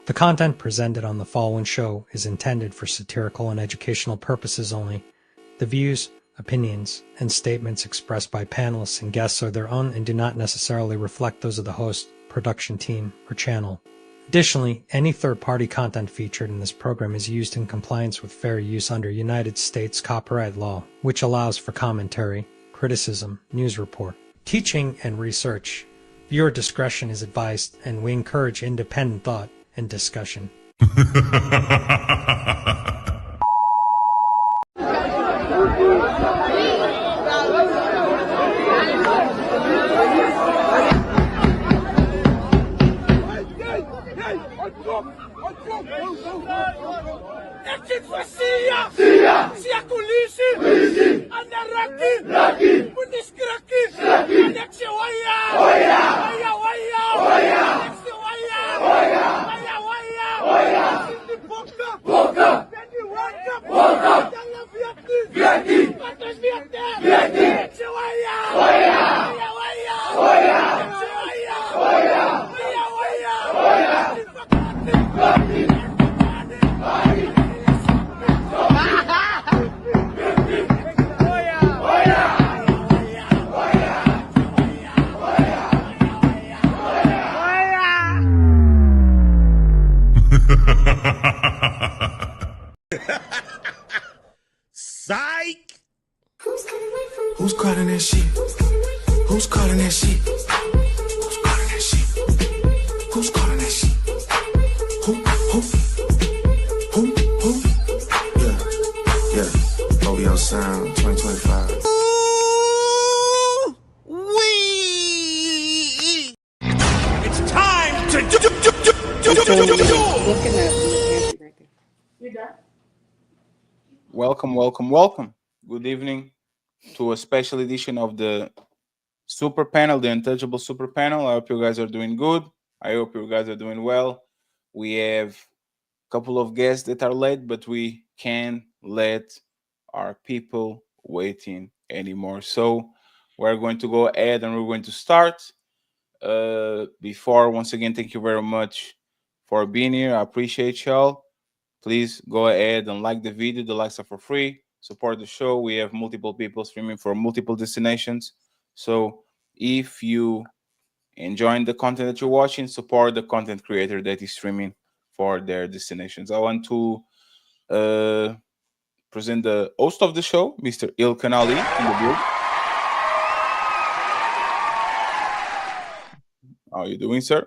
The content presented on the following show is intended for satirical and educational purposes only. The views, opinions, and statements expressed by panelists and guests are their own and do not necessarily reflect those of the host, production team, or channel. Additionally, any third-party content featured in this program is used in compliance with fair use under United States copyright law, which allows for commentary, criticism, news report, teaching, and research. Viewer discretion is advised, and we encourage independent thought and discussion. Psych! Who's calling that shit? Who's calling that shit? Who's calling that shit? Who's calling that shit? Who? Yeah. OVO Sound 2025. It's time to do. Looking at the right there. You done? Welcome. Good evening to a special edition of the Super Panel, the Untouchable Super Panel. I hope you guys are doing good. I hope you guys are doing well. We have a couple of guests that are late, but we can't let our people waiting anymore. So we're going to go ahead and we're going to start. Before, once again, thank you very much for being here. I appreciate y'all. Please go ahead and like the video. The likes are for free. Support the show. We have multiple people streaming for multiple destinations. So if you enjoying the content that you're watching, support the content creator that is streaming for their destinations. I want to present the host of the show, Mr. Ilkan Ali, in the build. How are you doing, sir?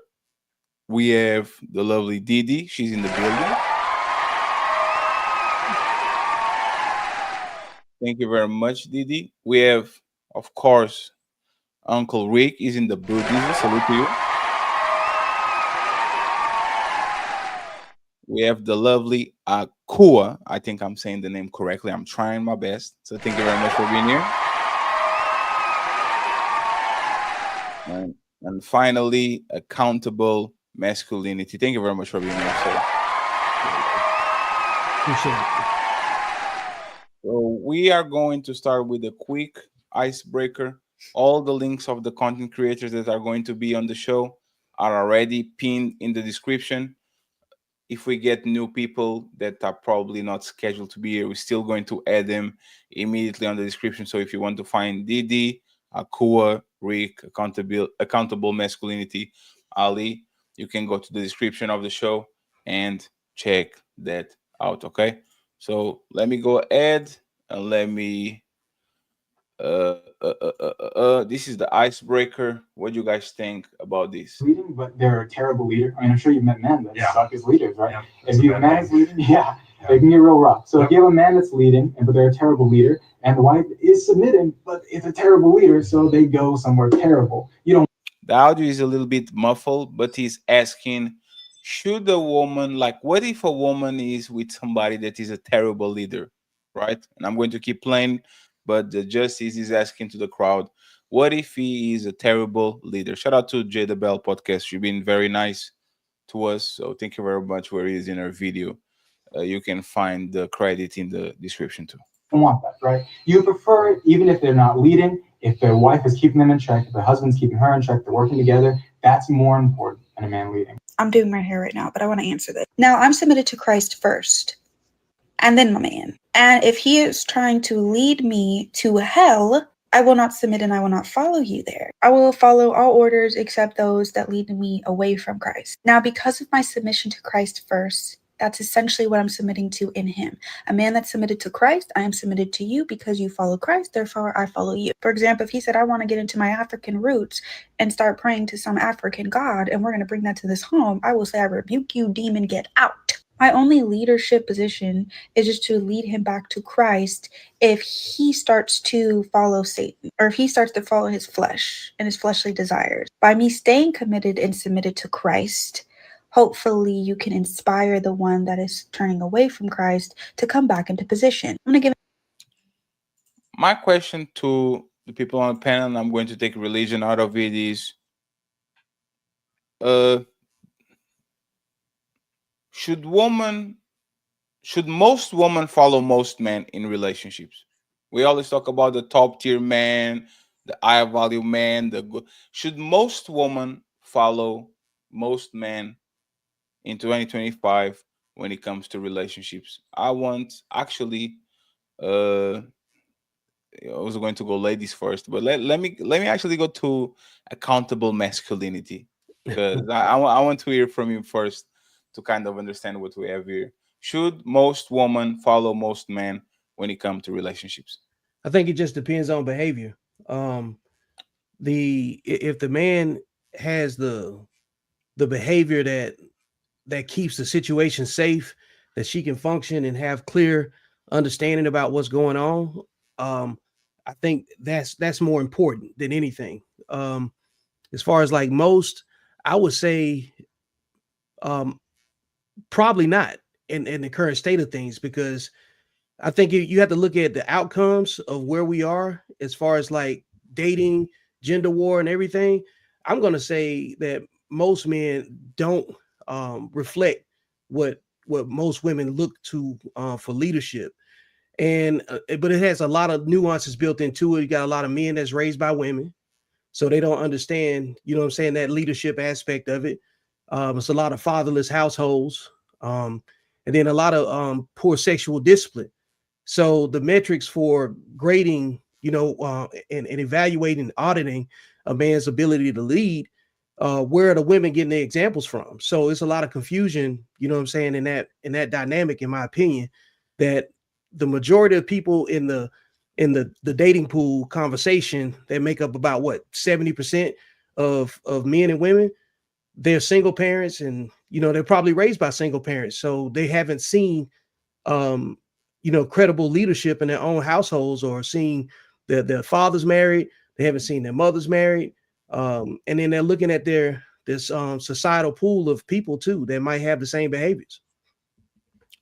We have the lovely Didi. She's in the building. Thank you very much, Didi. We have, of course, Uncle Rick is in the building. Salute to you. We have the lovely Akua. I think I'm saying the name correctly. I'm trying my best. So thank you very much for being here. And finally, Accountable Masculinity. Thank you very much for being here, sir. Appreciate it. So we are going to start with a quick icebreaker. All the links of the content creators that are going to be on the show are already pinned in the description. If we get new people that are probably not scheduled to be here, we're still going to add them immediately on the description. So if you want to find Didi, Akua, Rick, Accountable Masculinity, Ali, you can go to the description of the show and check that out, okay? So let me go ahead and let me this is the icebreaker. What do you guys think about this? Leading, but they're a terrible leader. I mean, I'm sure you've met men that suck as leaders, right? Yeah, if you have a man that's leading, they can get real rough. So if you have a man that's leading, but they're a terrible leader, and the wife is submitting, but it's a terrible leader, so they go somewhere terrible. You don't. The audio is a little bit muffled, but he's asking, should a woman, like, what if a woman is with somebody that is a terrible leader, right? And I'm going to keep playing, but the justice is asking to the crowd, what if he is a terrible leader? Shout out to Jada Bell Podcast. You've been very nice to us, so thank you very much. Where he is in our video, you can find the credit in the description too. Want that, right? You prefer it even if they're not leading, if their wife is keeping them in check, if their husband's keeping her in check, they're working together. That's more important than a man leading. I'm doing my hair right now, but I want to answer this. Now, I'm submitted to Christ first, and then my man. And if he is trying to lead me to hell, I will not submit and I will not follow you there. I will follow all orders except those that lead me away from Christ. Now, because of my submission to Christ first, that's essentially what I'm submitting to in him. A man that's submitted to Christ, I am submitted to you because you follow Christ, therefore I follow you. For example, if he said, I want to get into my African roots and start praying to some African god, and we're going to bring that to this home, I will say, I rebuke you, demon, get out. My only leadership position is just to lead him back to Christ if he starts to follow Satan, or if he starts to follow his flesh and his fleshly desires. By me staying committed and submitted to Christ, hopefully you can inspire the one that is turning away from Christ to come back into position. I'm going to give My question to the people on the panel, and I'm going to take religion out of it, is should most women follow most men in relationships? We always talk about the top tier man, the high value man, the good. Should most women follow most men in 2025 when it comes to relationships? I want actually I was going to go ladies first, but let me actually go to accountable masculinity, because I want to hear from you first to kind of understand what we have here. Should most women follow most men when it comes to relationships? I think it just depends on behavior. If the man has the behavior that keeps the situation safe, that she can function and have clear understanding about what's going on, I think that's more important than anything. As far as like most, I would say probably not in the current state of things, because I think you have to look at the outcomes of where we are as far as like dating, gender war, and everything. I'm going to say that most men don't reflect what most women look to for leadership. And but it has a lot of nuances built into it. You got a lot of men that's raised by women, so they don't understand, you know what I'm saying, that leadership aspect of it. It's a lot of fatherless households, and then a lot of poor sexual discipline. So the metrics for grading, and evaluating, auditing a man's ability to lead, where are the women getting their examples from? So it's a lot of confusion, you know what I'm saying, in that dynamic, in my opinion, that the majority of people in the dating pool conversation, they make up about 70% of men and women, they're single parents, and they're probably raised by single parents, so they haven't seen credible leadership in their own households, or seeing their fathers married, they haven't seen their mothers married, and then they're looking at this societal pool of people too that might have the same behaviors.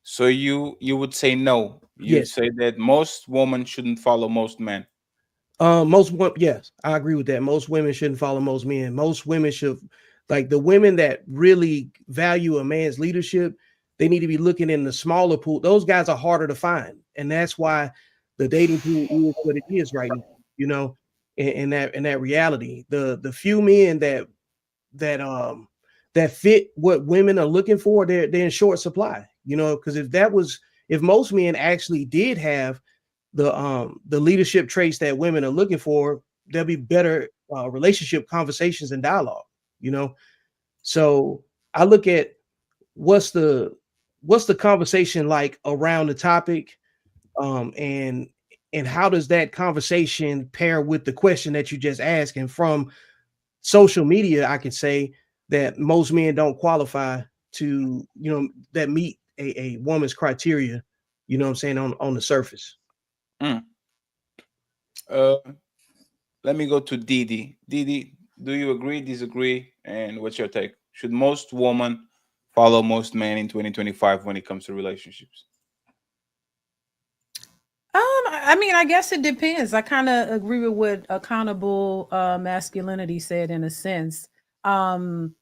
So you would say no. You'd Yes. say that most women shouldn't follow most men. Yes, I agree with that. Most women shouldn't follow most men. Most women should, like the women that really value a man's leadership, they need to be looking in the smaller pool. Those guys are harder to find, and that's why the dating pool is what it is right now. In that reality, the few men that fit what women are looking for, they're in short supply. Because if most men actually did have the leadership traits that women are looking for, there'll be better relationship conversations and dialogue. So I look at what's the conversation like around the topic, and how does that conversation pair with the question that you just asked. And from social media, I can say that most men don't qualify to that meet a woman's criteria, what I'm saying, on the surface. Let me go to Didi. Didi, do you agree, disagree, and what's your take? Should most women follow most men in 2025 when it comes to relationships? I mean, I guess it depends. I kind of agree with what accountable masculinity said in a sense. The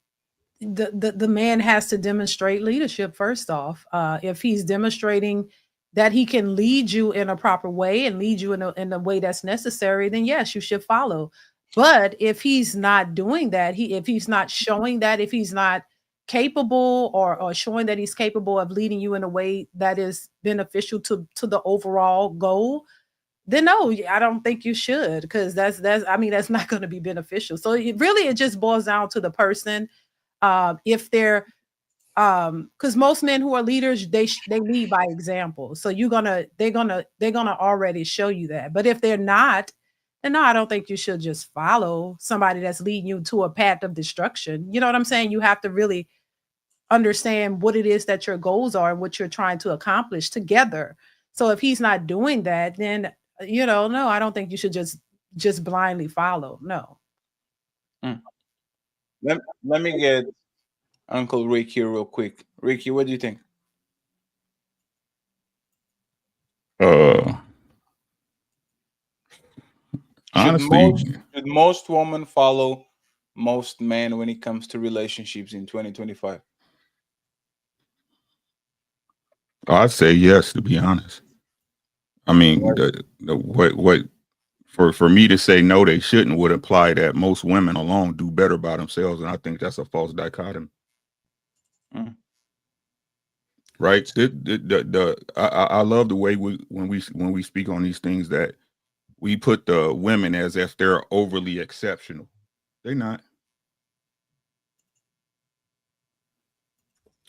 man has to demonstrate leadership first off. If he's demonstrating that he can lead you in a proper way and lead you in a way that's necessary, then yes, you should follow. But if he's not doing that, if he's not showing that, if he's not capable or showing that he's capable of leading you in a way that is beneficial to the overall goal, then no, I don't think you should, because that's I mean, that's not going to be beneficial. So it just boils down to the person. If they're because most men who are leaders, they lead by example. So they're gonna already show you that. But if they're not, then no, I don't think you should just follow somebody that's leading you to a path of destruction. You know what I'm saying? You have to really understand what it is that your goals are and what you're trying to accomplish together. So if he's not doing that, then no, I don't think you should just blindly follow. No. Let me get Uncle Rick here real quick. Ricky, what do you think? Honestly, should most women follow most men when it comes to relationships in 2025? I'd say yes, to be honest. I mean, what for me to say no, they shouldn't would imply that most women alone do better by themselves, and I think that's a false dichotomy. Right? I love the way when we speak on these things that we put the women as if they're overly exceptional. They're not.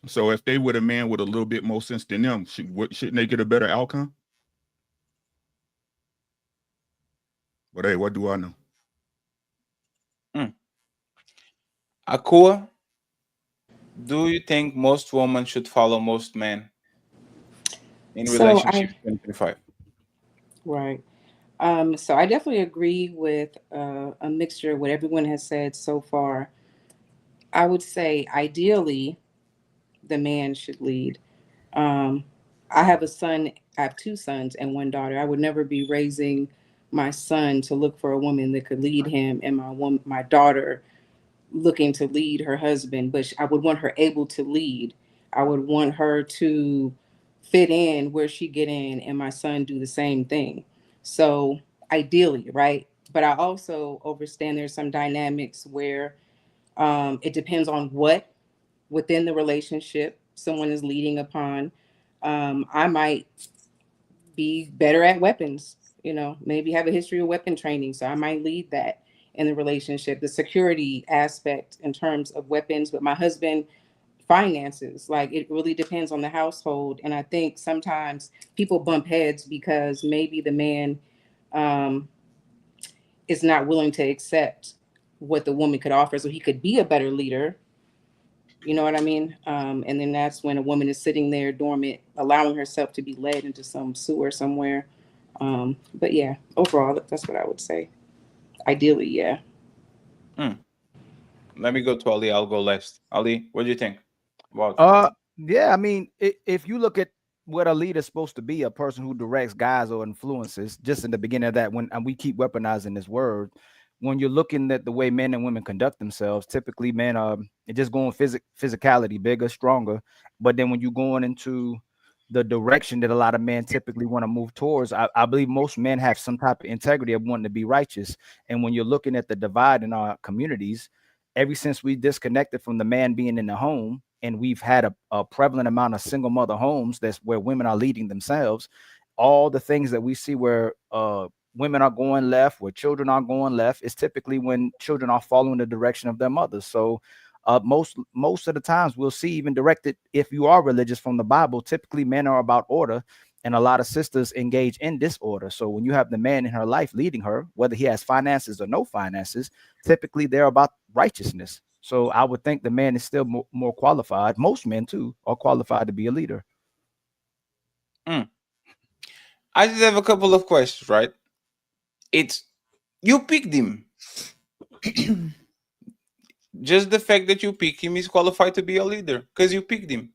So if they were a man with a little bit more sense than them, shouldn't they get a better outcome? But hey, what do I know? Akua, do you think most women should follow most men in relationships 2025? Right. So I definitely agree with a mixture of what everyone has said so far. I would say ideally the man should lead. I have I have two sons and one daughter. I would never be raising my son to look for a woman that could lead him, and my daughter looking to lead her husband. But I would want her able to lead. I would want her to fit in where she get in, and my son do the same thing. So ideally, right? But I also understand there's some dynamics where it depends on what within the relationship someone is leading upon. I might be better at weapons, maybe have a history of weapon training. So I might lead that in the relationship, the security aspect in terms of weapons, but my husband, finances. Like it really depends on the household. And I think sometimes people bump heads because maybe the man is not willing to accept what the woman could offer. So he could be a better leader. You know what I mean? And then that's when a woman is sitting there dormant, allowing herself to be led into some sewer somewhere. But yeah, overall, that's what I would say. Ideally, yeah. Let me go to Ali. I'll go last. Ali, what do you think about? Yeah, I mean, if you look at what a leader's supposed to be, a person who directs guys or influences, just in the beginning of that, and we keep weaponizing this word, when you're looking at the way men and women conduct themselves, typically men are just going physicality, bigger, stronger. But then when you're going into the direction that a lot of men typically want to move towards, I believe most men have some type of integrity of wanting to be righteous. And when you're looking at the divide in our communities, ever since we disconnected from the man being in the home, and we've had a prevalent amount of single mother homes that's where women are leading themselves, all the things that we see where women are going left, where children are going left, is typically when children are following the direction of their mothers. So most of the times we'll see, even directed, if you are religious from the Bible, typically men are about order, and a lot of sisters engage in disorder. So when you have the man in her life leading her, whether he has finances or no finances, typically they're about righteousness. So I would think the man is still more qualified. Most men too are qualified to be a leader. I just have a couple of questions, right? It's you picked him. Just the fact that you pick him is qualified to be a leader because you picked him.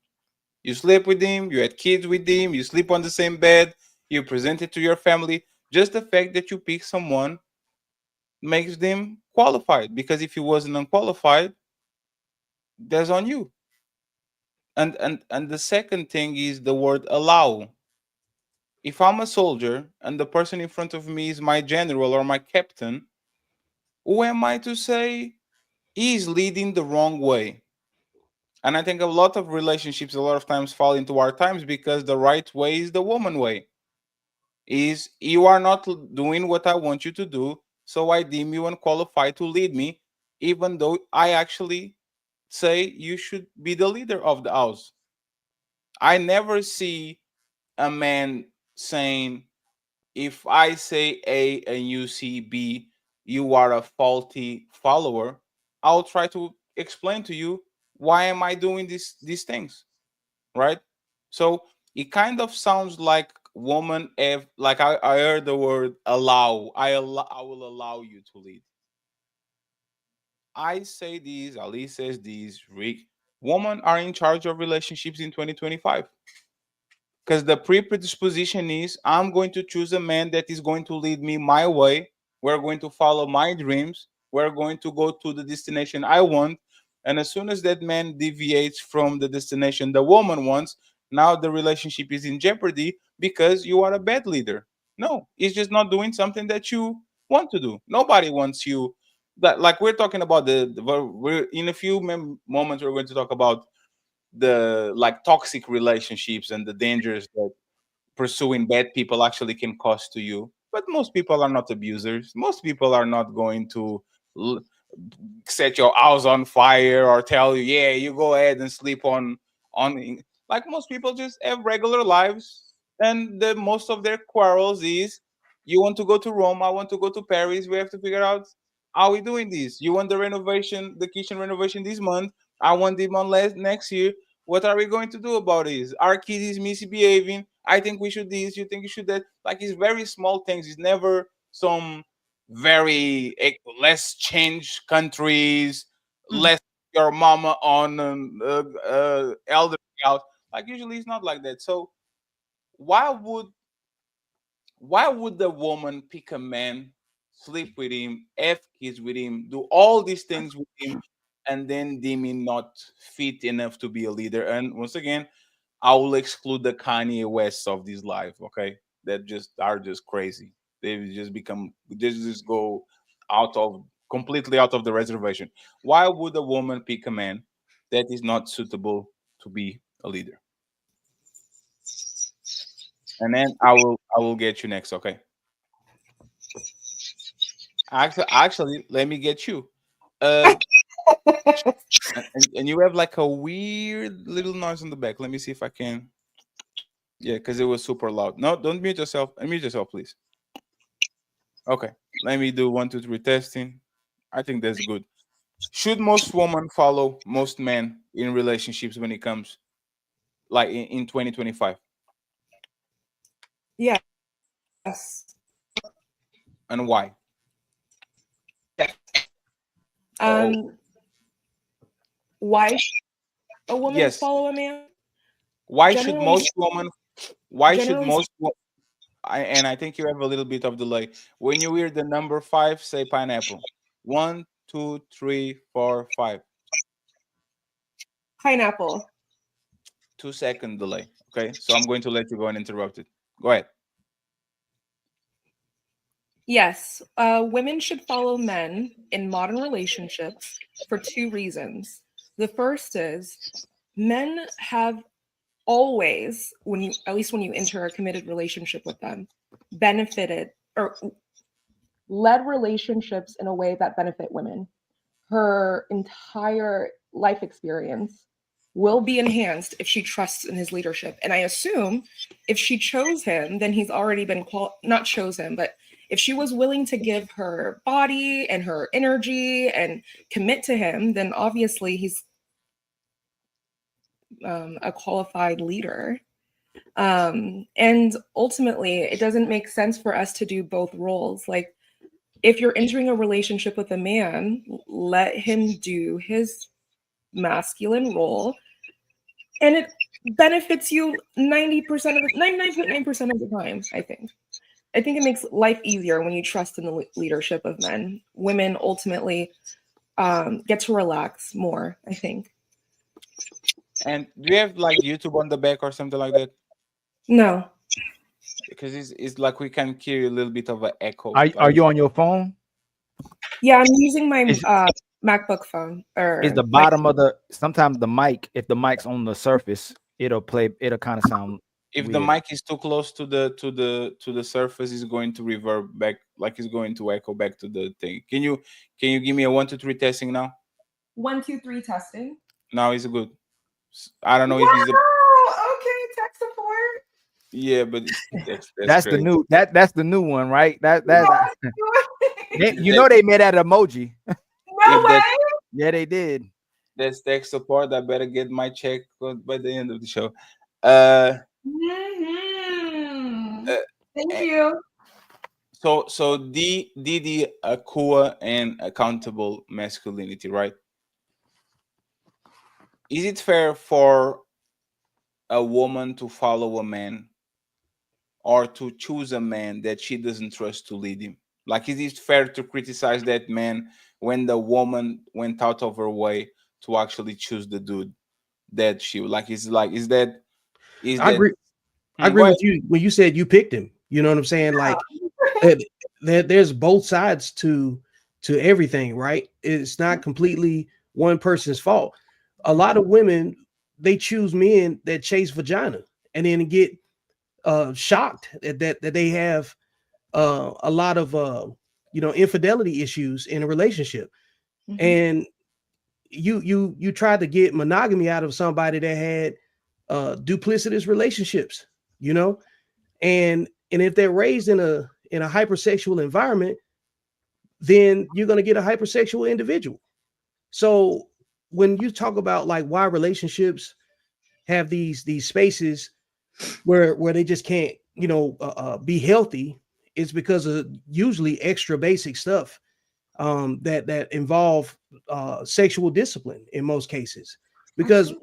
You sleep with him, you had kids with him, you sleep on the same bed, you present it to your family. Just the fact that you pick someone makes them qualified, because if he wasn't unqualified, that's on you. And the second thing is the word allow. If I'm a soldier and the person in front of me is my general or my captain, who am I to say he's leading the wrong way? And I think a lot of relationships a lot of times fall into our times because the right way is the woman way. Is you are not doing what I want you to do, so I deem you unqualified to lead me, even though I actually say you should be the leader of the house. I never see a man saying, if I say A and you see B, you are a faulty follower. I'll try to explain to you why am I doing these things, right? So it kind of sounds like woman if like I heard the word allow. I will allow you to lead. I say these, Ali says these, Rick. Women are in charge of relationships in 2025. Because the predisposition is I'm going to choose a man that is going to lead me my way. We're going to follow my dreams. We're going to go to the destination I want. And as soon as that man deviates from the destination the woman wants, now the relationship is in jeopardy because you are a bad leader. No, it's just not doing something that you want to do. Nobody wants you. That like we're talking about we're in a few moments we're going to talk about the like toxic relationships and the dangers that pursuing bad people actually can cost to you. But most people are not abusers. Most people are not going to l- set your house on fire or tell you, yeah, you go ahead and sleep on. Like most people just have regular lives, and the most of their quarrels is, you want to go to Rome, I want to go to Paris. We have to figure out how we doing this. You want the renovation, the kitchen renovation this month. I want them on next year. What are we going to do about this? Our kid is misbehaving. I think we should this. You think you should that. Like it's very small things. It's never some very let's change countries, let's your mama on elder house. Like usually it's not like that. So why would why would the woman pick a man, sleep with him, have kids with him, do all these things with him, and then deem him not fit enough to be a leader? And once again, I will exclude the Kanye West of this life, okay? That just are just crazy. They just go out of completely out of the reservation. Why would a woman pick a man that is not suitable to be a leader? And then I will get you next, okay? Actually, let me get you. Uh, and you have like a weird little noise in the back. Let me see if I can. Yeah, because it was super loud. No, don't mute yourself. Unmute yourself, please. Okay, let me do 1, 2, 3 testing. I think that's good. Should most women follow most men in relationships when it comes like in 2025? Yes. And why? Um, why a woman Yes. follow a man? Why should Generally- most women? Why should generally most? And I think you have a little bit of delay. When you hear the number 5, say pineapple. 1, 2, 3, 4, 5. Pineapple. 2-second delay. Okay, so I'm going to let you go uninterrupted. Go ahead. Yes, women should follow men in modern relationships for 2 reasons. The first is men have always, at least when you enter a committed relationship with them, benefited or led relationships in a way that benefit women. Her entire life experience will be enhanced if she trusts in his leadership. And I assume if she chose him, then he's already been not chose him, but if she was willing to give her body and her energy and commit to him, then obviously he's a qualified leader. And ultimately, it doesn't make sense for us to do both roles. Like, if you're entering a relationship with a man, let him do his masculine role, and it benefits you 90% of the 99.9% of the time. I think it makes life easier when you trust in the leadership of men. Women ultimately get to relax more, I think. And do you have like YouTube on the back or something like that? No. Because it's like we can hear a little bit of an echo. Are you on your phone? Yeah, I'm using my MacBook phone or Is the bottom of the sometimes the mic, if the mic's on the surface, it'll kind of sound If weird. the mic is too close to the surface, it's going to reverb back, like it's going to echo back to the thing. Can you give me a 1 2 3 testing now? 1 2 3 testing. Now it's good. I don't know if it's the Okay, tech support. yeah, but it's the text. That's great. the new that's the new one, right? That No you know they made that emoji. way. Yeah, they did. That's tech support. I better get my check by the end of the show. Thank you. So the Akua and accountable masculinity, right? Is it fair for a woman to follow a man or to choose a man that she doesn't trust to lead him? Like, is it fair to criticize that man when the woman went out of her way to actually choose the dude that she like? Is that? I agree. I agree with you when you said you picked him. You know what I'm saying? Like there's both sides to everything, right? It's not completely one person's fault. A lot of women, they choose men that chase vagina and then get shocked that they have a lot of infidelity issues in a relationship. And you tried to get monogamy out of somebody that had duplicitous relationships, and if they're raised in a hypersexual environment, then you're going to get a hypersexual individual. So when you talk about like why relationships have these spaces where they just can't be healthy, it's because of usually extra basic stuff that involve sexual discipline in most cases, because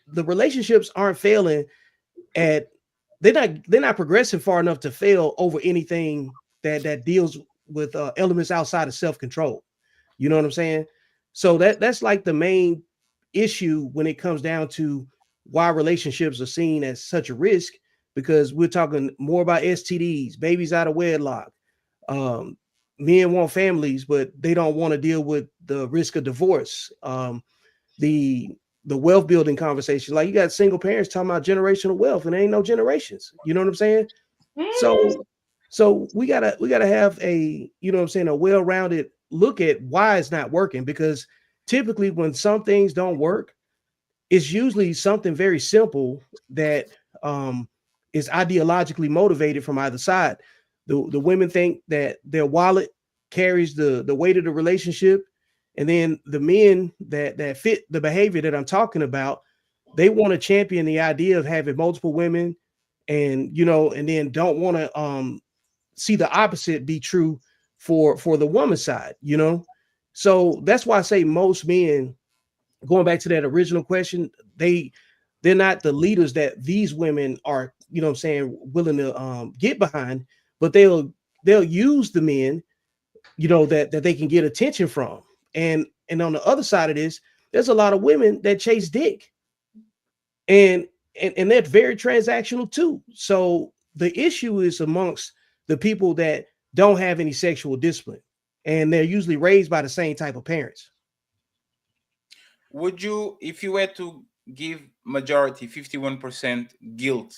the relationships aren't failing at they're not progressing far enough to fail over anything that deals with elements outside of self-control. You know what I'm saying? So that's like the main issue when it comes down to why relationships are seen as such a risk, because we're talking more about STDs, babies out of wedlock. Men want families, but they don't want to deal with the risk of divorce. The wealth building conversation, like you got single parents talking about generational wealth, and there ain't no generations. You know what I'm saying? So we gotta have a a well-rounded look at why it's not working, because typically when some things don't work, it's usually something very simple that is ideologically motivated from either side. The women think that their wallet carries the weight of the relationship, and then the men that fit the behavior that I'm talking about, they want to champion the idea of having multiple women, and and then don't want to see the opposite be true for the woman's side. So that's why I say most men, going back to that original question, they're not the leaders that these women are, willing to get behind, but they'll use the men, that they can get attention from. And on the other side of this, there's a lot of women that chase dick, and they're very transactional too. So the issue is amongst the people that don't have any sexual discipline, and they're usually raised by the same type of parents. Would you, if you were to give majority 51% guilt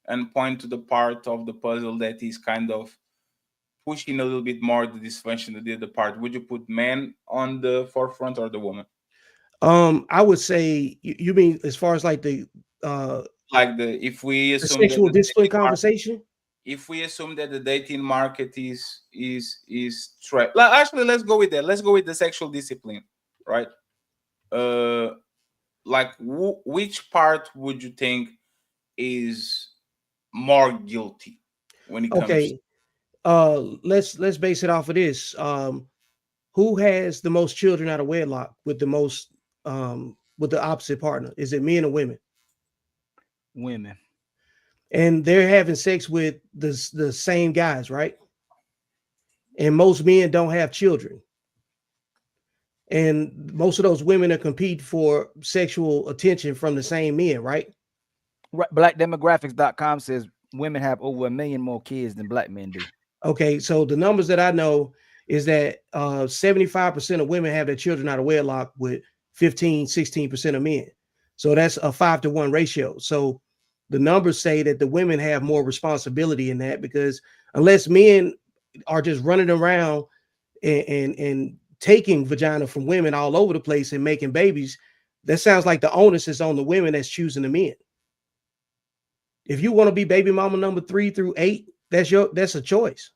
and point to the part of the puzzle that is kind of pushing a little bit more the dysfunction of the other part, would you put man on the forefront or the woman? I would say, you mean as far as like the if we assume the sexual that the discipline conversation, if we assume that the dating market is actually, let's go with that. Let's go with the sexual discipline, right? Which part would you think is more guilty when it comes let's base it off of this. Who has the most children out of wedlock with the most with the opposite partner? Is it men or women? Women. And they're having sex with the same guys, right? And most men don't have children. And most of those women are competing for sexual attention from the same men, right? Right. Blackdemographics.com says women have over 1 million more kids than black men do. Okay, so the numbers that I know is that 75% of women have their children out of wedlock with 15-16% of men. So that's a 5-to-1 ratio. So the numbers say that the women have more responsibility in that, because unless men are just running around and taking vagina from women all over the place and making babies, that sounds like the onus is on the women that's choosing the men. If you want to be baby mama number 3 through 8, that's a choice.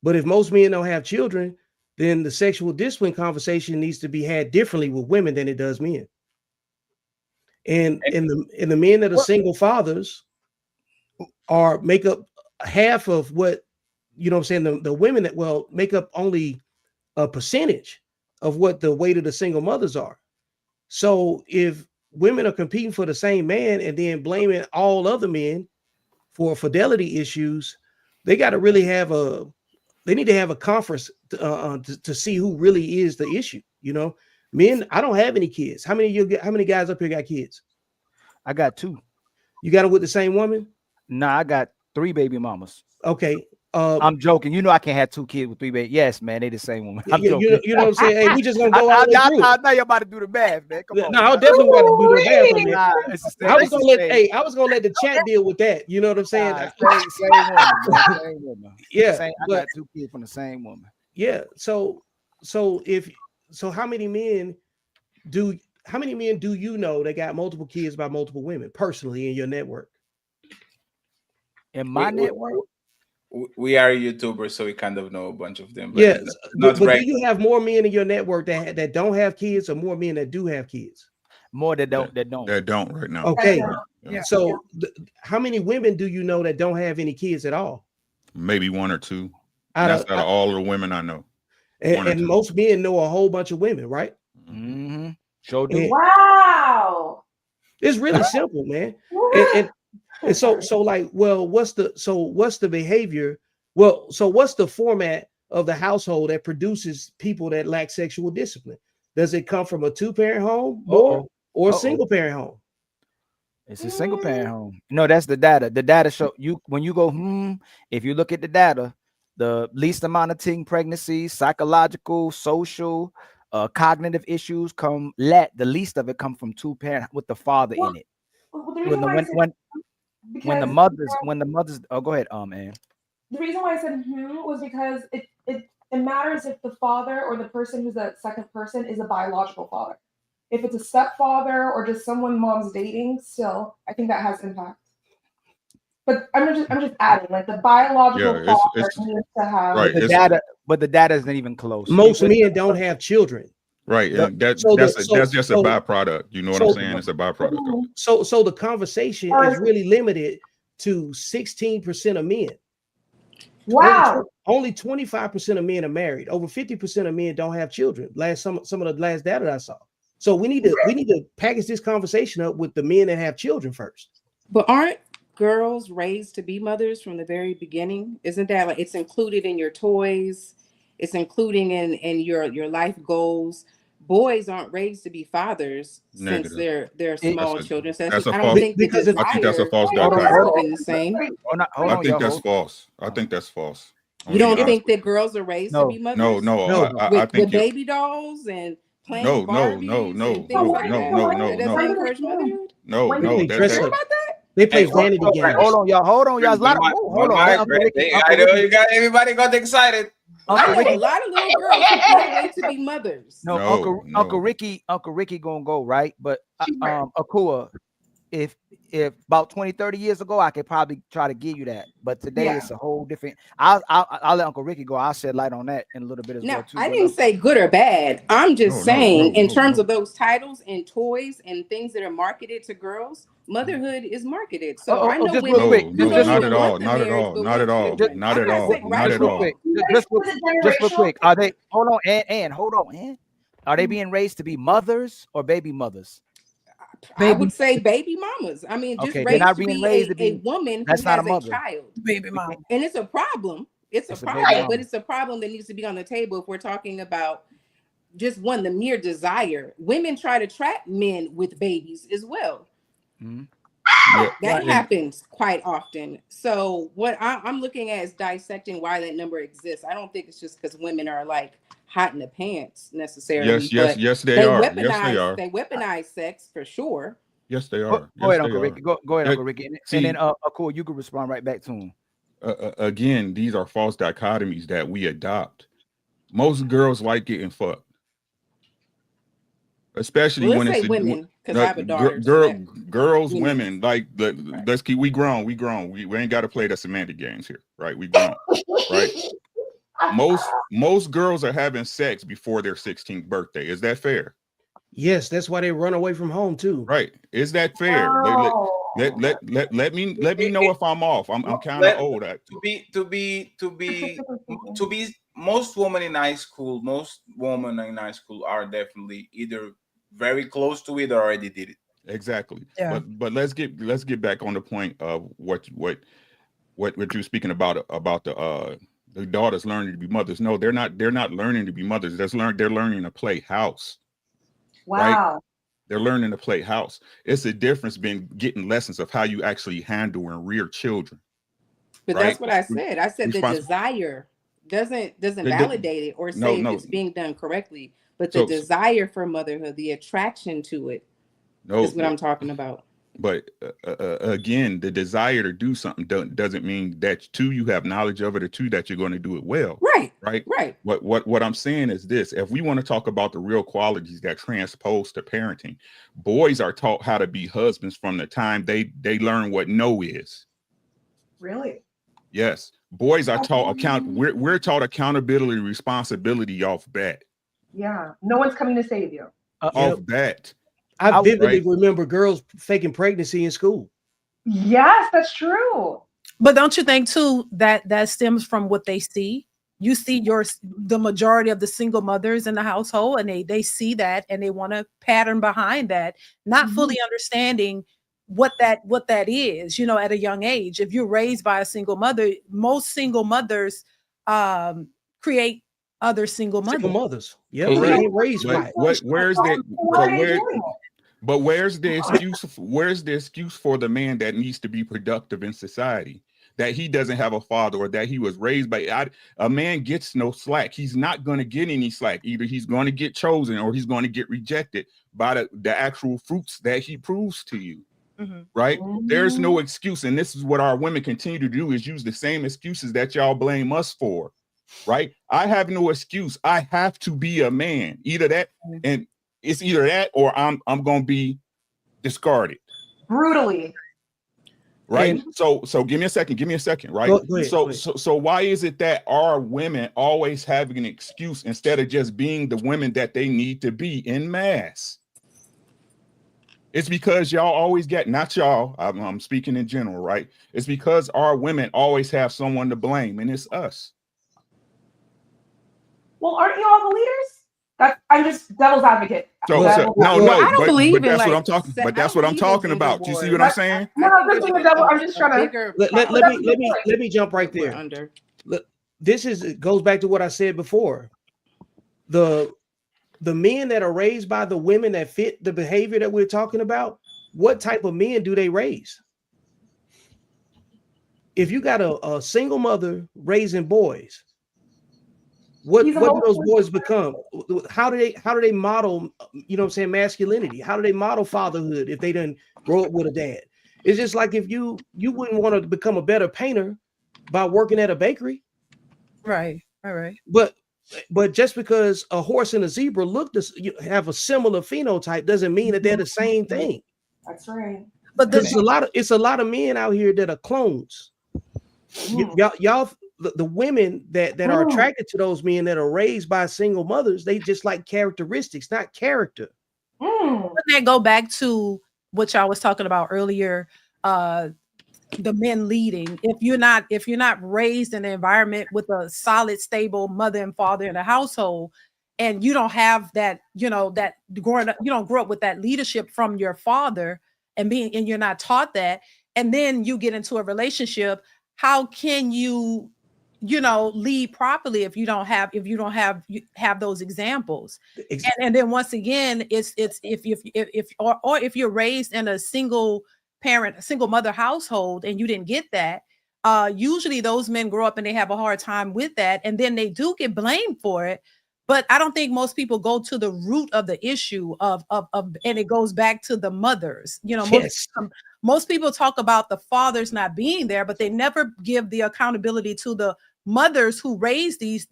But if most men don't have children, then the sexual discipline conversation needs to be had differently with women than it does men. And the men that are single fathers make up half of what, you know what I'm saying, the women that make up only a percentage of what the weight of the single mothers are. So if women are competing for the same man and then blaming all other men for fidelity issues, they got to really they need to have a conference to see who really is the issue. You know, men, I don't have any kids. How many guys up here got kids? I got 2. You got them with the same woman? Nah, I got 3 baby mamas. Okay. I'm joking. You know, I can't have 2 kids with 3 babies. Yes, man, they the same woman. I'm joking. You know what I'm saying? Hey, we just gonna go all the way through. I know you're about to do the math, man. Come on. No, I definitely got to do the math on that. I was gonna let the chat deal with that. You know what I'm saying? Same woman, man, same woman. Yeah, I got 2 kids from the same woman. Yeah. So how many men do you know that got multiple kids by multiple women personally in your network? In my network? We are YouTubers, so we kind of know a bunch of them. But yeah, but do you have more men in your network that don't have kids, or more men that do have kids? More that don't right now. Okay, yeah. So how many women do you know that don't have any kids at all? Maybe 1 or 2. That's out of all the women I know. And most men know a whole bunch of women, right? Mm-hmm. Sure do. Wow. It's really simple, man. And so like, well, what's the behavior? Well, so what's the format of the household that produces people that lack sexual discipline? Does it come from a 2-parent home or a single parent home? It's a single parent home. No, that's the data. The data show you when you go, if you look at the data, the least amount of teen pregnancies, psychological, social, cognitive issues the least of it come from 2-parent with the father in it. When the mothers go ahead, Ann. The reason why I said was because it matters if the father or the person who's the second person is a biological father. If it's a stepfather or just someone mom's dating, still, I think that has impact. But I'm just adding, like, the biological father needs to have right. But the data isn't even close. Most men don't have children. Right. And that's just a byproduct. You know what I'm saying? It's a byproduct. So the conversation is really limited to 16% of men. Wow. Only 25% of men are married. Over 50% of men don't have children. Some of the last data that I saw. So we need to package this conversation up with the men that have children first. But aren't girls raised to be mothers from the very beginning? Isn't that like it's included in your toys? It's including in your life goals. Boys aren't raised to be fathers since they're small children. So I don't think that's a false dichotomy. The same. I think that's false. I think that's false. You don't think that girls are raised to be mothers? No. I think with baby dolls and playing no. They play vanity games. Hold on, y'all. Hold on. Hold on. I know you got everybody got excited. I know a lot of little girls who can't wait to be mothers. Uncle Ricky gonna go, right? But Akua, if about 20-30 years ago, I could probably try to give you that. But today it's a whole different. I'll let Uncle Ricky go. I'll shed light on that in a little bit as well too. I didn't say good or bad. I'm just saying in terms of those titles and toys and things that are marketed to girls, motherhood is marketed. So I know not at all. Just real quick. Are they? Hold on, Ann. Are they being raised to be mothers or baby mothers? I would say baby mamas. I mean, just raised to be a woman who has a child. Baby mama. And it's a problem. It's a problem, but it's a problem that needs to be on the table if we're talking about just the mere desire. Women try to trap men with babies as well. Mm-hmm. Yeah. That And happens quite often. So what I'm looking at is dissecting why that number exists. I don't think it's just because women are like hot in the pants necessarily, but yes, they they are. Yes, they weaponize are. they weaponize sex for sure. Yes, they Go, are. go Yes, ahead, they Uncle are. Ricky. Go ahead, That- Uncle Ricky. And then see, cool, you can respond right back to him. again, these are false dichotomies that we adopt. Most girls like getting fucked, especially Well, let's when say it's women, because I have a daughter, so girl, that girls, women. women. Like, Right. let's keep. We grown. We grown. We ain't got to play the semantic games here, right? We grown, right? Most girls are having sex before their 16th birthday. Is that fair? Yes, that's why they run away from home too. Right? Is that fair? Let me know if I'm off. I'm kind of old. To be most women in high school, are definitely either very close to it or already did it. Exactly. Yeah. But let's get back on the point of what you're speaking about the daughters learning to be mothers. No, they're not learning to be mothers. They're learning to play house. Right? Wow. They're learning to play house. It's a difference being getting lessons of how you actually handle and rear children. But right? that's what I said. I said the desire doesn't validate it or say if it's being done correctly, but the desire for motherhood, the attraction to it, is what I'm talking about. But again, the desire to do something doesn't mean that you have knowledge of it, or that you're going to do it well. Right. What I'm saying is this: if we want to talk about the real qualities that transpose to parenting, boys are taught how to be husbands from the time they learn what no is. Really? Yes, boys are taught we're taught accountability, responsibility off bat. Yeah, no one's coming to save you. Off bat. I vividly remember girls faking pregnancy in school. Yes, that's true. But don't you think too that stems from what they see? You see the majority of the single mothers in the household, and they see that and they want to pattern behind that, not fully understanding what that is, at a young age. If you're raised by a single mother, most single mothers create other single mothers. Single mothers. Yeah, they ain't raised by it. Where's that? But where's the excuse? Where's the excuse for the man that needs to be productive in society? That he doesn't have a father, or that he was raised by a man gets no slack. He's not going to get any slack. Either he's going to get chosen or he's going to get rejected by the actual fruits that he proves to you. Right? There's no excuse. And this is what our women continue to do, is use the same excuses that y'all blame us for. Right? I have no excuse. I have to be a man. Either that, and it's either that or I'm going to be discarded. Brutally. Right. And so give me a second. Right. Go ahead. So why is it that our women always having an excuse instead of just being the women that they need to be in mass? It's because y'all always get, not y'all, I'm speaking in general, right? It's because our women always have someone to blame, and it's us. Well, aren't you all the leaders? I'm just devil's advocate. No, I don't believe in that's like, what I'm talking. But that's what I'm talking about. You see what I'm saying? No, I'm just being the devil. I'm just trying to. Let me jump right there. This goes back to what I said before. The men that are raised by the women that fit the behavior that we're talking about, what type of men do they raise? If you got a single mother raising boys, what do those boys become? How do they model, masculinity? How do they model fatherhood if they didn't grow up with a dad? It's just like if you wouldn't want to become a better painter by working at a bakery. Right. But just because a horse and a zebra have a similar phenotype doesn't mean that they're the same thing. That's right. But it's a lot of men out here that are clones. Y'all, the women that are attracted to those men that are raised by single mothers, they just like characteristics, not character. Wouldn't that go back to what y'all was talking about earlier? The men leading. If you're not raised in an environment with a solid, stable mother and father in the household, and you don't have that, that growing up, you don't grow up with that leadership from your father, and you're not taught that, and then you get into a relationship, how can you lead properly if you don't have those examples? And then once again, it's if you're raised in a single parent, single mother household, and you didn't get that, usually those men grow up and they have a hard time with that, and then they do get blamed for it. But I don't think most people go to the root of the issue of and it goes back to the mothers. You know, most people talk about the fathers not being there, but they never give the accountability to the mothers who raise these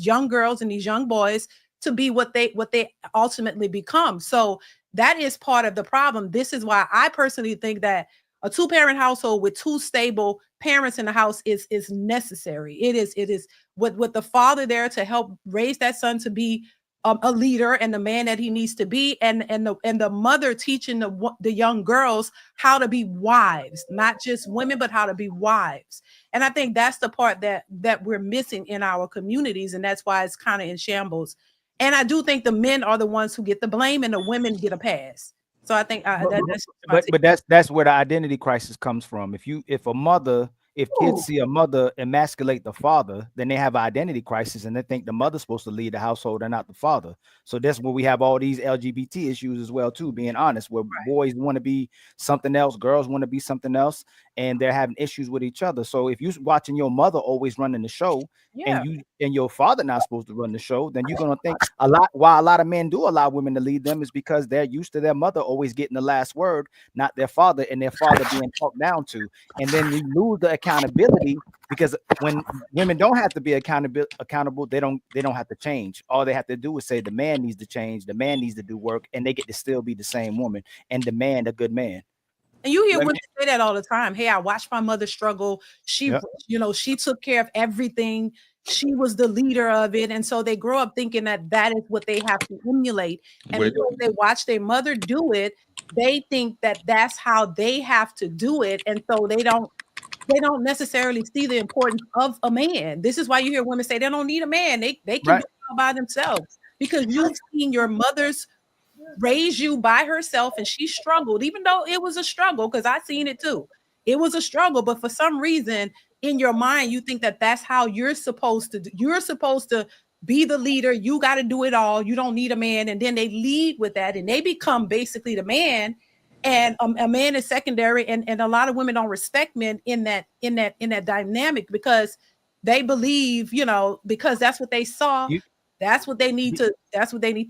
young girls and these young boys to be what they ultimately become. So that is part of the problem. This is why I personally think that a 2-parent household with 2 stable parents in the house is necessary. It is with the father there to help raise that son to be a leader and the man that he needs to be, and the mother teaching the young girls how to be wives, not just women, but how to be wives. And I think that's the part that we're missing in our communities, and that's why it's kind of in shambles. And I do think the men are the ones who get the blame, and the women get a pass. So I think that's where the identity crisis comes from. If kids see a mother emasculate the father, then they have an identity crisis and they think the mother's supposed to lead the household and not the father. So that's where we have all these LGBT issues as well, too, being honest, where boys want to be something else, girls want to be something else, and they're having issues with each other. So if you're watching your mother always running the show, and your father not supposed to run the show, then you're gonna think why a lot of men do allow women to lead them is because they're used to their mother always getting the last word, not their father, and their father being talked down to. And then we lose the accountability, because when women don't have to be accountable, they don't have to change. All they have to do is say the man needs to change, the man needs to do work, and they get to still be the same woman and demand a good man. And you hear women say that all the time. Hey, I watched my mother struggle. She, she took care of everything. She was the leader of it. And so they grow up thinking that is what they have to emulate. And because they watch their mother do it, they think that that's how they have to do it. And so they don't necessarily see the importance of a man. This is why you hear women say they don't need a man. They can do it all by themselves, because you've seen your mother's raise you by herself, and she struggled, even though it was a struggle, because I seen it too. It was a struggle, but for some reason in your mind, you think that that's how you're supposed to do. You're supposed to be the leader. You got to do it all. You don't need a man. And then they lead with that, and they become basically the man, and a man is secondary. And a lot of women don't respect men in that dynamic, because they believe, because that's what they saw. That's what they need to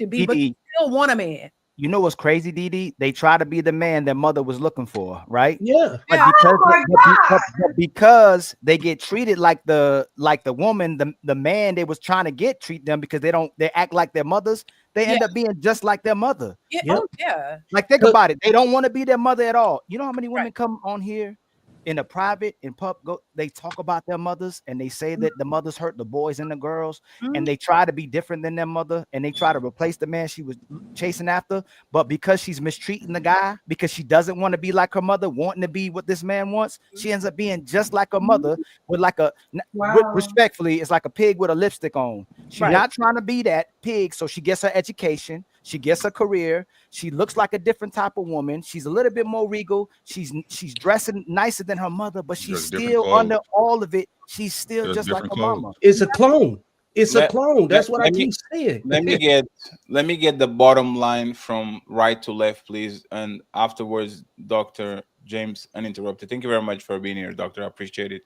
be. But they still want a man. You know what's crazy, Dee? They try to be the man their mother was looking for, right? Yeah. But because they get treated like the woman, the man they was trying to treat them, because they act like their mothers. They end up being just like their mother. Yeah. Yep. Oh, yeah. Like, think about it. They don't want to be their mother at all. You know how many women come on here in a private, in pub, they talk about their mothers, and they say that the mothers hurt the boys and the girls, and they try to be different than their mother, and they try to replace the man she was chasing after. But because she's mistreating the guy, because she doesn't want to be like her mother, wanting to be what this man wants, she ends up being just like her mother, with respectfully, it's like a pig with a lipstick on. She's not trying to be that pig, so she gets her education, she gets a career, she looks like a different type of woman, she's a little bit more regal, she's dressing nicer than her mother, but she's still under all of it, she's still just like her mama. It's a clone. It's a clone. That's what I keep saying. Let me get the bottom line from right to left, please, and afterwards, Dr. James Uninterrupted. Thank you very much for being here, Doctor. I appreciate it.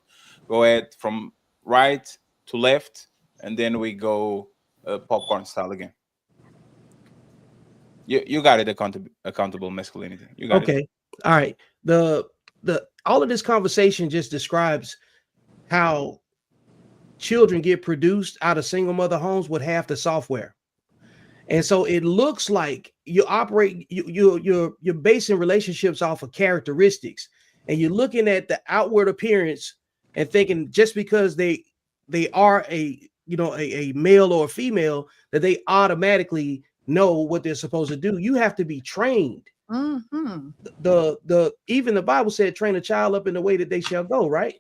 Go ahead from right to left, and then we go popcorn style again. You got it. Accountable masculinity. You got it. Okay. All right. The all of this conversation just describes how children get produced out of single mother homes with half the software. And so it looks like you're basing relationships off of characteristics, and you're looking at the outward appearance and thinking just because they are a male or a female that they automatically know what they're supposed to do. You have to be trained. Mm-hmm. Even the Bible said, train a child up in the way that they shall go, right?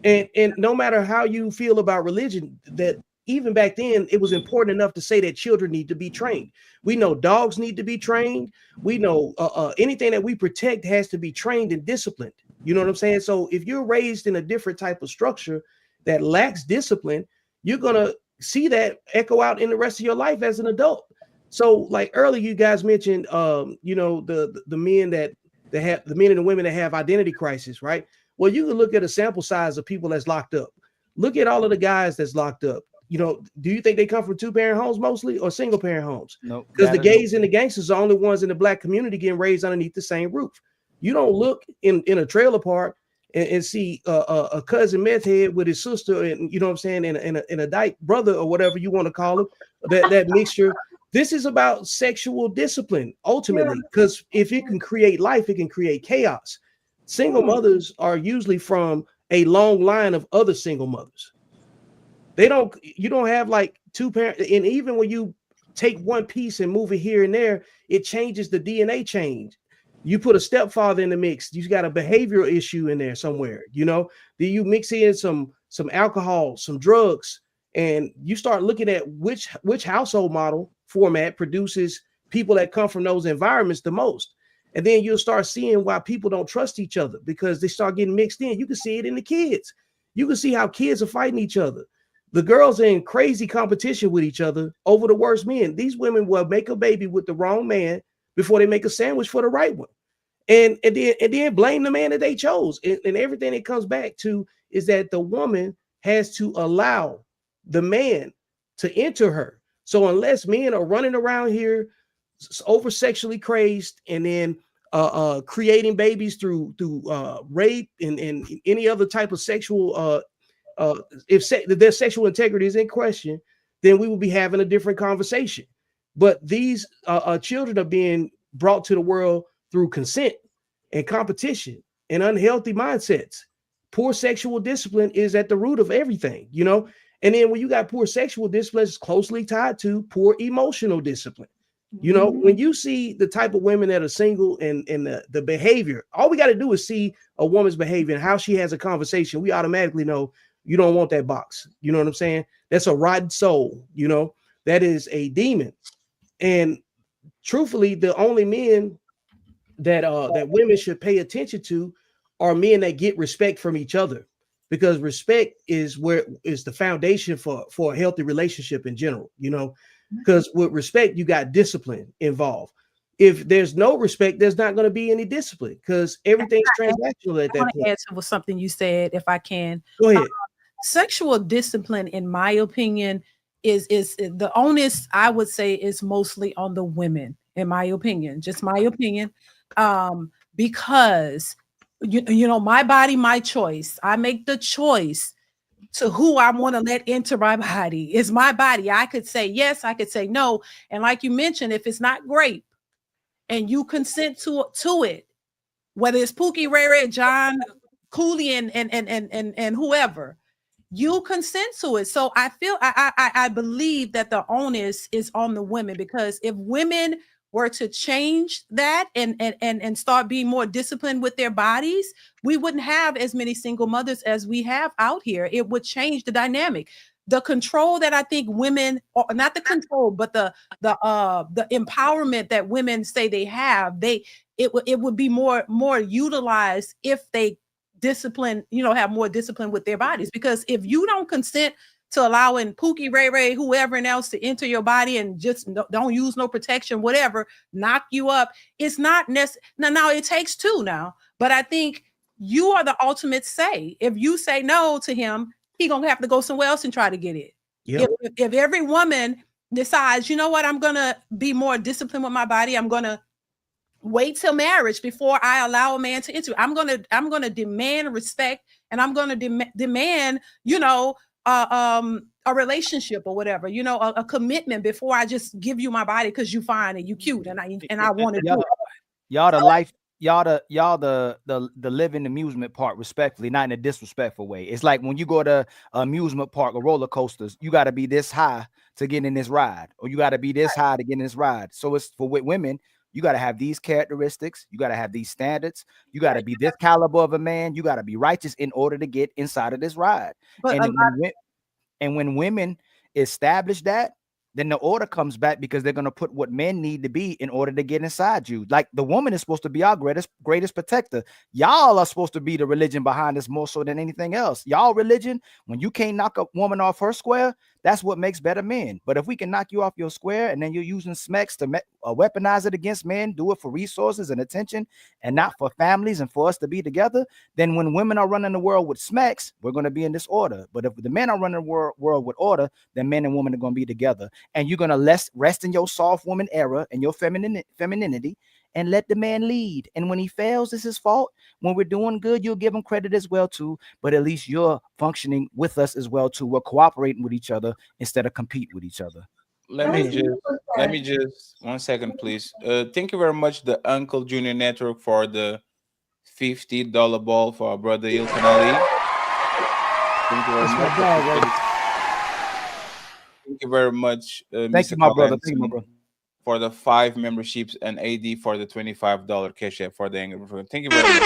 And no matter how you feel about religion, that even back then it was important enough to say that children need to be trained. We know dogs need to be trained. We know anything that we protect has to be trained and disciplined. You know what I'm saying? So if you're raised in a different type of structure that lacks discipline, you're gonna see that echo out in the rest of your life as an adult. So, like earlier, you guys mentioned, the men that that have the men and the women that have identity crisis, right? Well, you can look at a sample size of people that's locked up. Look at all of the guys that's locked up. You know, do you think they come from 2-parent homes mostly or single-parent homes? No, Because the gays and the gangsters are the only ones in the black community getting raised underneath the same roof. You don't look in a trailer park and see a cousin meth head with his sister, and you know what I'm saying, in a dyke brother or whatever you want to call him. That mixture. This is about sexual discipline ultimately, because if it can create life, it can create chaos. Single mothers are usually from a long line of other single mothers. You don't have like 2 parents, and even when you take one piece and move it here and there, it changes the DNA change. You put a stepfather in the mix, you got a behavioral issue in there somewhere, you know. Then you mix in some alcohol, some drugs, and you start looking at which household model format produces people that come from those environments the most. And then you'll start seeing why people don't trust each other, because they start getting mixed in. You can see it in the kids. You can see how kids are fighting each other. The girls are in crazy competition with each other over the worst men. These women will make a baby with the wrong man before they make a sandwich for the right one. And then blame the man that they chose. And everything it comes back to is that the woman has to allow the man to enter her. So unless men are running around here over sexually crazed and then creating babies through rape and any other type of sexual if their sexual integrity is in question, then we will be having a different conversation. But these children are being brought to the world through consent and competition and unhealthy mindsets. Poor sexual discipline is at the root of everything, you know. And then when you got poor sexual discipline, it's closely tied to poor emotional discipline. You know, when you see the type of women that are single and the behavior, all we got to do is see a woman's behavior and how she has a conversation. We automatically know you don't want that box. You know what I'm saying? That's a rotten soul. You know, that is a demon. And truthfully, the only men that women should pay attention to are men that get respect from each other, because respect is the foundation for a healthy relationship in general. You know, because with respect, you got discipline involved. If there's no respect, there's not going to be any discipline, because everything's transactional at that point. Add to something you said, if I can. Go ahead. Sexual discipline, in my opinion, is the onus, I would say, is mostly on the women, in my opinion, just my opinion. Because you know, my body, my choice. I make the choice to who I want to let enter my body. It's my body. I could say yes, I could say no. And like you mentioned, if it's not grape and you consent to it, whether it's Pookie, Ray Ray, John, Cooley, and whoever, you consent to it. So I feel I believe that the onus is on the women, because if women were to change that and start being more disciplined with their bodies, we wouldn't have as many single mothers as we have out here. It would change the dynamic. The control that I think women, or not the control, but the empowerment that women say they have, it would be more utilized if they discipline, you know, have more discipline with their bodies. Because if you don't consent to allowing Pookie, Ray Ray, whoever else to enter your body and just don't use no protection, whatever, knock you up, it's not necessary. Now it takes two now, but I think you are the ultimate say. If you say no to him, he gonna have to go somewhere else and try to get it. Yep. If every woman decides, you know what, I'm gonna be more disciplined with my body, I'm gonna wait till marriage before I allow a man to enter. I'm gonna demand respect, and I'm gonna demand, you know, a relationship or whatever, you know, a commitment before I just give you my body because you fine and you cute and I want to do it. Y'all the life, y'all the living amusement park, respectfully, not in a disrespectful way. It's like when you go to amusement park or roller coasters, you got to be this high to get in this ride, or you got to be this high to get in this ride. So it's for women. You got to have these characteristics. You got to have these standards. You got to be this caliber of a man. You got to be righteous in order to get inside of this ride. But when women establish that, then the order comes back, because they're going to put what men need to be in order to get inside you. Like, the woman is supposed to be our greatest protector. Y'all are supposed to be the religion behind this more so than anything else. Y'all religion, when you can't knock a woman off her square, That's what makes better men. But if we can knock you off your square and then you're using smacks to weaponize it against men, do it for resources and attention and not for families and for us to be together, then when women are running the world with smacks, we're going to be in disorder. But if the men are running the world with order, then men and women are going to be together. And you're going to rest in your soft woman era and your femininity and let the man lead. And when he fails, it's his fault. When we're doing good, you'll give him credit as well too. But at least you're functioning with us as well too. We're cooperating with each other instead of compete with each other. Let me just 1 second, please. Thank you very much, the Uncle Junior Network, for the $50 ball for our brother Ilkan Ali. Thank you very much. Thank you very much, Thank Mr. you, my brother. Collins, Thank you, my brother. for the 5 memberships, and AD for the $25 cash app for the angry program. Thank you very much.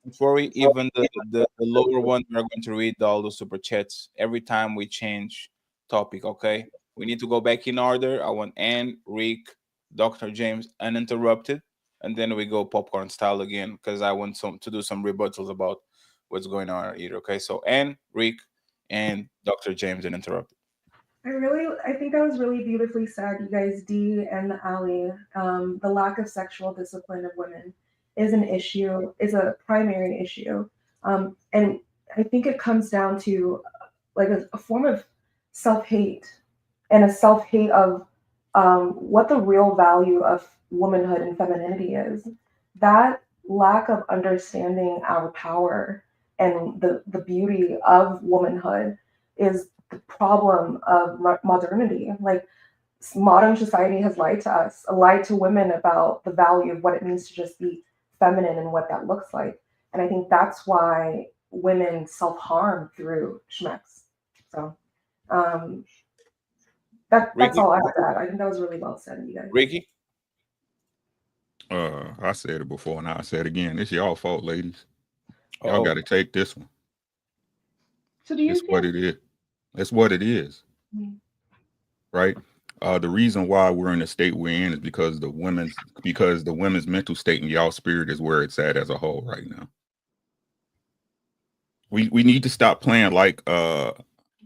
Don't worry, even the lower one, we're going to read all the super chats every time we change topic. Okay, we need to go back in order. I want Ann, Rick, Dr. James, uninterrupted, and then we go popcorn style again because I want to do some rebuttals about what's going on here. Okay, so Ann, Rick, and Dr. James uninterrupted. I think that was really beautifully said, you guys, D and Ali. The lack of sexual discipline of women is an issue, is a primary issue. And I think it comes down to like a form of self-hate and a self-hate of what the real value of womanhood and femininity is. That lack of understanding our power and the beauty of womanhood is the problem of modernity. Like, modern society has lied to us, lied to women about the value of what it means to just be feminine and what that looks like. And I think that's why women self-harm through schmecks. So that's all I have to add. I think that was really well said, you guys. Ricky? I said it before and I said it again. It's y'all fault, ladies. Y'all got to take this one. So do you It's what it is. It's what it is. Mm-hmm. Right? The reason why we're in the state we're in is because the women's mental state and y'all spirit is where it's at as a whole right now. We need to stop playing like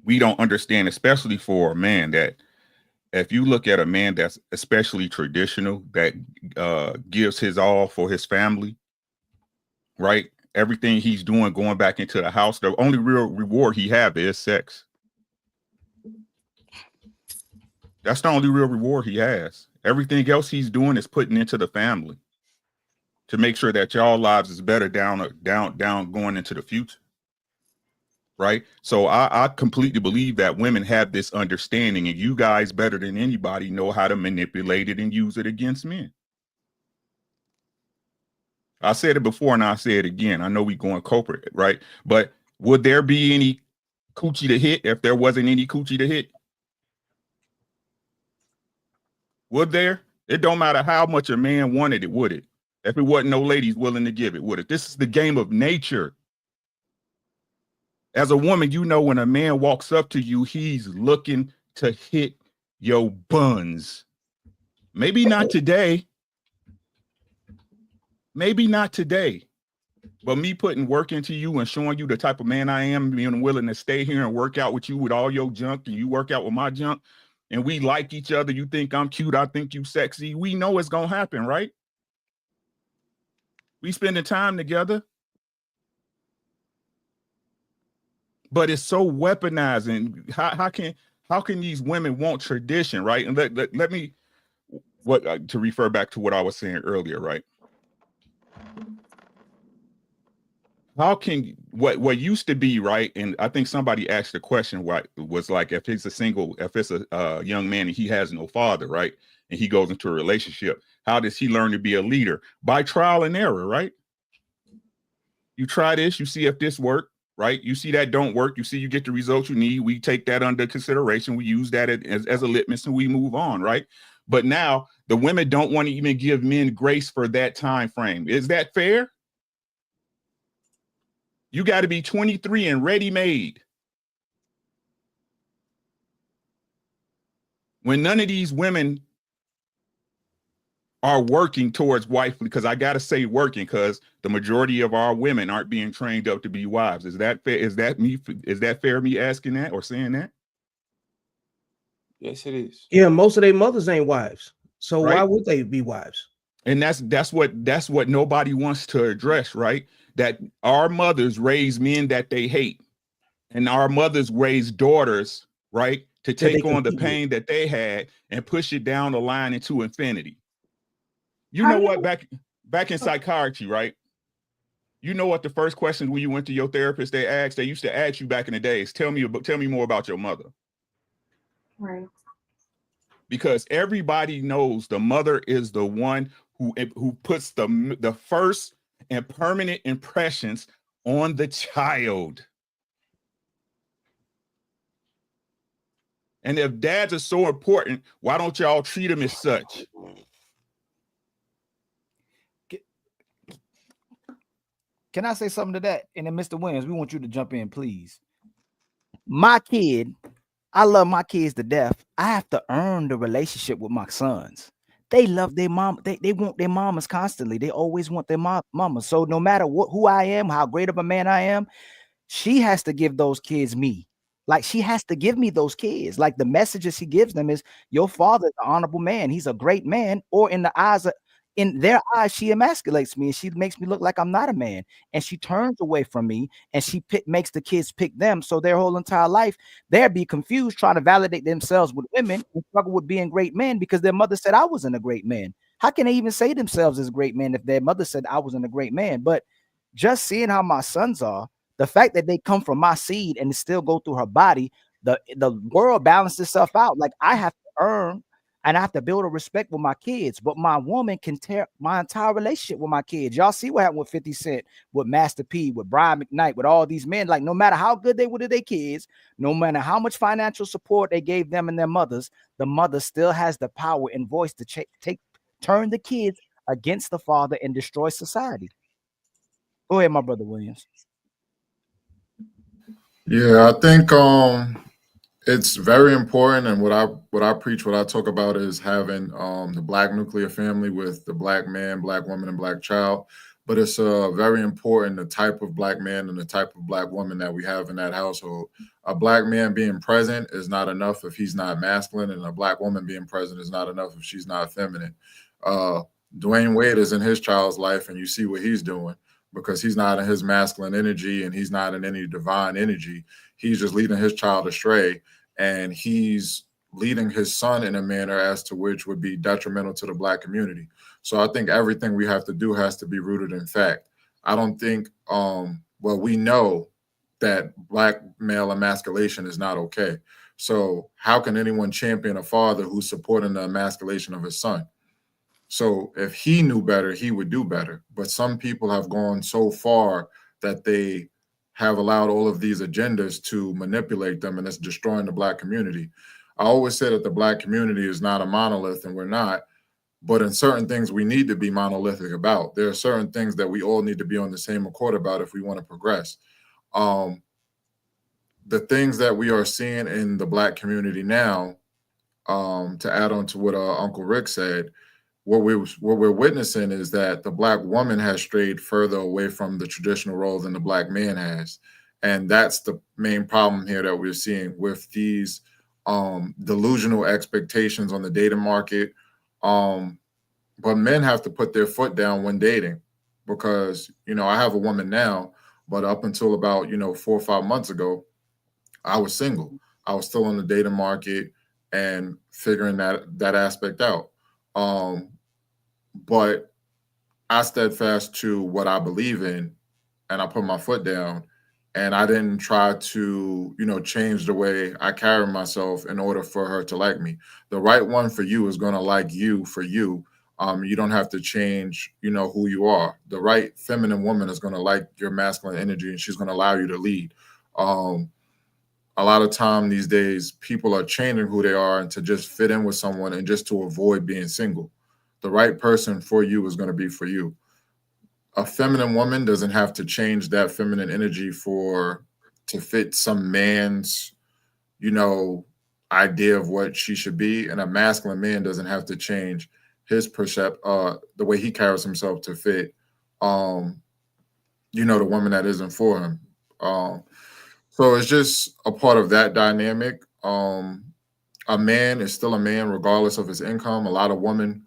we don't understand, especially for a man, that if you look at a man that's especially traditional, that gives his all for his family, right? Everything he's doing, going back into the house, the only real reward he have is sex. That's the only real reward he has. Everything else he's doing is putting into the family to make sure that y'all lives is better down going into the future. Right. So I completely believe that women have this understanding, and you guys better than anybody know how to manipulate it and use it against men. I said it before and I say it again. I know we going corporate, right? But would there be any coochie to hit if there wasn't any coochie to hit? Would there? It don't matter how much a man wanted it, would it? If it wasn't no ladies willing to give it, would it? This is the game of nature. As a woman, you know when a man walks up to you, he's looking to hit your buns. Maybe not today. Maybe not today. But me putting work into you and showing you the type of man I am, being willing to stay here and work out with you with all your junk, and you work out with my junk, and we like each other. You think I'm cute, I think you sexy. We know it's gonna happen, right? We spending time together. But it's so weaponized, and how can these women want tradition, right? And let me to refer back to what I was saying earlier, right? How can what used to be, right? And I think somebody asked the question, what was like, if it's a young man and he has no father, right? And he goes into a relationship, how does he learn to be a leader? By trial and error, right? You try this, you see if this works. Right? You see that don't work. You see you get the results you need. We take that under consideration. We use that as a litmus and we move on. Right? But now the women don't want to even give men grace for that time frame. Is that fair? You got to be 23 and ready-made. When none of these women are working towards wifely, because I gotta say working, because the majority of our women aren't being trained up to be wives. Is that fair? Is that fair me asking that or saying that? Yes, it is. Yeah, most of their mothers ain't wives. So why Right? would they be wives? And that's what nobody wants to address, right? That our mothers raise men that they hate, and our mothers raise daughters, right, to That they take on the compete with. pain that they had and push it down the line into infinity. You How know do what? you? Back in psychiatry, right? You know what the first questions when you went to your therapist they used to ask you back in the days. Tell me more about your mother. Right. Because everybody knows the mother is the one who puts the first and permanent impressions on the child. And if dads are so important, why don't y'all treat them as such? Can I say something to that? And then Mr. Williams, we want you to jump in, please. My kid, I love my kids to death. I have to earn the relationship with my sons. They love their mom. They want their mamas constantly. They always want their mama. So no matter who I am, how great of a man I am, she has to give those kids me. Like she has to give me those kids. Like the messages she gives them is, your father is an honorable man. He's a great man. Or in their eyes, she emasculates me and she makes me look like I'm not a man. And she turns away from me and she makes the kids pick them. So their whole entire life, they'll be confused trying to validate themselves with women and struggle with being great men because their mother said I wasn't a great man. How can they even say themselves as great men if their mother said I wasn't a great man? But just seeing how my sons are, the fact that they come from my seed and still go through her body, the world balances itself out. Like I have to earn and I have to build a respect with my kids, but my woman can tear my entire relationship with my kids. Y'all see what happened with 50 Cent, with Master P, with Brian McKnight, with all these men. Like no matter how good they were to their kids, no matter how much financial support they gave them and their mothers, the mother still has the power and voice to turn the kids against the father and destroy society. Go ahead, my brother Williams. Yeah, I think it's very important, and what I preach, what I talk about is having the black nuclear family with the black man, black woman, and black child. But it's very important the type of black man and the type of black woman that we have in that household. A black man being present is not enough if he's not masculine, and a black woman being present is not enough if she's not feminine. Dwayne Wade is in his child's life, and you see what he's doing because he's not in his masculine energy and he's not in any divine energy. He's just leading his child astray, and he's leading his son in a manner as to which would be detrimental to the black community. So I think everything we have to do has to be rooted in fact. I don't think, we know that black male emasculation is not okay. So how can anyone champion a father who's supporting the emasculation of his son? So if he knew better, he would do better. But some people have gone so far that they have allowed all of these agendas to manipulate them, and it's destroying the black community. I always say that the black community is not a monolith, and we're not. But in certain things, we need to be monolithic about. There are certain things that we all need to be on the same accord about if we want to progress. The things that we are seeing in the black community now, to add on to what Uncle Rick said, what we're witnessing is that the black woman has strayed further away from the traditional role than the black man has. And that's the main problem here that we're seeing with these delusional expectations on the dating market. But men have to put their foot down when dating because, I have a woman now, but up until about, 4 or 5 months ago, I was single. I was still on the dating market and figuring that aspect out. But I steadfast to what I believe in, and I put my foot down, and I didn't try to, change the way I carry myself in order for her to like me. The right one for you is going to like you for you. You don't have to change, who you are. The right feminine woman is going to like your masculine energy, and she's going to allow you to lead. A lot of time these days, people are changing who they are and to just fit in with someone and just to avoid being single. The right person for you is going to be for you. A feminine woman doesn't have to change that feminine energy to fit some man's, idea of what she should be. And a masculine man doesn't have to change his the way he carries himself to fit, you know, the woman that isn't for him. So it's just a part of that dynamic. A man is still a man regardless of his income. A lot of women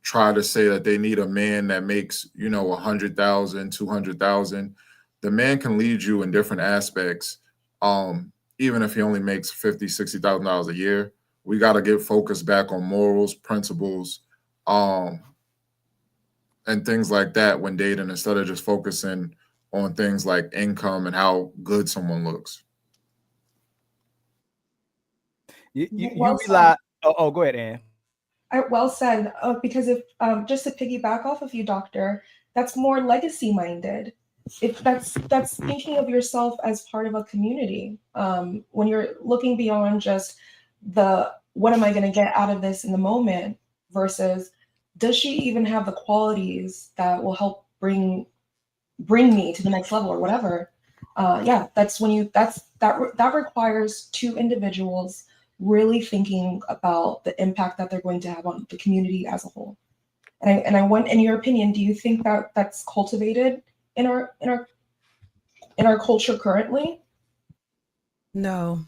try to say that they need a man that makes, you know, 100,000, 200,000. The man can lead you in different aspects. Even if he only makes $50,000, $60,000 a year, we got to get focused back on morals, principles, and things like that when dating, instead of just focusing on things like income and how good someone looks. You Well rely. Go ahead, Ann. Well said. Because if just to piggyback off of you, Doctor, that's more legacy minded. If that's thinking of yourself as part of a community. When you're looking beyond just the what am I going to get out of this in the moment versus does she even have the qualities that will help bring me to the next level or whatever. Yeah, that's when that requires two individuals really thinking about the impact that they're going to have on the community as a whole. And I want, in your opinion, do you think that that's cultivated in our culture currently? No.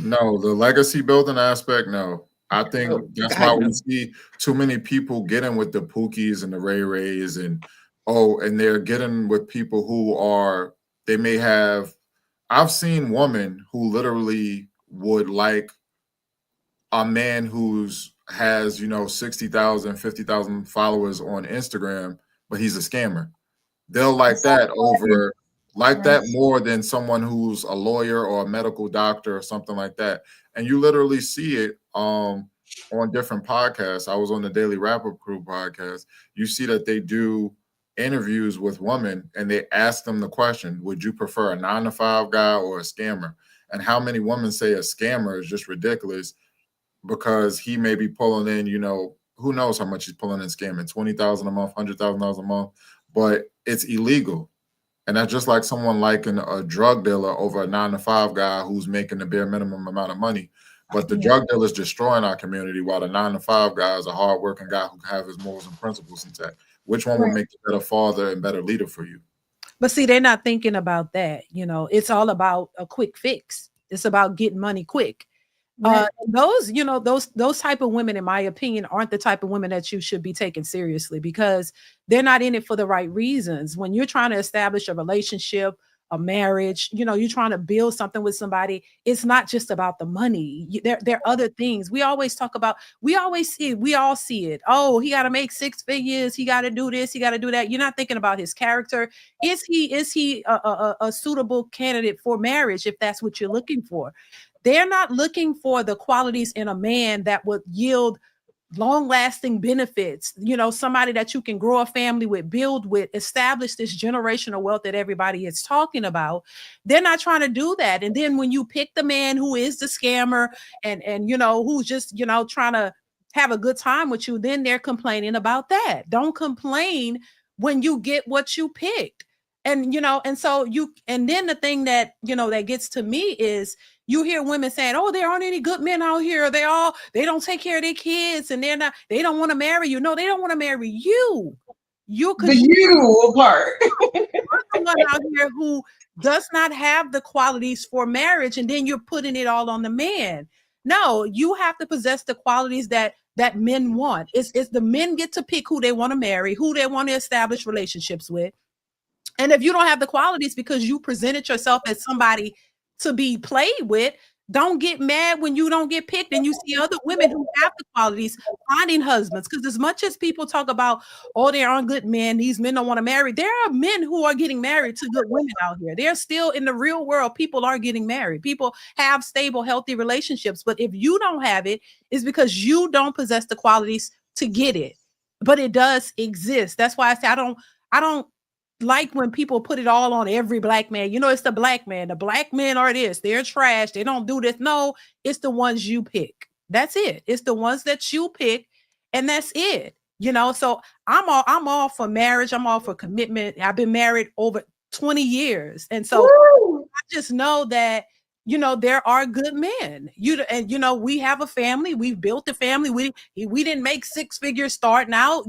No, the legacy building aspect, no. I think that's why we see too many people getting with the Pookies and the Ray Rays and they're getting with people who are, they may have, I've seen women who literally would like a man who's has, you know, 60,000, 50,000 followers on Instagram, but he's a scammer. They'll like that over, like that more than someone who's a lawyer or a medical doctor or something like that. And you literally see it on different podcasts. I was on the Daily Wrap-Up Crew podcast. You see that they do interviews with women and they ask them the question, would you prefer a 9-to-5 guy or a scammer? And how many women say a scammer is just ridiculous because he may be pulling in, you know, who knows how much he's pulling in scamming, 20,000 a month, $100,000 a month, but it's illegal. And that's just like someone liking a drug dealer over a 9-to-5 guy who's making the bare minimum amount of money. But the drug dealer is destroying our community while the 9-to-5 guy is a hardworking guy who can have his morals and principles intact. Which one will make a better father and better leader for you? But see, they're not thinking about that. You know, it's all about a quick fix. It's about getting money quick. Those, you know, those type of women, in my opinion, aren't the type of women that you should be taking seriously because they're not in it for the right reasons. When you're trying to establish a relationship, a marriage, you know, you're trying to build something with somebody, it's not just about the money. There are other things. We always talk about, we all see it. Oh, he got to make 6 figures. He got to do this. He got to do that. You're not thinking about his character. Is he a suitable candidate for marriage if that's what you're looking for? They're not looking for the qualities in a man that would yield long-lasting benefits, you know, somebody that you can grow a family with, build with, establish this generational wealth that everybody is talking about. They're not trying to do that. And then when you pick the man who is the scammer and you know, who's just, you know, trying to have a good time with you, then they're complaining about that. Don't complain when you get what you picked. And, you know, and so and then the thing that, you know, that gets to me is you hear women saying, oh, there aren't any good men out here. They don't take care of their kids and they don't want to marry you. No, they don't want to marry you. You could you part. You're the one out here who does not have the qualities for marriage, and then you're putting it all on the man. No, you have to possess the qualities that men want. It's the men get to pick who they want to marry, who they want to establish relationships with. And if you don't have the qualities because you presented yourself as somebody to be played with, don't get mad when you don't get picked and you see other women who have the qualities finding husbands. Because as much as people talk about, oh, there aren't good men, these men don't want to marry, there are men who are getting married to good women out here. They're still in the real world. People are getting married. People have stable, healthy relationships. But if you don't have it, it's because you don't possess the qualities to get it. But it does exist. That's why I say I don't like when people put it all on every black man. You know, it's the black man. The black men are this. They're trash. They don't do this. No, it's the ones you pick. That's it. It's the ones that you pick, and that's it. You know, so I'm all for marriage. I'm all for commitment. I've been married over 20 years. And so I just know that there are good men. We have a family. We've built a family. We didn't make six figures starting out.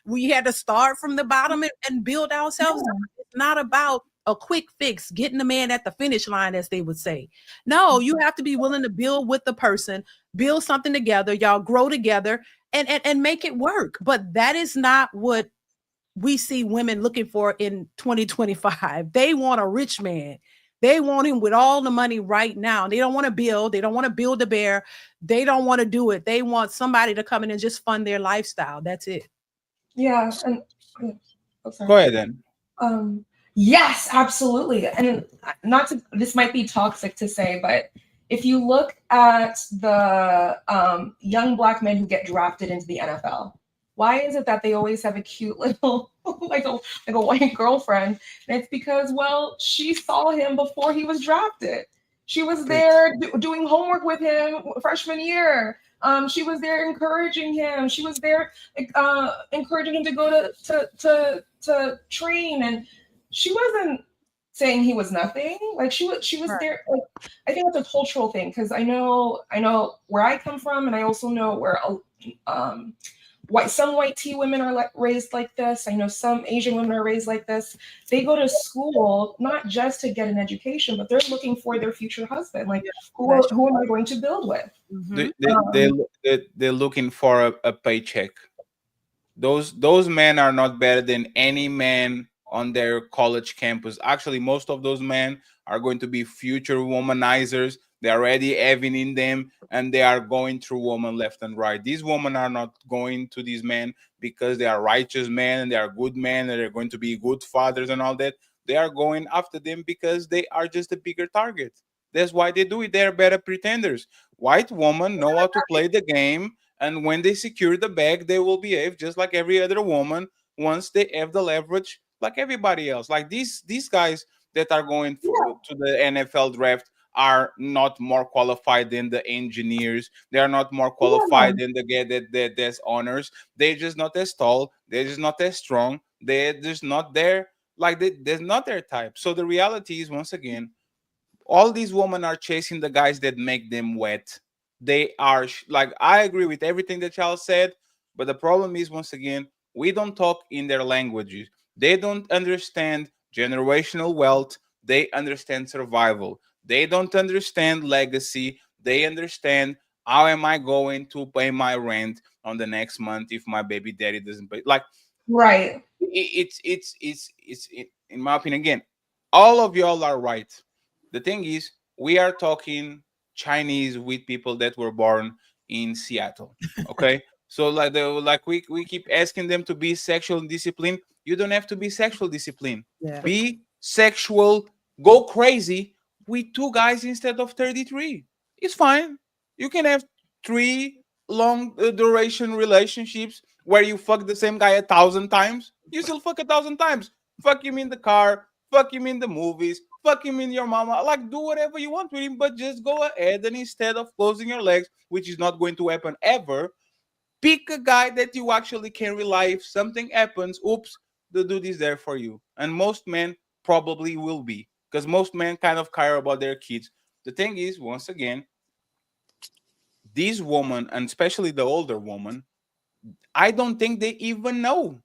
We had to start from the bottom and build ourselves up. It's not about a quick fix, getting the man at the finish line, as they would say. No, you have to be willing to build with the person, build something together. Y'all grow together and make it work. But that is not what we see women looking for in 2025. They want a rich man. They want him with all the money right now. They don't want to build. They don't want to build a bear. They don't want to do it. They want somebody to come in and just fund their lifestyle. That's it. Yeah. And go ahead then. Yes, absolutely. And this might be toxic to say, but if you look at the young Black men who get drafted into the NFL, why is it that they always have a cute little like a white girlfriend? And it's because, well, she saw him before he was drafted. She was there doing homework with him freshman year. She was there encouraging him. She was there encouraging him to go to train, and she wasn't saying he was nothing. Like she was there. Like, I think it's a cultural thing, because I know where I come from, and I also know where some white tea women are raised like this. I know some Asian women are raised like this. They go to school not just to get an education, but they're looking for their future husband. Like, who am I going to build with? They're looking for a paycheck. Those men are not better than any man on their college campus. Actually, most of those men are going to be future womanizers. They're already having in them, and they are going through women left and right. These women are not going to these men because they are righteous men and they are good men and they're going to be good fathers and all that. They are going after them because they are just a bigger target. That's why they do it. They're better pretenders. White women know how to play the game, and when they secure the bag, they will behave just like every other woman once they have the leverage, like everybody else. Like these guys that are going to the NFL draft are not more qualified than the engineers. They are not more qualified than the guy that's honors. They're just not as tall. They're just not as strong. They're just not there. Like they're not their type. So the reality is, once again, all these women are chasing the guys that make them wet. They are like, I agree with everything that y'all said, but the problem is, once again, we don't talk in their languages. They don't understand generational wealth. They understand survival. They don't understand legacy. They understand, how am I going to pay my rent on the next month if my baby daddy doesn't pay? Like, right. It's in my opinion, again, all of y'all are right. The thing is, we are talking Chinese with people that were born in Seattle. Okay. So we keep asking them to be sexual discipline. You don't have to be sexual discipline. Yeah. Be sexual, go crazy with 2 guys instead of 33. It's fine. You can have 3 long duration relationships where you fuck the same guy 1,000 times. You still fuck 1,000 times. Fuck him in the car, fuck him in the movies, fuck him in your mama. Like, do whatever you want with him, but just go ahead, and instead of closing your legs, which is not going to happen ever, pick a guy that you actually can rely. If something happens, oops, the dude is there for you. And most men probably will be, because most men kind of care about their kids. The thing is, once again, these women, and especially the older woman, I don't think they even know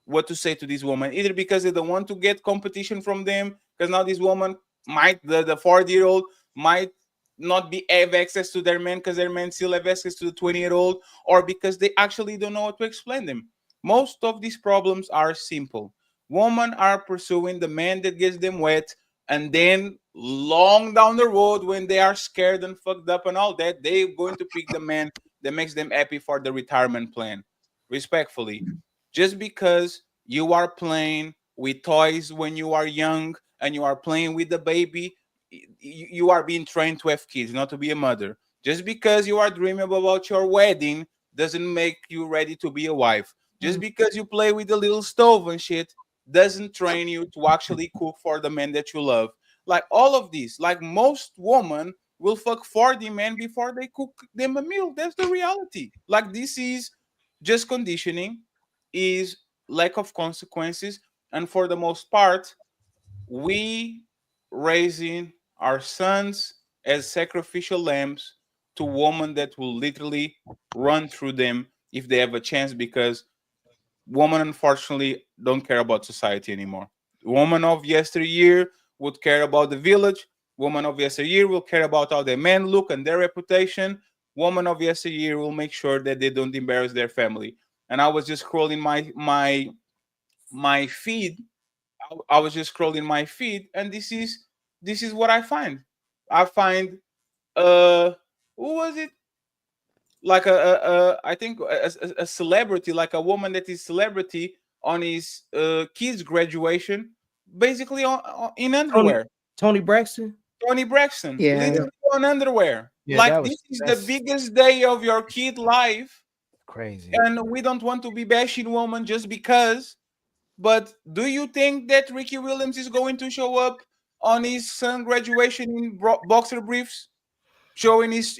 what to say to this woman, either because they don't want to get competition from them, because now this woman might, the 40-year-old might not be have access to their men because their men still have access to the 20-year-old, or because they actually don't know how to explain them. Most of these problems are simple. Women are pursuing the man that gets them wet, and then long down the road, when they are scared and fucked up and all that, they're going to pick the man that makes them happy for the retirement plan. Respectfully, just because you are playing with toys when you are young and you are playing with the baby, you are being trained to have kids, not to be a mother. Just because you are dreaming about your wedding doesn't make you ready to be a wife. Just because you play with the little stove and shit doesn't train you to actually cook for the man that you love. Like all of these, like most women will fuck 40 men before they cook them a meal. That's the reality. Like this is just conditioning, is lack of consequences, and for the most part, we raising our sons as sacrificial lambs to women that will literally run through them if they have a chance, because women unfortunately don't care about society anymore. Women of yesteryear would care about the village. Women of yesteryear will care about how their men look and their reputation. Women of yesteryear will make sure that they don't embarrass their family. And I was just scrolling my feed. I was just scrolling my feed, and this is what I find. I find who was it? Like I think a celebrity, like a woman that is celebrity on his kids' graduation, basically in Tony underwear. Tony Braxton. Tony Braxton, Yeah. literally on underwear. Yeah, Like that this was is the that's biggest day of your kid life, crazy. and we don't want to be bashing women just because. But do you think that Ricky Williams is going to show up on his son graduation in boxer briefs, showing his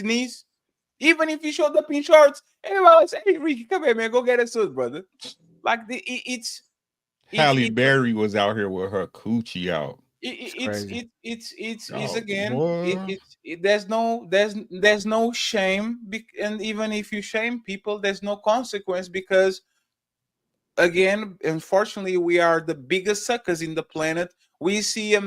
knees? Even if he showed up in shorts, everybody would say, "Hey, Ricky, come here, man, go get a suit, brother." Like Halle it's Berry was out here with her coochie out. It's crazy. it's Oh, again boy. there's no shame, and even if you shame people, there's no consequence, because again, unfortunately, we are the biggest suckers in the planet. We see a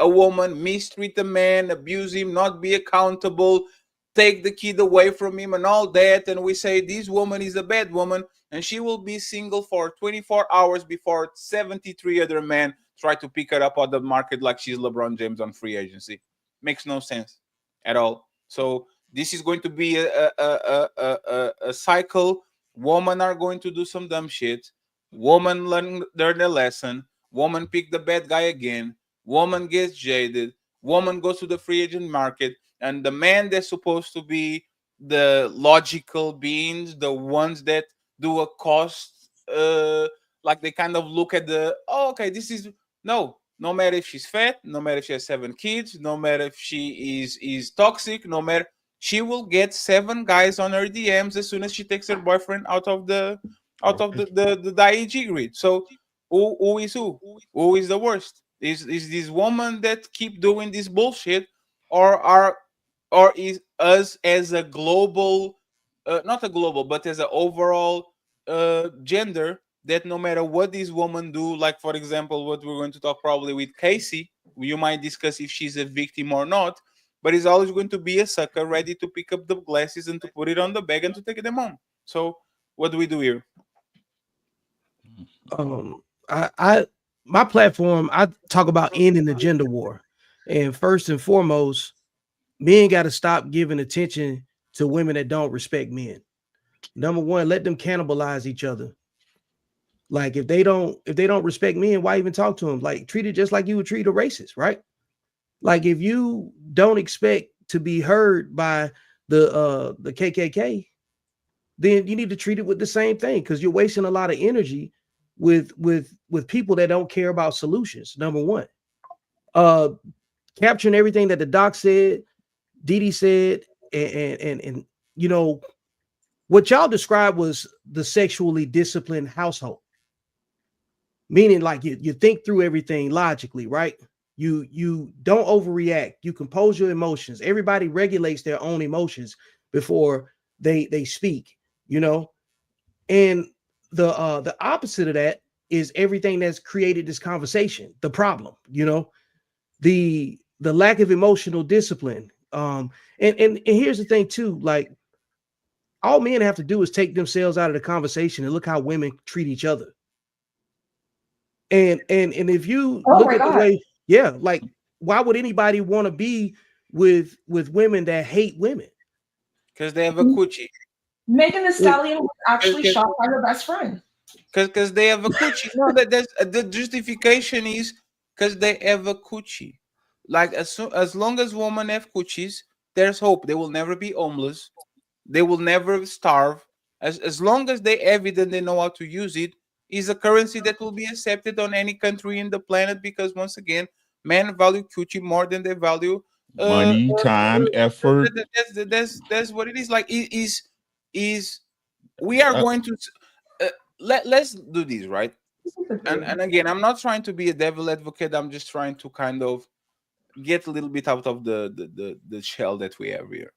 woman mistreat a man, abuse him, not be accountable, take the kid away from him, and all that, and we say this woman is a bad woman, and she will be single for 24 hours before 73 other men try to pick her up on the market like she's LeBron James on free agency. Makes no sense at all. So this is going to be a cycle. Women are going to do some dumb shit. Woman learn a lesson. Woman pick the bad guy again. Woman gets jaded. Woman goes to the free agent market, and the man that's supposed to be the logical beings, the ones that do a cost, like they kind of look at the, oh, okay, this is no. No matter if she's fat, no matter if she has 7 kids, no matter if she is toxic, no matter, she will get 7 guys on her DMs as soon as she takes her boyfriend out of the IG grid. So who is who? Who is the worst? Is this woman that keep doing this bullshit, or is us as a global, not a global, but as an overall gender, that no matter what this woman do, like for example, what we're going to talk probably with Casey, you might discuss if she's a victim or not, but it's always going to be a sucker ready to pick up the glasses and to put it on the bag and to take them home. So what do we do here? I my platform, I talk about ending the gender war, and first and foremost, men got to stop giving attention to women that don't respect men. Number one, let them cannibalize each other. Like if they don't respect men, why even talk to them? Like treat it just like you would treat a racist, right? Like if you don't expect to be heard by the KKK, then you need to treat it with the same thing, because you're wasting a lot of energy with people that don't care about solutions. Number one, capturing everything that the doc said, Didi said, and you know what y'all described was the sexually disciplined household, meaning like you think through everything logically, right? You don't overreact. You compose your emotions. Everybody regulates their own emotions before they speak, you know. And the opposite of that is everything that's created this conversation, the problem, you know, the lack of emotional discipline. And here's the thing too, like all men have to do is take themselves out of the conversation and look how women treat each other. And if you Oh look my at the God. way, yeah, like why would anybody want to be with women that hate women? Because they have a coochie. Megan Thee Well, Stallion was actually Because shot by her best friend. they have a coochie. No, that's the justification is because they have a coochie. Like as long as women have coochies, there's hope. They will never be homeless. They will never starve. As long as they evident they know how to use it, is a currency that will be accepted on any country in the planet, because once again, men value coochie more than they value Money, time, effort. that's what it is. Like it is we are going to let's do this, right? And again, I'm not trying to be a devil advocate. I'm just trying to kind of get a little bit out of the shell that we have here.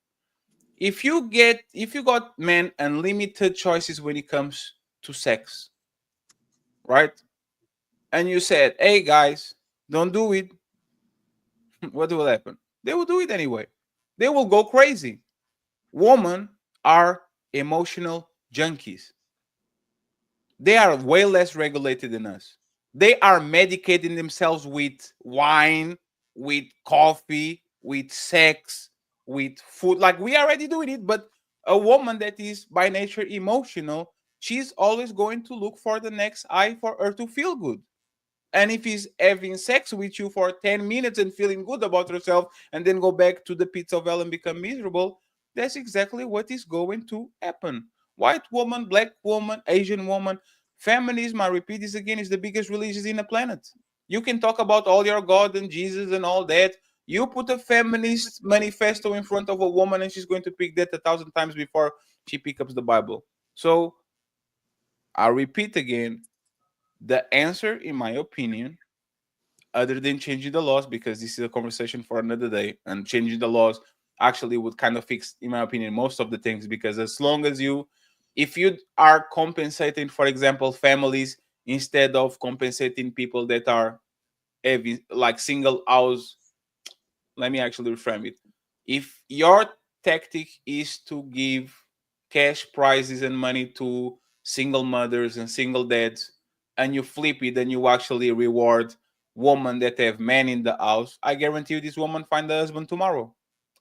If you got men unlimited choices when it comes to sex, right? And you said, "Hey guys, don't do it." What will happen? They will do it anyway. They will go crazy. Women are emotional junkies. They are way less regulated than us. They are medicating themselves with wine, with coffee, with sex, with food. Like we are already doing it, but a woman that is by nature emotional, she's always going to look for the next high for her to feel good. And if he's having sex with you for 10 minutes and feeling good about herself and then go back to the pits of hell and become miserable, that's exactly what is going to happen. White woman, black woman, Asian woman, feminism, I repeat this again, is the biggest religion in the planet. You can talk about all your God and Jesus and all that. You put a feminist manifesto in front of a woman and she's going to pick that 1,000 times before she picks up the Bible. So I repeat again, the answer, in my opinion, other than changing the laws, because this is a conversation for another day, and changing the laws actually would kind of fix, in my opinion, most of the things, because as long as if you are compensating, for example, families instead of compensating people that are having like single house, let me actually reframe it. If your tactic is to give cash prizes and money to single mothers and single dads, and you flip it and you actually reward women that have men in the house, I guarantee you this woman find a husband tomorrow.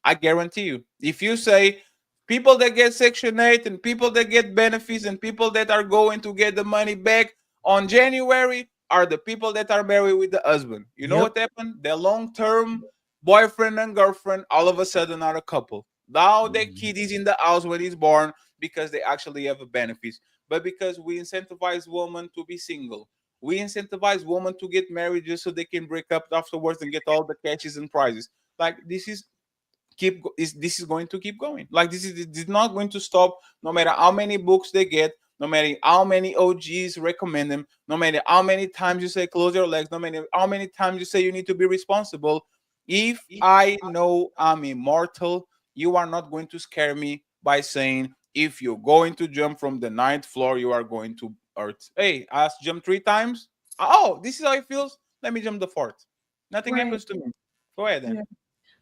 I guarantee you. If you say people that get Section 8 and people that get benefits and people that are going to get the money back on January are the people that are married with the husband. You know what happened? Their long-term boyfriend and girlfriend all of a sudden are a couple. Now their kid is in the house when he's born because they actually have a benefits. But because we incentivize women to be single, we incentivize women to get married just so they can break up afterwards and get all the catches and prizes. Like this is going to keep going. Like this is not going to stop, no matter how many books they get, no matter how many OGs recommend them, no matter how many times you say close your legs, no matter how many times you say you need to be responsible. If I know I'm immortal, you are not going to scare me by saying if you're going to jump from the 9th floor, you are going to earth. Hey, I jumped 3 times. Oh, this is how it feels. Let me jump the 4th. Nothing happens to me. Go ahead then. Yeah.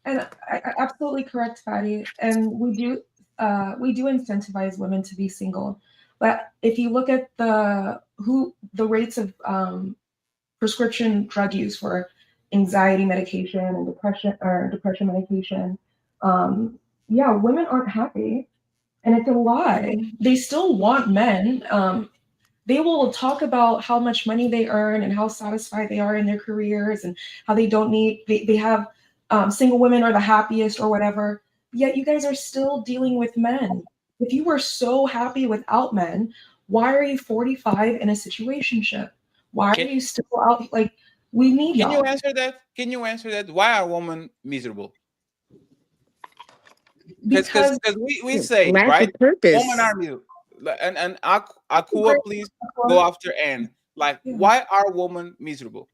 And absolutely correct, Fatty. And we do incentivize women to be single. But if you look at the rates of prescription drug use for anxiety medication and depression medication, yeah, women aren't happy, and it's a lie. They still want men. They will talk about how much money they earn and how satisfied they are in their careers and how they don't need, they have single women are the happiest or whatever. Yet you guys are still dealing with men. If you were so happy without men, why are you 45 in a situationship? Why are you still out? Like, we need Can y'all. you answer that? Can you answer that? Why are women miserable? Because we say, lack right, of purpose. women are miserable. And Akua, please go after Anne. Like, why are women miserable?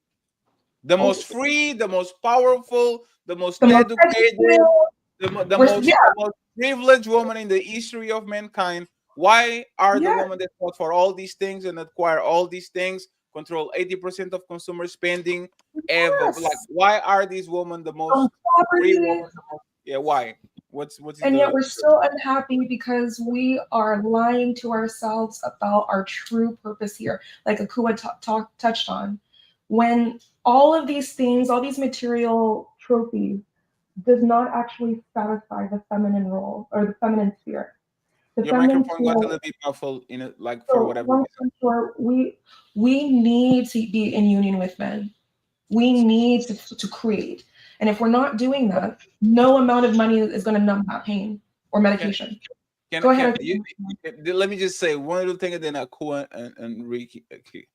The most free, the most powerful, the most educated, the most privileged woman in the history of mankind. Why are the women that fought for all these things and acquire all these things, control 80% of consumer spending ever? Like, why are these women the most free women? Yeah, why? What's and yet we're still unhappy because we are lying to ourselves about our true purpose here, like Akua touched on. When all of these things, all these material trophies, does not actually satisfy the feminine role or the feminine spirit. Your microphone got a little bit muffled in it, like for whatever reason. Sure, we need to be in union with men. We need to create. And if we're not doing that, no amount of money is going to numb that pain or medication. Go ahead. Let me just say one little thing, and then Akua and Ricky. Okay.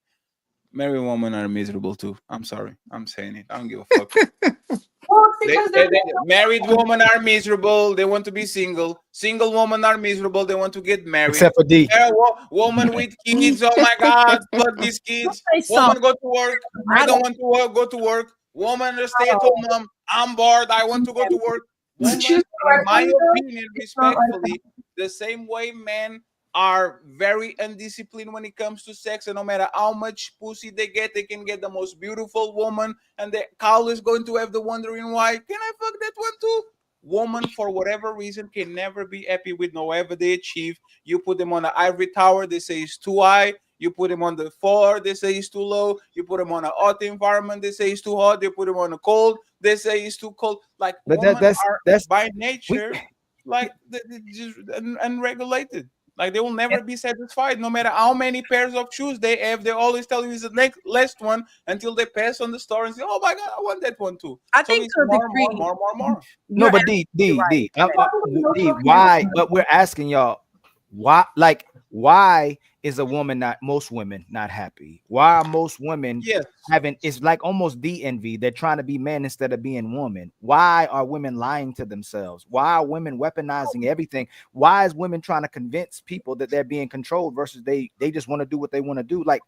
Married women are miserable too. I'm sorry. I'm saying it. I don't give a fuck. Married women are miserable. They want to be single. Single women are miserable. They want to get married. Except for D. Woman with kids. Oh my God. Fuck these kids. Woman go to work. I don't want to work. Go to work. Woman stay at home mom. I'm bored. I want to go to work. Woman, Choose the in right my one, though. opinion, It's not like respectfully, the same way men are very undisciplined when it comes to sex, and no matter how much pussy they can get the most beautiful woman, and the cow is going to have the wondering why. Can I fuck that one too? Woman, for whatever reason, can never be happy with whatever they achieve. You put them on the ivory tower, they say it's too high. You put them on the floor, they say it's too low. You put them on a hot environment, they say it's too hot. You put them on a cold, they say it's too cold. Like But women are that's by we, nature like just unregulated. Like they will never be satisfied, no matter how many pairs of shoes they have. They always tell you it's the next last one until they pass on the store and say, "Oh my god, I want that one too." I So think it's to a more, degree, more. no, you're but D absolutely D D. right. Why? But we're asking y'all why is a woman not most women not happy? Why are most women Yes. having it's like almost the envy? They're trying to be men instead of being women. Why are women lying to themselves? Why are women weaponizing everything? Why is women trying to convince people that they're being controlled versus they just want to do what they want to do? Like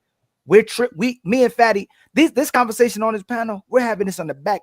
me and Fatty, this conversation on this panel, we're having this on the back.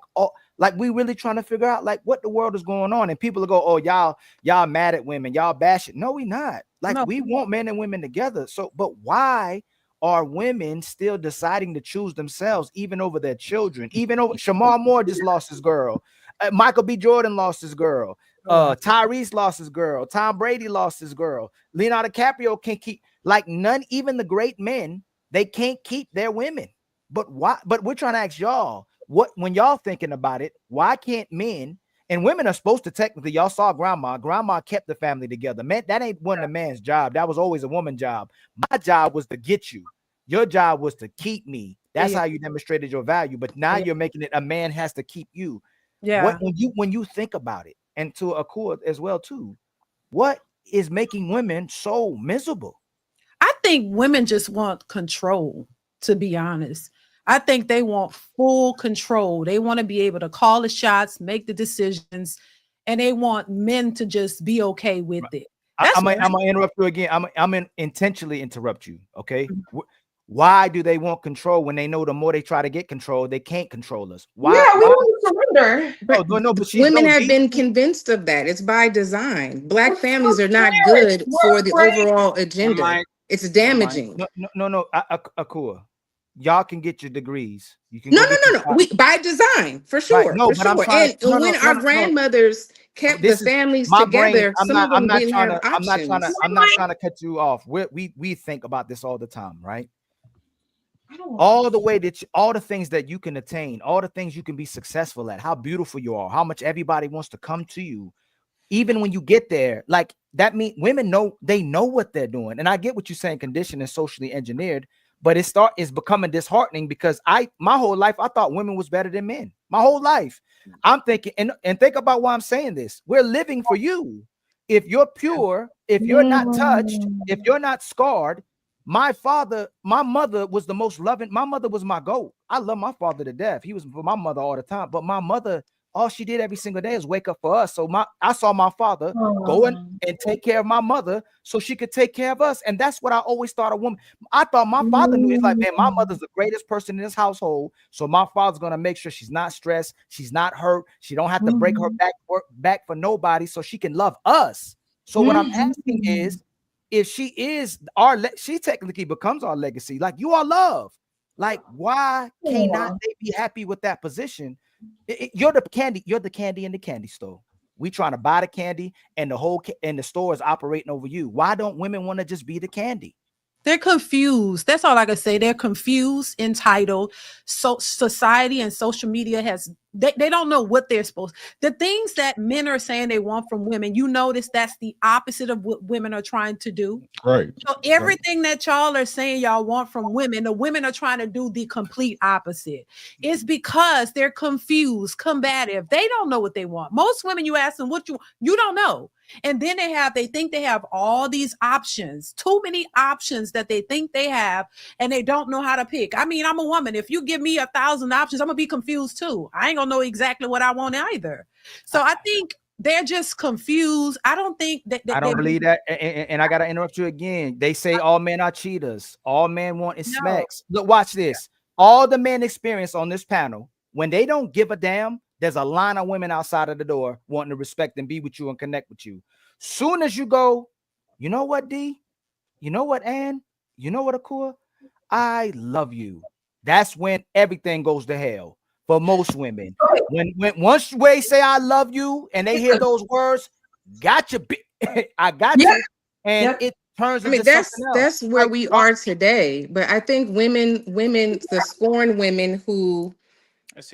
Like we really trying to figure out like what the world is going on, and people will go, "Oh, y'all mad at women, y'all bash it." No, we not. Like we want men and women together. So, but why are women still deciding to choose themselves, even over their children? Even over Shamar Moore just lost his girl, Michael B. Jordan lost his girl, Tyrese lost his girl, Tom Brady lost his girl, Leonardo DiCaprio can't keep like none. Even the great men, they can't keep their women. But why? But we're trying to ask y'all. What when y'all thinking about it, why can't men and women are supposed to technically, y'all saw grandma kept the family together. Man, that ain't one of the man's job. That was always a woman's job. My job was to get you. Your job was to keep me. That's how you demonstrated your value. But now you're making it a man has to keep you. Yeah. When you think about it, and to Akua as well too, what is making women so miserable? I think women just want control, to be honest. I think they want full control. They want to be able to call the shots, make the decisions, and they want men to just be okay with it. I'm gonna interrupt you again. I'm gonna intentionally interrupt you. Okay. Why do they want control when they know the more they try to get control, they can't control us? Why? Yeah, we want to surrender. But women have been convinced of that. It's by design. Black families are not good for the overall agenda. It's damaging. No. Akua, y'all can get your degrees. You can No. We by design, for sure. Right. No, for but I'm sure. trying And when our grandmothers kept the families my together, brain, some of them didn't have I'm not options. trying to cut you off. We think about this all the time, right? All the way that all the things that you can attain, all the things you can be successful at, how beautiful you are, how much everybody wants to come to you. Even when you get there, like that means women know what they're doing. And I get what you're saying, conditioned and socially engineered, but it's becoming disheartening because my whole life I thought women was better than men. My whole life. I'm thinking, and think about why I'm saying this. We're living for you. If you're pure, if you're not touched, if you're not scarred. My mother was the most loving. My mother was my goat. I love my father to death. He was for my mother all the time. But my mother, all she did every single day is wake up for us. So I saw my father go in and take care of my mother so she could take care of us. And that's what I always thought a woman. I thought my father knew. It's like, man, my mother's the greatest person in this household. So my father's gonna make sure she's not stressed, she's not hurt, she don't have to break her back for nobody, so she can love us. So what I'm asking is, if she is she technically becomes our legacy. Like you are love. Like why cannot they be happy with that position? You're the candy in the candy store. We trying to buy the candy, and the store is operating over you. Why don't women want to just be the candy? They're confused. That's all I can say. They're confused, entitled. So society and social media they don't know what they're supposed. The things that men are saying they want from women, you notice that's the opposite of what women are trying to do. Right. So everything that y'all are saying y'all want from women, the women are trying to do the complete opposite. It's because they're confused, combative. They don't know what they want. Most women, you ask them what you don't know. And then they think they have all these options, too many options that they think they have, and they don't know how to pick. I mean, I'm a woman. If you give me 1,000 options, I'm gonna be confused too. I ain't gonna know exactly what I want either. So I think they're just confused. I don't think that I don't believe that. And I gotta interrupt you again. They say all men are cheaters. All men want is smacks. Look, watch this. All the men experience on this panel, when they don't give a damn, there's a line of women outside of the door wanting to respect and be with you and connect with you. Soon as you go, you know what, D? You know what, Ann? You know what, Akua? I love you. That's when everything goes to hell for most women. When once they say I love you and they hear those words, gotcha, I got you, and it turns I mean, into something else. that's where we are today. But I think women, the scorned women who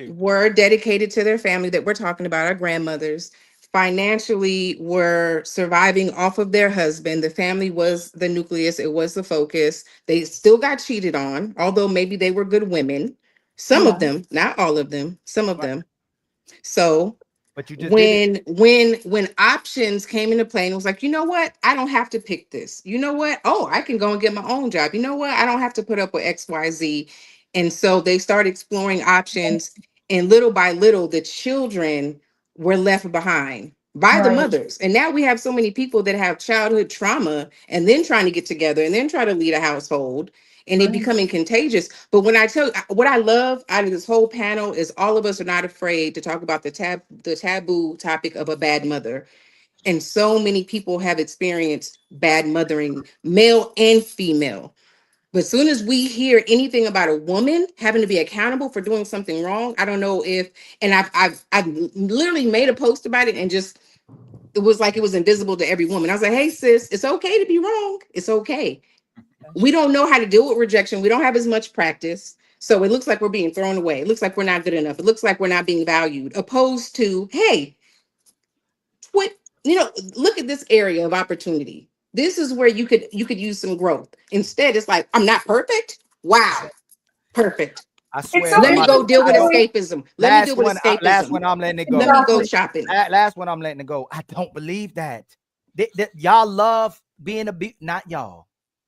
were dedicated to their family that we're talking about, our grandmothers, financially were surviving off of their husband. The family was the nucleus, it was the focus. They still got cheated on, although maybe they were good women. Some of them, not all of them, some of them. So but you just did it. when options came into play and it was like, you know what, I don't have to pick this. You know what, oh, I can go and get my own job. You know what, I don't have to put up with XYZ. And so they started exploring options, and little by little the children were left behind by the mothers. And now we have so many people that have childhood trauma and then trying to get together and then try to lead a household, and it becoming contagious. But when I tell you what I love out of this whole panel is all of us are not afraid to talk about the taboo topic of a bad mother. And so many people have experienced bad mothering, male and female. But as soon as we hear anything about a woman having to be accountable for doing something wrong, I don't know if, and I've literally made a post about it, and just it was like it was invisible to every woman. I was like, hey sis, it's okay to be wrong. It's okay. We don't know how to deal with rejection. We don't have as much practice. So it looks like we're being thrown away. It looks like we're not good enough. It looks like we're not being valued, opposed to, hey, look at this area of opportunity. This is where you could use some growth. Instead, it's like, I'm not perfect. Wow, perfect. I swear. Let me go deal with escapism. Let me deal with escapism. Last one, I'm letting it go. Let me go shopping. Last one, I'm letting it go. I don't believe that. Y'all love being not y'all.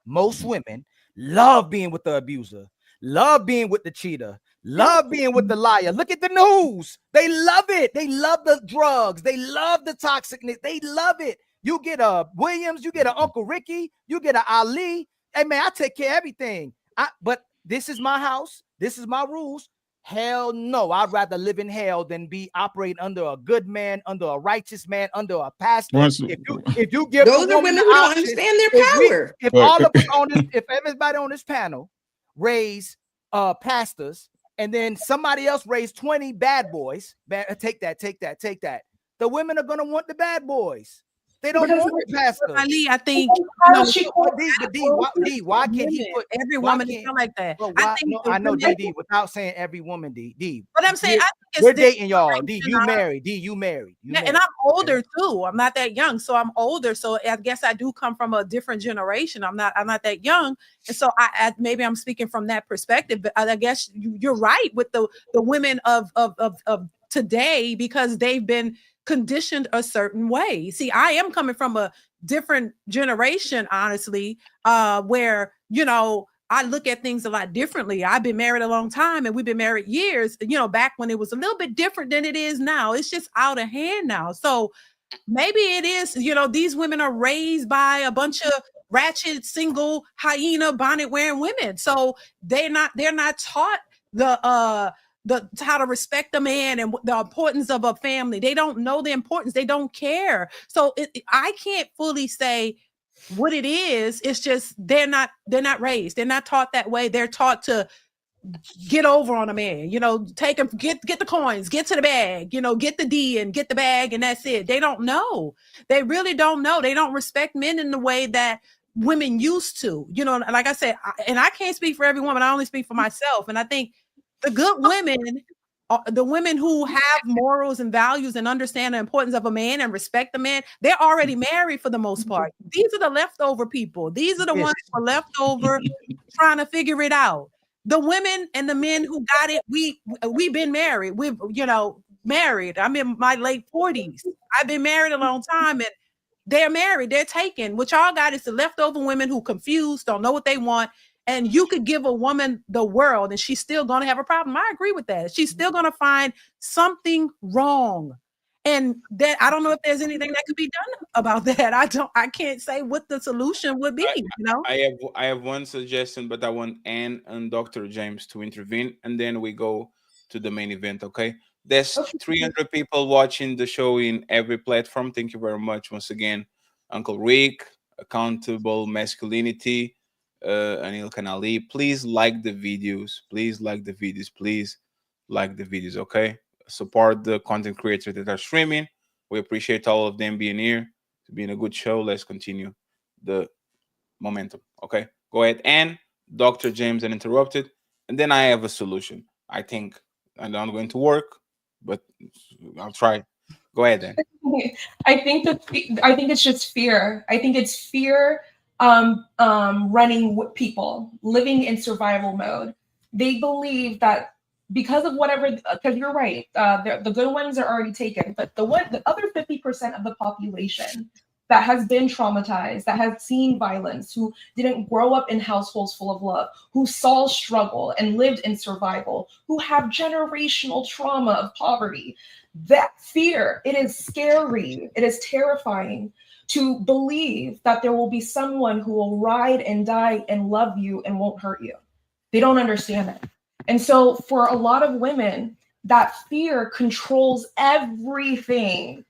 Most women love being with the abuser, love being with the cheater, love being with the liar. Look at the news. They love it. They love the drugs. They love the toxicness. They love it. You get a Williams, you get an Uncle Ricky, you get an Ali. Hey, man, I take care of everything. But this is my house. This is my rules. Hell no. I'd rather live in hell than be operating under a good man, under a righteous man, under a pastor. If you give those are women who don't understand their power. If everybody on this panel raise pastors, and then somebody else raise 20 bad boys, take that. The women are gonna want the bad boys. They don't want the pastor. Ali, I think why can't he put every woman is like that? I know D without saying every woman D. But I'm saying we're dating y'all. D, you married. You married. And I'm older too. I'm not that young, so I'm older. So I guess I do come from a different generation. I'm not that young, and so I maybe I'm speaking from that perspective. But I guess you're right with the women of today, because they've been conditioned a certain way. See, I am coming from a different generation, honestly, where, I look at things a lot differently. I've been married a long time, and we've been married years, back when it was a little bit different than it is now. It's just out of hand now. So maybe it is, these women are raised by a bunch of ratchet, single, hyena, bonnet wearing women. So they're not taught how to respect a man and the importance of a family. They don't know the importance. They don't care. So I can't fully say what it is. It's just they're not raised. They're not taught that way. They're taught to get over on a man, take him, get the coins, get to the bag, get the D and get the bag, and that's it. They don't know. They really don't know. They don't respect men in the way that women used to. Like I said, and I can't speak for every woman. I only speak for myself. And I think the good women, the women who have morals and values and understand the importance of a man and respect the man, they're already married for the most part. These are the leftover people. These are the ones who are left over trying to figure it out. The women and the men who got it, we've been married. We've, married. I'm in my late 40s. I've been married a long time, and they're married. They're taken. What y'all got is the leftover women who confused, don't know what they want. And you could give a woman the world and she's still going to have a problem. I agree with that. She's still going to find something wrong. And that I don't know if there's anything that could be done about that. I can't say what the solution would be, I have one suggestion, but I want Anne and Dr. James to intervene, and then we go to the main event, okay? There's 300 people watching the show in every platform. Thank you very much once again, Uncle Rick, Accountable Masculinity, Anil Kanali. Please like the videos. Please like the videos. Please like the videos. Okay, support the content creators that are streaming. We appreciate all of them being here. It's been a good show. Let's continue the momentum. Okay, go ahead. And Dr. James uninterrupted, and then I have a solution. I think I'm not going to work, but I'll try. Go ahead then. I think it's just fear. I think it's fear running with people, living in survival mode. They believe that because of whatever, because you're right, the good ones are already taken, but the other 50% of the population that has been traumatized, that has seen violence, who didn't grow up in households full of love, who saw struggle and lived in survival, who have generational trauma of poverty. That fear, it is scary, it is terrifying to believe that there will be someone who will ride and die and love you and won't hurt you. They don't understand it. And so for a lot of women, that fear controls everything.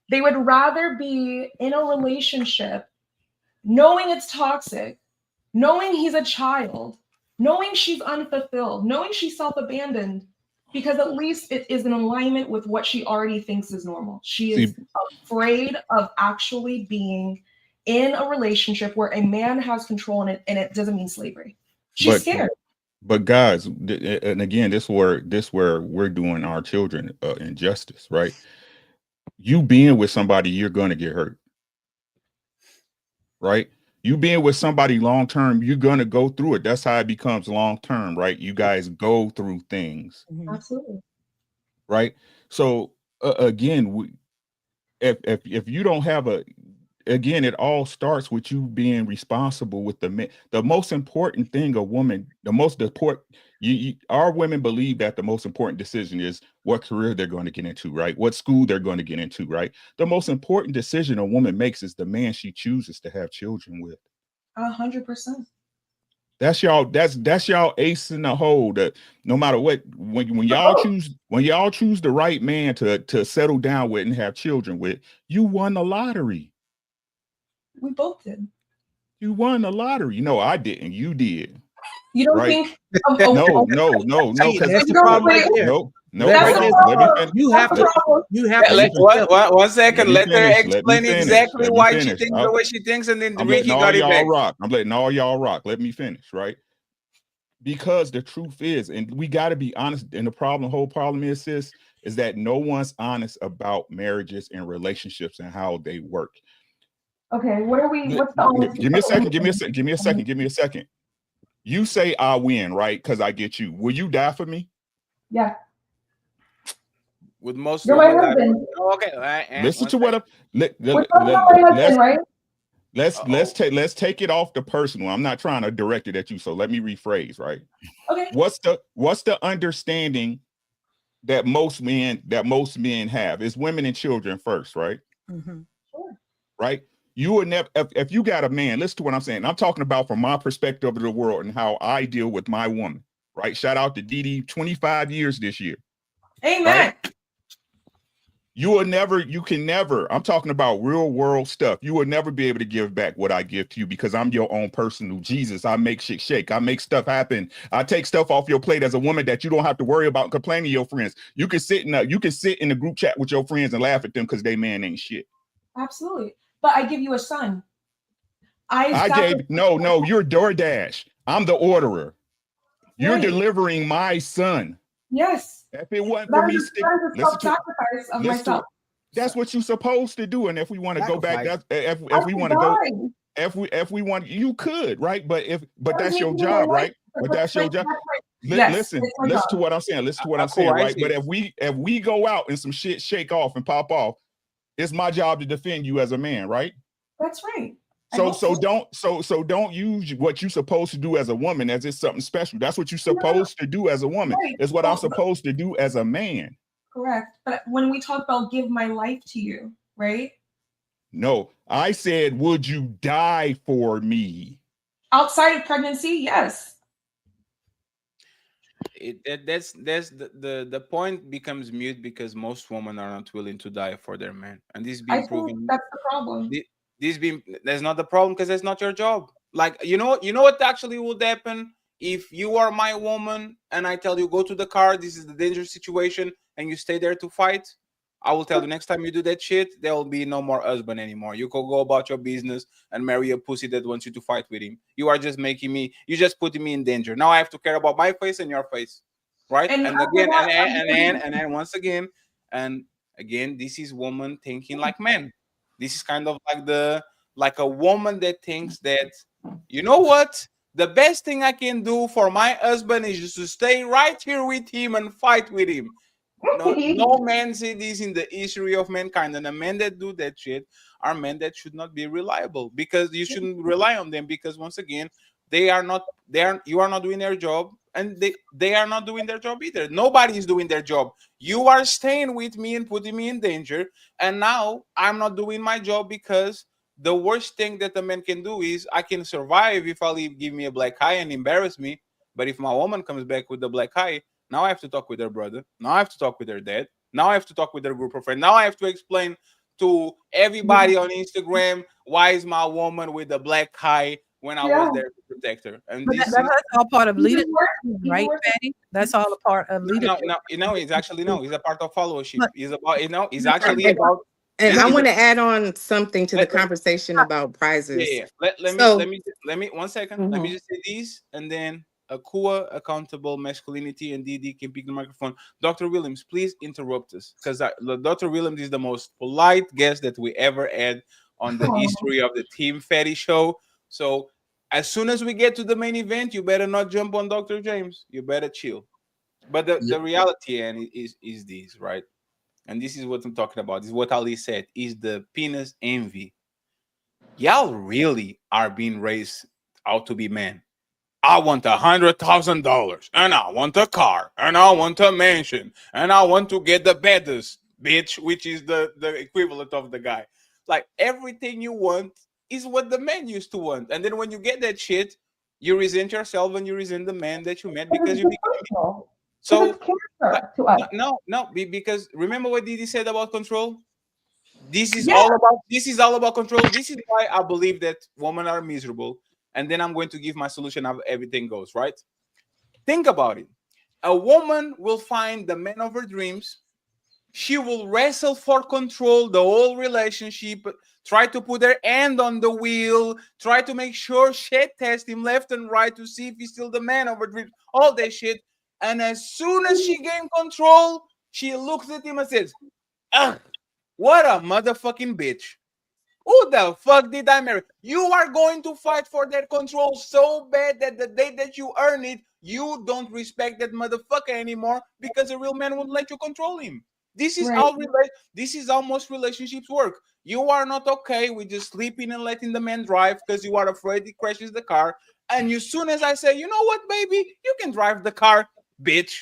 They would rather be in a relationship knowing it's toxic, knowing he's a child, knowing she's unfulfilled, knowing she's self-abandoned, because at least it is in alignment with what she already thinks is normal. She is afraid of actually being in a relationship where a man has control in it, and it doesn't mean slavery. She's scared. But guys, and again, this where we're doing our children injustice, right? You being with somebody, you're going to get hurt, right? You being with somebody long term, you're going to go through it. That's how it becomes long term, right? You guys go through things. Absolutely. Right. So again, if you don't have again, it all starts with you being responsible with the men. The most important thing a woman, our women believe that the most important decision is what career they're going to get into, right? What school they're going to get into, right? The most important decision a woman makes is the man she chooses to have children with. 100%. That's y'all ace in the hole. That no matter what, when y'all choose the right man to settle down with and have children with, you won the lottery. We both did. You won the lottery. No, I didn't. You did. You don't right? think? No. That's the problem right there. No. You have to. One second. Let her explain exactly why she thinks the way she thinks, and then Ricky got it back. I'm letting all y'all rock. Let me finish, right? Because the truth is, and we got to be honest. And the whole problem is that no one's honest about marriages and relationships and how they work. Okay, what's the honesty? Give me a second. You say I win, right? Because I get you. Will you die for me? Yeah. With most you're my husband. Okay. Right. Listen to what let's take it off the personal. I'm not trying to direct it at you, so let me rephrase, right? Okay. What's the understanding that most men have is women and children first, right? Mm-hmm. Sure. Right? You would never, if you got a man, listen to what I'm saying. I'm talking about from my perspective of the world and how I deal with my woman, right? Shout out to Dee, 25 years this year. Amen. Right? You can never, I'm talking about real world stuff. You will never be able to give back what I give to you because I'm your own personal Jesus. I make shit shake. I make stuff happen. I take stuff off your plate as a woman that you don't have to worry about complaining to your friends. You can sit in the group chat with your friends and laugh at them because they man ain't shit. Absolutely. But I give you a son. No, you're DoorDash. I'm the orderer. You're delivering my son. Yes. If it wasn't for me, self-sacrifice of myself. That's what you're supposed to do. And if we want to go back, if we want to go, if we want, you could, right? But that's your job, right? But that's your job. Listen to what I'm saying. Listen to what I'm saying, right? But if we go out and some shit shake off and pop off, it's my job to defend you as a man, right? That's right. So don't use what you're supposed to do as a woman as it's something special. That's what you're supposed to do as a woman. Right. It's what I'm supposed to do as a man. Correct. But when we talk about give my life to you, right? No, I said, would you die for me? Outside of pregnancy, yes. That's the point becomes mute because most women are not willing to die for their man, and this is I being think proven. that's the problem. This being that's not the problem because that's not your job. Like you know what actually would happen if you are my woman and I tell you go to the car, this is the dangerous situation, and you stay there to fight. I will tell you next time you do that shit, there will be no more husband anymore. You can go about your business and marry a pussy that wants you to fight with him. You are just making me, you just putting me in danger. Now I have to care about my face and your face, right? And And after again, that, and once again, and again, this is woman thinking like men. This is kind of like like a woman that thinks that, you know what? The best thing I can do for my husband is just to stay right here with him and fight with him. No man see this in the history of mankind, and the men that do that shit are men that should not be reliable because you shouldn't rely on them because once again you are not doing their job, and they are not doing their job either. Nobody is doing their job. You are staying with me and putting me in danger, and now I'm not doing my job because the worst thing that a man can do is I can survive if Ali give me a black eye and embarrass me, but if my woman comes back with the black eye, now I have to talk with her brother. Now I have to talk with her dad. Now I have to talk with her group of friends. Now I have to explain to everybody on Instagram why is my woman with the black eye when I was yeah. there to protect her. And But this is that's all part of Even leadership, worse, right, Patty? That's all a part of leadership. it's actually no. It's a part of followership. But It's about it's actually And, about. and I It's want to add on something to the let, conversation about Yeah, prizes. yeah. So, Let me 1 second. Let me mhm. just say these, and then Akua, accountable masculinity, and DD can pick the microphone. Dr. Williams, please interrupt us because Dr. Williams is the most polite guest that we ever had on the history of the Team Fatty show. So as soon as we get to the main event, you better not jump on Dr. James. You better chill. But the reality and is this, right? And this is what I'm talking about. This is what Ali said. Is the penis envy? Y'all really are being raised out to be men. I want $100,000, and I want a car, and I want a mansion, and I want to get the baddest bitch, which is the equivalent of the guy. Like everything you want is what the men used to want, and then when you get that shit, you resent yourself and you resent the man that you met because you became. because So, it's cancer to us. because remember what Didi said about control. Yeah. This is all about control. This is why I believe that women are miserable. And then I'm going to give my solution of everything goes, right? Think about it. A woman will find the man of her dreams. She will wrestle for control the whole relationship, try to put her hand on the wheel, try to make sure she test him left and right to see if he's still the man of her dreams, all that shit. And as soon as she gained control, she looks at him and says, ugh, what a motherfucking bitch. Who the fuck did I marry? You are going to fight for that control so bad that the day that you earn it, you don't respect that motherfucker anymore because a real man won't let you control him. This is Right. how this is how most relationships work. You are not okay with just sleeping and letting the man drive because you are afraid he crashes the car. And as soon as I say, you know what, baby, you can drive the car, bitch.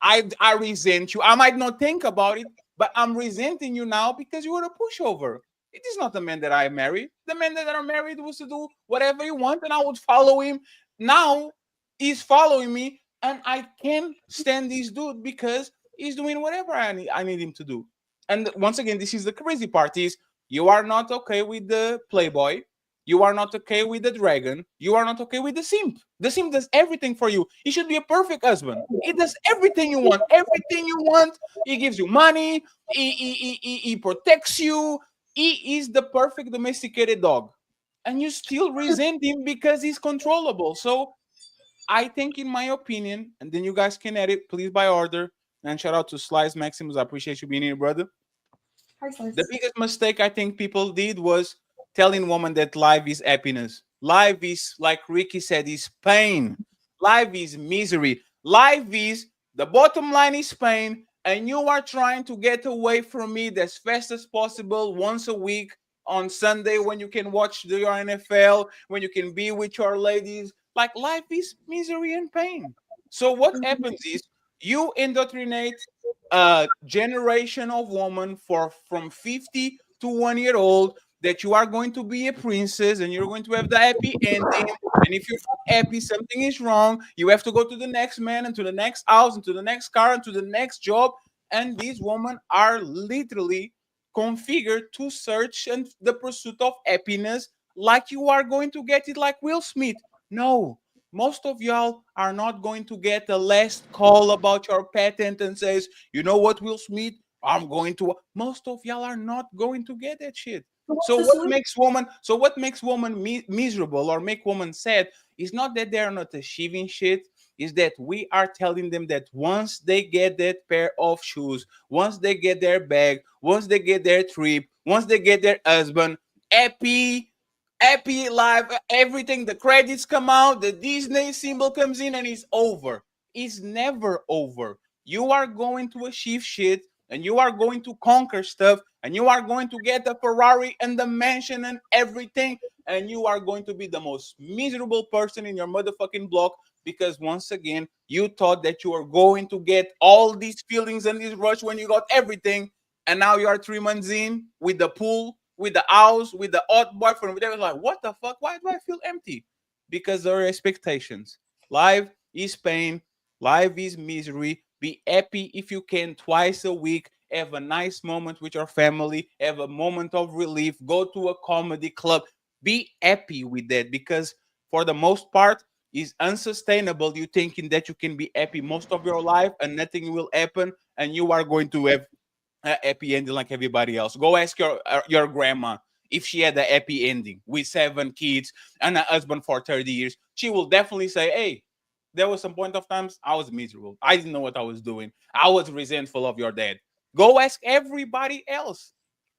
I resent you. I might not think about it, but I'm resenting you now because you were a pushover. It is not the man that I married. The man that I married was to do whatever he want, and I would follow him. Now he's following me, and I can't stand this dude because he's doing whatever I need him to do. And once again, this is the crazy part: is you are not okay with the playboy. You are not okay with the dragon. You are not okay with the simp. The simp does everything for you. He should be a perfect husband. He does everything you want. Everything you want. He gives you money. He protects you. He is the perfect domesticated dog. And you still resent him because he's controllable. So I think, in my opinion, and then you guys can edit, please, by order. And shout out to Slice Maximus. I appreciate you being here, brother. Hi, The Slice. biggest mistake I think people did was telling women that life is happiness. Life is, like Ricky said, is pain. Life is misery. Life is, the bottom line is pain, and you are trying to get away from me as fast as possible once a week on Sunday when you can watch your NFL, when you can be with your ladies. Like life is misery and pain. So what happens is you indoctrinate a generation of women for from 50 to 1 year old that you are going to be a princess and you're going to have the happy ending And if you're not happy, something is wrong. You have to go to the next man and to the next house and to the next car and to the next job. And these women are literally configured to search and the pursuit of happiness like you are going to get it like Will Smith. No, most of y'all are not going to get a last call about your patent and says, you know what, Will Smith, I'm going to. Most of y'all are not going to get that shit. So what makes woman miserable or make woman sad is not that they're not achieving shit, is that we are telling them that once they get that pair of shoes, once they get their bag, once they get their trip, once they get their husband, happy life, everything, the credits come out, the Disney symbol comes in, and it's over. It's never over. You are going to achieve shit, and you are going to conquer stuff, and you are going to get the Ferrari and the mansion and everything, and you are going to be the most miserable person in your motherfucking block because once again, you thought that you were going to get all these feelings and this rush when you got everything, and now you are 3 months in with the pool, with the house, with the hot boyfriend, with everything. Like, what the fuck? Why do I feel empty? Because there are expectations. Life is pain. Life is misery. Be happy if you can twice a week. Have a nice moment with your family. Have a moment of relief. Go to a comedy club. Be happy with that because for the most part, it's unsustainable. You thinking that you can be happy most of your life and nothing will happen, and you are going to have a happy ending like everybody else. Go ask your grandma if she had a happy ending with 7 kids and a husband for 30 years. She will definitely say, hey, there was some point of times I was miserable. I didn't know what I was doing. I was resentful of your dad. Go ask everybody else.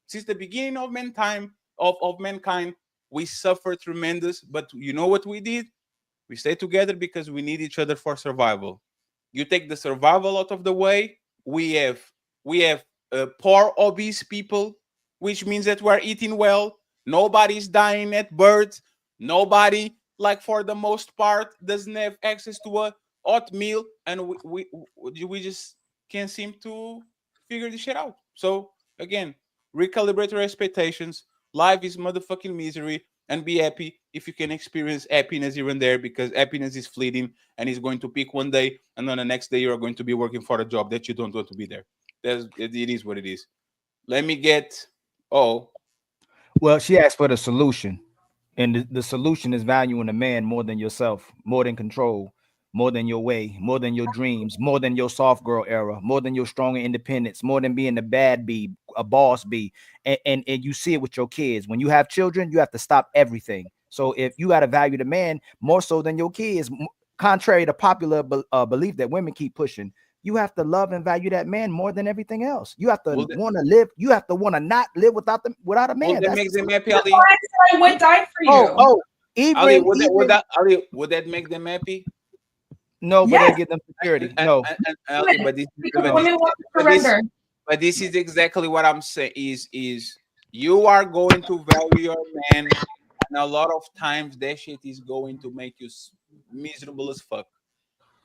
Since the beginning of mankind, we suffered tremendous, but you know what we did? We stay together because we need each other for survival. You take the survival out of the way, we have poor obese people, which means that we're eating well. Nobody's dying at birth. Nobody, like for the most part, doesn't have access to a hot meal, and we just can't seem to figure this shit out. So again, recalibrate your expectations. Life is motherfucking misery, and be happy if you can experience happiness here and there because happiness is fleeting and is going to peak one day, and then the next day you are going to be working for a job that you don't want to be there. It is what it is. Let me get. Oh, Well, she asked for the solution, and the solution is valuing a man more than yourself, more than control, more than your way, more than your dreams, more than your soft girl era, more than your stronger independence, more than being a bad bee, a boss bee. And you see it with your kids. When you have children, you have to stop everything. So if you got to value the man more so than your kids, contrary to popular belief that women keep pushing, you have to love and value that man more than everything else. You have to want to live. You have to want to not live without a man. Would that make them happy, That's Ali? why I would die for you. Oh, Ali, even Ali, would that make them happy? no, but Yes. they give them security. And, No, Ali, but Because women want to surrender. but this is exactly what I'm saying. Is you are going to value your man, and a lot of times that shit is going to make you miserable as fuck.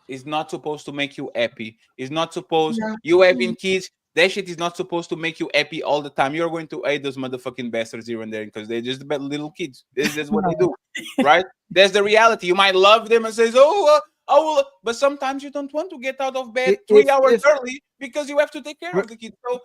It's not supposed to make you happy. It's not supposed Yeah. you having kids. That shit is not supposed to make you happy all the time. You're going to hate those motherfucking bastards here and there because they're just about little kids. This is what they do, right? That's the reality. You might love them and says, "Oh, but sometimes you don't want to get out of bed 3 hours if early because you have to take care of the kids." So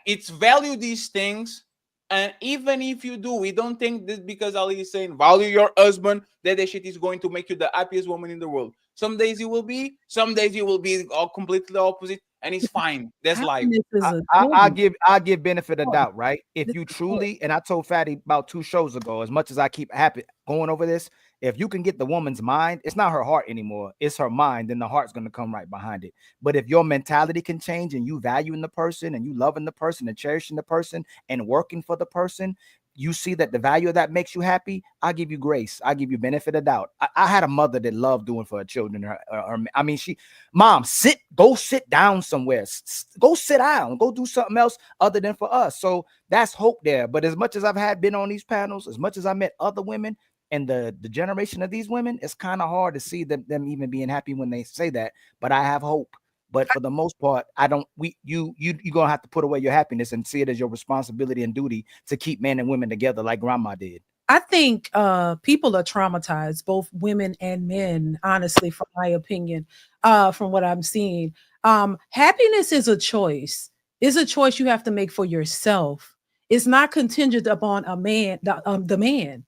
it's value these things. And even if you do, we don't think that because Ali is saying value your husband, that shit is going to make you the happiest woman in the world. Some days you will be, some days you will be all completely opposite, and it's fine. That's life. I give benefit of doubt, right? If you truly, and I told Fatty about 2 shows ago, as much as I keep happy going over this, if you can get the woman's mind, it's not her heart anymore, it's her mind, then the heart's going to come right behind it. But if your mentality can change and you valuing the person and you loving the person and cherishing the person and working for the person, you see that the value of that makes you happy, I'll give you grace. I'll give you benefit of doubt. I had a mother that loved doing for her children. I mean, mom, go sit down somewhere. Go sit down. Go do something else other than for us. So that's hope there. But as much as I've been on these panels, as much as I met other women, and the generation of these women, it's kind of hard to see them even being happy when they say that. But I have hope. But for the most part, you're gonna have to put away your happiness and see it as your responsibility and duty to keep men and women together like grandma did. I think people are traumatized, both women and men, honestly, from my opinion, from what I'm seeing. Happiness is a choice. It's a choice you have to make for yourself. It's not contingent upon a man, the man.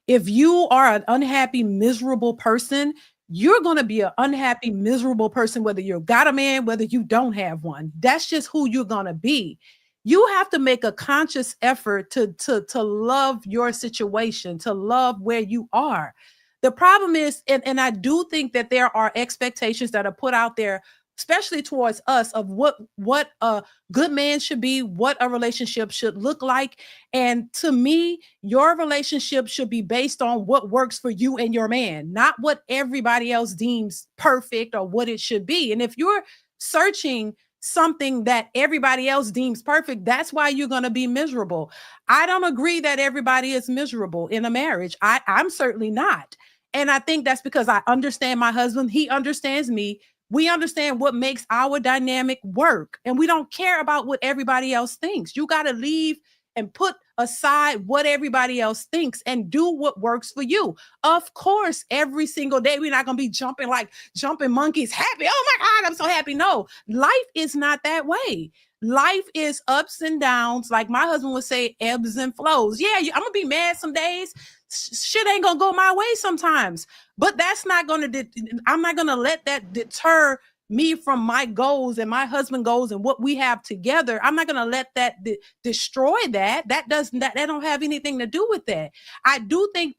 If you are an unhappy, miserable person, you're going to be an unhappy, miserable person, whether you've got a man, whether you don't have one. That's just who you're going to be. You have to make a conscious effort to love your situation, to love where you are. The problem is, and I do think that there are expectations that are put out there, especially towards us, of what a good man should be, what a relationship should look like. And to me, your relationship should be based on what works for you and your man, not what everybody else deems perfect or what it should be. And if you're searching something that everybody else deems perfect, that's why you're going to be miserable. I don't agree that everybody is miserable in a marriage. I'm certainly not. And I think that's because I understand my husband. He understands me. We understand what makes our dynamic work. And we don't care about what everybody else thinks. You got to leave and put aside what everybody else thinks and do what works for you. Of course, every single day, we're not going to be jumping like jumping monkeys, happy. Oh my God, I'm so happy. No, life is not that way. Life is ups and downs. Like my husband would say, ebbs and flows. Yeah, I'm going to be mad some days. Shit ain't going to go my way sometimes. But that's not going to, I'm not going to let that deter me from my goals and my husband goals and what we have together. I'm not going to let that destroy that. That don't have anything to do with that. I do think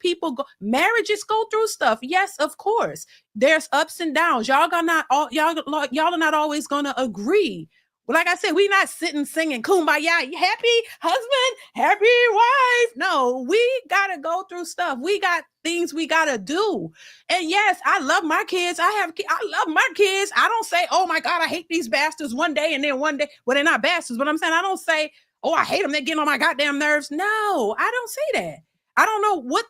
marriages go through stuff. Yes, of course. There's ups and downs. Y'all are not always going to agree. Like I said, we're not sitting singing kumbaya, happy husband, happy wife. No, we got to go through stuff. We got things we got to do. And yes, I love my kids. I love my kids. I don't say, oh my God, I hate these bastards one day. And then one day, well, they're not bastards, but I'm saying, I don't say, oh, I hate them. They're getting on my goddamn nerves. No, I don't say that. I don't know what,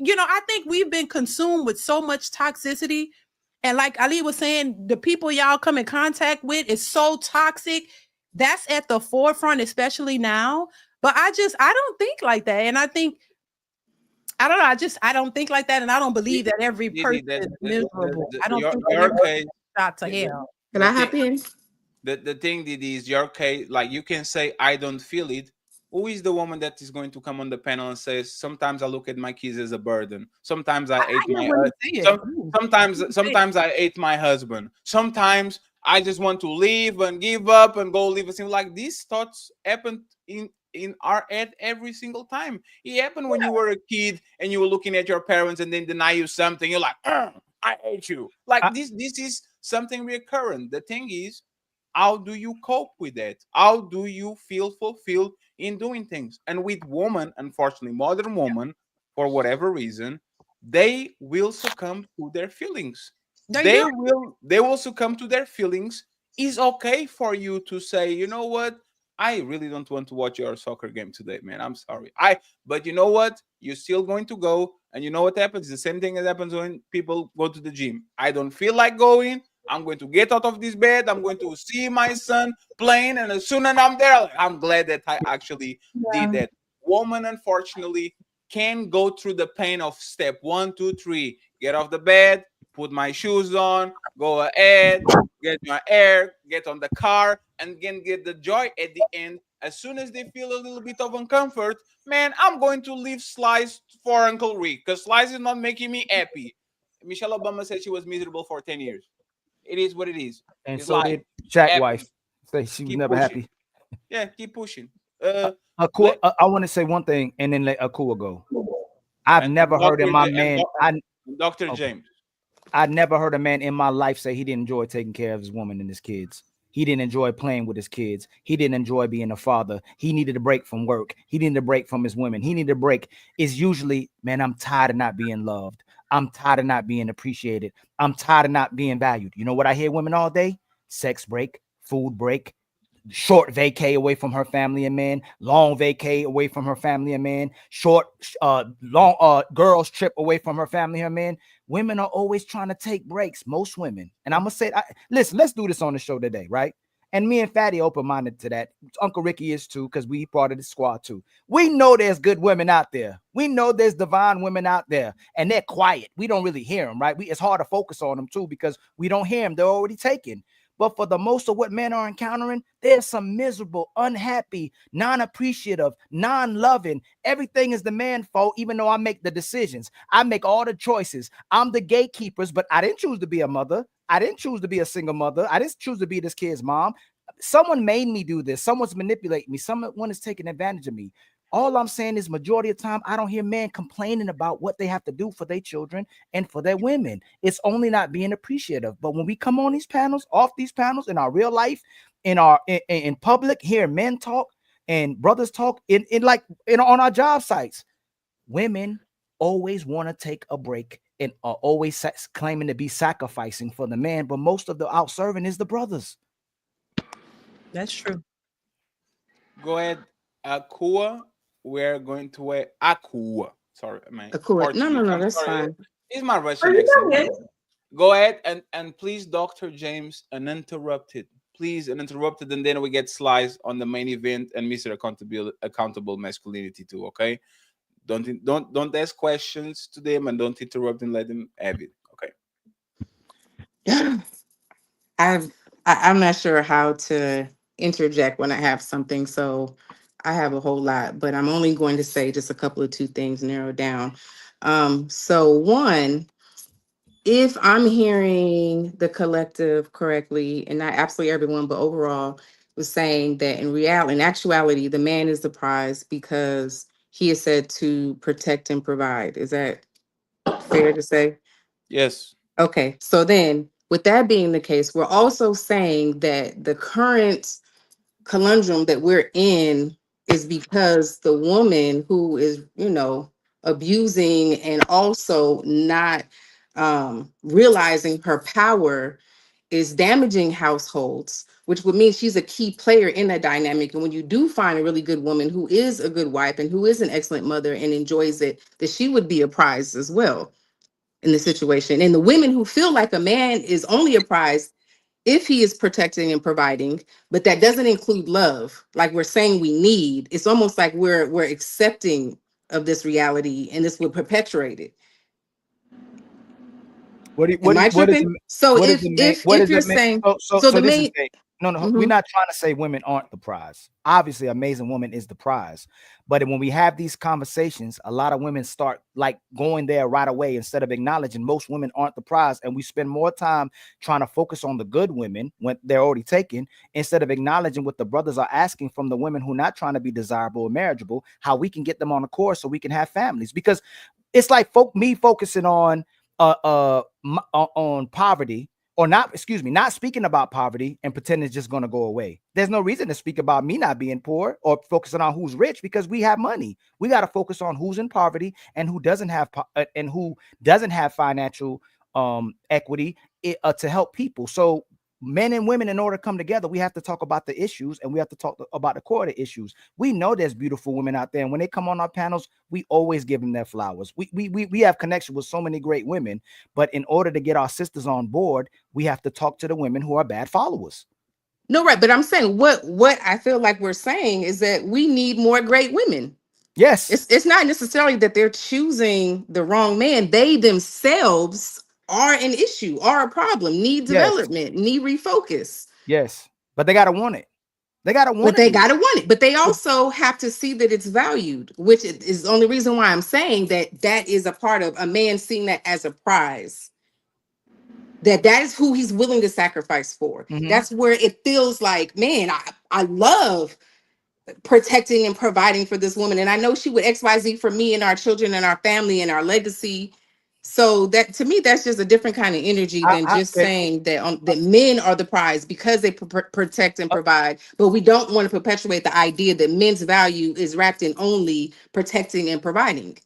I think we've been consumed with so much toxicity. And like Ali was saying, the people y'all come in contact with is so toxic. That's at the forefront, especially now. But I don't think like that. And I think, I don't know, I don't think like that. And I don't believe that every person is miserable. I don't think that everybody's shot to hell. Can I hop in? The thing, Didi, is your case. Like you can say, I don't feel it. Who is the woman that is going to come on the panel and says, sometimes I look at my kids as a burden. Sometimes sometimes I hate my husband. Sometimes I just want to leave and give up and go live a single. Like these thoughts happen in our head every single time. It happened when you were a kid and you were looking at your parents and then deny you something. You're like, I hate you. Like this is something recurrent. The thing is, how do you cope with that? How do you feel fulfilled in doing things? And with women, unfortunately, modern women, for whatever reason, they will succumb to their feelings. They will succumb to their feelings. It's okay for you to say, you know what? I really don't want to watch your soccer game today, man. I'm sorry. But you know what? You're still going to go. And you know what happens? The same thing that happens when people go to the gym. I don't feel like going. I'm going to get out of this bed. I'm going to see my son playing. And as soon as I'm there, I'm glad that I actually did that. Woman, unfortunately, can go through the pain of step 1, 2, 3. Get off the bed, put my shoes on, go ahead, get my air, get on the car, and then get the joy at the end. As soon as they feel a little bit of uncomfort, man, I'm going to leave Slice for Uncle Rick because Slice is not making me happy. Michelle Obama said she was miserable for 10 years. It is what it is. And it's so did Shaq's wife. Say she was never happy. Yeah, keep pushing. I want to say one thing and then let Akua go. I've never heard in my man. Dr. James. I never heard a man in my life say he didn't enjoy taking care of his woman and his kids. He didn't enjoy playing with his kids. He didn't enjoy being a father. He needed a break from work. He needed a break from his women. He needed a break. It's usually, man, I'm tired of not being loved. I'm tired of not being appreciated. I'm tired of not being valued. You know what I hear women all day? Sex break, food break, short vacay away from her family and man, long vacay away from her family and man, long girls trip away from her family and man. Women are always trying to take breaks, most women. And I'm gonna say, listen, let's do this on the show today, right? And me and Fatty open-minded to that. Uncle Ricky is too, because we part of the squad too. We know there's good women out there. We know there's divine women out there, and they're quiet. We don't really hear them, right? It's hard to focus on them too because we don't hear them. They're already taken. But for the most of what men are encountering, there's some miserable, unhappy, non-appreciative, non-loving. Everything is the man's fault, even though I make the decisions. I make all the choices. I'm the gatekeepers, but I didn't choose to be a mother. I didn't choose to be a single mother. I didn't choose to be this kid's mom. Someone made me do this. Someone's manipulating me. Someone is taking advantage of me. All I'm saying is majority of the time, I don't hear men complaining about what they have to do for their children and for their women. It's only not being appreciative. But when we come on these panels, off these panels, in our real life, in public, hear men talk and brothers talk on our job sites, women always want to take a break and are always claiming to be sacrificing for the man. But most of the out serving is the brothers. That's true. Go ahead, Akua. We're going to Akua. Sorry, man. Akua. No, that's fine. It's my Russian accent. Go ahead and please, Dr. James, uninterrupted. Please, uninterrupted, and then we get slides on the main event and Mr. Accountable Masculinity too. Okay, don't ask questions to them and don't interrupt and let them have it. Okay. I'm not sure how to interject when I have something, so I have a whole lot, but I'm only going to say just a couple of two things narrowed down. So one, if I'm hearing the collective correctly, and not absolutely everyone, but overall, was saying that in actuality, the man is the prize because he is said to protect and provide. Is that fair to say? Yes. Okay, so then with that being the case, we're also saying that the current conundrum that we're in is because the woman who is, abusing and also not realizing her power is damaging households, which would mean she's a key player in that dynamic. And when you do find a really good woman who is a good wife and who is an excellent mother and enjoys it, that she would be a prize as well in the situation. And the women who feel like a man is only a prize if he is protecting and providing, but that doesn't include love, like we're saying we need. It's almost like we're accepting of this reality and this would perpetuate it. Am I tripping? So if you're saying so the this main is we're not trying to say women aren't the prize. Obviously, amazing woman is the prize. But when we have these conversations, a lot of women start like going there right away instead of acknowledging most women aren't the prize. And we spend more time trying to focus on the good women when they're already taken instead of acknowledging what the brothers are asking from the women who are not trying to be desirable or marriageable, how we can get them on the course so we can have families. Because it's like me focusing on poverty, or not speaking about poverty and pretending it's just going to go away. There's no reason to speak about me not being poor or focusing on who's rich because we have money. We got to focus on who's in poverty and who doesn't have financial equity to help people. So men and women, in order to come together, we have to talk about the issues and we have to talk about the core of the issues. We know there's beautiful women out there, and when they come on our panels, we always give them their flowers. We have connection with so many great women, but in order to get our sisters on board, we have to talk to the women who are bad followers. No, right, but I'm saying what I feel like we're saying is that we need more great women. Yes, it's not necessarily that they're choosing the wrong man. They themselves are an issue, are a problem, need development, need refocus. Yes, but they gotta want it. They gotta want it. But they also have to see that it's valued, which is the only reason why I'm saying that is a part of a man seeing that as a prize. That is who he's willing to sacrifice for. Mm-hmm. That's where it feels like, man, I love protecting and providing for this woman. And I know she would XYZ for me and our children and our family and our legacy. So that to me, that's just a different kind of energy than just saying that men are the prize because they protect and provide. But we don't want to perpetuate the idea that men's value is wrapped in only protecting and providing.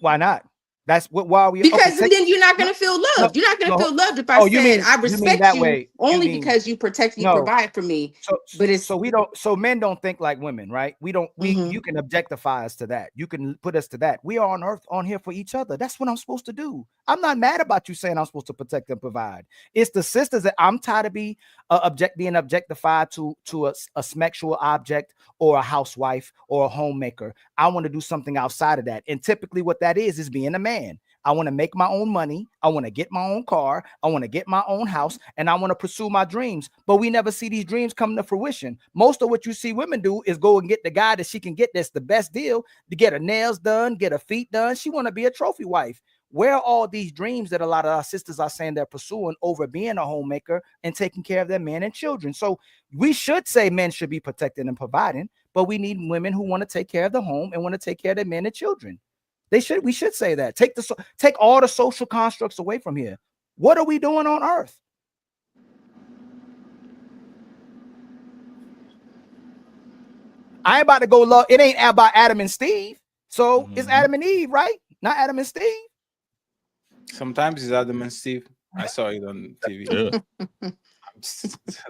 Why not? That's what. Why are we? Because Okay, then you're not going to feel loved. You're not going to feel loved if I oh, you said mean I that respect you way? only because you protect me, no? provide for me. So, But it's so we don't. So men don't think like women, right? We don't. You can objectify us to that. You can put us to that. We are on earth on here for each other. That's what I'm supposed to do. I'm not mad about you saying I'm supposed to protect and provide. It's the sisters that I'm tired of being objectified to a sexual object or a housewife or a homemaker. I want to do something outside of that. And typically, what that is being a man. I want to make my own money. I want to get my own car. I want to get my own house, and I want to pursue my dreams. But we never see these dreams come to fruition. Most of what you see women do is go and get the guy that she can get that's the best deal to get her nails done, get her feet done. She want to be a trophy wife. Where are all these dreams that a lot of our sisters are saying they're pursuing over being a homemaker and taking care of their men and children? So we should say men should be protecting and providing, but we need women who want to take care of the home and want to take care of their men and children. We should say that. Take all the social constructs away from here. What are we doing on earth? I ain't about to go love. It ain't about Adam and Steve. So it's Adam and Eve, right? Not Adam and Steve. Sometimes it's Adam and Steve. I saw it on TV. Yeah.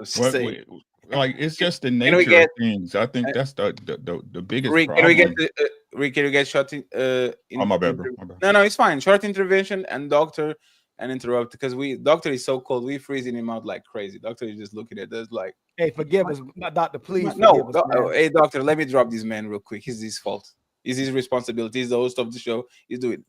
Saying. Like it's just the nature of things. I think that's the biggest Rick, problem. Rick, can we get short? Oh, my bad, bro. My bad. No, it's fine. Short intervention and doctor and interrupt because doctor is so cold. We freezing him out like crazy. Doctor is just looking at us like, hey, forgive us, doctor. Please, no. us, Hey, doctor, let me drop this man real quick. It's his fault. It's his responsibility. He's the host of the show. He's doing.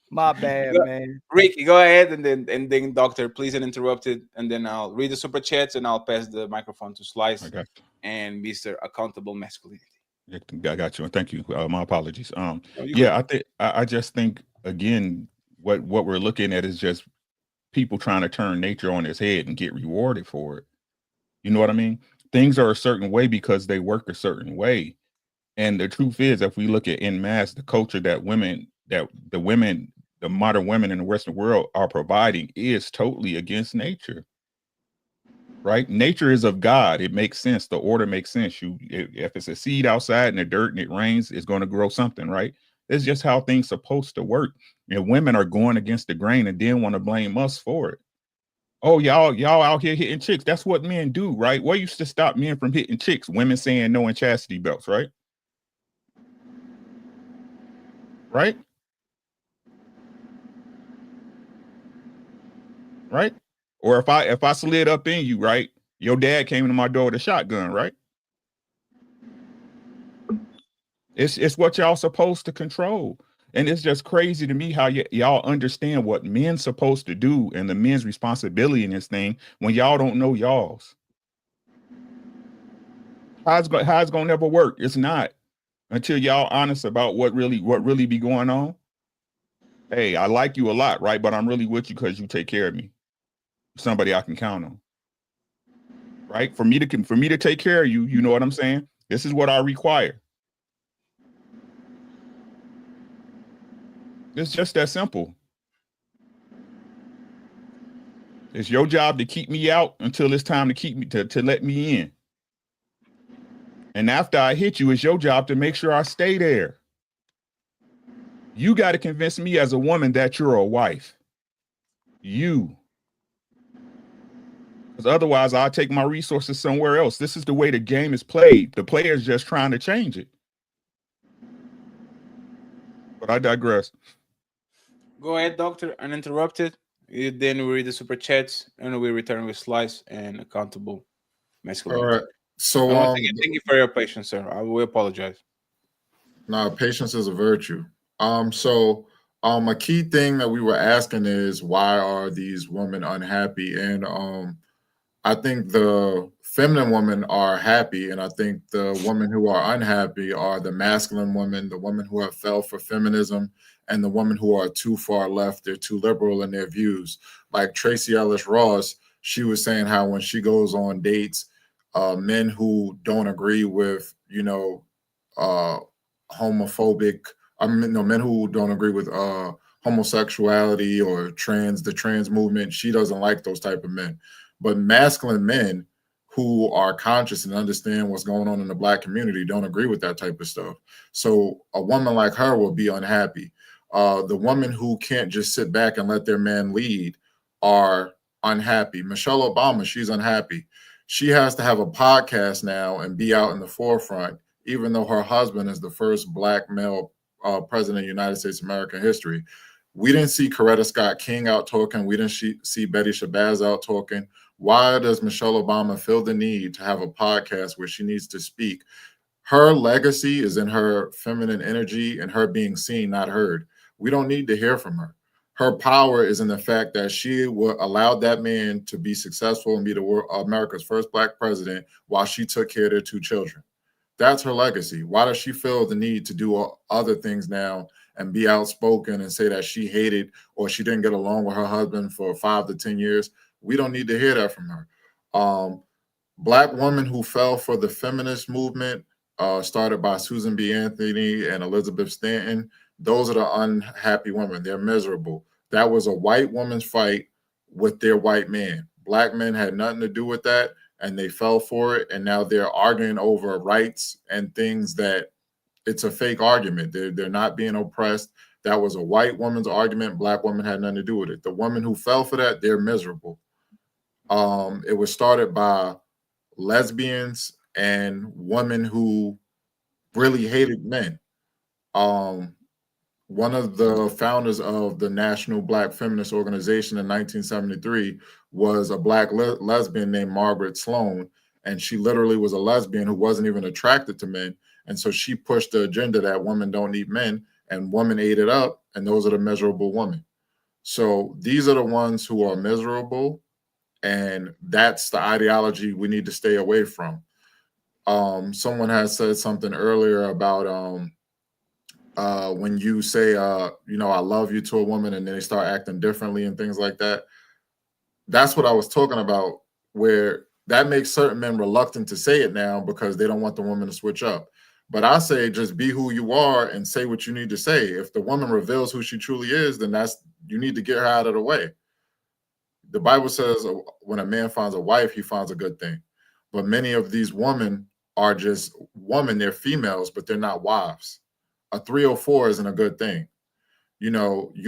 My bad, man. Ricky, go ahead and then doctor, please uninterrupt it, and then I'll read the super chats and I'll pass the microphone to Slice and Mr. Accountable Masculinity. Yeah, I got you, and thank you. My apologies. I just think again, what we're looking at is just people trying to turn nature on its head and get rewarded for it. You know what I mean? Things are a certain way because they work a certain way, and the truth is, if we look at en masse, the culture that the modern women in the Western world are providing is totally against nature. Right? Nature is of God. It makes sense. The order makes sense. If it's a seed outside in the dirt and it rains, it's going to grow something, right? It's just how things are supposed to work. And women are going against the grain and then want to blame us for it. Oh, y'all out here hitting chicks. That's what men do, right? What used to stop men from hitting chicks? Women saying no in chastity belts, right? Right? Right? Or if I slid up in you, right? Your dad came into my door with a shotgun, right? It's what y'all supposed to control. And it's just crazy to me how y'all understand what men's supposed to do and the men's responsibility in this thing when y'all don't know y'all's. How's it's gonna never work? It's not until y'all honest about what really be going on. Hey, I like you a lot, right? But I'm really with you because you take care of me. Somebody I can count on. Right? For me to take care of you, you know what I'm saying? This is what I require. It's just that simple. It's your job to keep me out until it's time to keep me to let me in. And after I hit you, it's your job to make sure I stay there. You got to convince me as a woman that you're a wife. You. Because otherwise I'll take my resources somewhere else. This is the way the game is played. The player's just trying to change it. But I digress. Go ahead, doctor, uninterrupted. Then we read the super chats and we return with Slice and Accountable Masculinity. All right. So thank you for your patience, sir. I will apologize. No, patience is a virtue. So a key thing that we were asking is why are these women unhappy? And I think the feminine women are happy, and I think the women who are unhappy are the masculine women, the women who have fell for feminism, and the women who are too far left. They're too liberal in their views. Like Tracy Ellis Ross, she was saying how when she goes on dates, men who don't agree with, homophobic, men who don't agree with homosexuality or the trans movement, she doesn't like those type of men. But masculine men who are conscious and understand what's going on in the Black community don't agree with that type of stuff. So a woman like her will be unhappy. The women who can't just sit back and let their man lead are unhappy. Michelle Obama, she's unhappy. She has to have a podcast now and be out in the forefront, even though her husband is the first Black male president of the United States of American history. We didn't see Coretta Scott King out talking. We didn't see Betty Shabazz out talking. Why does Michelle Obama feel the need to have a podcast where she needs to speak? Her legacy is in her feminine energy and her being seen, not heard. We don't need to hear from her. Her power is in the fact that she allowed that man to be successful and be America's first Black president while she took care of their 2 children. That's her legacy. Why does she feel the need to do other things now and be outspoken and say that she hated or she didn't get along with her husband for 5 to 10 years? We don't need to hear that from her. Black women who fell for the feminist movement, started by Susan B. Anthony and Elizabeth Stanton, those are the unhappy women. They're miserable. That was a white woman's fight with their white man. Black men had nothing to do with that, and they fell for it, and now they're arguing over rights and things that it's a fake argument. They're not being oppressed. That was a white woman's argument. Black women had nothing to do with it. The women who fell for that, they're miserable. It was started by lesbians and women who really hated men. One of the founders of the National Black Feminist Organization in 1973 was a Black lesbian named Margaret Sloan, and she literally was a lesbian who wasn't even attracted to men. And so she pushed the agenda that women don't need men, and women ate it up, and those are the miserable women. So these are the ones who are miserable, and that's the ideology we need to stay away from. Someone has said something earlier about when you say, I love you to a woman, and then they start acting differently and things like that. That's what I was talking about, where that makes certain men reluctant to say it now because they don't want the woman to switch up. But I say just be who you are and say what you need to say. If the woman reveals who she truly is, then you need to get her out of the way. The Bible says when a man finds a wife, he finds a good thing. But many of these women are just women, they're females, but they're not wives. A 304 isn't a good thing. You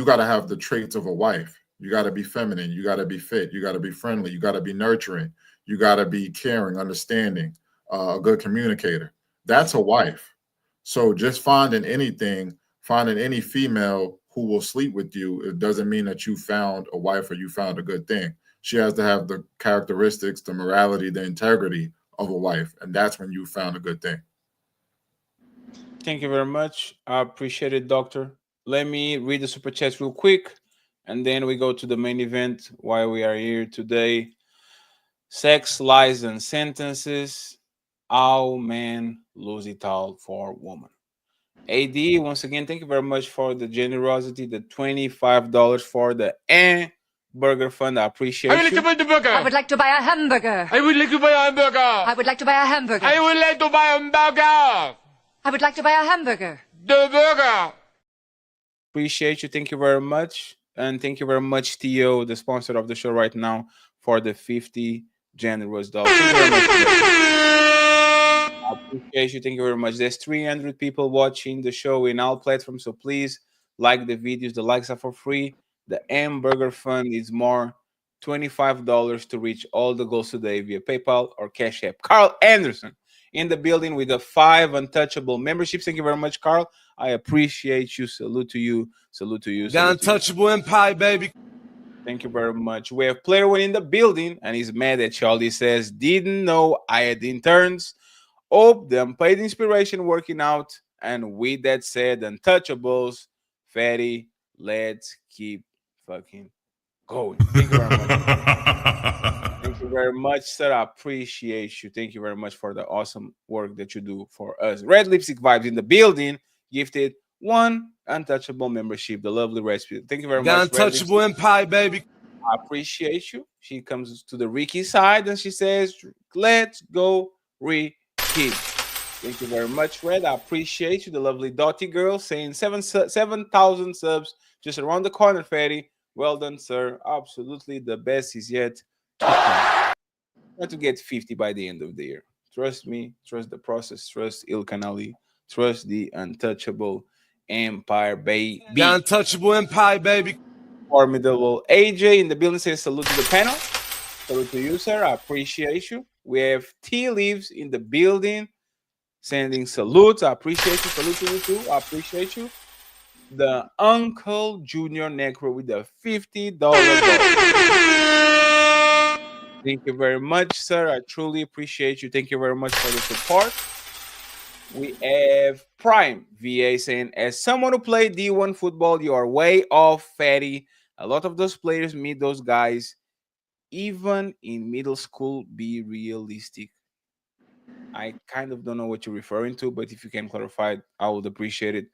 got to have the traits of a wife. You got to be feminine. You got to be fit. You got to be friendly. You got to be nurturing. You got to be caring, understanding, a good communicator. That's a wife. So just finding any female who will sleep with you, it doesn't mean that you found a wife or you found a good thing. She has to have the characteristics, the morality, the integrity of a wife. And that's when you found a good thing. Thank you very much. I appreciate it, Doctor. Let me read the super chats real quick, and then we go to the main event, why we are here today. Sex, lies, and sentences. All men lose it all for woman. AD, once again, thank you very much for the generosity, the $25 for the Burger Fund. I appreciate you. I would like to buy a hamburger. I would like to buy a hamburger. I would like to buy a hamburger. I would like to buy a hamburger. I would like to buy a hamburger. The burger. Appreciate you. Thank you very much. And thank you very much, Theo, the sponsor of the show right now, for the 50 generous dollars. Thank you very much. I appreciate you. Thank you very much. There's 300 people watching the show in all platforms, so please like the videos. The likes are for free. The Burger Fund is more $25 to reach all the goals today via PayPal or Cash App. Carl Anderson in the building with the 5 Untouchable memberships. Thank you very much, Carl. I appreciate you. Salute to you. Salute to you. The Untouchable Empire, baby. Thank you very much. We have Player One in the building, and he's mad at Charlie. Says, didn't know I had interns. Hope the unpaid inspiration working out. And with that said, Untouchables, Fatty, let's keep fucking going. Thank you very much. Thank you very much, sir. I appreciate you. Thank you very much for the awesome work that you do for us. Red Lipstick Vibes in the building gifted 1 Untouchable membership, the lovely recipe. Thank you very much. The Untouchable Empire, baby. I appreciate you. She comes to the Ricky side and she says, let's go, Ricky. Thank you very much, Red. I appreciate you. The lovely Dottie girl saying 7,000 subs just around the corner, Fatty. Well done, sir. Absolutely the best is yet to come. Not to get 50 by the end of the year. Trust me. Trust the process. Trust Ilkan Ali. Trust the Untouchable Empire, baby. The Untouchable Empire, baby. Formidable AJ in the building says salute to the panel. Salute to you, sir. I appreciate you. We have Tea Leaves in the building sending salutes. I appreciate you. Salute to you too. I appreciate you. The Uncle Junior Necro with the $50 Thank you very much, sir. I truly appreciate you. Thank you very much for the support. We have Prime VA saying, as someone who played D1 football, you are way off, fatty. A lot of those players meet those guys even in middle school. Be realistic. I kind of don't know what you're referring to, but if you can clarify it, I would appreciate it.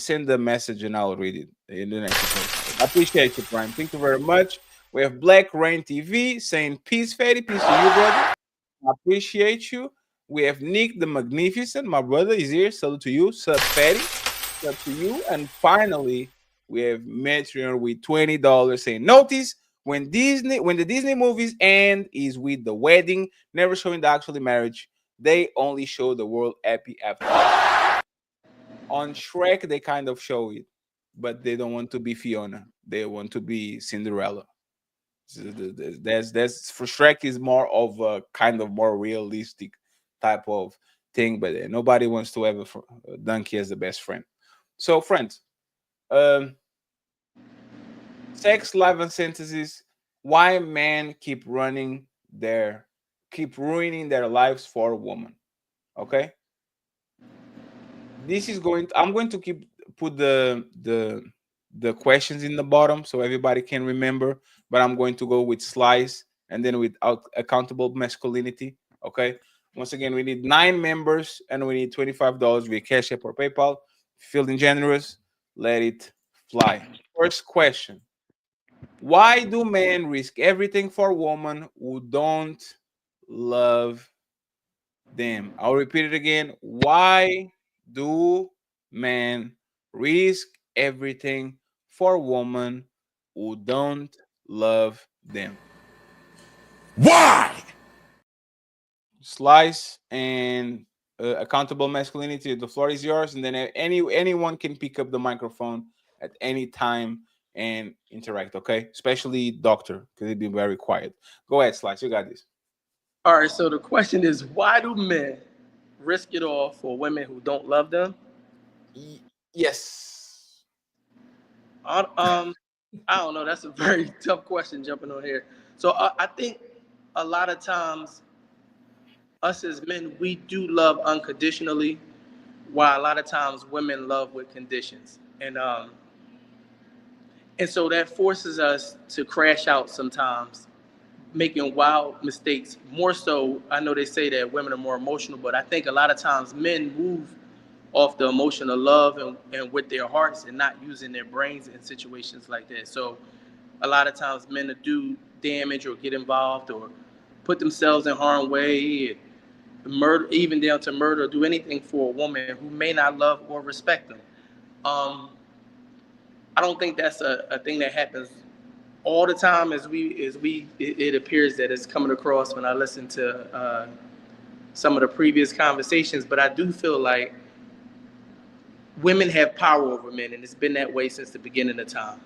Send the message and I'll read it in the next episode. I appreciate you, Prime. Thank you very much. We have Black Rain TV saying, peace, fatty. Peace to you, brother. I appreciate you. We have Nick the Magnificent. My brother is here. Salute to you. Sub fatty. Sub to you. And finally, we have Metreon with $20 saying, notice when the Disney movies end is with the wedding, never showing the actual marriage. They only show the world happy after. On Shrek, they kind of show it, but they don't want to be Fiona. They want to be Cinderella. That's for Shrek is more of a kind of more realistic type of thing, but nobody wants to have a donkey as the best friend. So, friends, sex, life, and sentences. Why men keep ruining their lives for a woman? Okay. This is I'm going to put the questions in the bottom so everybody can remember, but I'm going to go with slice and then with accountable masculinity. Okay. Once again, we need 9 members and we need $25 via Cash App or PayPal. Feeling generous, let it fly. First question. Why do men risk everything for women who don't love them? I'll repeat it again. Why do men risk everything for women who don't love them? Why? Slice and accountable masculinity. The floor is yours, and then anyone can pick up the microphone at any time and interact. Okay, especially doctor, because he'd be very quiet. Go ahead, Slice. You got this. All right. So the question is, why do men risk it all for women who don't love them? Yes. I don't know. That's a very tough question jumping on here. So I think a lot of times us as men, we do love unconditionally, while a lot of times women love with conditions. And so that forces us to crash out sometimes, making wild mistakes. More so, I know they say that women are more emotional, but I think a lot of times men move off the emotion of love and with their hearts and not using their brains in situations like that. So a lot of times men do damage or get involved or put themselves in harm's way, murder, even down to murder, do anything for a woman who may not love or respect them. I don't think that's a thing that happens all the time it appears that it's coming across when I listen to some of the previous conversations, but I do feel like women have power over men, and it's been that way since the beginning of time,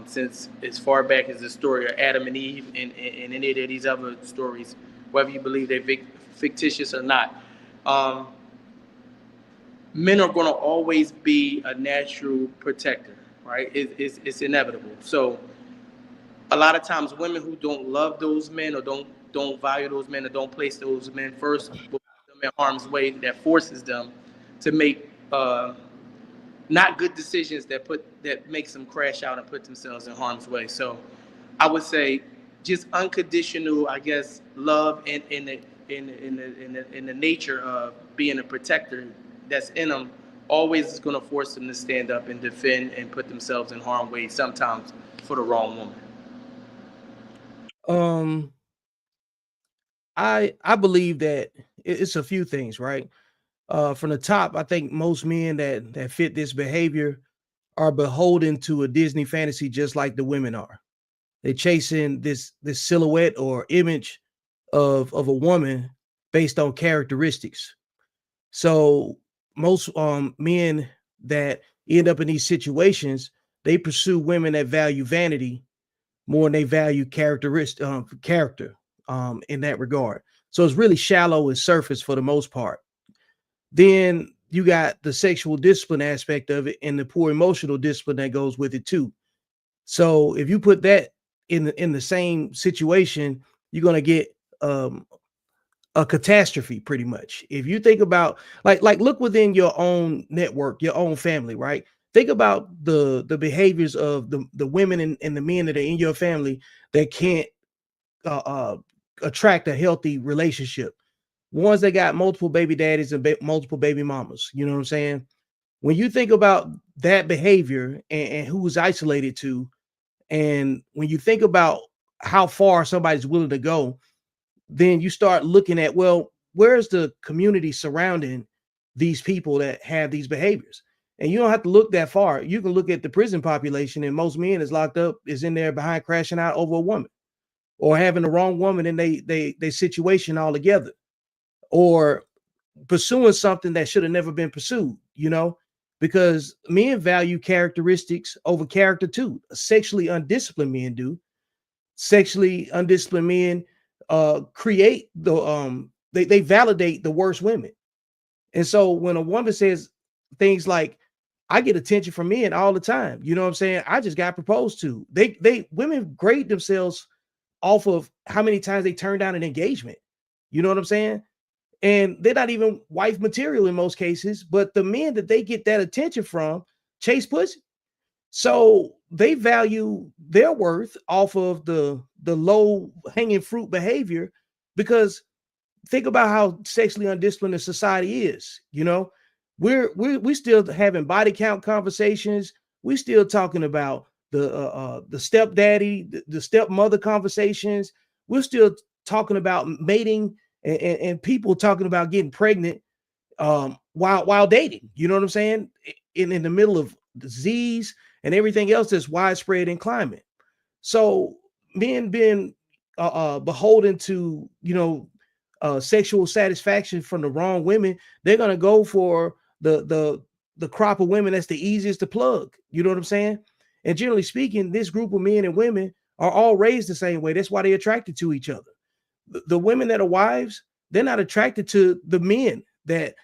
since as far back as the story of Adam and Eve and any of these other stories, whether you believe they're fictitious or not. Men are going to always be a natural protector, right? It's inevitable. So a lot of times women who don't love those men or don't value those men or don't place those men first will put them in harm's way, that forces them to make not good decisions that makes them crash out and put themselves in harm's way. So I would say just unconditional, I guess, love in the nature of being a protector that's in them always is going to force them to stand up and defend and put themselves in harm's way, sometimes for the wrong woman. I believe that it's a few things, right? From the top, I think most men that fit this behavior are beholden to a Disney fantasy, just like the women are. They're chasing this silhouette or image of a woman based on characteristics. So most men that end up in these situations, they pursue women that value vanity more than they value character in that regard. So it's really shallow and surface for the most part. Then you got the sexual discipline aspect of it and the poor emotional discipline that goes with it too. So if you put that in the same situation, you're gonna get a catastrophe pretty much. If you think about like look within your own network, your own family, right? Think about the behaviors of the women and the men that are in your family that can't attract a healthy relationship. Ones that got multiple baby daddies and multiple baby mamas. You know what I'm saying? When you think about that behavior and who's isolated to, and when you think about how far somebody's willing to go, then you start looking at, well, where's the community surrounding these people that have these behaviors? And you don't have to look that far. You can look at the prison population, and most men is locked up, is in there behind crashing out over a woman, or having the wrong woman in they situation altogether, or pursuing something that should have never been pursued, because men value characteristics over character too. Sexually undisciplined men do. Sexually undisciplined men create they validate the worst women. And so when a woman says things like, I get attention from men all the time, you know what I'm saying? I just got proposed to. Women grade themselves off of how many times they turn down an engagement. You know what I'm saying? And they're not even wife material in most cases, but the men that they get that attention from chase pussy. So they value their worth off of the low hanging fruit behavior, because think about how sexually undisciplined the society is. We still having body count conversations. We still talking about the stepdaddy, the stepmother conversations. We're still talking about mating and people talking about getting pregnant while dating. You know what I'm saying? In the middle of disease and everything else that's widespread in climate. So men being beholden to sexual satisfaction from the wrong women, they're gonna go for the crop of women that's the easiest to plug. You know what I'm saying? And generally speaking, this group of men and women are all raised the same way. That's why they're attracted to each other. The women that are wives, they're not attracted to the men that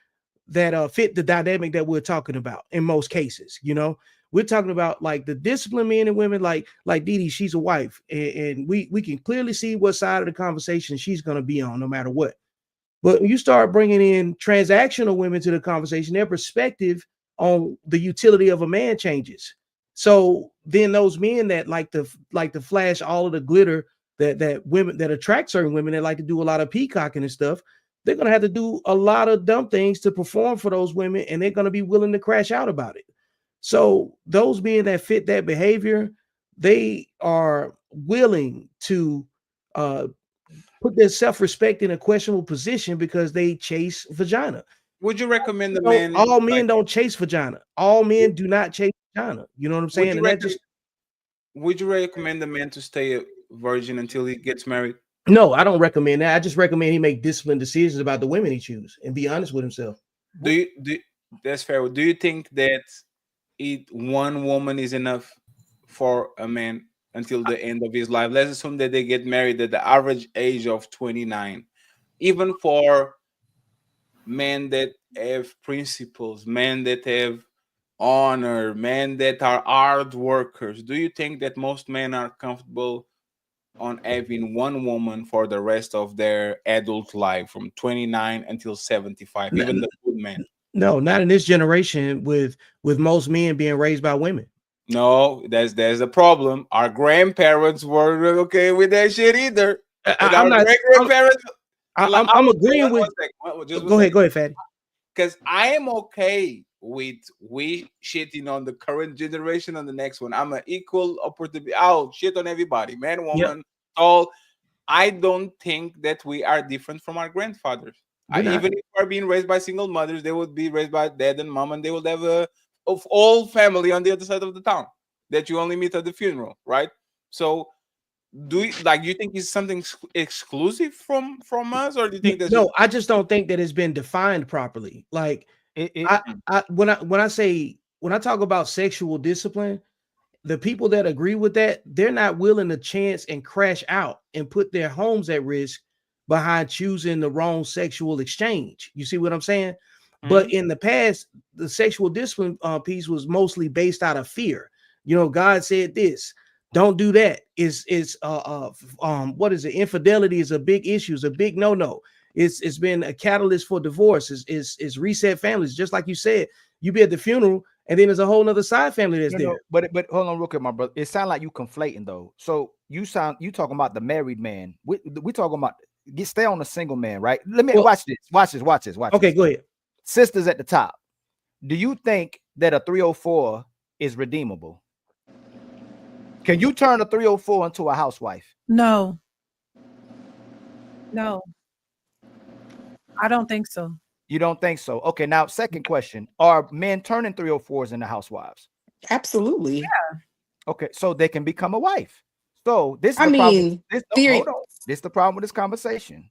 fit the dynamic that we're talking about in most cases. We're talking about like the disciplined men and women, like Dee Dee, she's a wife, and we can clearly see what side of the conversation she's going to be on no matter what. But when you start bringing in transactional women to the conversation, their perspective on the utility of a man changes. So then those men that like to flash all of the glitter that women that attract certain women that like to do a lot of peacocking and stuff, they're going to have to do a lot of dumb things to perform for those women, and they're going to be willing to crash out about it. So those men that fit that behavior, they are willing to put their self-respect in a questionable position because they chase vagina. Would you recommend the man? All men don't chase vagina. All men do not chase vagina. You know what I'm saying? Would you recommend the man to stay a virgin until he gets married? No, I don't recommend that. I just recommend he make disciplined decisions about the women he chooses and be honest with himself. That's fair. Do you think that one woman is enough for a man until the end of his life? Let's assume that they get married at the average age of 29. Even for men that have principles, men that have honor, men that are hard workers, do you think that most men are comfortable on having one woman for the rest of their adult life from 29 until 75, even the good men? No, not in this generation with most men being raised by women. No, there's a problem. Our grandparents weren't okay with that shit either. I'm agreeing with. Go ahead, Fatty. Because I am okay with we shitting on the current generation and the next one. I'm an equal opportunity. I'll shit on everybody, man, woman, all. I don't think that we are different from our grandfathers. Even if we're being raised by single mothers, they would be raised by dad and mom, and they would have a whole family on the other side of the town that you only meet at the funeral, right? So, do you think it's something exclusive from us, or do you think that's no? I just don't think that it's been defined properly. Like when I say when I talk about sexual discipline, the people that agree with that, they're not willing to chance and crash out and put their homes at risk behind choosing the wrong sexual exchange. You see what I'm saying? But in the past, the sexual discipline piece was mostly based out of fear. You know, God said this, don't do that. What is it? Infidelity is a big issue, it's a big no-no. It's been a catalyst for divorce. It's reset families, just like you said. You be at the funeral, and then there's a whole nother side family that's there. But hold on, real quick, my brother. It sounds like you conflating though. So you talking about the married man. We talking about stay on the single man, right? Let me watch this. Watch this. Okay, go ahead. Sisters at the top. Do you think that a 304 is redeemable? Can you turn a 304 into a housewife? No. I don't think so. You don't think so? Okay, now second question. Are men turning 304s into housewives? Absolutely. Yeah. Okay, so they can become a wife. So this is I the mean, problem. Hold on. This is the problem with this conversation.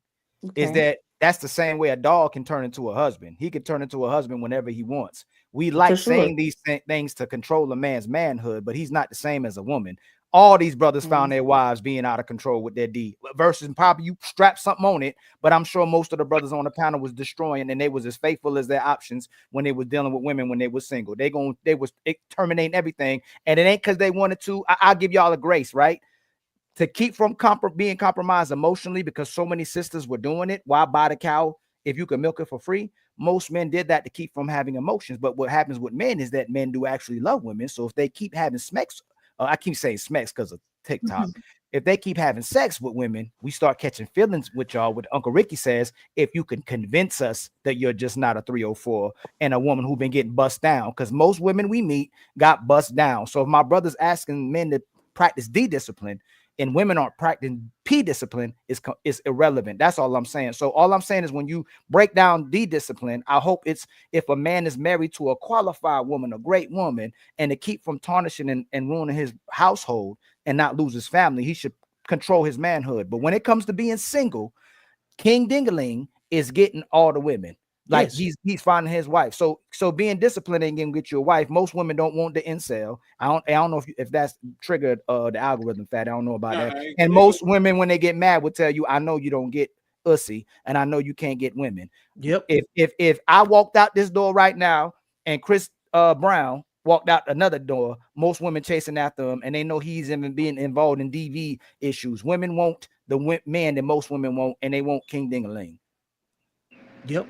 Is that's the same way a dog can turn into a husband. He can turn into a husband whenever he wants. We like saying these things to control a man's manhood, but he's not the same as a woman. All these brothers found their wives being out of control with their D versus probably you strap something on it, but I'm sure most of the brothers on the panel was destroying and they was as faithful as their options when they was dealing with women when they was single. They was terminating everything, and it ain't because they wanted to. I'll give y'all a grace, right? To keep from being compromised emotionally because so many sisters were doing it. Why buy the cow if you can milk it for free? Most men did that to keep from having emotions. But what happens with men is that men do actually love women. So if they keep having smacks, I keep saying smacks because of TikTok. If they keep having sex with women, we start catching feelings with y'all. What Uncle Ricky says, if you can convince us that you're just not a 304 and a woman who been getting bust down, because most women we meet got bust down. So if my brother's asking men to practice D discipline, and women aren't practicing P discipline, is irrelevant. That's all I'm saying. So all I'm saying is when you break down D discipline, I hope it's if a man is married to a qualified woman, a great woman, and to keep from tarnishing and ruining his household and not lose his family, he should control his manhood. But when it comes to being single, King Dingaling is getting all the women. Like he's finding his wife. So being disciplined ain't gonna get you a wife. Most women don't want the incel. I don't know if that's triggered the algorithm fat. I don't know about that. And most women, when they get mad, will tell you, I know you don't get ussy, and I know you can't get women. Yep. If I walked out this door right now and Chris Brown walked out another door, most women chasing after him, and they know he's even being involved in DV issues. Women want the man that most women want, and they want King Dingaling. Yep.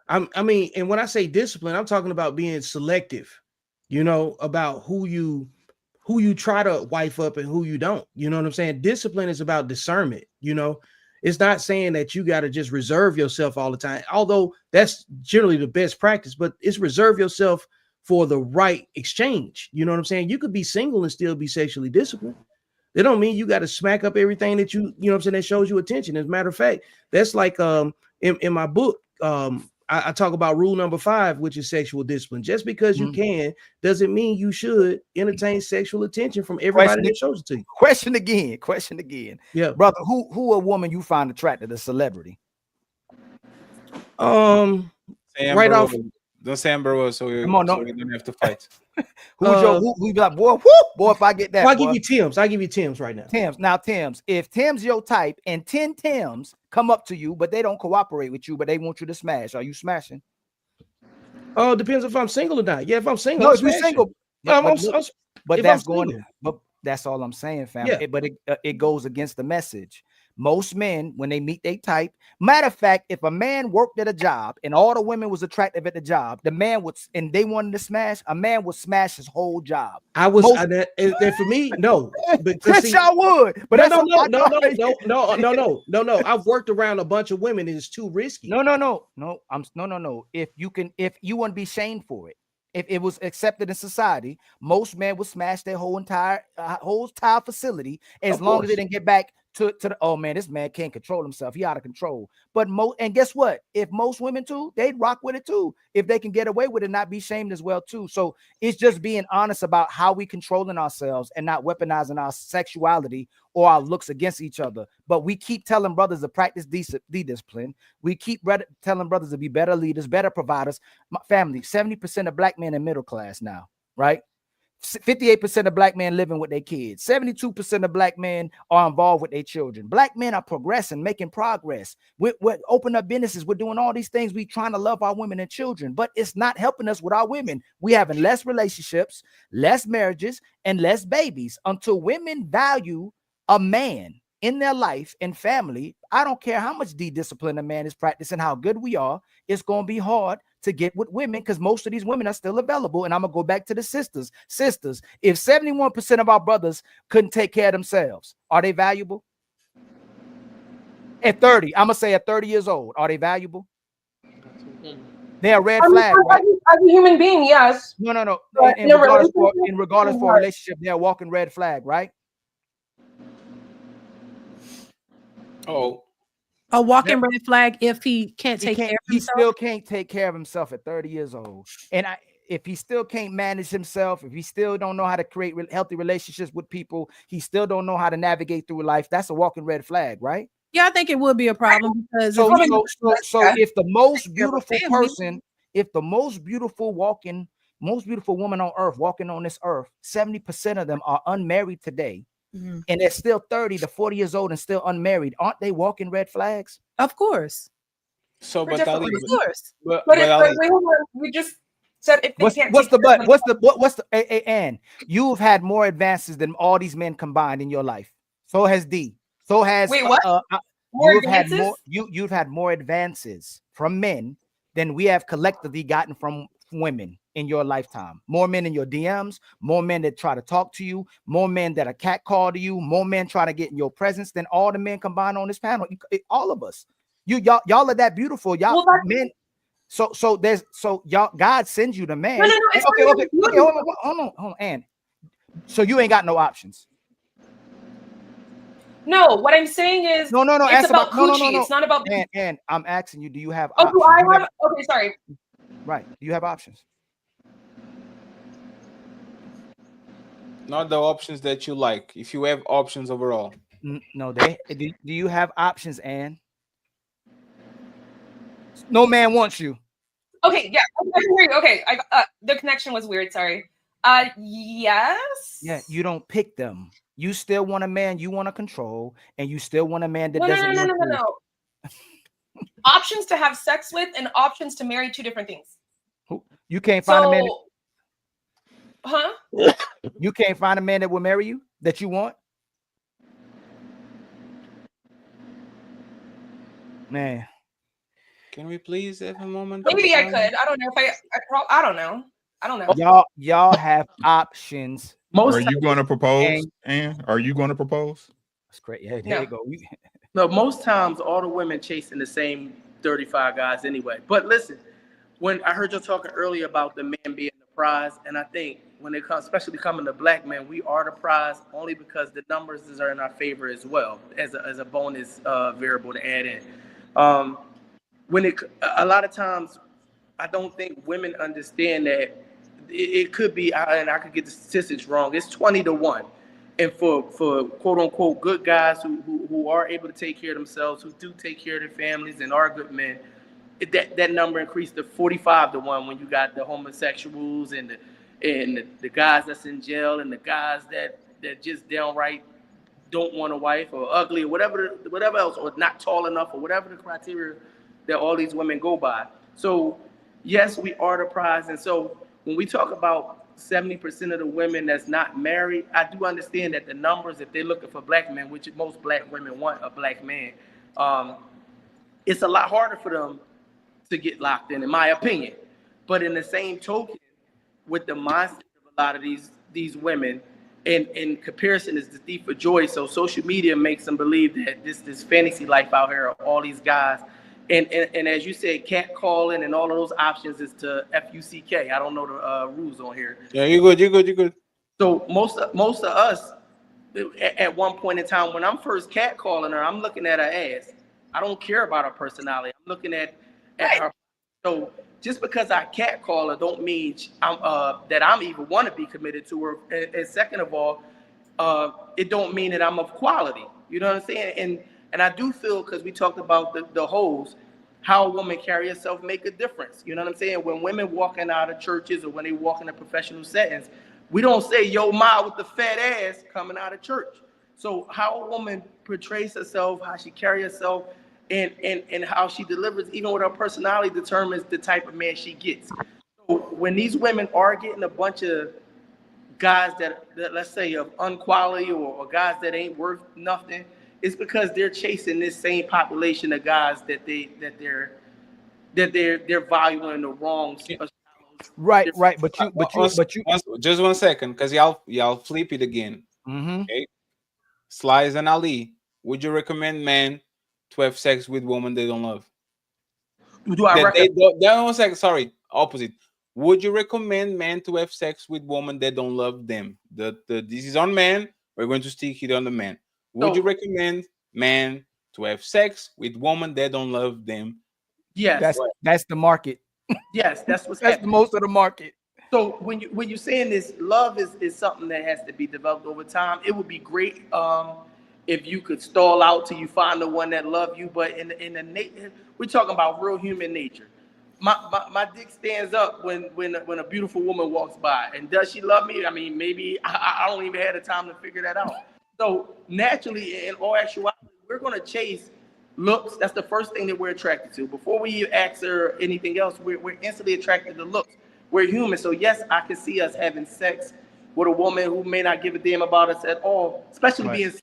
I mean, and when I say discipline, I'm talking about being selective, you know, about who you try to wife up and who you don't. You know what I'm saying? Discipline is about discernment, you know. It's not saying that you got to just reserve yourself all the time, although that's generally the best practice, but it's reserve yourself for the right exchange. You know what I'm saying? You could be single and still be sexually disciplined. They don't mean you got to smack up everything that you know what I'm saying, that shows you attention. As a matter of fact, that's like in my book, I talk about rule number 5, which is sexual discipline. Just because you can doesn't mean you should entertain sexual attention from everybody that shows it to you. Question again. Yeah, brother, who a woman you find attractive, a celebrity? Say right Amber off. Rose. Don't say Amber Rose, so we don't have to fight. Who be like, boy, if I get that, I'll give you Tim's. I'll give you Tim's right now. Tim's. If Tim's your type and 10 Tim's come up to you, but they don't cooperate with you, but they want you to smash, are you smashing? Oh, depends if I'm single or not. Yeah, if I'm single, no, I'm if you're smashing. single, but that's going. But that's all I'm saying, fam. Yeah. But it goes against the message. Most men, when they meet their type, matter of fact, if a man worked at a job and all the women was attractive at the job, the man would, and they wanted to smash, a man would smash his whole job. And for me, no. But Chris, y'all would. But no. I've worked around a bunch of women and it's too risky. No. If you wouldn't be shamed for it. If it was accepted in society, most men would smash their whole entire facility as long as they didn't get back to the, oh man, this man can't control himself. He out of control. But and guess what? If most women too, they'd rock with it too. If they can get away with it, not be shamed as well too. So it's just being honest about how we controlling ourselves and not weaponizing our sexuality or our looks against each other. But we keep telling brothers to practice discipline. We keep telling brothers to be better leaders, better providers. My family, 70% of black men are middle class now. right? 58% of black men living with their kids. 72% of black men are involved with their children. Black men are progressing, making progress. We're open up businesses. We're doing all these things. We're trying to love our women and children, but it's not helping us with our women. We having less relationships, less marriages, and less babies. Until women value a man in their life and family, I don't care how much discipline a man is practicing, how good we are, it's going to be hard to get with women because most of these women are still available. And I'm going to go back to the sisters. Sisters, if 71% of our brothers couldn't take care of themselves, are they valuable? At 30, I'm going to say at 30 years old, are they valuable? They're a red flag, right? As a human being, yes. No. In Regardless for a relationship, they're a walking red flag, right? Oh, a walking red flag if he can't take care of He himself. still can't take care of himself at 30 years old. And if he still can't manage himself, if he still don't know how to create healthy relationships with people, he still don't know how to navigate through life, that's a walking red flag, right? Yeah, I think it would be a problem because so if the most beautiful person, if the most beautiful woman on earth walking on this earth, 70% of them are unmarried today. Mm-hmm. And they're still 30 to 40 years old and still unmarried. Aren't they walking red flags? Of course. So, But Ali, of course. but Wait, hold on. We just said if they can't. What's the Ann? You've had more advances than all these men combined in your life. So has D. So has Wait, what? You've had more advances from men than we have collectively gotten from women in your lifetime. More men in your DMs, more men that try to talk to you, more men that are catcall to you, more men trying to get in your presence than all the men combined on this panel. All of us. Y'all are that beautiful. Y'all men. So y'all, God sends you the man. No, Okay, hold on, Ann. So you ain't got no options. No, what I'm saying is no. It's about coochie. It's not about. And I'm asking you, do you have Oh, options? do I have? Okay, sorry. Right. Do you have options? not the options that you like. If you have options overall. No, do you have options, Ann? No man wants you. Okay, yeah, I can hear you. Okay, the connection was weird. Sorry. Yes. Yeah, you don't pick them. You still want a man you want to control, and you still want a man that doesn't. No. Options to have sex with and options to marry, two different things. You can't find a man. Huh? You can't find a man that will marry you that you want. Man, can we please have a moment? Maybe I could. I don't know if I don't know. I don't know. Y'all have options. Are you going to propose? And are you going to propose? That's great. Yeah, there you go. No, most times all the women chasing the same 35 guys anyway. But listen, when I heard you talking earlier about the man being the prize, and I think when it comes, especially coming to black men, we are the prize only because the numbers are in our favor as well as a bonus variable to add in. A lot of times, I don't think women understand that it could be, and I could get the statistics wrong, it's 20-1. And for quote unquote good guys who are able to take care of themselves, who do take care of their families and are good men, that number increased to 45-1 when you got the homosexuals and the guys that's in jail and the guys that just downright don't want a wife or ugly or whatever else, or not tall enough, or whatever the criteria that all these women go by. So yes, we are the prize. And so when we talk about 70% of the women that's not married, I do understand that the numbers, if they're looking for black men, which most black women want a black man, it's a lot harder for them to get locked in my opinion. But in the same token, with the mindset of a lot of these women, and in comparison is the thief of joy. So social media makes them believe that this fantasy life out here, all these guys, and as you said, catcalling and all of those options is to FUCK. I don't know the rules on here. Yeah, you're good. So most of us, at one point in time, when I'm first catcalling her, I'm looking at her ass. I don't care about her personality. I'm looking at her. So just because I catcall her don't mean that I'm even want to be committed to her. And second of all, it don't mean that I'm of quality. You know what I'm saying? And I do feel, because we talked about the hoes, how a woman carry herself make a difference. You know what I'm saying? When women walking out of churches or when they walk into professional settings, we don't say, yo, ma with the fat ass coming out of church. So how a woman portrays herself, how she carry herself, and how she delivers, even with her personality, determines the type of man she gets. So when these women are getting a bunch of guys that let's say of unquality or guys that ain't worth nothing, it's because they're chasing this same population of guys that they're valuing the wrong. Right. But you. Just 1 second, because y'all flip it again. Okay. Slice and Ali, would you recommend men to have sex with women they don't love? Do I recommend? 1 second, sorry, opposite. Would you recommend men to have sex with women that don't love them? This is on men. We're going to stick it on the men. Would you recommend men to have sex with women that don't love them? Yes. That's the market. Yes, that's what's that's happening. most of the market. So when you're saying this, love is something that has to be developed over time. It would be great if you could stall out till you find the one that love you. But we're talking about real human nature. My dick stands up when a beautiful woman walks by. And does she love me? I mean, maybe I don't even have the time to figure that out. So naturally, in all actuality, we're going to chase looks. That's the first thing that we're attracted to. Before we ask her anything else, we're instantly attracted to looks. We're human. So yes, I can see us having sex with a woman who may not give a damn about us at all, especially being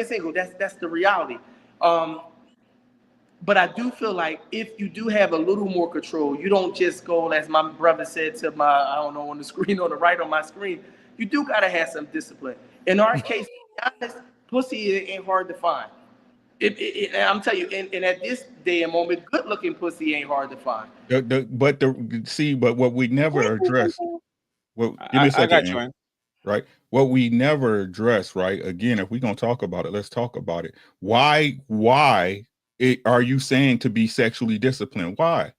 single. That's the reality. But I do feel like if you do have a little more control, you don't just go, as my brother said to I don't know, on the screen, on the right on my screen, you do got to have some discipline. In our case, to be honest, pussy ain't hard to find. I'm telling you, and at this day and moment, good looking pussy ain't hard to find. But what we never address. Well, give me a second. I got you, man. Right. What we never address, right? Again, if we're gonna talk about it, let's talk about it. Why are you saying to be sexually disciplined? Why?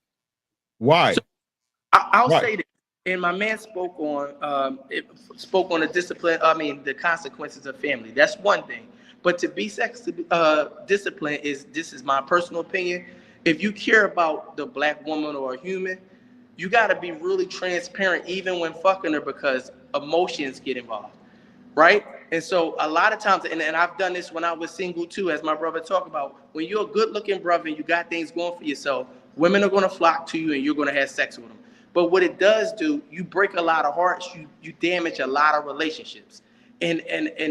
So, I'll say that. And my man spoke on the discipline. I mean, the consequences of family. That's one thing. But to be disciplined this is my personal opinion. If you care about the black woman or a human, you got to be really transparent, even when fucking her, because emotions get involved, right? And so a lot of times, and I've done this when I was single too, as my brother talked about, when you're a good-looking brother and you got things going for yourself, women are going to flock to you and you're going to have sex with them. But what it does do, you break a lot of hearts, you damage a lot of relationships. And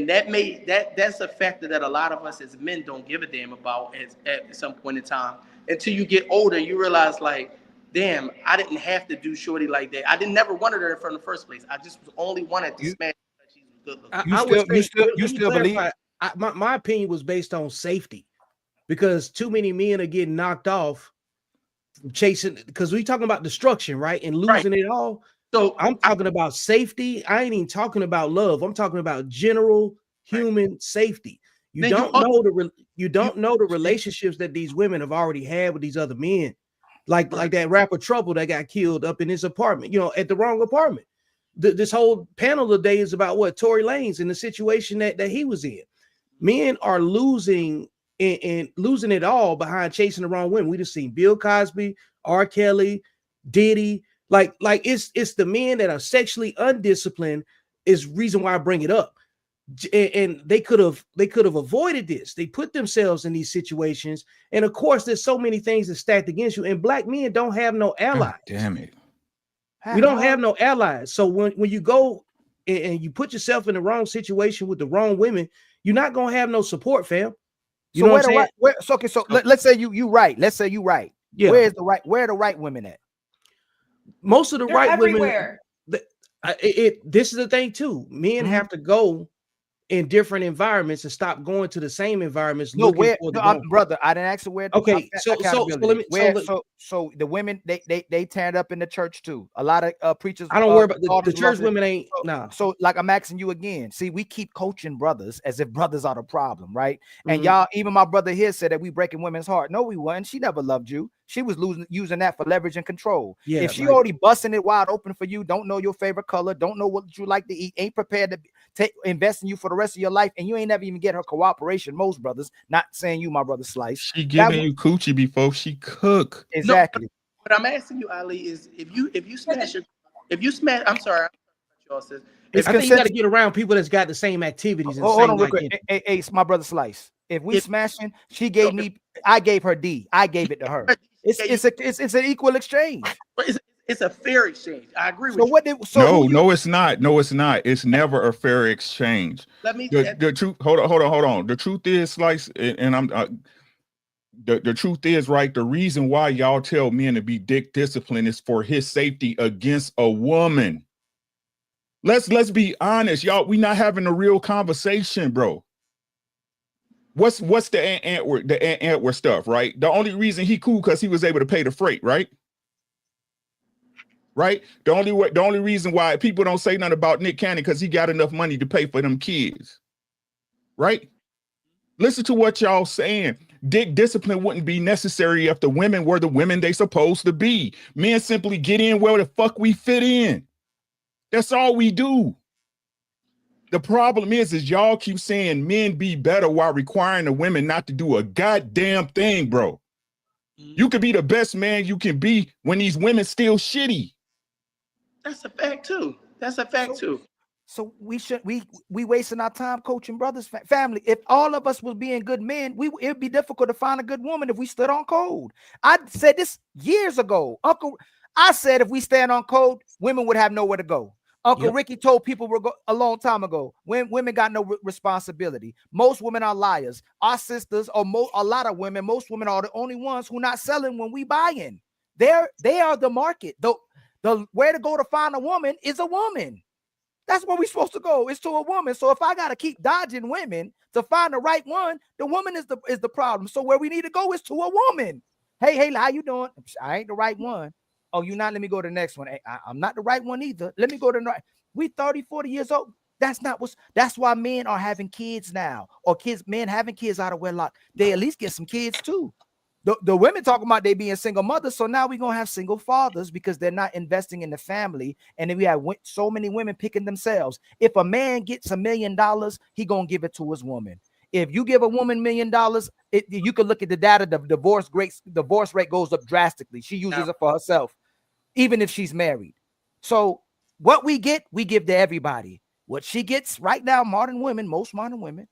that's a factor that a lot of us as men don't give a damn about at some point in time. Until you get older, you realize, like, damn, I didn't have to do shorty like that. I never wanted her from the first place. I just only wanted to smash her because she was good looking. You still believe? My opinion was based on safety, because too many men are getting knocked off chasing, because we talking about destruction, right? And losing it all. So I'm talking about safety. I ain't even talking about love. I'm talking about general human safety. You don't know the relationships that these women have already had with these other men, like that rapper Trouble that got killed up in his apartment, at the wrong apartment. This whole panel today is about what Tory Lanez and the situation that he was in. Men are losing and losing it all behind chasing the wrong women. We just seen Bill Cosby, R. Kelly, Diddy. Like it's the men that are sexually undisciplined is reason why I bring it up. And they could have avoided this. They put themselves in these situations, and of course, there's so many things that stacked against you. And black men don't have no allies. God damn it, we don't have no allies. So when you go and you put yourself in the wrong situation with the wrong women, you're not gonna have no support, fam. You know what I'm saying? Let's say you right. Let's say you right. Yeah. Where are the right women at? Most of the They're right everywhere. women. This is the thing too. Men have to go in different environments and stop going to the same environments. Brother, I didn't ask you where. Okay, so the women they tearing up in the church too. A lot of preachers. I don't worry about the church women ain't So like I'm asking you again. See, we keep coaching brothers as if brothers are the problem, right? And Mhm. y'all, even my brother here said that we breaking women's heart. No, we weren't. She never loved you. She was using that for leverage and control. Yeah, if she like- already busting it wide open for you, don't know your favorite color, don't know what you like to eat, ain't prepared to invest in you for the rest of your life, and you ain't never even get her cooperation. Most brothers, not saying you, my brother Slice, She giving you coochie before she cook. Exactly. What I'm asking you, Ali, is if you smash I'm sorry, y'all says. I think you got to get around people that's got the same activities and Hold same on real quick. identity. Hey, it's my brother Slice. If we smashing, she gave me, I gave her D. I gave it to her. It's an equal exchange. It's a fair exchange. I agree So with you. No, it's not. No, it's not. It's never a fair exchange. Let me. The truth. Hold on. The truth is, Slice, and I'm. The truth is, right. The reason why y'all tell men to be dick disciplined is for his safety against a woman. Let's be honest, y'all. We not having a real conversation, bro. What's the Antwerp stuff, right? The only reason he cool because he was able to pay the freight, right? Right. The only reason why people don't say nothing about Nick Cannon because he got enough money to pay for them kids, right? Listen to what y'all saying. Dick discipline wouldn't be necessary if the women were the women they supposed to be. Men simply get in where the fuck we fit in. That's all we do. The problem is y'all keep saying men be better while requiring the women not to do a goddamn thing, bro. You could be the best man you can be when these women still shitty. That's a fact too. That's a fact too. So we wasting our time coaching brothers, family. If all of us was being good men, it'd be difficult to find a good woman if we stood on code. I said this years ago. I said if we stand on code, women would have nowhere to go. Uncle Ricky told people a long time ago, when women got no responsibility. Most women are liars. Our sisters, or a lot of women, most women are the only ones who not selling when we buying. They are the market. The where to go to find a woman is a woman. That's where we're supposed to go. It's to a woman. So if I gotta keep dodging women to find the right one, the woman is the problem. So where we need to go is to a woman. Hey, how you doing? I ain't the right one. Oh, you not? Let me go to the next one. Hey, I'm not the right one either. Let me go to the right. We 30, 40 years old. That's why men are having kids now, or men having kids out of wedlock. They at least get some kids too. The women talking about they being single mothers, so now we're gonna have single fathers because they're not investing in the family, and then we have so many women picking themselves. If a man gets $1 million, he gonna give it to his woman. If you give a woman $1 million, you can look at the data. The divorce rate goes up drastically. She uses it for herself, even if she's married. So what we give to everybody. What she gets right now, most modern women,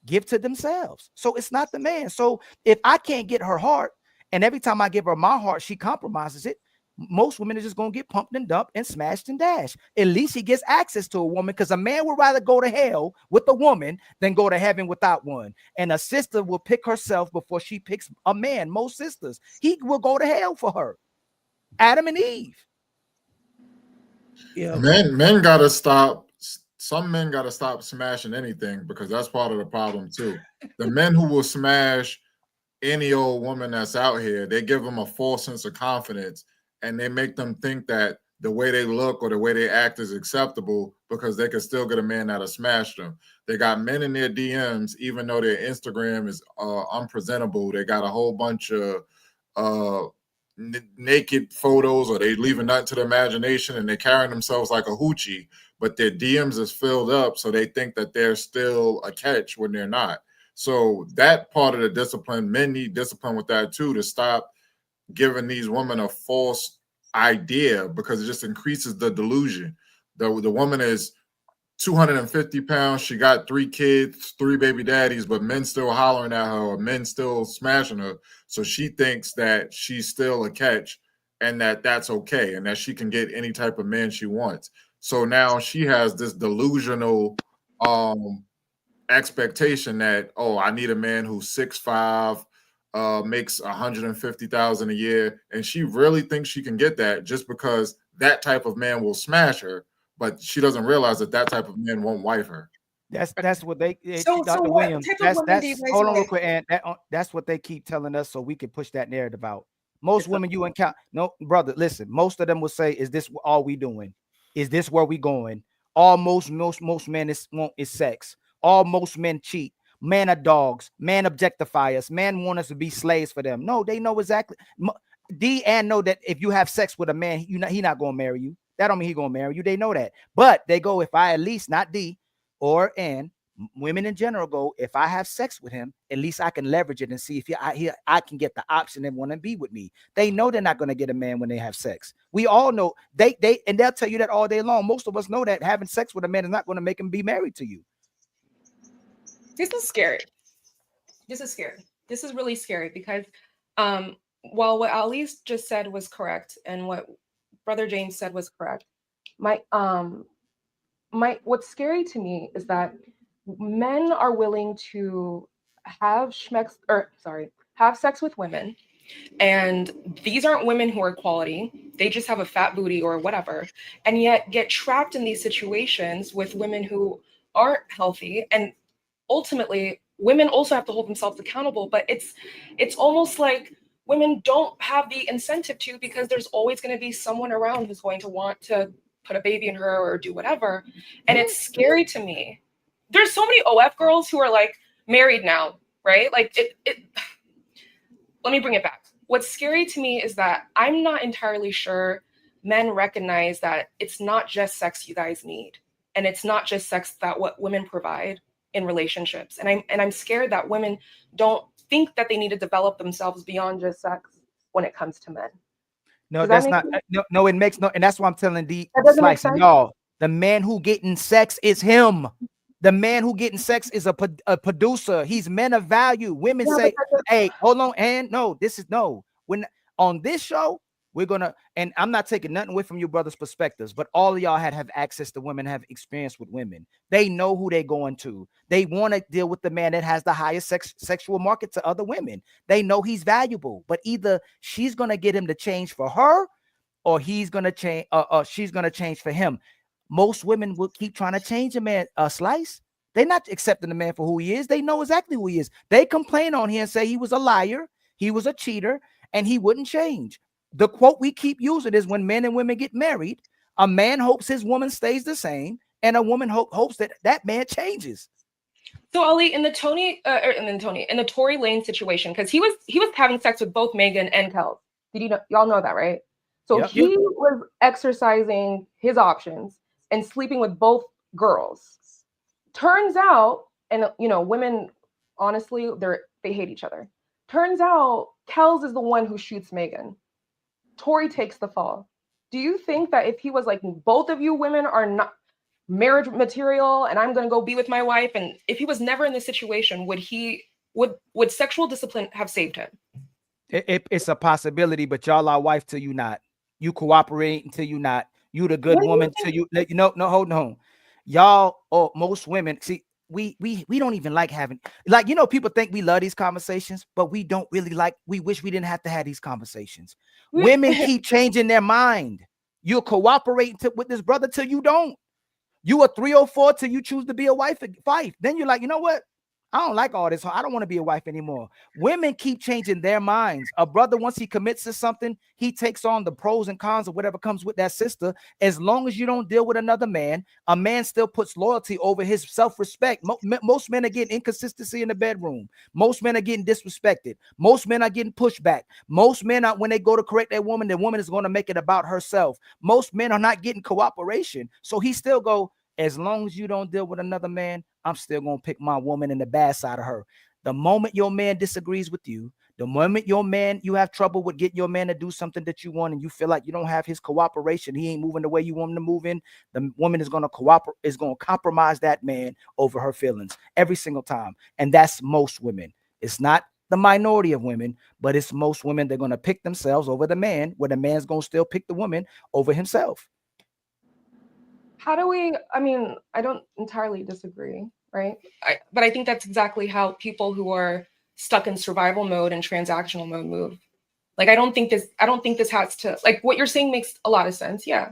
give to themselves. So it's not the man. So if I can't get her heart, and every time I give her my heart, she compromises it, most women are just going to get pumped and dumped and smashed and dashed. At least he gets access to a woman, because a man would rather go to hell with a woman than go to heaven without one. And a sister will pick herself before she picks a man. Most sisters, he will go to hell for her. Adam and Eve. Yeah, men gotta stop. Some men gotta stop smashing anything, because that's part of the problem too. The men who will smash any old woman that's out here, they give them a false sense of confidence, and they make them think that the way they look or the way they act is acceptable because they can still get a man that'll smash them. They got men in their DMs, even though their Instagram is unpresentable. They got a whole bunch of naked photos, or they leaving nothing to the imagination, and they're carrying themselves like a hoochie, but their DMs is filled up, so they think that they're still a catch when they're not. So that part of the discipline, men need discipline with that too, to stop giving these women a false idea, because it just increases the delusion. The woman is 250 pounds. She got 3 kids, 3 baby daddies, but men still hollering at her, or men still smashing her. So she thinks that she's still a catch, and that that's okay, and that she can get any type of man she wants. So now she has this delusional expectation that, oh, I need a man who's 6'5", makes $150,000 a year, and she really thinks she can get that just because that type of man will smash her. But she doesn't realize that type of man won't wife her. That's what they. So Dr. what Williams. type of women do you guys Hold on real like? quick, and that's what they keep telling us, so we can push that narrative out. Most women you encounter, no, brother, listen. Most of them will say, "Is this all we doing? Is this where we going?" Most men want is sex. Most men cheat. Men are dogs. Men objectify us. Men want us to be slaves for them. No, they know exactly. D and know that if you have sex with a man, he not gonna marry you. That don't mean he gonna marry you. They know that, but they go, if I at least, not D or N, women in general go, if I have sex with him, at least I can leverage it and see if I can get the option and want to be with me. They know they're not gonna get a man when they have sex. We all know they and they'll tell you that all day long. Most of us know that having sex with a man is not going to make him be married to you. This is scary. This is scary. This is really scary because while what Alice just said was correct and what Brother James said was correct, what's scary to me is that men are willing to have sex with women, and these aren't women who are quality. They just have a fat booty or whatever, and yet get trapped in these situations with women who aren't healthy. And ultimately, women also have to hold themselves accountable, but it's almost like women don't have the incentive to, because there's always going to be someone around who's going to want to put a baby in her or do whatever. And it's scary to me. There's so many OF girls who are like married now, right? Like let me bring it back. What's scary to me is that I'm not entirely sure men recognize that it's not just sex you guys need, and it's not just sex that what women provide in relationships. And I'm scared that women don't think that they need to develop themselves beyond just sex when it comes to men. No, that's not. No, it makes no. And that's why I'm telling the Slice, y'all. The man who getting sex is him. The man who getting sex is a producer. He's men of value. Women say, "Hey, hold on," and no, this is no. When on this show, we're gonna, and I'm not taking nothing away from your brother's perspectives, but all of y'all have access to women, have experience with women. They know who they're going to. They want to deal with the man that has the highest sexual market to other women. They know he's valuable, but either she's gonna get him to change for her, or he's gonna change, she's gonna change for him. Most women will keep trying to change a man. Slice. They're not accepting the man for who he is. They know exactly who he is. They complain on here and say he was a liar, he was a cheater, and he wouldn't change. The quote we keep using is, when men and women get married, a man hopes his woman stays the same, and a woman hopes that man changes. So Ali, in the Tory Lanez situation, because he was having sex with both Megan and Kel. Did y'all know that, right? So he was exercising his options and sleeping with both girls. Turns out, and women, honestly, they hate each other. Turns out Kels is the one who shoots Megan. Tory takes the fall. Do you think that if he was like, both of you women are not marriage material and I'm going to go be with my wife, and if he was never in this situation, would sexual discipline have saved him? It's a possibility, but y'all are wife till you not. You cooperate until you not. You the good woman till you no, hold on. Y'all, or most women, see, we don't even like having, like, people think we love these conversations, but we don't really like, we wish we didn't have to have these conversations. Women keep changing their mind. You'll cooperate with this brother till you don't. You are 304 till you choose to be a wife. Then you're like, you know what? I don't like all this. I don't want to be a wife anymore. Women keep changing their minds. A brother, once he commits to something, he takes on the pros and cons of whatever comes with that sister. As long as you don't deal with another man, a man still puts loyalty over his self-respect. Most men are getting inconsistency in the bedroom. Most men are getting disrespected. Most men are getting pushed back. Most men are, when they go to correct their woman, the woman is going to make it about herself. Most men are not getting cooperation. So he still go, as long as you don't deal with another man, I'm still going to pick my woman in the bad side of her. The moment your man disagrees with you, the moment you have trouble with getting your man to do something that you want, and you feel like you don't have his cooperation, he ain't moving the way you want him to move in, the woman is going to compromise that man over her feelings every single time. And that's most women. It's not the minority of women, but it's most women. They're going to pick themselves over the man, where the man's going to still pick the woman over himself. How do we, I don't entirely disagree, right? But I think that's exactly how people who are stuck in survival mode and transactional mode move. Like, I don't think this has to, like, what you're saying makes a lot of sense. Yeah.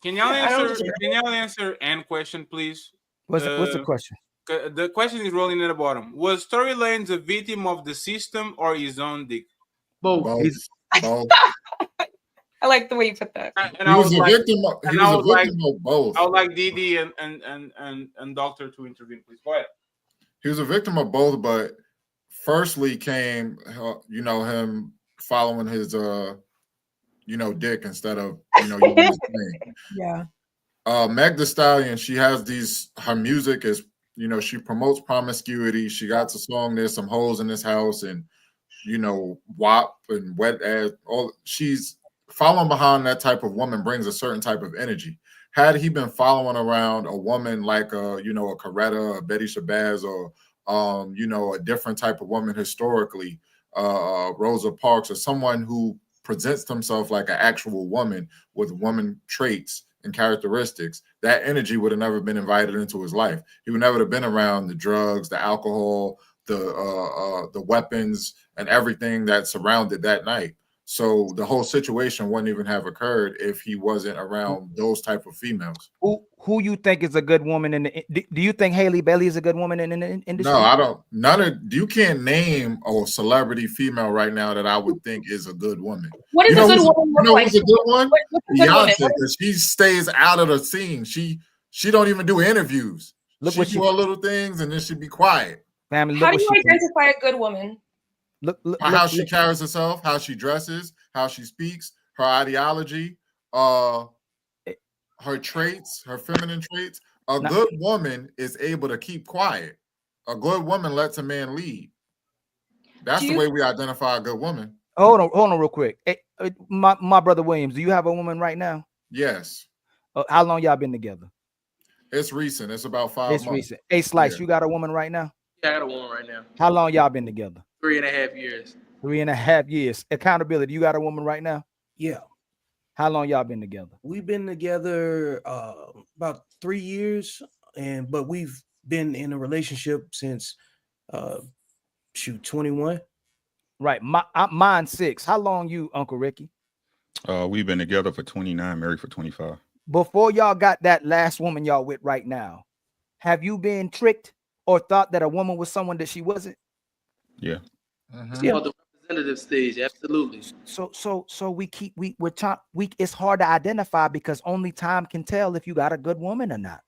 Can y'all answer Ann question, please? What's the question? The question is rolling at the bottom. Was Tory Lanez a victim of the system or his own dick? Both. I like the way you put that. He was a victim of both. I would like Didi and Doctor to intervene, please. Go ahead. He was a victim of both, but firstly came, him following his dick instead of using his brain. Yeah. Meg Thee Stallion, she has her music is, she promotes promiscuity. She got a song, There's Some Hoes in This House, and WAP and wet ass. She's following behind that type of woman brings a certain type of energy. Had he been following around a woman like a Coretta, a Betty Shabazz, or a different type of woman historically, Rosa Parks, or someone who presents himself like an actual woman with woman traits and characteristics, that energy would have never been invited into his life. He would never have been around the drugs, the alcohol, the weapons, and everything that surrounded that night. So the whole situation wouldn't even have occurred if he wasn't around those type of females. Who you think is a good woman do you think Halle Bailey is a good woman in the industry? No, I don't. You can't name a celebrity female right now that I would think is a good woman. What is a good woman look like? Who's a good one? What's a good woman? Beyonce, because she stays out of the scene. She don't even do interviews. She do her little things and then she'd be quiet. Family, How do you identify a good woman? How she carries herself, how she dresses, how she speaks, her ideology, her traits, her feminine traits. A good woman is able to keep quiet. A good woman lets a man lead. That's the way we identify a good woman. Hold on real quick. Hey, my brother Williams, do you have a woman right now? Yes. How long y'all been together? It's recent. It's about 5 months. It's recent. Hey, Slice, you got a woman right now? Yeah, I got a woman right now. How long y'all been together? 3.5 years. 3.5 years. Accountability, you got a woman right now? Yeah. How long y'all been together? We've been together about 3 years, but we've been in a relationship since 21. Right. Mine 6. How long you, Uncle Ricky? We've been together for 29, married for 25. Before y'all got that last woman y'all with right now, have you been tricked or thought that a woman was someone that she wasn't? Yeah. Yeah, the representative stage, absolutely. So it's hard to identify because only time can tell if you got a good woman or not.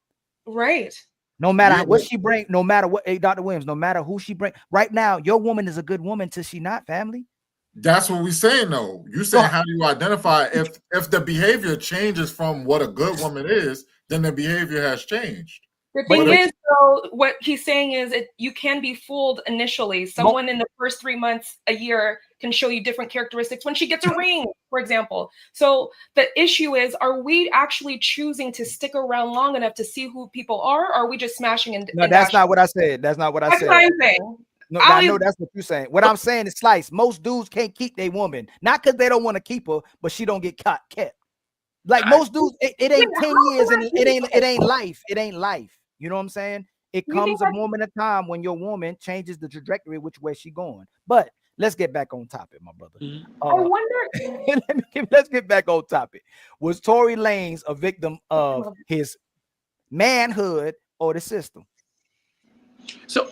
Right. No matter what she bring, no matter what, hey, Dr. Williams, no matter who she bring. Right now, your woman is a good woman till she not, family. That's what we're saying, though. You're saying how do you identify if the behavior changes from what a good woman is, then the behavior has changed. The thing is, though, what he's saying is you can be fooled initially. Someone in the first 3 months, a year, can show you different characteristics when she gets a ring, for example. So the issue is, are we actually choosing to stick around long enough to see who people are? Or are we just smashing and No, that's not what I said. That's not what I said. That's what I'm saying. No, I know that's what you're saying. What I'm saying is, Slice, most dudes can't keep their woman. Not because they don't want to keep her, but she don't get kept. Like most dudes, it ain't 10 years and it ain't life. It ain't life. You know what I'm saying? It comes a moment of time when your woman changes the trajectory which way she going. But let's get back on topic, my brother. I wonder. Let's get back on topic. Was Tory Lanez a victim of his manhood or the system? So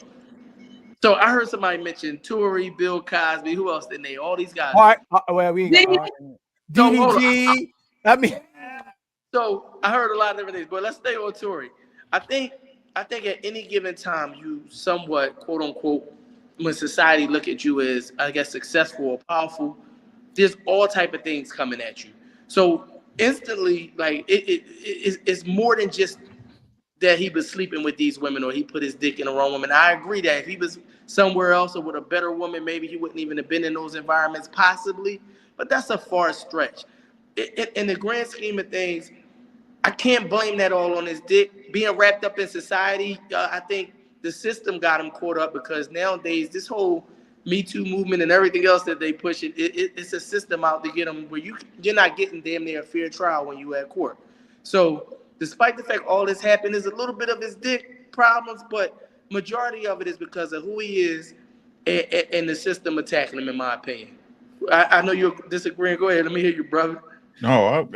I heard somebody mention Tory, Bill Cosby. Who else did they? All these guys. All right. Well, we got DDG. I mean, so I heard a lot of different things, but let's stay on Tory. I think at any given time, you somewhat, quote unquote, when society look at you as, I guess, successful or powerful, there's all type of things coming at you. So instantly, like it's more than just that he was sleeping with these women or he put his dick in the wrong woman. I agree that if he was somewhere else or with a better woman, maybe he wouldn't even have been in those environments, possibly. But that's a far stretch. In the grand scheme of things, I can't blame that all on his dick. Being wrapped up in society, I think the system got him caught up because nowadays this whole Me Too movement and everything else that they push, it's a system out to get them where you're not getting damn near a fair trial when you at court. So despite the fact all this happened, there's a little bit of his dick problems, but majority of it is because of who he is and the system attacking him, in my opinion. I know you're disagreeing. Go ahead. Let me hear you, brother. No,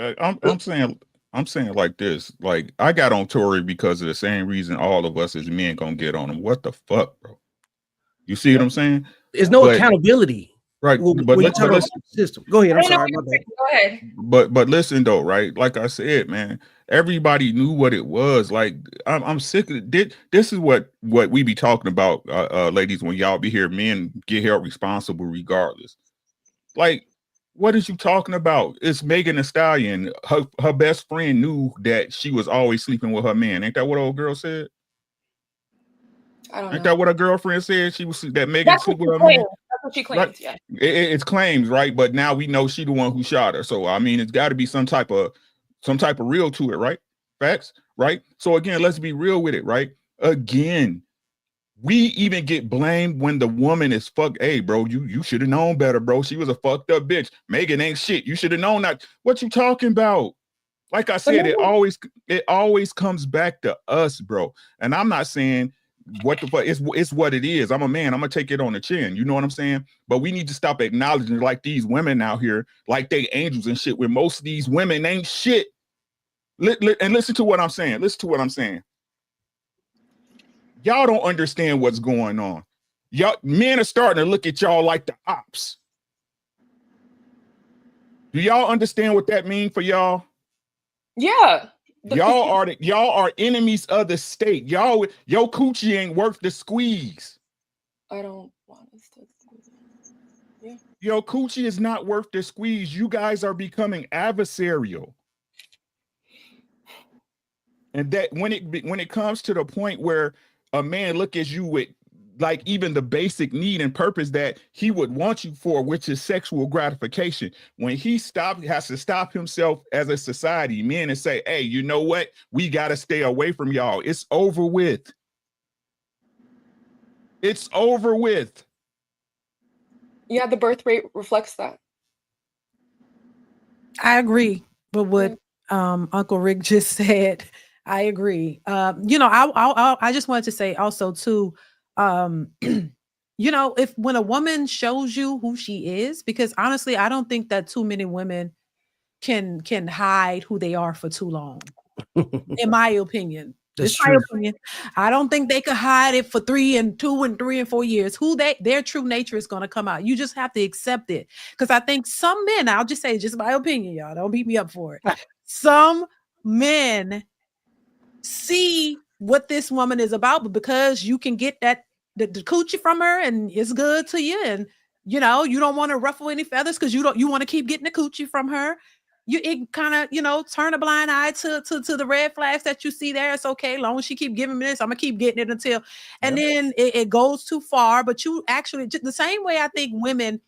I'm saying like this. Like, I got on Tory because of the same reason all of us as men gonna get on him. What the fuck, bro? You see what I'm saying? There's no accountability. Right. But let's system. Go ahead. I'm sorry. My bad. Go ahead. But listen though, right? Like I said, man, everybody knew what it was. Like, I'm sick of it. This is what we be talking about, ladies, when y'all be here, men get held responsible regardless. Like, what is you talking about? It's Megan Thee Stallion. Her best friend knew that she was always sleeping with her man. Ain't that what old girl said? I don't Ain't know. that what a girlfriend said? She was that Megan That's what sleep she with her claimed. man. That's what she Right? claimed. Yeah. It's claims, right? But now we know she the one who shot her. So I mean, it's got to be some type of real to it, right? Facts, right? So again, let's be real with it, right? Again, we even get blamed when the woman is fucked. Hey, bro, you should have known better, bro. She was a fucked up bitch. Megan ain't shit. You should have known that. What you talking about? Like I said, it always comes back to us, bro. And I'm not saying what the fuck, it's what it is. I'm a man. I'm gonna take it on the chin. You know what I'm saying? But we need to stop acknowledging like these women out here, like they angels and shit, where most of these women ain't shit. And listen to what I'm saying. Listen to what I'm saying. Y'all don't understand what's going on. Y'all men are starting to look at y'all like the ops. Do y'all understand what that means for y'all? Yeah. Y'all are enemies of the state. Your coochie ain't worth the squeeze. I don't want us to. Yeah. Your coochie is not worth the squeeze. You guys are becoming adversarial. And that when it comes to the point where a man look at you with like even the basic need and purpose that he would want you for, which is sexual gratification, when he has to stop himself as a society, men, and say, hey, you know what? We got to stay away from y'all. It's over with. It's over with. Yeah, the birth rate reflects that. I agree with what Uncle Rick just said. I agree. I just wanted to say also too, if when a woman shows you who she is, because honestly, I don't think that too many women can hide who they are for too long. In my opinion. That's It's my true. opinion. I don't think they could hide it for 3 and 2 and 3 and 4 years. Their true nature is going to come out. You just have to accept it. Because I think some men, I'll just say just my opinion, y'all. Don't beat me up for it. Some men see what this woman is about, but because you can get the coochie from her and it's good to you, and you don't want to ruffle any feathers because you want to keep getting the coochie from her. It kind of turn a blind eye to the red flags that you see there. It's okay, as long as she keep giving me this, I'm gonna keep getting it until, and then it goes too far. But you actually just the same way I think women,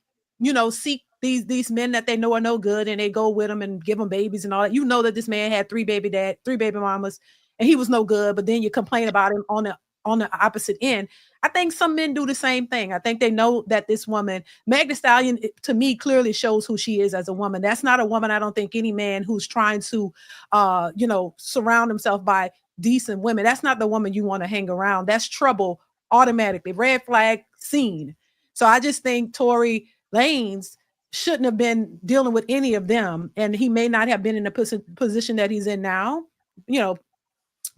seek these men that they know are no good, and they go with them and give them babies and all that. You know that this man had 3 baby mamas, and he was no good. But then you complain about him on the opposite end. I think some men do the same thing. I think they know that this woman, Meg Thee Stallion, to me, clearly shows who she is as a woman. That's not a woman, I don't think, any man who's trying to, surround himself by decent women. That's not the woman you want to hang around. That's trouble automatically. Red flag seen. So I just think Tory Lanez shouldn't have been dealing with any of them. And he may not have been in the position that he's in now,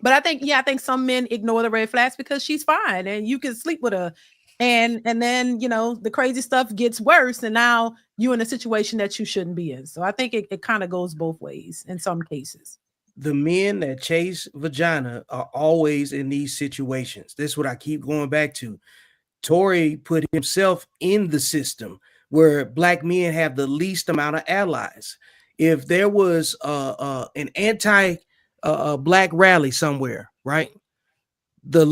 but I think some men ignore the red flags because she's fine and you can sleep with her. And then, the crazy stuff gets worse. And now you're in a situation that you shouldn't be in. So I think it kind of goes both ways in some cases. The men that chase vagina are always in these situations. This is what I keep going back to. Tory put himself in the system where black men have the least amount of allies. If there was an anti-black rally somewhere, right? The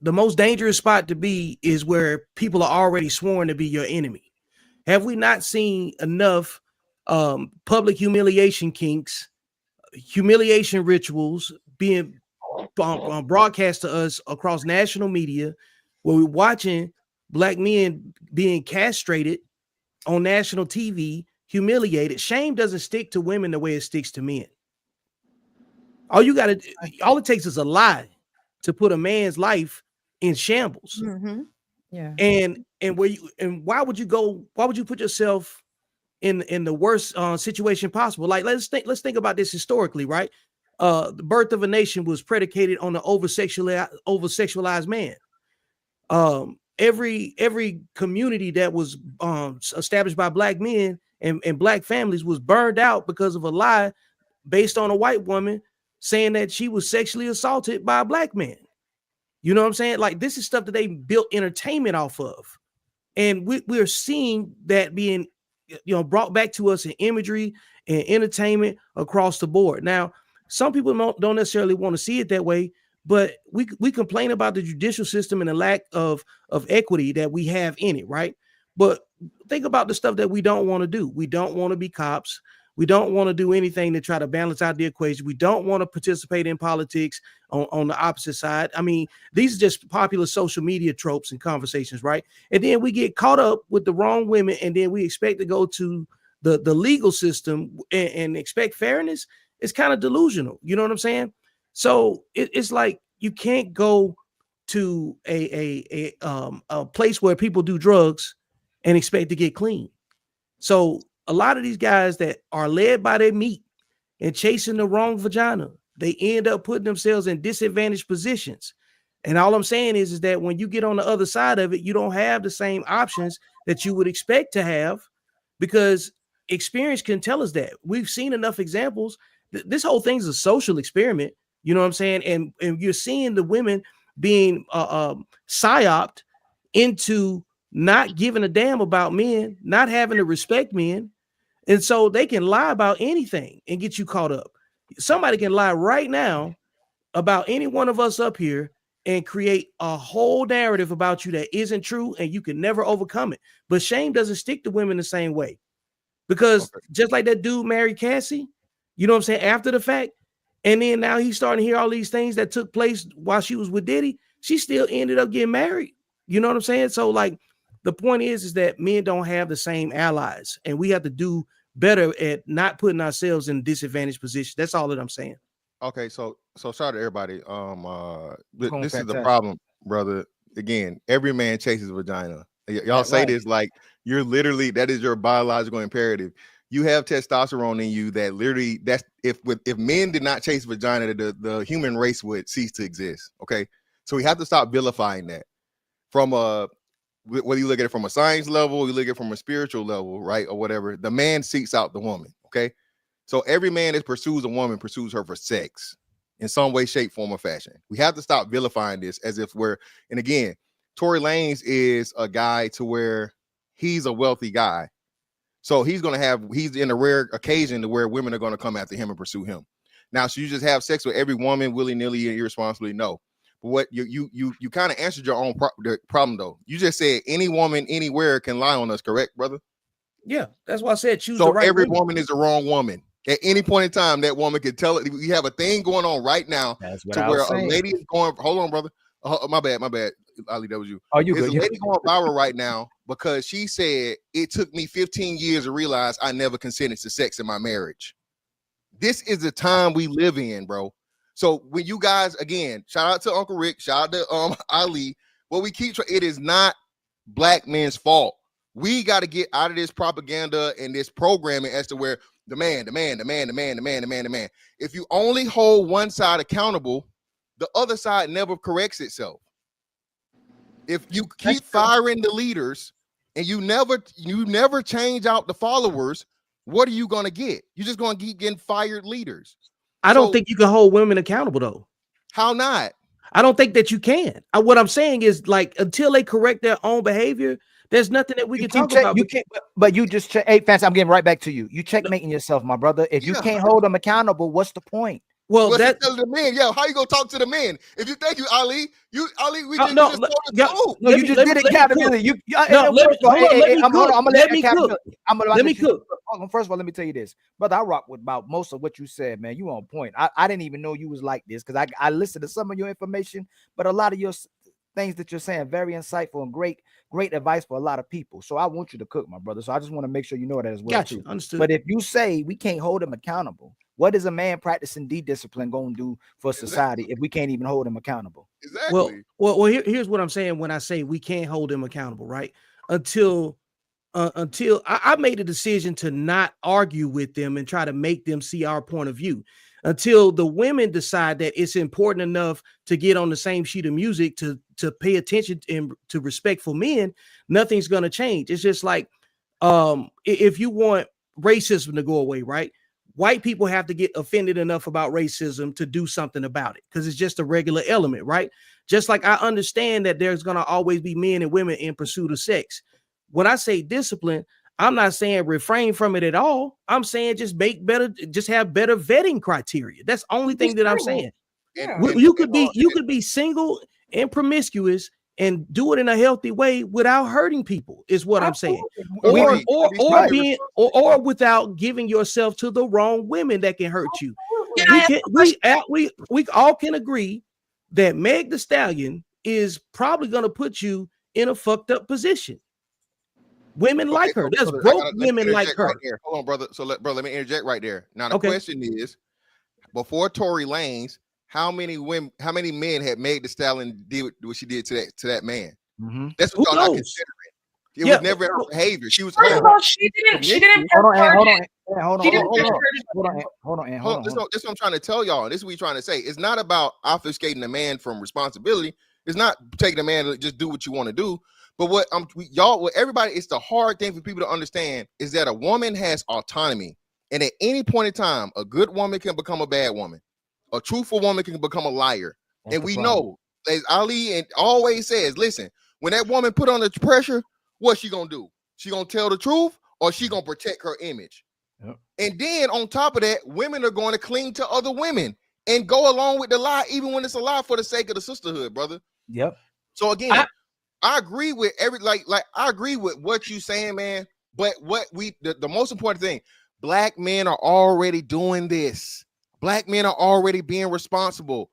most dangerous spot to be is where people are already sworn to be your enemy. Have we not seen enough public humiliation kinks, humiliation rituals being broadcast to us across national media, where we're watching black men being castrated on national TV, humiliated? Shame doesn't stick to women the way it sticks to men. All it takes is a lie to put a man's life in shambles. Mm-hmm. Yeah. And why would you put yourself in the worst situation possible? Like let's think about this historically, right? The birth of a nation was predicated on the over-sexualized man. Every community that was established by black men and black families was burned out because of a lie based on a white woman saying that she was sexually assaulted by a black man. You know what I'm saying? Like, this is stuff that they built entertainment off of. And we're seeing that being, brought back to us in imagery and entertainment across the board. Now, some people don't necessarily want to see it that way, but we complain about the judicial system and the lack of equity that we have in it, right? But think about the stuff that we don't want to do. We don't want to be cops. We don't want to do anything to try to balance out the equation. We don't want to participate in politics on the opposite side. I mean, these are just popular social media tropes and conversations, right? And then we get caught up with the wrong women, and then we expect to go to the legal system and expect fairness. It's kind of delusional. You know what I'm saying? So it's like you can't go to a place where people do drugs and expect to get clean. So a lot of these guys that are led by their meat and chasing the wrong vagina, they end up putting themselves in disadvantaged positions. And all I'm saying is that when you get on the other side of it, you don't have the same options that you would expect to have, because experience can tell us that. We've seen enough examples. This whole thing's a social experiment. You know what I'm saying? And you're seeing the women being psyoped into not giving a damn about men, not having to respect men. And so they can lie about anything and get you caught up. Somebody can lie right now about any one of us up here and create a whole narrative about you that isn't true, and you can never overcome it. But shame doesn't stick to women the same way, because just like that dude married Cassie, you know what I'm saying, after the fact, and then now he's starting to hear all these things that took place while she was with Diddy, she still ended up getting married. You know what I'm saying? So like, the point is that men don't have the same allies, and we have to do better at not putting ourselves in a disadvantaged position. That's all that I'm saying. Okay, so shout out to everybody. This is the fantastic. problem, brother. Again, every man chases vagina. Y'all say right. this like you're literally, that is your biological imperative. You have testosterone in you that literally, that's if men did not chase vagina, the human race would cease to exist. Okay, so we have to stop vilifying that from whether you look at it from a science level, you look at it from a spiritual level, right, or whatever. The man seeks out the woman. Okay, so every man that pursues a woman pursues her for sex in some way, shape, form, or fashion. We have to stop vilifying this as if we're, and again, Tory Lanez is a guy to where he's a wealthy guy. So he's in a rare occasion to where women are going to come after him and pursue him. Now, so you just have sex with every woman willy-nilly and irresponsibly? No. But what you kind of answered your own problem, though. You just said any woman anywhere can lie on us, correct, brother? Yeah, that's why I said choose so the right every woman. woman is the wrong woman. At any point in time, that woman can tell it. We have a thing going on right now to where a lady is going. Hold on, brother. My bad. Ali, that was you. Oh, you There's good? a lady going viral right now because she said it took me 15 years to realize I never consented to sex in my marriage. This is the time we live in, bro. So when you guys, again, shout out to Uncle Rick, shout out to Ali. What we keep, it is not black men's fault. We got to get out of this propaganda and this programming as to where the man. If you only hold one side accountable, the other side never corrects itself. If you keep firing the leaders and you never change out the followers, what are you going to get? You're just going to keep getting fired leaders. I don't think you can hold women accountable, though. How not? I don't think that you can. What I'm saying is, like, until they correct their own behavior, there's nothing that we can talk about. You can't, but you just hey, fans, I'm getting right back to you. You checkmating yourself, my brother. If you can't hold them accountable, what's the point? Well, that's the men. Yo, how you gonna talk to the men? If you thank you, Ali, we just no, you just did accountability. Let me cook. First of all, let me tell you this, brother. I rock with about most of what you said, man. You on point. I didn't even know you was like this because I listened to some of your information, but a lot of your things that you're saying very insightful and great advice for a lot of people. So I want you to cook, my brother. So I just want to make sure you know that as well. Got you. Understood. But if you say we can't hold them accountable, what is a man practicing D-discipline going to do for society if we can't even hold him accountable? Exactly. Well, here's what I'm saying when I say we can't hold him accountable, right? Until I made a decision to not argue with them and try to make them see our point of view. Until the women decide that it's important enough to get on the same sheet of music to pay attention to respectful men, nothing's going to change. It's just like if you want racism to go away, right? White people have to get offended enough about racism to do something about it because it's just a regular element, right? Just like I understand that there's going to always be men and women in pursuit of sex. when I say discipline, I'm not saying refrain from it at all. I'm saying just have better vetting criteria. That's the only thing that I'm saying. Yeah. You could be single and promiscuous and do it in a healthy way without hurting people, is what I'm saying. Or without giving yourself to the wrong women that can hurt you. We all can agree that Meg Thee Stallion is probably going to put you in a fucked up position. Women like her. That's broke women like her. Right there. Hold on, brother. So let me interject right there. Now the question is, before Tory Lanez, how many men had Meg Thee Stallion did what she did to that man? Mm-hmm. That's what y'all not considering. It was never her behavior. She was. First of all, she didn't. Hold on. This is what I'm trying to tell y'all. This is what we're trying to say. It's not about obfuscating a man from responsibility. It's not taking a man to just do what you want to do. But what everybody, it's the hard thing for people to understand is that a woman has autonomy, and at any point in time, a good woman can become a bad woman. A truthful woman can become a liar. And we know, as Ali and always says, listen, when that woman put under pressure, what's she gonna do? She gonna tell the truth, or she gonna protect her image? Yep. And then on top of that, women are going to cling to other women and go along with the lie, even when it's a lie for the sake of the sisterhood, brother. Yep. So again, I agree with I agree with what you saying, man. But the most important thing, black men are already doing this. Black men are already being responsible.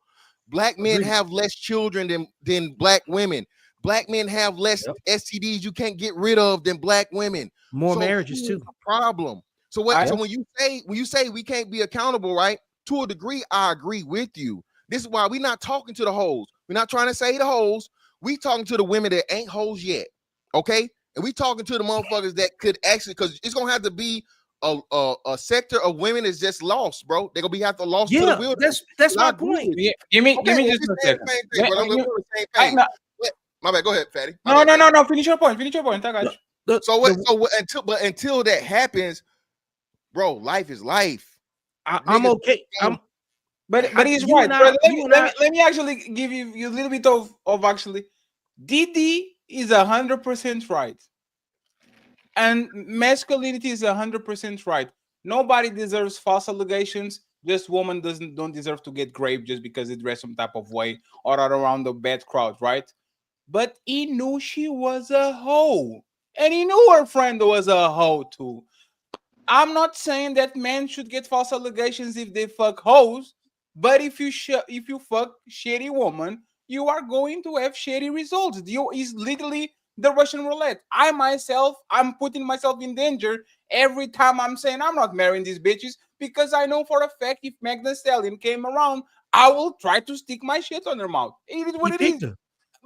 Black men have less children than black women. Black men have less STDs you can't get rid of than black women. More marriages too. Problem. So when you say we can't be accountable, right? To a degree, I agree with you. This is why we're not talking to the hoes. We're not trying to say the hoes. We talking to the women that ain't hoes yet, okay? And we talking to the motherfuckers that could actually, because it's gonna have to be a sector of women is just lost, bro. They're gonna have to lost to the wilderness. That's my point. Give me just a second. My bad. Go ahead, Fatty. No. Finish your point. I got you. Until that happens, bro, life is life. I'm okay. But he's right. Let me actually give you a little bit of actually. Didi is 100% right, and masculinity is 100% right. Nobody deserves false allegations. This woman don't deserve to get raped just because they dress some type of way or are around the bad crowd, right? But he knew she was a hoe, and he knew her friend was a hoe too. I'm not saying that men should get false allegations if they fuck hoes, but if you fuck shitty woman, you are going to have shitty results. Is literally the Russian roulette. I'm putting myself in danger every time I'm saying I'm not marrying these bitches, because I know for a fact if Meg Thee Stallion came around, I will try to stick my shit on her mouth. It is what it is.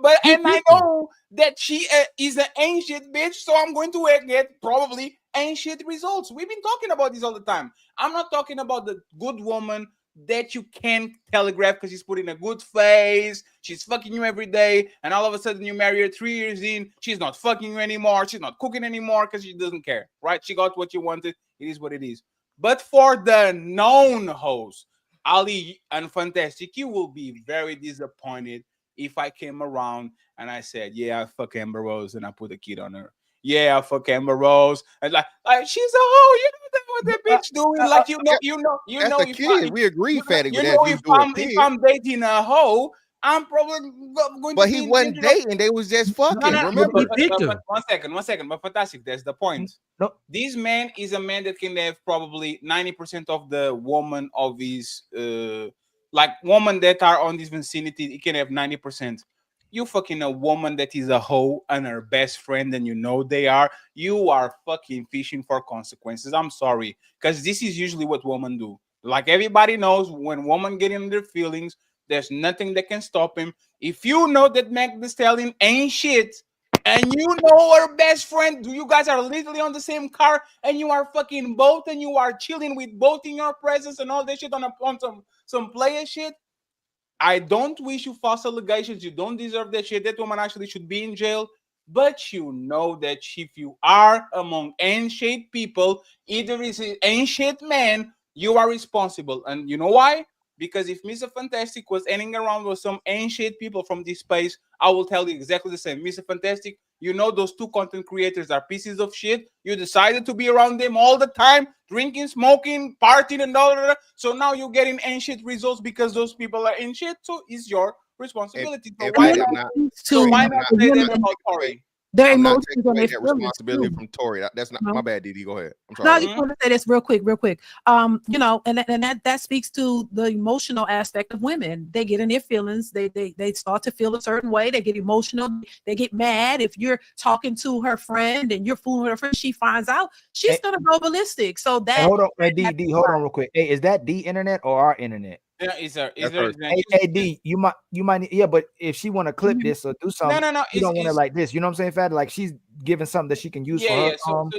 I know that she is an ancient bitch, so I'm going to get probably ancient results. We've been talking about this all the time. I'm not talking about the good woman that you can't telegraph because she's putting a good face, she's fucking you every day, and all of a sudden you marry her 3 years in, she's not fucking you anymore, she's not cooking anymore because she doesn't care, right? She got what you wanted. It is what it is. But for the known hoes, Ali and Fantastic, you will be very disappointed if I came around and I said, yeah, I fuck Amber Rose and I put a kid on her. Yeah, I fuck Amber Rose. And like she's a hoe. You know what that bitch doing? Like you know a kid. We agree, Fatty, with that. If I'm dating a hoe, I'm probably going but to. But he wasn't dating. They was just fucking. Remember? But one second. But Fantastic, that's the point. No. This man is a man that can have probably 90% of the woman of his like women that are on this vicinity. He can have 90%. You fucking a woman that is a hoe and her best friend, and you know they are. You are fucking fishing for consequences. I'm sorry, because this is usually what women do. Like everybody knows, when women get in their feelings, there's nothing that can stop him. If you know that Meg Thee Stallion ain't shit, and you know her best friend, you guys are literally on the same car, and you are fucking both, and you are chilling with both in your presence and all that shit on some player shit. I don't wish you false allegations. You don't deserve that shit. That woman actually should be in jail. But you know that if you are among ancient people, either is an ancient man, you are responsible. And you know why? Because if Mr. Fantastic was hanging around with some ancient people from this space, I will tell you exactly the same. Mr. Fantastic, You know those two content creators are pieces of shit. You decided to be around them all the time, drinking, smoking, partying, and all that. So now you're getting in shit results because those people are in shit. So it's your responsibility. So why Fatty, not? I'm not, So why not say that I'm about Tory? Their I'm not emotions taking and away their that feelings responsibility too. from Tory. That's not No. my bad, Didi. Go ahead. I'm No, I sorry. just want to say this real quick. You know, and that speaks to the emotional aspect of women. They get in their feelings. They start to feel a certain way. They get emotional. They get mad. If you're talking to her friend and you're fooling with her friend, she finds out, she's gonna go ballistic. So that Hey, hold on, hey, D, hold on real quick. Hey, is that the internet or our internet? Yeah, is there Hey, D, you might yeah, but if she want to clip this or do something, no, you don't want it like this. You know what I'm saying, Fatty? Like she's giving something that she can use for her. Yeah. So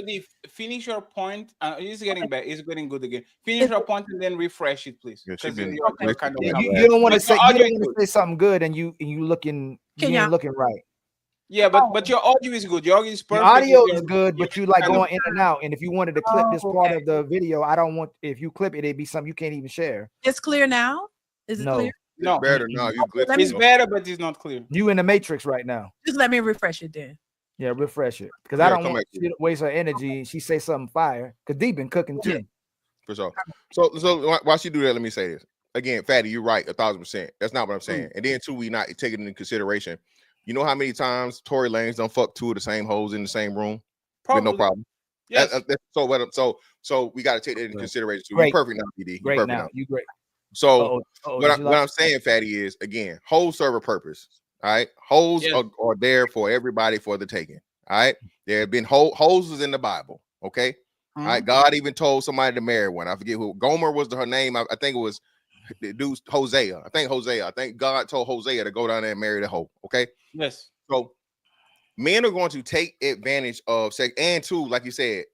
finish your point. It's getting back. It's getting good again. Finish your point and then refresh it, please. Because you're kind of you don't want to say audio is you don't good. want to say something good and you looking Can you ain't y'all- looking right. Yeah, but your audio is good. Your audio is Your perfect. audio is good, but you like kind of- going in and out. And if you wanted to clip this part of the video, I don't want if you clip it, it'd be something you can't even share. It's clear now. Is it No. clear? No, better now. You glitching. Let me- It's better, but it's not clear. You in the matrix right now. Just let me refresh it then. Yeah, refresh it. Because Yeah, I don't come want back to you to waste her energy. She say something fire. Because D been cooking too. For sure. So while she do that, let me say this again, Fatty. You're right, 1,000%. That's not what I'm saying. And then too, we not taking into consideration. You know how many times Tory Lanez done fuck two of the same hoes in the same room with no problem. Yes. So we got to take that into consideration. So Great. you're perfect now, PD. You're Great perfect now. now. You great. So Uh-oh, what did you like- I'm saying, Fatty, is again, hoes serve a purpose. All right, hoes Yes. are there for everybody for the taking. All right, there have been hoes was in the Bible. Okay, all right. God even told somebody to marry one. I forget who. Gomer was her name. I think it was the dude's Hosea. I think God told Hosea to go down there and marry the hoe. Okay. Yes. So men are going to take advantage of sex, and too, like you said,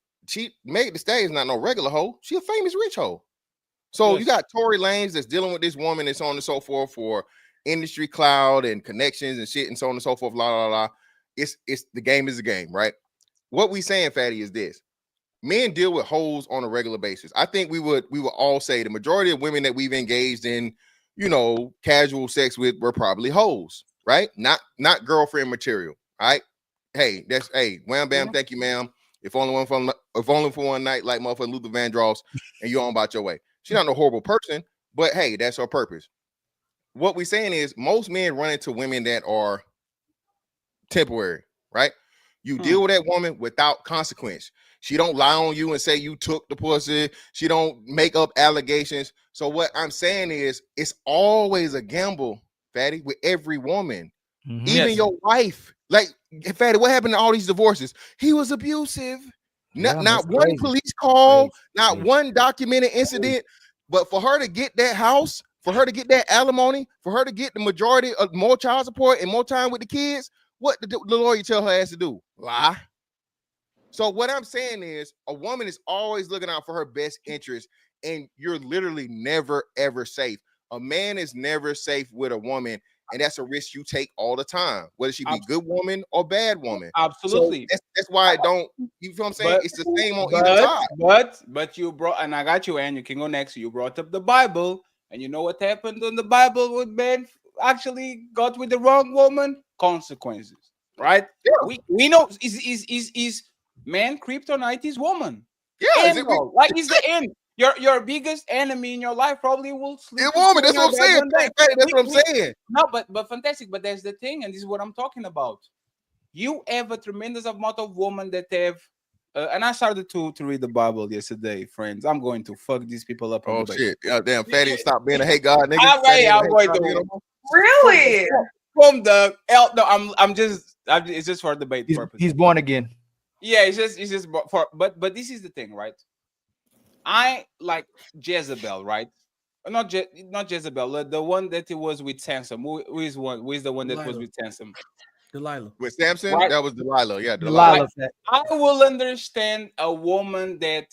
Meg Thee Stallion is not no regular hoe. She a famous rich hoe. So you got Tory Lanez that's dealing with this woman and so on and so forth for industry cloud and connections and shit and so on and so forth. La la la. It's the game is the game, right? What we saying, Fatty, is this: men deal with hoes on a regular basis. I think we would all say the majority of women that we've engaged in, casual sex with were probably hoes, right? Not girlfriend material. All right. Hey, wham bam, thank you, ma'am. If only for one night, like motherfucking Luther Vandross, and you're on about your way. She's not no horrible person, but hey, that's her purpose. What we're saying is most men run into women that are temporary, right? You deal with that woman without consequence. She don't lie on you and say you took the pussy. She don't make up allegations. So what I'm saying is it's always a gamble, Fatty, with every woman. Even your wife. Like, Fatty, what happened to all these divorces? He was abusive. Not one crazy. police call, not one documented incident. But for her to get that house, for her to get that alimony, for her to get the majority of more child support and more time with the kids, what the lawyer tell her ass to do? Lie. So what I'm saying is a woman is always looking out for her best interest, and you're literally never, ever safe. A man is never safe with a woman, and that's a risk you take all the time, whether she be good woman or bad woman. Absolutely. So that's why I don't, you feel what I'm saying? It's the same on either side. But you brought, and I got you, and you can go next. You brought up the Bible, and you know what happened in the Bible when men actually got with the wrong woman? Consequences, right? Yeah. We know is man kryptonite is woman. Yeah, like it's the end. Your biggest enemy in your life probably will sleep. It's woman. That's what I'm saying. That's what I'm saying. No, but fantastic. But that's the thing, and this is what I'm talking about. You have a tremendous amount of women that have, and I started to read the Bible yesterday, friends. I'm going to fuck these people up. Oh shit! Yeah, damn, Fatty, stop being a hate God nigga. I'm going to. Really? From the no, it's just for debate purpose. He's born again. Yeah, it's just for but this is the thing, right? I like Jezebel, right? Not Jezebel, the one that it was with Samson. Who is the one that was with Samson? Delilah. With Samson, Right. that was Delilah. Yeah, Delilah. I will understand a woman that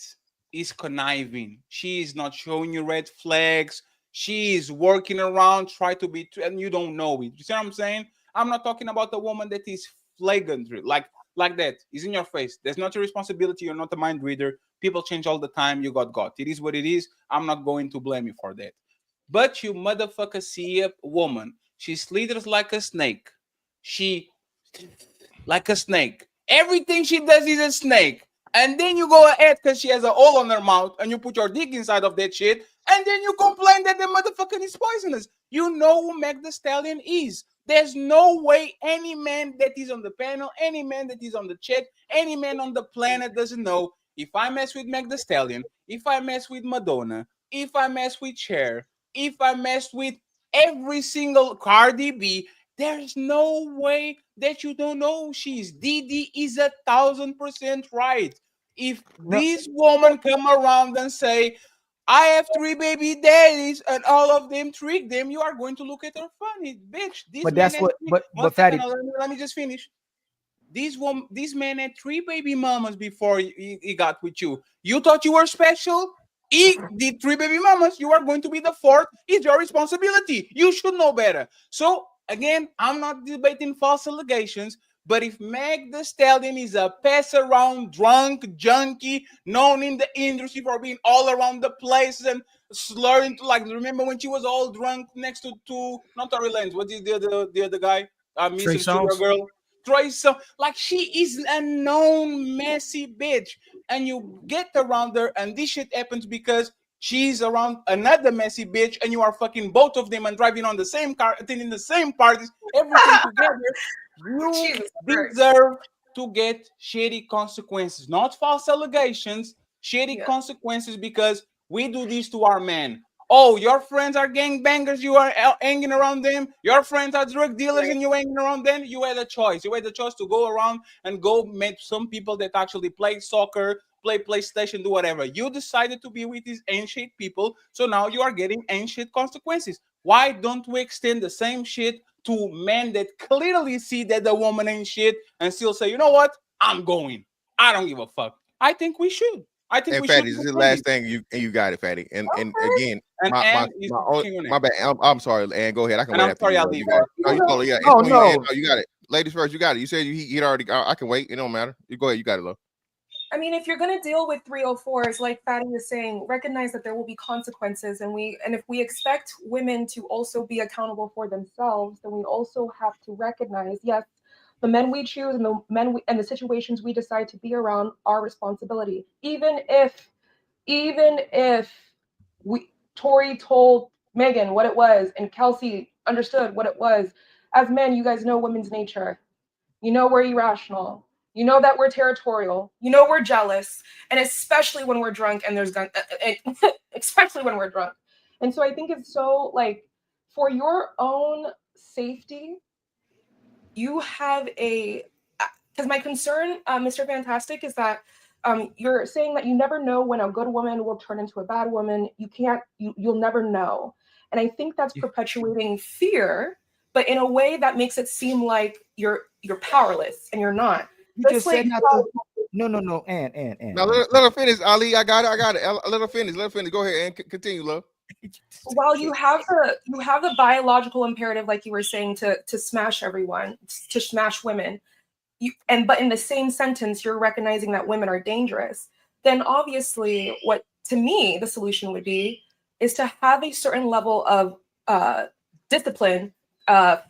is conniving. She is not showing you red flags. She is working around, try to be, and you don't know it. You see what I'm saying? I'm not talking about a woman that is flagrant, like that. It's in your face. That's not your responsibility. You're not a mind reader. People change all the time. You got God. It is what it is. I'm not going to blame you for that. But you motherfucker see a woman. She slithers like a snake. She like a snake. Everything she does is a snake. And then you go ahead because she has a hole on her mouth and you put your dick inside of that shit. And then you complain that the motherfucker is poisonous. You know who Meg Thee Stallion is. There's no way any man that is on the panel, any man that is on the chat, any man on the planet doesn't know if I mess with Meg Thee Stallion, if I mess with Madonna, if I mess with Cher, if I mess with every single Cardi B, there's no way that you don't know who she is. Didi is 1,000% right. If this woman come around and say, I have 3 baby daddies and all of them trick them, you are going to look at her funny, bitch. This But man that's had what. three, one But second, Fatty, let me just finish. This man had 3 baby mamas before he got with you. You thought you were special. He did 3 baby mamas. You are going to be the 4th. It's your responsibility. You should know better. So again, I'm not debating false allegations. But if Meg Thee Stallion is a pass around drunk junkie known in the industry for being all around the place and slurring to, like, remember when she was all drunk next to not Tory Lanez, what is the other guy? Trey Mr. Sugar Songz. Girl. Troy, so like she is a known messy bitch, and you get around her, and this shit happens because she's around another messy bitch, and you are fucking both of them and driving on the same car, attending the same parties, everything together. You deserve to get shitty consequences, not false allegations, shitty consequences, because we do this to our men. Oh, your friends are gangbangers, you are hanging around them. Your friends are drug dealers and you hanging around them. You had a choice. You had the choice to go around and go meet some people that actually play soccer, play PlayStation, do whatever. You decided to be with these ancient people, so now you are getting ancient consequences. Why don't we extend the same shit to men that clearly see that the woman ain't shit and still say, you know what? I'm going. I don't give a fuck. I think we should. I think And we should. Fatty, this is the last thing you got it, Fatty. And again, And my bad. I'm sorry, and go ahead. I can and wait I'm after sorry, you. Ali. You got it. No, you totally got it. Oh, No, no. you got it. Ladies first, you got it. You said he'd already. I can wait. It don't matter. You go ahead. You got it, love. I mean, if you're going to deal with 304s, like Fatty was saying, recognize that there will be consequences, and if we expect women to also be accountable for themselves, then we also have to recognize, yes, the men we choose and and the situations we decide to be around are responsibility. Even if Tory told Megan what it was and Kelsey understood what it was, as men, you guys know women's nature. You know we're irrational. You know that we're territorial. You know we're jealous, and especially when we're drunk and there's especially when we're drunk. And so I think it's so, like, for your own safety, you have because my concern, Mr. Fantastic, is that you're saying that you never know when a good woman will turn into a bad woman. You'll never know. And I think that's perpetuating fear, but in a way that makes it seem like you're powerless, and you're not. You Just just like said not to. No, and. Now let her finish, Ali. I got it. Let her finish. Go ahead and continue, love. while you have the biological imperative, like you were saying, to smash everyone, to smash women, but in the same sentence you're recognizing that women are dangerous, then obviously what, to me, the solution would be is to have a certain level of discipline,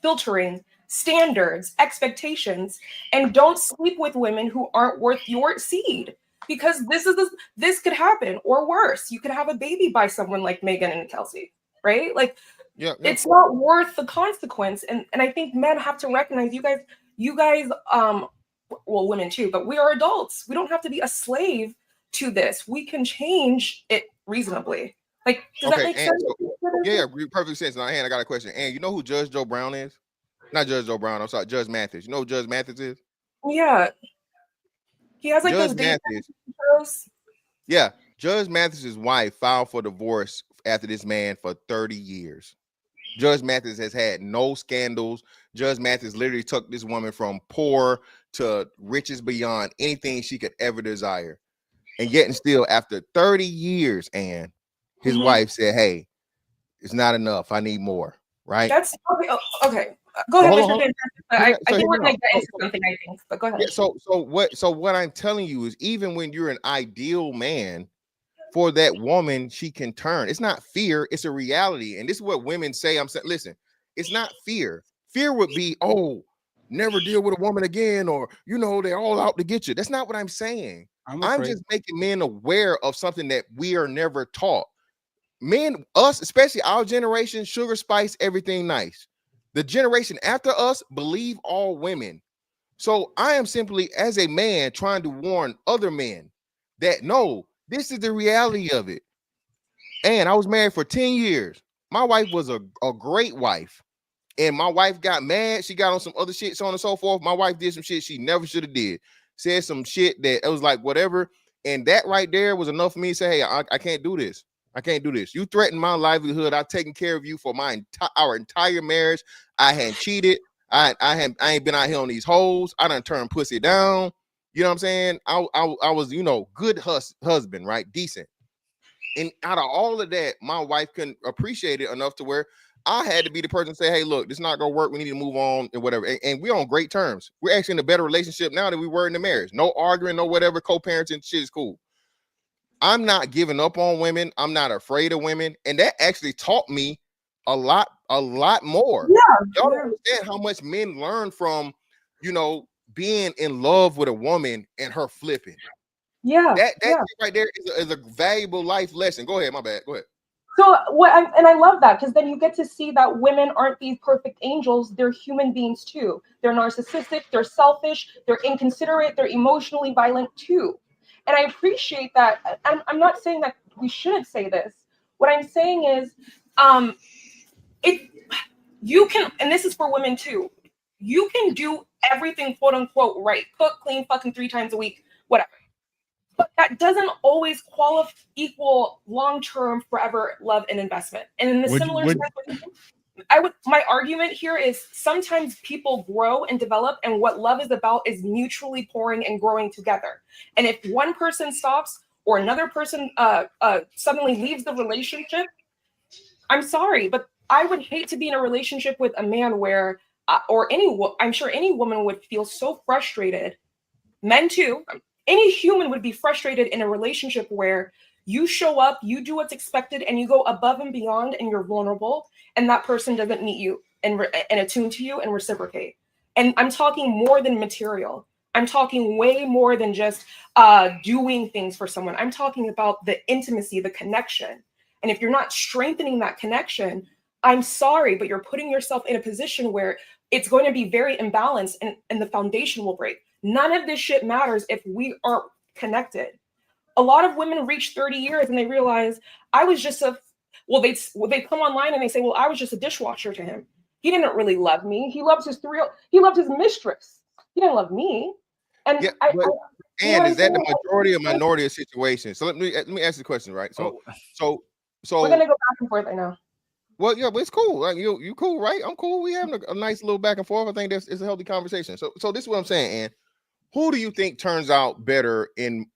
filtering, standards, expectations, and don't sleep with women who aren't worth your seed, because this could happen, or worse, you could have a baby by someone like Megan and Kelsey, right? Like, it's not worth the consequence. And I think men have to recognize, you guys, well, women too, but we are adults. We don't have to be a slave to this. We can change it reasonably. Like, does that make sense? Yeah, perfect sense. Now, I got a question. And you know who Judge Joe Brown is? Not Judge Joe Brown. I'm sorry, Judge Mathis. You know who Judge Mathis is? Yeah. He has like Judge those dating Mathis. shows. Yeah, Judge Mathis's wife filed for divorce after this man for 30 years. Judge Mathis has had no scandals. Judge Mathis literally took this woman from poor to riches beyond anything she could ever desire. And yet and still, after 30 years, and his wife said, hey, it's not enough. I need more. Right? That's okay. Go ahead, Mr. Fantastic. I think we're going to get into something, I think. But go ahead. Yeah, so what I'm telling you is, even when you're an ideal man, for that woman, she can turn. It's not fear, it's a reality. And this is what women say. I'm saying, listen, it's not fear. Fear would be, oh, never deal with a woman again, or you know, they're all out to get you. That's not what I'm saying. I'm just making men aware of something that we are never taught. Men, us, especially our generation, sugar, spice, everything nice. The generation after us believe all women. So I am simply, as a man, trying to warn other men that no, this is the reality of it. And I was married for 10 years. My wife was a great wife. And my wife got mad. She got on some other shit, so on and so forth. My wife did some shit she never should have did. Said some shit that it was like whatever. And that right there was enough for me to say, hey, I can't do this. I can't do this. You threatened my livelihood. I've taken care of you for our entire marriage. I hadn't cheated. I ain't been out here on these hoes. I done turned pussy down. You know what I'm saying? I was, you know, good husband, right? Decent. And out of all of that, my wife couldn't appreciate it enough to where I had to be the person to say, hey, look, this is not going to work. We need to move on and whatever. And we're on great terms. We're actually in a better relationship now than we were in the marriage. No arguing, no whatever. Co-parenting shit is cool. I'm not giving up on women. I'm not afraid of women. And that actually taught me a lot more. Yeah. Y'all don't understand how much men learn from, you know, being in love with a woman and her flipping. Yeah. That right there is a valuable life lesson. Go ahead. My bad. Go ahead. So I love that, because then you get to see that women aren't these perfect angels. They're human beings too. They're narcissistic, they're selfish, they're inconsiderate, they're emotionally violent too. And I appreciate that. I'm not saying that we shouldn't say this. What I'm saying is, you can, and this is for women too, you can do everything quote unquote right. Cook, clean, fucking 3 times a week, whatever. But that doesn't always equal long-term, forever love and investment. And in the my argument here is sometimes people grow and develop, and what love is about is mutually pouring and growing together. And if one person stops or another person suddenly leaves the relationship, I'm sorry, but I would hate to be in a relationship with a man where, I'm sure any woman would feel so frustrated. Men too. Any human would be frustrated in a relationship where you show up, you do what's expected, and you go above and beyond, and you're vulnerable, and that person doesn't meet you and attune to you and reciprocate. And I'm talking more than material. I'm talking way more than just doing things for someone. I'm talking about the intimacy, the connection. And if you're not strengthening that connection, I'm sorry, but you're putting yourself in a position where it's going to be very imbalanced, and the foundation will break. None of this shit matters if we aren't connected. A lot of women reach 30 years and they realize I was just they come online and they say, well, I was just a dishwasher to him. He didn't really love me. He loved his mistress. He didn't love me. And yeah, is that the majority or minority of situations? So let me ask the question, right? So we're gonna go back and forth, I know. Well, yeah, but it's cool. Like you cool, right? I'm cool. We having a nice little back and forth. I think it's a healthy conversation. So this is what I'm saying, Ann. Who do you think turns out better in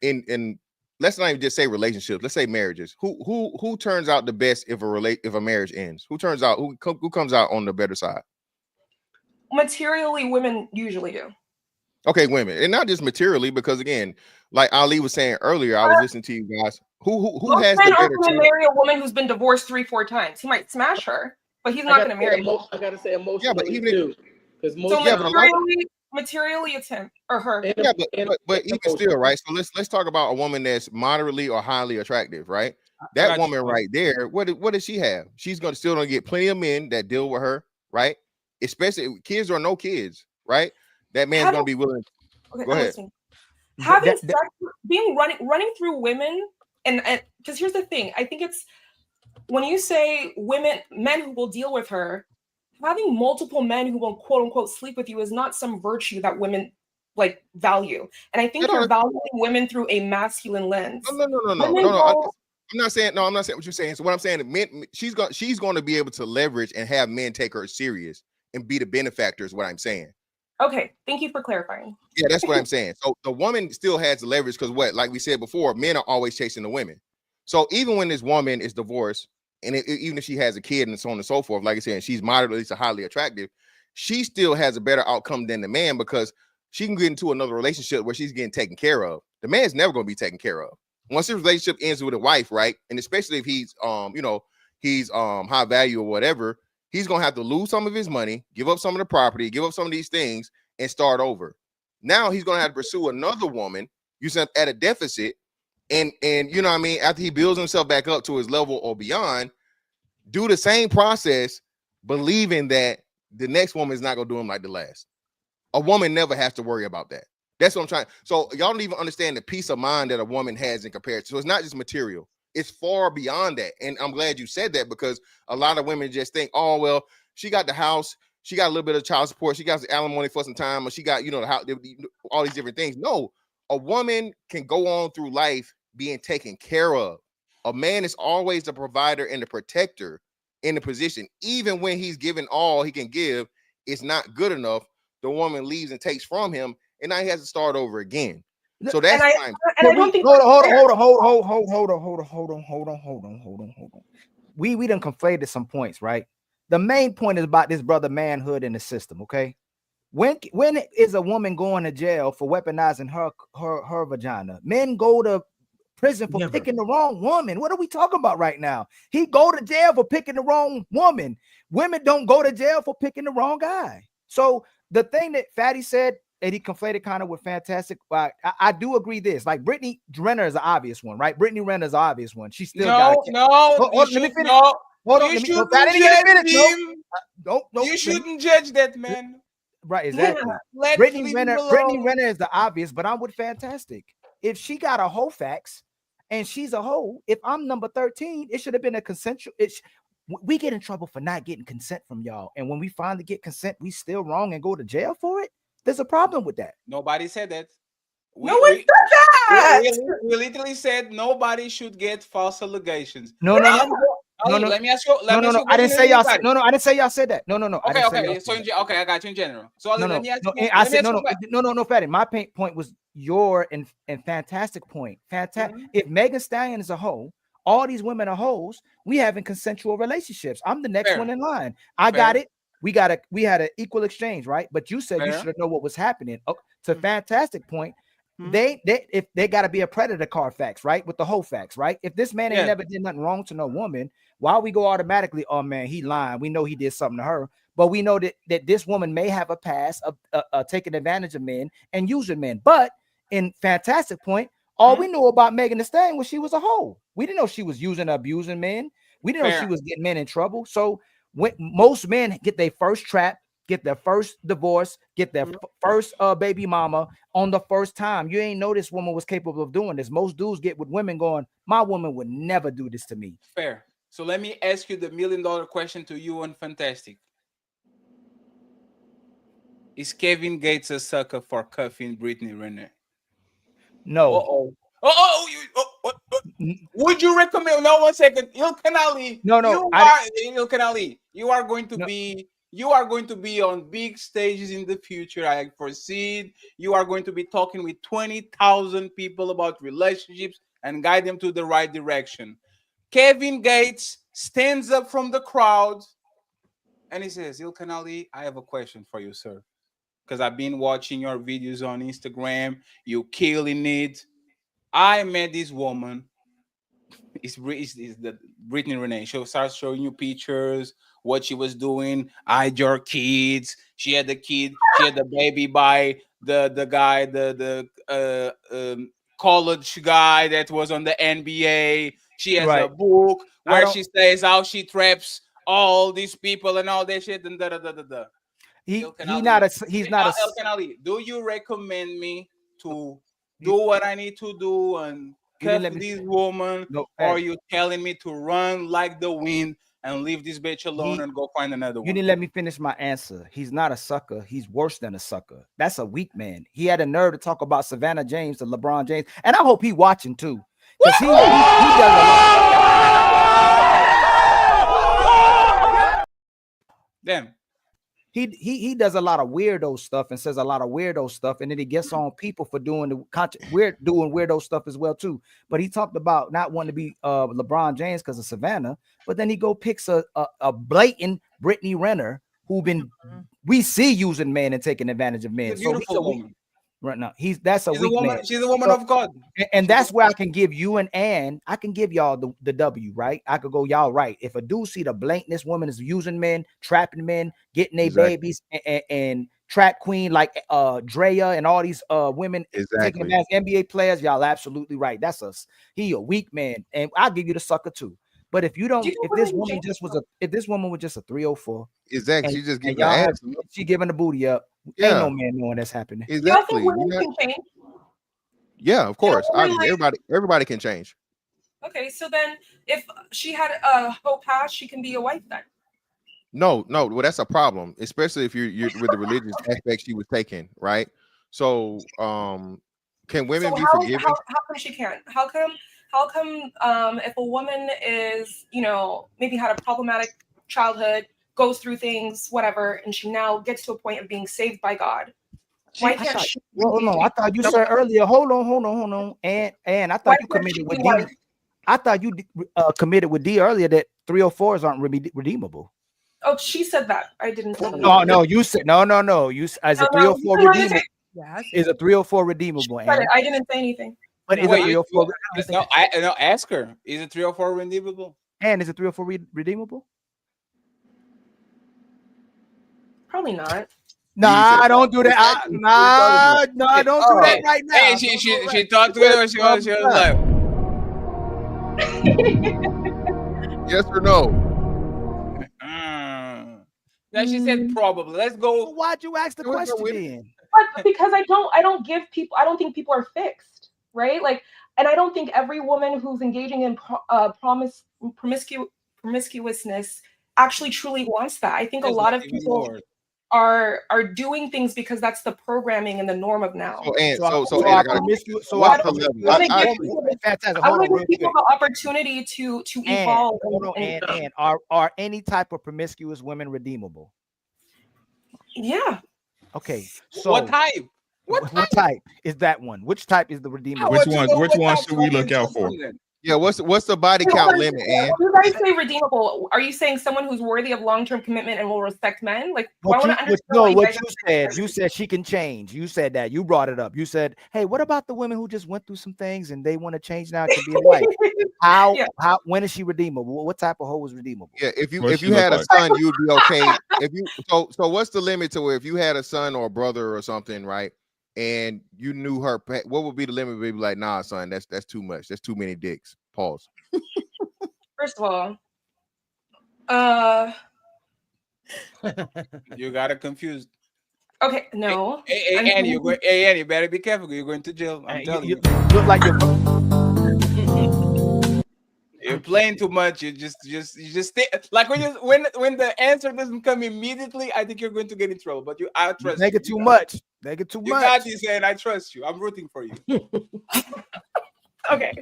let's not even just say relationships, let's say marriages. Who turns out the best if a marriage ends? Who turns out who comes out on the better side? Materially, women usually do. Okay, women, and not just materially, because again, like Ali was saying earlier, I was listening to you guys. Who has the better chance? Marry a woman who's been divorced 3-4 times. He might smash her, but he's not going to marry her. I gotta say emotionally. Yeah, but even too, materially, it's him or her. Yeah, but even still, right? So let's talk about a woman that's moderately or highly attractive, right? That woman right there, what does she have? She's still gonna get plenty of men that deal with her, right? Especially kids or no kids, right? That man's gonna be willing. Okay, go ahead. Having sex, running through women, and because here's the thing, I think it's when you say men who will deal with her, having multiple men who will quote unquote sleep with you is not some virtue that women like value. And I think you're valuing women through a masculine lens. No. I'm not saying what you're saying. So what I'm saying, men, she's going to be able to leverage and have men take her serious and be the benefactor is what I'm saying. Okay, thank you for clarifying. Yeah, that's what I'm saying. So the woman still has the leverage because like we said before, men are always chasing the women. So even when this woman is divorced, and even if she has a kid and so on and so forth, like I said, she's moderately to highly attractive, she still has a better outcome than the man because she can get into another relationship where she's getting taken care of. The man's never going to be taken care of. Once his relationship ends with a wife, right? And especially if he's he's high value or whatever, he's going to have to lose some of his money, give up some of the property, give up some of these things, and start over. Now he's gonna have to pursue another woman, you said, at a deficit, and you know what I mean, after he builds himself back up to his level or beyond, do the same process, believing that the next woman is not gonna do him like the last. A woman never has to worry about that. That's what I'm trying. So y'all don't even understand the peace of mind that a woman has in comparison. So it's not just material. It's far beyond that. And I'm glad you said that, because a lot of women just think, oh, well, she got the house, she got a little bit of child support, she got the alimony for some time, or she got, the house, all these different things. No, a woman can go on through life being taken care of. A man is always the provider and the protector in the position. Even when he's given all he can give, it's not good enough. The woman leaves and takes from him, and now he has to start over again. So that's fine. And I don't think hold on. We done conflated some points, right? The main point is about this brother manhood in the system, okay? When is a woman going to jail for weaponizing her vagina? Men go to prison for picking the wrong woman. What are we talking about right now? He go to jail for picking the wrong woman. Women don't go to jail for picking the wrong guy. So the thing that Fatty said, and he conflated kind of with Fantastic. I do agree this. Like Brittany Renner is an obvious one, right? Brittany Renner is an obvious one. She still got let me finish. Hold on, you shouldn't judge that man. Right, exactly. Brittany Renner is the obvious, but I'm with Fantastic. If she got a hoe fax and she's a hoe, if I'm number 13, it should have been a consensual. We get in trouble for not getting consent from y'all, and when we finally get consent, we still wrong and go to jail for it. There's a problem with that. Nobody said that. No one said that. We literally said nobody should get false allegations. No. Let me ask you. I didn't say y'all. I didn't say y'all said that. No. Okay. So I got you in general. So let me ask you. I said no, Fatty. My point was your and Fantastic point. Fantastic. If Megan Stallion is a hoe, all these women are hoes. We having consensual relationships. I'm the next one in line. I got it. We had an equal exchange, right? But you said you should know what was happening. To Fantastic point, if they got to be a predator card facts, right? With the whole facts, right? If this man ain't never did nothing wrong to no woman, why we go automatically? Oh man, he lying. We know he did something to her, but we know that this woman may have a past of taking advantage of men and using men. But in Fantastic point, all we knew about Megan Thee Stallion was she was a hoe. We didn't know she was using or abusing men. We didn't know she was getting men in trouble. So when most men get their first trap, get their first divorce, get their first baby mama on the first time. You ain't know this woman was capable of doing this. Most dudes get with women going, my woman would never do this to me. Fair. So let me ask you the $1 million question to you on Fantastic. Is Kevin Gates a sucker for cuffing Brittany Renner? No. Would you recommend? No, 1 second. Ilkan Ali. No. Ilkan Ali. You are going to be on big stages in the future. I foresee you are going to be talking with 20,000 people about relationships and guide them to the right direction. Kevin Gates stands up from the crowd and he says, Ilkan Ali, I have a question for you, sir. Because I've been watching your videos on Instagram. You killing it. I met this woman. It's the Brittany Renee. She starts showing you pictures, what she was doing. I had your kids. She had the kid. She had the baby by the guy, the college guy that was on the NBA. She has a book where she says how she traps all these people and all that shit and da. He's not a Ilkan Ali, do you recommend me to do what I need to do and cuff this woman, or are you telling me to run like the wind and leave this bitch alone and go find another one? You didn't let me finish my answer. He's not a sucker. He's worse than a sucker. That's a weak man. He had a nerve to talk about Savannah James to LeBron James, and I hope he watching too, because he does a lot. Damn. He does a lot of weirdo stuff and says a lot of weirdo stuff, and then he gets on people for doing weirdo stuff as well too. But he talked about not wanting to be LeBron James because of Savannah, but then he picks a blatant Brittany Renner who we see using men and taking advantage of men. She's a beautiful woman. Right now, that's a weak man. She's a woman of God, and that's where I can give you I can give y'all the W, right? I could go y'all right. If a dude see the blatantness woman is using men, trapping men, getting their babies, and track queen like Drea and all these women taking Exactly. advantage NBA players, y'all absolutely right. That's us. He a weak man, and I'll give you the sucker too. But if you don't, if this woman just was if this woman was just a 304, Exactly, and, she just and giving y'all the have, ass. she giving the booty up, ain't Yeah. no man knowing that's happening. Y'all Exactly. think women can change? Yeah, of course. women, Obviously, everybody can change. Okay, so then if she had a whole past, she can be a wife then. No, well, that's a problem, especially if you're with the religious aspect she was taking, right? So, can women So be forgiven? how come she can't? How come if a woman is, maybe had a problematic childhood, goes through things, whatever, and she now gets to a point of being saved by God, why can't she? Well, no, I thought you said earlier. Hold on, and I thought you committed with D. I thought you committed with D earlier that 304s aren't redeemable. Oh, she said that. I didn't say No, you said no. You as a 304 redeemable. Yeah, is a 304 redeemable? And I didn't say anything. But is a 304? No, ask her. Is a 304 redeemable? And is a 304 redeemable? Probably not. Nah, don't do that. Nah, don't do that right now. Hey, she talked to her. She was like, yes or no? Then she said probably. Let's go. Why'd you ask the question then? But because I don't think people are fixed, right? Like, and I don't think every woman who's engaging in promiscuousness actually truly wants that. I think a lot of people are doing things because that's the programming and the norm of now. I want to give people the opportunity to evolve. And are any type of promiscuous women redeemable? Yeah. Okay. So what type? What type is that one? Which type is the redeemable? Which one should we look out for? Yeah, what's the body count limit, Ann? When you guys say redeemable, are you saying someone who's worthy of long-term commitment and will respect men? Like, I want to understand what you said. You said she can change. You said that. You brought it up. You said, "Hey, what about the women who just went through some things and they want to change now to be a wife? How? When is she redeemable? What type of hoe is redeemable?" Yeah, if you had a son, you'd be okay. So what's the limit to where if you had a son or a brother or something, right? And you knew her, what would be the limit? Would be like, nah, son, that's too much. That's too many dicks. Pause. First of all, you got it confused. Okay, no. Hey, Annie, you better be careful. You're going to jail. I'm telling you. Look like you're playing too much. You just stay. Like when the answer doesn't come immediately, I think you're going to get in trouble. But I trust you. Make it too much. Make it too much. You got this, and I trust you. I'm rooting for you. Okay.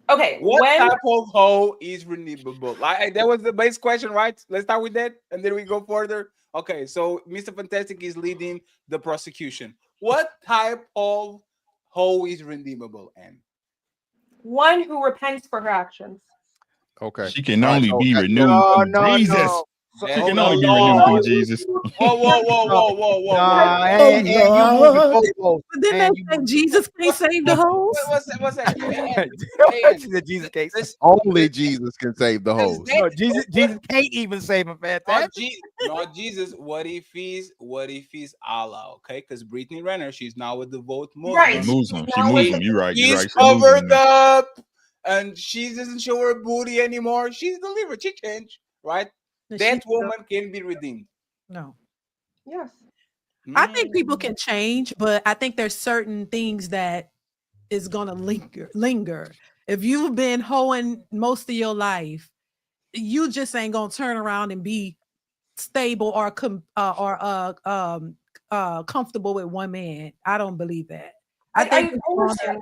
Okay. What type of hoe is redeemable? Like that was the base question, right? Let's start with that, and then we go further. Okay, so Mr. Fantastic is leading the prosecution. What type of hoe is redeemable, Anne? One who repents for her actions. Okay. She can only be renewed through Jesus. No. She can only be renewed through Jesus. Whoa. But then they say Jesus can't save the hoes. What's that? She said Jesus can't. Only Jesus can save the hoes. No, Jesus can't even save him. Not Jesus. What if he's Allah? Okay, because Brittany Renner, she's now a devout Muslim. Right. Muslim. She Muslim. You're right. She's right. covered up, and she doesn't show her booty anymore. She's delivered. She changed. Right. That woman can be redeemed. No. Yes. I think people can change, but I think there's certain things that is gonna linger. If you've been hoeing most of your life, you just ain't gonna turn around and be stable or comfortable with one man. I don't believe that. I think understand.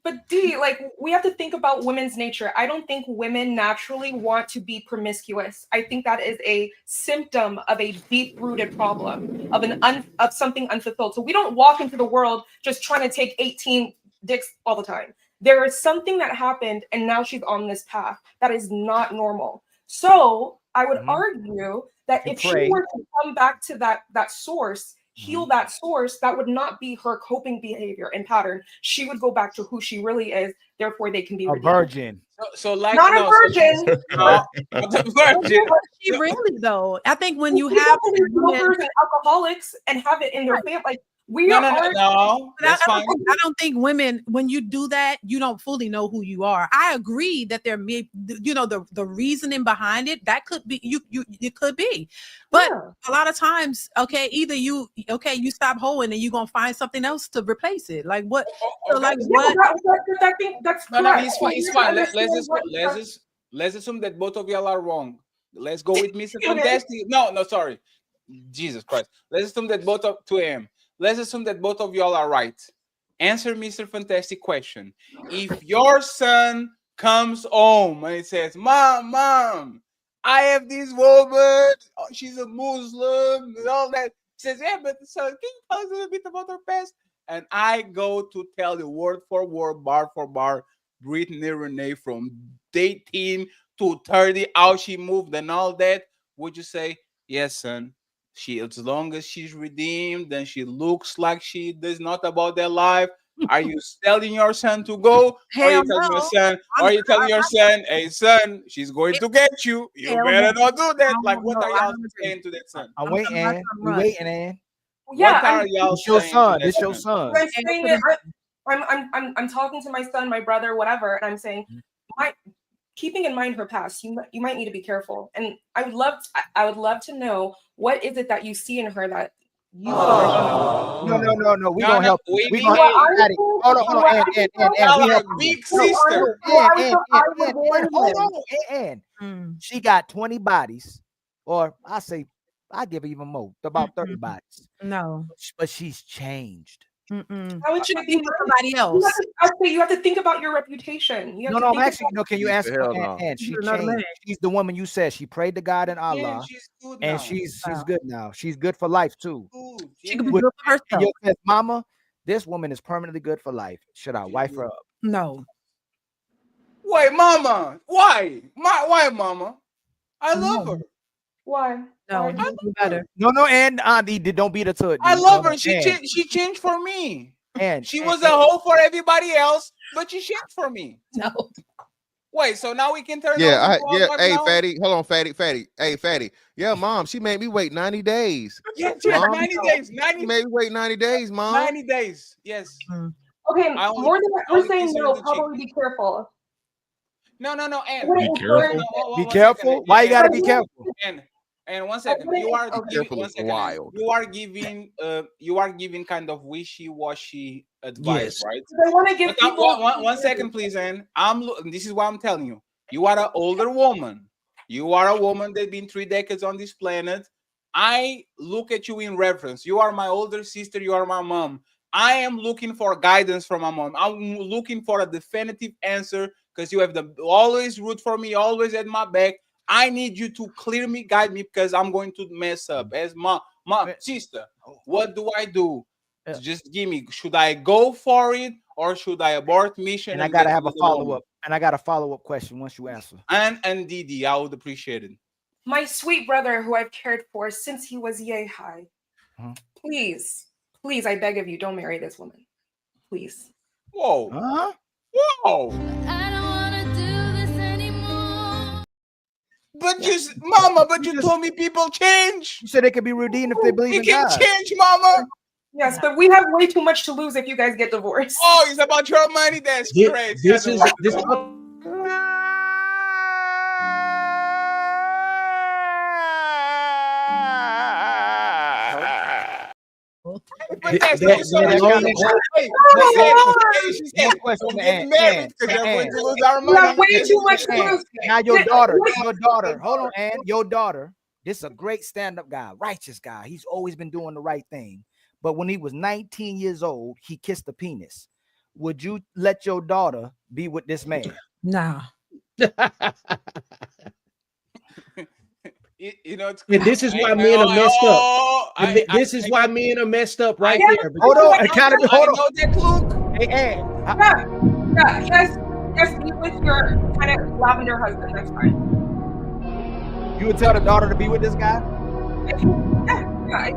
But D, like, we have to think about women's nature. I don't think women naturally want to be promiscuous. I think that is a symptom of a deep-rooted problem of something unfulfilled. So we don't walk into the world just trying to take 18 dicks all the time. There is something that happened, and now she's on this path that is not normal. So I would argue that if she were to come back to that source, heal that source, that would not be her coping behavior and pattern. She would go back to who she really is. Therefore, they can be A redeemed. virgin. So like Not no, a virgin. not a virgin. She really though. I think when you People have can be smokers and alcoholics and have it in their family, like we No, are. no, no, no. But That's fine. I don't think women, when you do that, you don't fully know who you are. I agree that there may, the reasoning behind it, that could be it could be, but a lot of times, okay, either you stop hoeing and you're gonna find something else to replace it. Like what? So like what? I think that's No, no, correct. it's fine. It's fine. Let's assume that both of y'all are wrong. Let's go with Mr. Fantastic. No, sorry. Jesus Christ. Let's assume that both of 2 a.m. Let's assume that both of y'all are right. Answer Mr. Fantastic question. If your son comes home and it says, Mom, I have this woman, she's a Muslim, and all that. Says, yeah, but son, can you tell us a little bit about her past? And I go to tell you word for word, bar for bar, Brittany Renee from 18 to 30, how she moved and all that. Would you say, yes, son? She, as long as she's redeemed and she looks like she does not about their life, are you telling your son to go? Or are you telling your son? Or are you telling your son, hey son, she's going to get you? You better not do that. Like, what are y'all saying to that son? I'm waiting, Ann. We waiting, Ann. Yeah, what are y'all It's your saying? son. To It's that your son? son. I'm saying it, I'm talking to my son, my brother, whatever, and I'm saying, keeping in mind her past, you might need to be careful. And I would love to know, what is it that you see in her that you No. We gonna help. We gonna behave. Patty. Hold on, Ann. Y'all We are help big you. sister. Hold on, Ann. She got 20 bodies, or I give her even more, about 30 bodies. No, but she's changed. How would She you could be with somebody else. You have to think about your reputation. You have No, to I'm think actually about- no. Can you ask Hell her? no. And she Another changed. man. She's the woman you said she prayed to God and Allah, she's good and now. she's good now. She's good for life too. Good, She could be With- good for and herself. you said, Mama, this woman is permanently good for life. Should I wife her up? No. Wait, Mama. Why? Why, Mama? I love her. Why? No, you do better. No, and don't beat her to it. I D. love No, her. She changed for me. And She was a hoe for everybody else, but she changed for me. No. Wait, so now we can turn Yeah, over to our wife hey, now? Fatty, hold on, Fatty. Hey, Fatty. Yeah, Mom, she made me wait 90 days. Yes, Mom, 90 days. She 90, made me wait 90 days, Mom. 90 days. Yes. Okay, I only- more than I that, we're only saying kiss her no. on the cheek. Probably be careful. No, and I wouldn't Be careful. No, Be one careful. second. Why you gotta be And- careful? And 1 second, you are Be careful one is second. wild. You are giving kind of wishy-washy advice, Yes. right? I want to give But people. 1 second, please, Ann. This is what I'm telling you. You are an older woman. You are a woman that's been 3 decades on this planet. I look at you in reference. You are my older sister. You are my mom. I am looking for guidance from my mom. I'm looking for a definitive answer because you have always root for me, always at my back. I need you to clear me, guide me, because I'm going to mess up. As my sister, what do I do? Just give me. Should I go for it or should I abort mission? And I gotta have a follow-up. And I got a follow-up question once you answer. And Didi, I would appreciate it. My sweet brother, who I've cared for since he was yay high. Please, I beg of you, don't marry this woman. Please. Whoa. Huh? Whoa. I don't want to do this anymore. But you told me people change. You said they could be redeemed if they believe in God. Change, Mama. Yes, but we have way too much to lose if you guys get divorced. Oh, it's about your money. That's crazy. This is Fantastic. So much One she said, question don't to get Ann. married because you're going to lose our We have money. way too much to lose. Now your daughter, hold on, Ann, your daughter, this is a great stand-up guy, righteous guy. He's always been doing the right thing. But when he was 19 years old, he kissed a penis. Would you let your daughter be with this man? Nah. You know, it's And this is why men are messed up. This is why men are messed up right there. Hold on, accountability. Hold on. know that, Luke. Hey, Ann. Yes, be with your kind of lavender husband. That's fine. You would tell the daughter to be with this guy? Yeah. I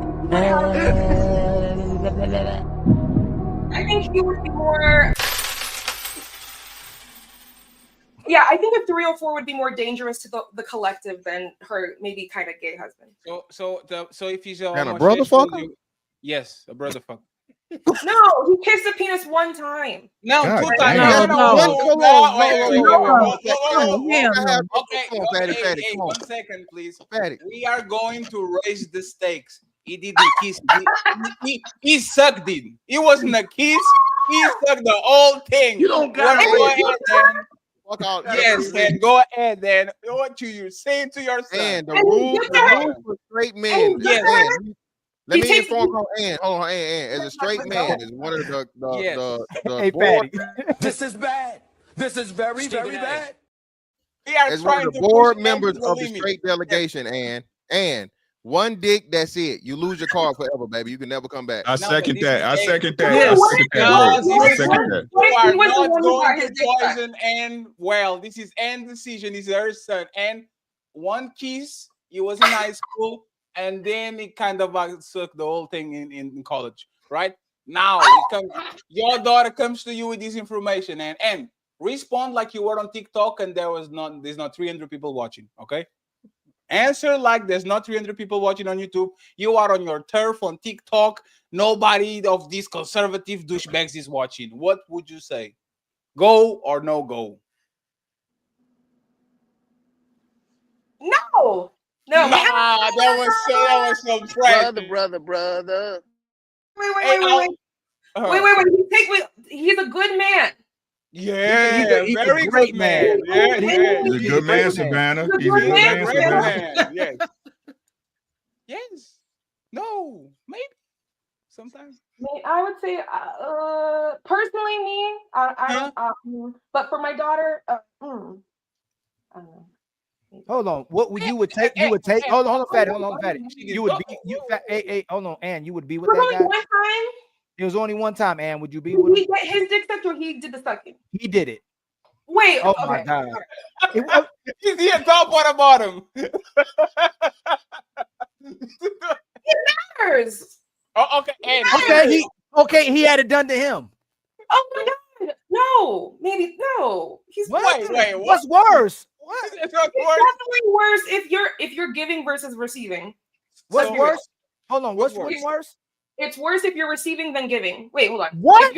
think he would be more. Yeah, I think a 304 would be more dangerous to the collective than her maybe kind of gay husband. So if he's a And a homosexual, brotherfucker? yes, a brotherfucker. No, he kissed the penis one time. No, God 2 damn. times. No, Wait, hold wait, on. wait. Hell no. Okay, Come on, Fatty, hey, Fatty, hey, come on. 1 second, please. Fatty. We are going to raise the stakes. He didn't kiss. He sucked it. It wasn't a kiss. He sucked the whole thing. You don't Well, gotta go say ahead, it. then. Fuck all. Yes, then go ahead, then. What you saying to your son? And the rules for straight men. Yes. And let me inform her. And hold on, and as a straight man, is one of the Hey, board. This is bad. This is very, very bad. We are As one trying of the to push board men members to the of the limit. straight delegation, and one dick, that's it. You lose your card forever, baby. You can never come back. I second that. I second No, that. I second that. no, Wait, I second that. you are He was the not one who going got his to dick sucked. poison and well, this is Anne's decision. It's her son. And one kiss, it was in high school, and then it kind of sucked the whole thing in college, right? Now your daughter comes to you with this information and respond like you were on TikTok and there's not 300 people watching, okay? Answer like there's not 300 people watching on YouTube. You are on your turf on TikTok. Nobody of these conservative douchebags is watching. What would you say? Go or no go? No. Nah, that was some pressure. Brother. Wait. He's a good man. Yeah, he's a very great good man. man. Yeah. He's a good man, Savannah. He's a good man, Great Savannah. man. Yes. Yes. No. Maybe. Sometimes. I would say, personally, me, I don't. But for my daughter, I don't know. Hold on. What would you would take? You would take. Hold on, Fatty. Hold on, Fatty. You would be. Hey, hold on, Ann. You would be with For that only guy. one time. It was only one time, Ann. Would you be Did with he him? get his dick sucked or he did the sucking? He did it. Wait. Oh okay. my God. Is he a top or a bottom? It matters. Oh, okay. Ann. He had it done to him. Oh my God. No. Maybe no. He's What? Wait. What's worse? What? It's definitely worse if you're giving versus receiving. What's So- worse? Hold on. What's What's worse? It's worse if you're receiving than giving. Wait, hold on. What?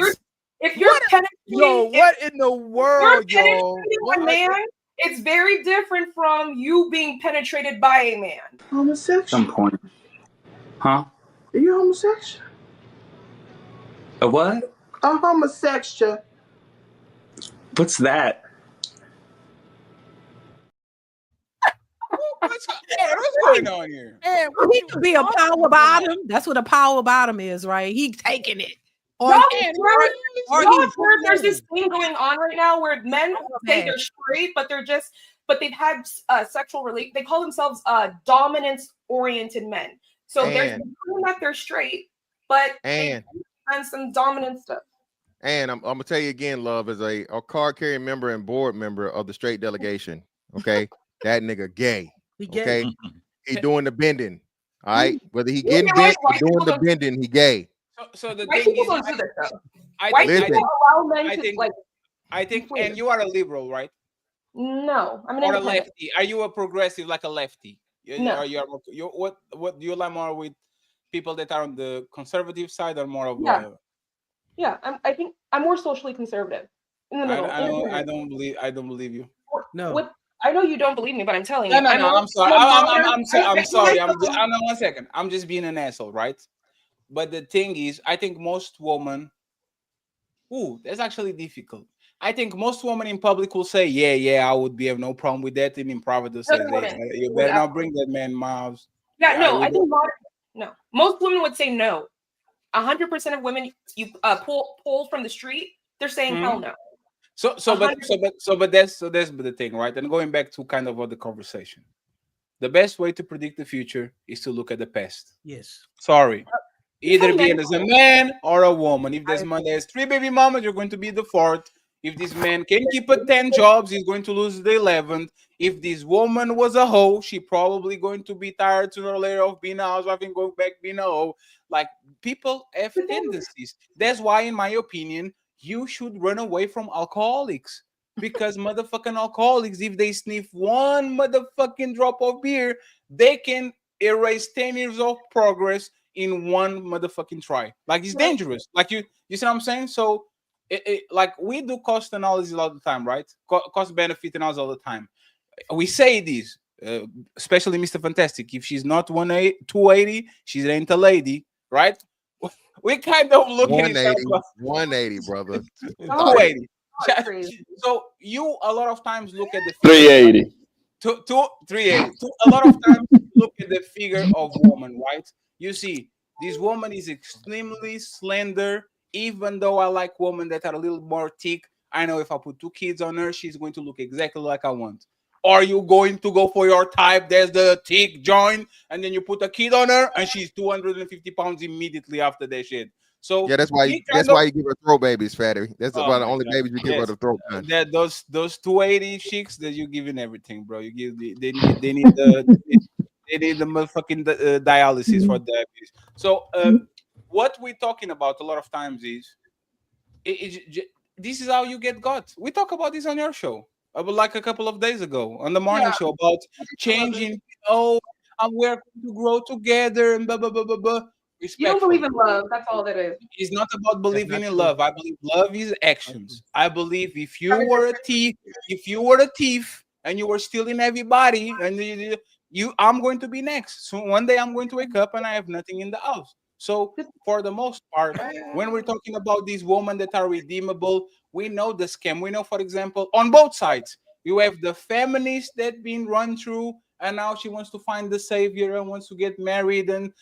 If you're penetrating, Yo, what in the world, you're yo? penetrating a man, it's very different from you being penetrated by a man. Homosexual. Some point. Huh? Are you homosexual? A what? A homosexual. What's that? What's going on here? He could be a power bottom. That's what a power bottom is, right? He taking it. Or There's this thing going on right now where men say they're straight, but they've had sexual relate. They call themselves dominance-oriented men. So they're saying that they're straight, but they and some dominant stuff. And I'm gonna tell you again, love, is a card carrying member and board member of the straight delegation. Okay, that nigga gay. Okay, he doing the bending. All right, whether he getting bent or doing the bending, he gay. So the White thing people is, don't do this though. I White think, people allow men to like. I think, and you are a liberal, right? No, I'm an or a independent. lefty. Are you a progressive like a lefty? No. Or what do you like more with people that are on the conservative side or more of Yeah, I think I'm more socially conservative. In the middle. I don't believe you. No. I know you don't believe me, but I'm telling No, you. I'm sorry. I'm sorry. I'm 1 second. I'm just being an asshole, right? But the thing is, I think most women. Ooh, that's actually difficult. I think most women in public will say, "Yeah, I would have no problem with that." And in private, they'll say, "You better not bring that man, Miles." Yeah, no, I think no. Most women would say no. 100% of women you pull from the street, they're saying hell no. But that's the thing, right? And going back to kind of what the conversation, the best way to predict the future is to look at the past. Yes. Sorry, either being as a man or a woman. If there's man that has 3 baby mamas, you're going to be the 4th. If this man can keep 10 jobs, he's going to lose the 11th. If this woman was a hoe, she probably going to be tired sooner or later of being a housewife and going back being a hoe. Like, people have tendencies. That's why, in my opinion, you should run away from alcoholics. Because motherfucking alcoholics, if they sniff one motherfucking drop of beer, they can erase 10 years of progress in one motherfucking try. Like, it's dangerous. Like, you see what I'm saying? So like, we do cost analysis all the time, right? Cost benefit analysis all the time. We say this, especially Mr. Fantastic. If she's not 280, she's ain't a lady, right? We kind of look at each 180, other. 180, brother. 280. So you a lot of times look at the 380. 380. A lot of times look at the figure of woman, right? You see, this woman is extremely slender. Even though I like women that are a little more thick, I know if I put 2 kids on her, she's going to look exactly like I want. Are you going to go for your type? There's the thick joint, and then you put a kid on her, and she's 250 pounds immediately after that shit. So yeah, that's why you give her throw babies, fatty. That's about the only babies we give her the throw kind. That those 280 chicks that you giving everything, bro. You give they need the motherfucking dialysis for diabetes. So what we're talking about a lot of times is this is how you get got. We talk about this on your show, like a couple of days ago on the morning show, about changing. Oh, we're going to grow together and blah blah blah blah blah. You don't believe in love. That's all that is. It's not about believing in love. I believe love is actions. I believe if you were a thief and you were stealing everybody, and I'm going to be next. So one day I'm going to wake up and I have nothing in the house. So for the most part, when we're talking about these women that are redeemable, we know the scam. We know, for example, on both sides, you have the feminist that been run through, and now she wants to find the savior and wants to get married, and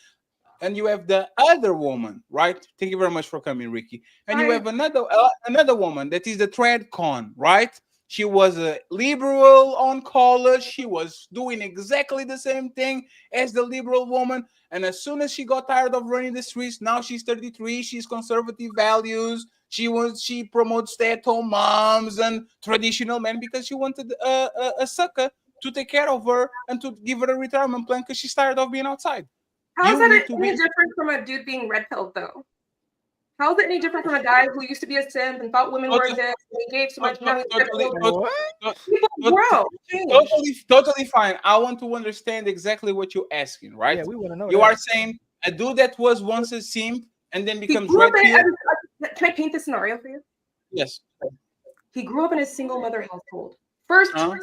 you have the other woman, right? Thank you very much for coming, Ricky. And you have another woman that is the trad con, right? She was a liberal on college. She was doing exactly the same thing as the liberal woman. And as soon as she got tired of running the streets, now she's 33. She's conservative values. She promotes stay-at-home moms and traditional men because she wanted a sucker to take care of her and to give her a retirement plan because she's tired of being outside. How is that any different from a dude being red pilled, though? How is it any different from a guy who used to be a simp and thought women were this and he gave so much? Now he's Totally fine. I want to understand exactly what you're asking, right? Yeah, we want to know. You are saying a dude that was once a simp and then becomes red pilled. Can I paint this scenario for you? Yes. He grew up in a single mother household. First son.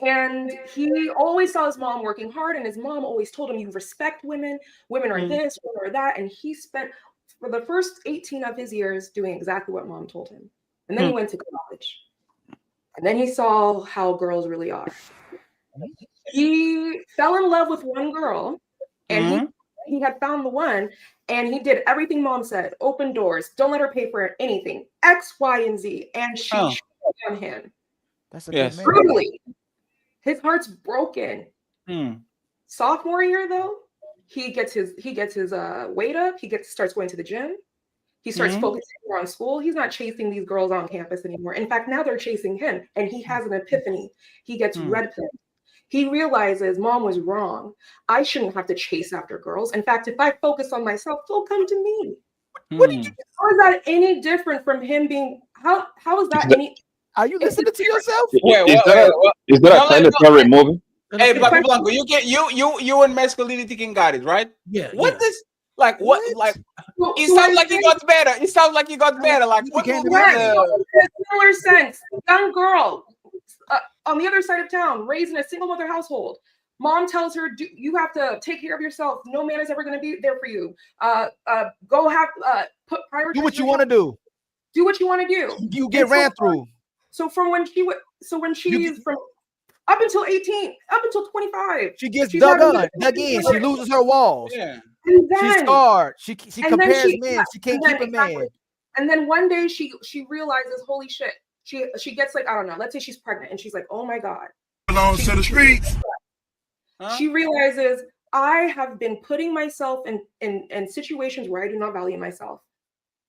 And he always saw his mom working hard, and his mom always told him, you respect women, women are this, women are that. And he spent for the first 18 of his years doing exactly what mom told him. And then he went to college. And then he saw how girls really are. He fell in love with one girl, and he had found the one, and he did everything mom said. Open doors, don't let her pay for anything, X, Y, and Z. And she cheated on him. That's a good man. Brutally. His heart's broken. Sophomore year, though, he gets his weight up. He starts going to the gym. He starts focusing more on school. He's not chasing these girls on campus anymore. In fact, now they're chasing him, and he has an epiphany. He gets red pilled. He realizes mom was wrong. I shouldn't have to chase after girls. In fact, if I focus on myself, they'll come to me. What did you? How is that any different from him being? How is that any? Are you listening to yourself? Is that a Tyler Perry movie? Hey, Blanco, you and masculinity can got it, right? Yeah. What this? Like what? Like it sounds like he got better. It sounds like he got better. Like what? Similar sense. Young girl on the other side of town, raised in a single mother household. Mom tells her, you have to take care of yourself. No man is ever going to be there for you. Go have put priority. Do what you want to do. Do what you want to do. You get ran through. So from when she is from up until 18, up until 25, she gets dug in. She loses her walls. Yeah. And then, she's scarred. She compares men. She can't keep a man. And then one day she realizes, holy shit. She gets like, I don't know, let's say she's pregnant and she's like, oh my God. Belongs to the streets. She realizes I have been putting myself in situations where I do not value myself.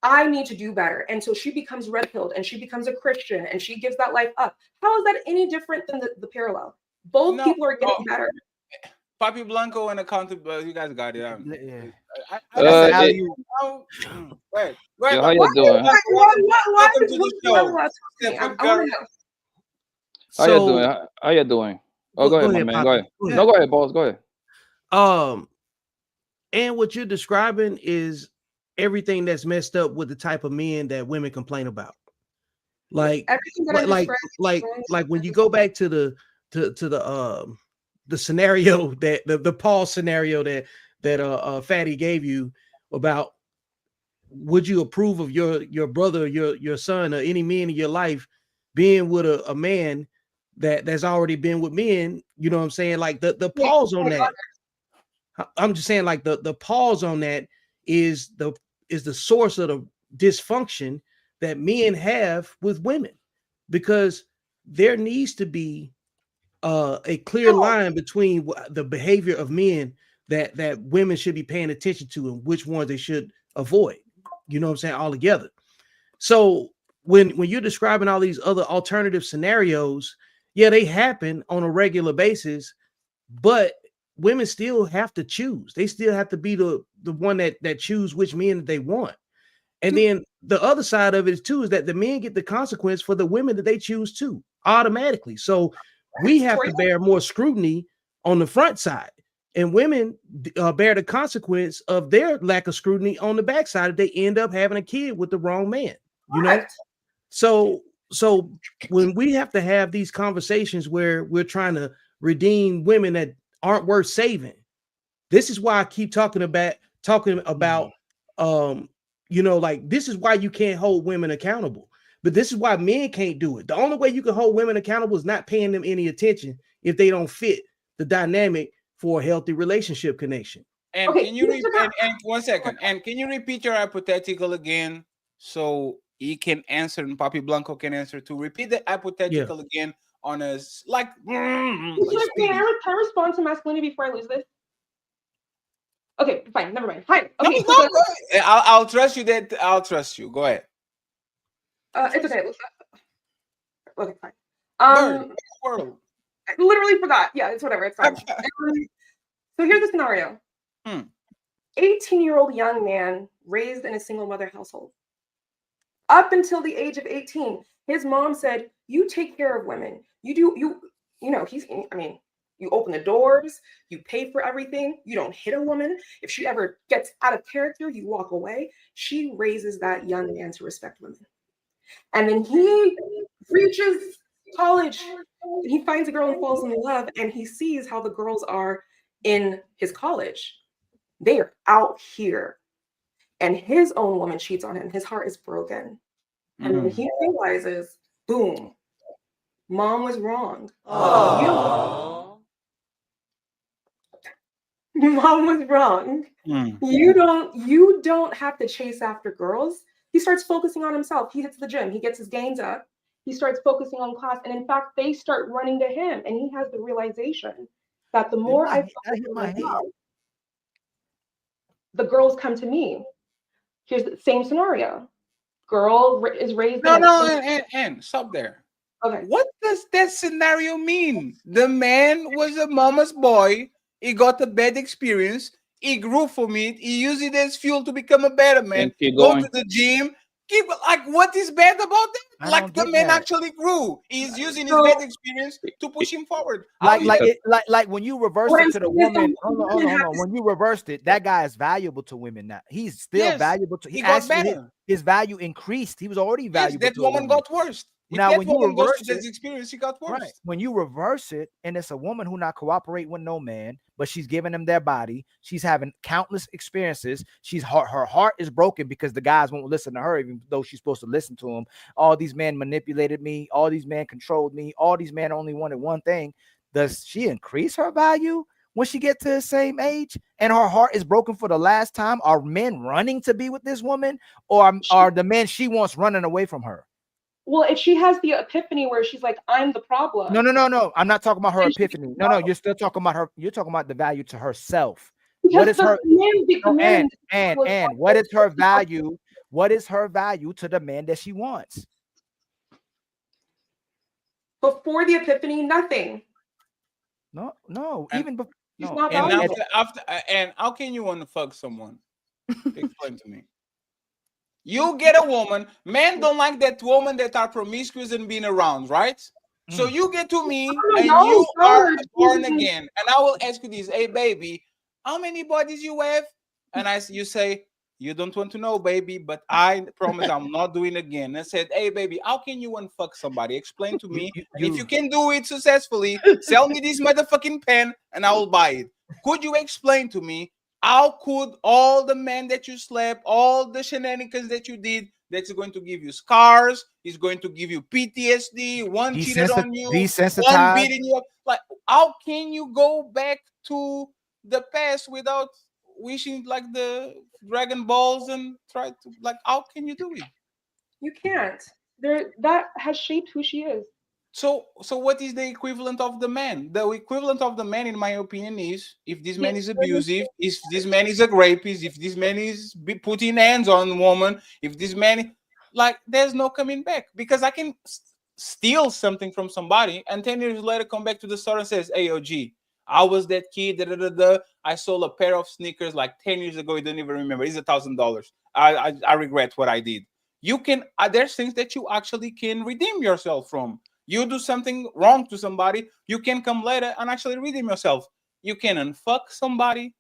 I need to do better. And so she becomes red pilled and she becomes a Christian and she gives that life up. How is that any different than the parallel? Both people are getting better. Papi Blanco and accountable. You guys got it. Wait. Yo, how you doing? Welcome to the show. How you doing? How you doing? Oh, go ahead, my man. Go ahead. No, go ahead, boss. Go ahead. And what you're describing is everything that's messed up with the type of men that women complain about. Like when you go back to the scenario that the Paul scenario that Fatty gave you about, would you approve of your brother, your son, or any man in your life being with a man that's already been with men? You know what I'm saying? Like the pause on that. I'm just saying, like the pause on that is the source of the dysfunction that men have with women, because there needs to be a clear line between the behavior of men that women should be paying attention to and which ones they should avoid. You know what I'm saying? All together. So when you're describing all these other alternative scenarios, yeah, they happen on a regular basis, but women still have to choose. They still have to be the one that choose which men that they want. And then the other side of it too is that the men get the consequence for the women that they choose to automatically. So we have to bear more scrutiny on the front side, and women bear the consequence of their lack of scrutiny on the backside if they end up having a kid with the wrong man. You know, so when we have to have these conversations where we're trying to redeem women that aren't worth saving, this is why I keep talking about you know, like, this is why you can't hold women accountable. But this is why men can't do it. The only way you can hold women accountable is not paying them any attention if they don't fit the dynamic for a healthy relationship connection. And can you and 1 second? And can you repeat your hypothetical again so he can answer and Papi Blanco can answer too? Repeat the hypothetical again on us, like. Can I respond to masculinity before I lose this? Okay, fine. Never mind. Fine. Okay. No, I'll trust you. I'll trust you. Go ahead. It's okay. Okay, fine. I literally forgot. Yeah, it's whatever. It's fine. So here's the scenario. 18-year-old young man raised in a single mother household. Up until the age of 18, his mom said, "You take care of women. You open the doors, you pay for everything, you don't hit a woman. If she ever gets out of character, you walk away." She raises that young man to respect women. And then he reaches college, he finds a girl and falls in love, and he sees how the girls are in his college. They are out here. And his own woman cheats on him. His heart is broken. And then he realizes, boom, mom was wrong. Mom was wrong. You don't have to chase after girls. He starts focusing on himself. He hits the gym. He gets his gains up. He starts focusing on class. And in fact, they start running to him. And he has the realization that the more I focus on myself, the girls come to me. Here's the same scenario. Girl is raised. And stop there. Okay. What does that scenario mean? The man was a mama's boy. He got a bad experience. He grew from it. He used it as fuel to become a better man. Go to the gym. What is bad about that? Like, the man actually grew. He's using his bad experience to push him forward. Like when you reverse it to the woman. Hold on. When you reversed it, that guy is valuable to women now. He's still valuable to. He got better. His value increased. He was already valuable. That woman got worse. Now, when you reverse this experience, he got worse. Right. When you reverse it, and it's a woman who not cooperate with no man, but she's giving them their body. She's having countless experiences. Her heart is broken because the guys won't listen to her, even though she's supposed to listen to them. All these men manipulated me. All these men controlled me. All these men only wanted one thing. Does she increase her value when she gets to the same age and her heart is broken for the last time? Are men running to be with this woman, or are the men she wants running away from her? Well, if she has the epiphany where she's like, "I'm the problem." No. I'm not talking about her epiphany. No. You're still talking about her. You're talking about the value to herself. What is her? And what is her value What is her value to the man that she wants? Before the epiphany, nothing. No, And, even before. She's No, not and valuable. after and how can you want to fuck someone? Explain to me. You get a woman. Men don't like that woman that are promiscuous and being around, right? So you get to me and you are born again, and I will ask you this: hey, baby, how many bodies you have? And you say you don't want to know, baby, but I promise I'm not doing it again. And I said, hey, baby, how can you unfuck somebody? Explain to me. And if you can do it successfully, sell me this motherfucking pen, and I will buy it. Could you explain to me? How could all the men that you slept, all the shenanigans that you did, that's going to give you scars, is going to give you PTSD, one cheated on you, one desensitized. beating you up. Like, how can you go back to the past without wishing like the Dragon Balls and try to, like, how can you do it? You can't. That has shaped who she is. So what is the equivalent of the man? The equivalent of the man, in my opinion, is if this man is abusive, if this man is a rapist, if this man is putting hands on woman, if this man, like, there's no coming back, because I can steal something from somebody and 10 years later come back to the store and says, hey, OG, I was that kid, I sold a pair of sneakers like 10 years ago. You don't even remember. It's $1,000. I regret what I did. You can, there's things that you actually can redeem yourself from. You do something wrong to somebody, you can come later and actually redeem yourself. You can unfuck somebody.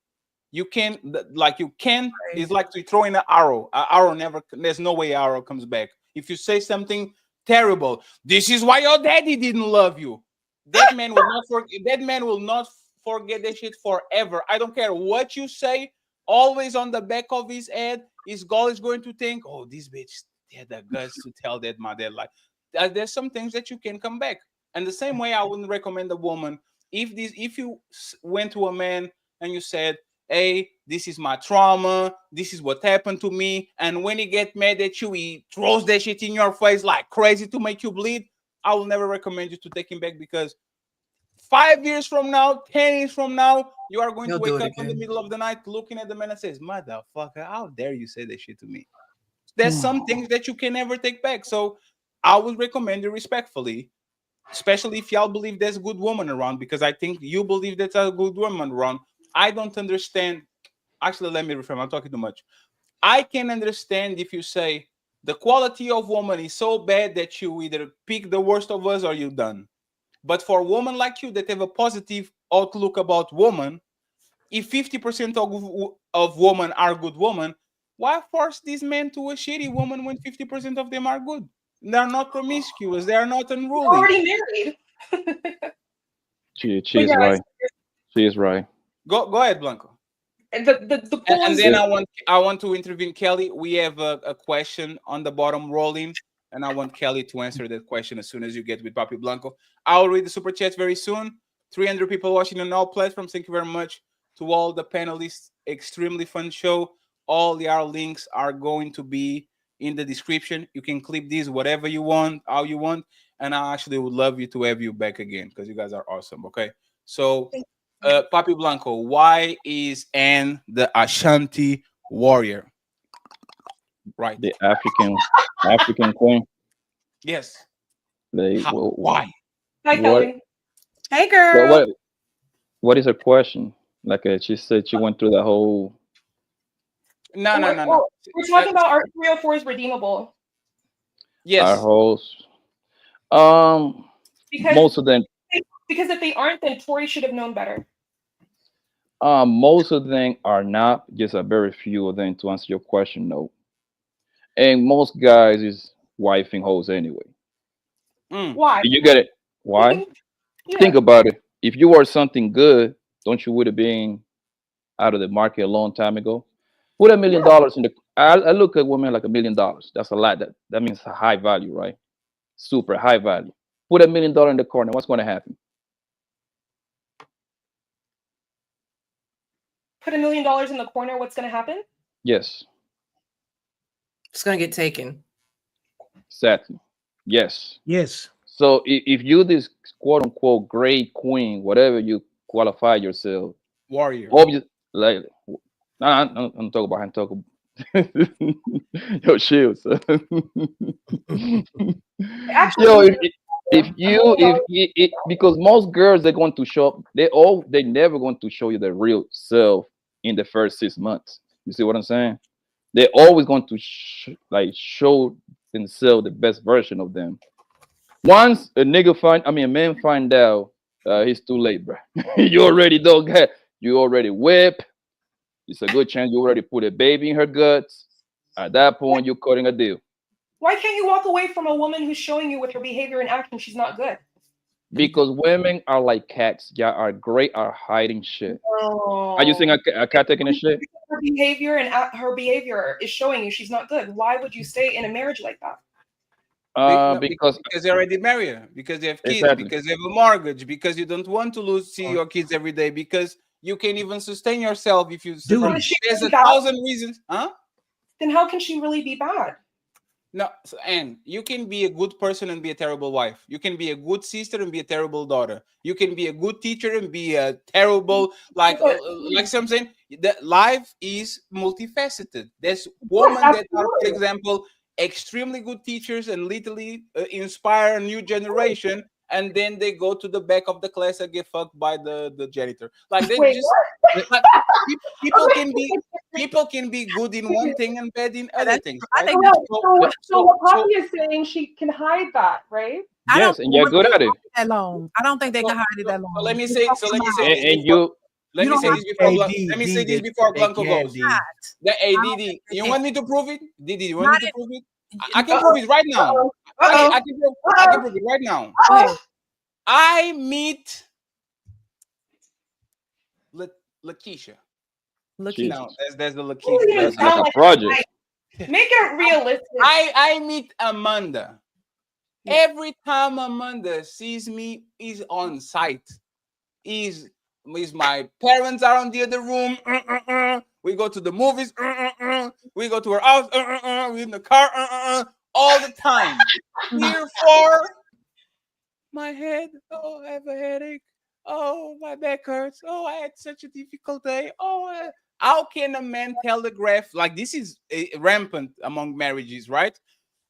You can, like, you can, it's like to throw in an arrow. An arrow never, there's no way an arrow comes back. If you say something terrible, this is why your daddy didn't love you. That man will not forget. That man will not forget that shit forever. I don't care what you say. Always on the back of his head, his goal is going to think, "Oh, this bitch had the guts to tell that my dad." Like, there's some things that you can come back. And the same way, I wouldn't recommend a woman if you went to a man and you said, hey, this is my trauma, this is what happened to me, and when he get mad at you, he throws that shit in your face like crazy to make you bleed, I will never recommend you to take him back, because 5 years from now, 10 years from now, you are going He'll to do wake it up in the again. middle of the night looking at the man and says, motherfucker, how dare you say that shit to me? There's some things that you can never take back. So I would recommend you respectfully, especially if y'all believe there's a good woman around, because I think you believe there's a good woman around. I don't understand. Actually, let me reframe. I'm talking too much. I can understand if you say the quality of woman is so bad that you either pick the worst of us or you're done. But for a woman like you that have a positive outlook about woman, if 50% of women are good women, why force these men to a shitty woman when 50% of them are good? They're not promiscuous. They are not unruly. Already married. She is right. She is right. Go ahead, Blanco. And the poll And is then I want to intervene, Kelly. We have a question on the bottom rolling, and I want Kelly to answer that question as soon as you get with Papi Blanco. I'll read the super chats very soon. 300 people watching on all platforms. Thank you very much to all the panelists. Extremely fun show. All our links are going to be in the description. You can clip these whatever you want, how you want, and I actually would love you to have you back again because you guys are awesome. Okay, so. Papi Blanco, why is Anne the Ashanti warrior? Right. The African queen. Yes. Why? Hi, Kelly. Hey, girl. What is her question? Like she said, she went through the whole. No. We're talking about our 304 is redeemable. Yes. Our host. Because most of them. Because if they aren't, then Tory should have known better. Most of them are not. Just a very few of them, to answer your question, no. And most guys is wifing hoes anyway. Why? You get it? Why? Yeah. Think about it. If you were something good, don't you would have been out of the market a long time ago? Put $1 million in the. I look at women like $1 million. That's a lot. That means a high value, right? Super high value. Put $1 million in the corner. What's going to happen? Put $1 million in the corner. What's going to happen? Yes. It's gonna get taken. Exactly. Yes. Yes. So if you this quote unquote great queen, whatever you qualify yourself, warrior, obvious, like I'm talking about untouchable. Yo, shields. Actually, Yo, if because most girls they're going to show they never going to show you their real self in the first 6 months. You see what I'm saying? They're always going to show themselves the best version of them. Once a man find out, he's too late, bro. You already don't get, you already whip. It's a good chance you already put a baby in her guts. At that point, you're cutting a deal. why can't you walk away from a woman who's showing you with her behavior and action she's not good? Because women are like cats. Yeah, are great at hiding shit. Are you seeing a cat taking a shit? Her behavior and her behavior is showing you she's not good. Why would you stay in a marriage like that? Because they already married her, because they have kids, Exactly. because they have a mortgage, because you don't want to see your kids every day, because you can't even sustain yourself if you. There's 1,000 reasons, huh? Then how can she really be bad? No, and you can be a good person and be a terrible wife. You can be a good sister and be a terrible daughter. You can be a good teacher and be a terrible, like something. That life is multifaceted. There's women that are, for example, extremely good teachers and literally inspire a new generation, and then they go to the back of the class and get fucked by the janitor. Like they like, people can be good in one thing and bad in other things. Right? So what Poppy is saying, she can hide that, right? Yes, and you're good at it. That long. I don't think they can hide it that long. Let me say this before Blanco goes. Hey, Didi, you want me to prove it? Didi, you want me to prove it? I can prove it right now. I can prove it right now. I meet Lakeisha. No, there's the Lakeisha. That's a project. Make it realistic. I meet Amanda. Every time Amanda sees me, is on site. Is my parents are on the other room. We go to the movies. We go to her house. We in the car. All the time. Here for my head. Oh, I have a headache. Oh, my back hurts. Oh, I had such a difficult day. Oh, how can a man telegraph? Like, this is rampant among marriages, right?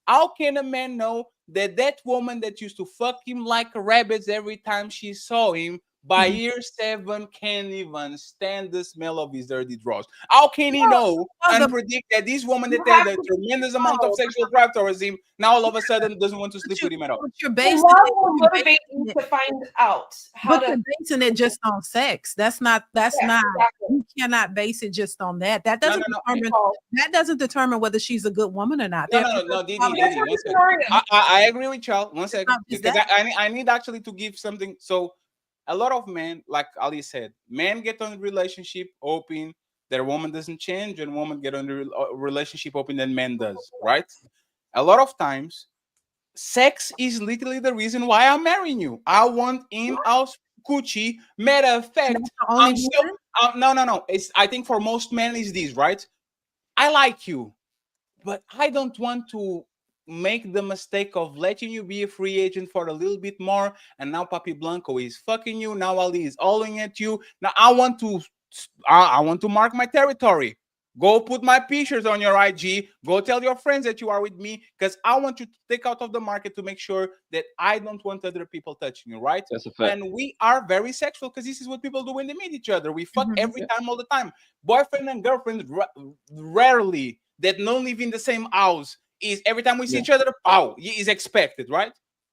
How can a man know that woman that used to fuck him like rabbits every time she saw him, by year 7 can't even stand the smell of his dirty drawers? How can he know and predict that this woman that had a tremendous amount of sexual drive towards him now all of a sudden doesn't want to sleep with him at all? But you're basing it to find out you're basing it just on sex. That's not you cannot base it just on that. That doesn't determine whether she's a good woman or not. No, Didi, I agree with y'all. One second, because I need actually to give something. So a lot of men, like Ali said, men get on the relationship hoping their woman doesn't change, and woman get on the relationship hoping that man does, right? A lot of times, sex is literally the reason why I'm marrying you. I want in-house coochie. Matter of fact, I'm still no. I think for most men is this, right? I like you, but I don't want to make the mistake of letting you be a free agent for a little bit more, and now Papi Blanco is fucking you. Now Ali is alling at you. Now I want to mark my territory. Go put my pictures on your IG. Go tell your friends that you are with me, because I want you to take out of the market to make sure that I don't want other people touching you, right? That's a fact. And we are very sexual, because this is what people do when they meet each other. We fuck every time, all the time. Boyfriend and girlfriend rarely that don't live in the same house. Is every time we see each other, is expected, right?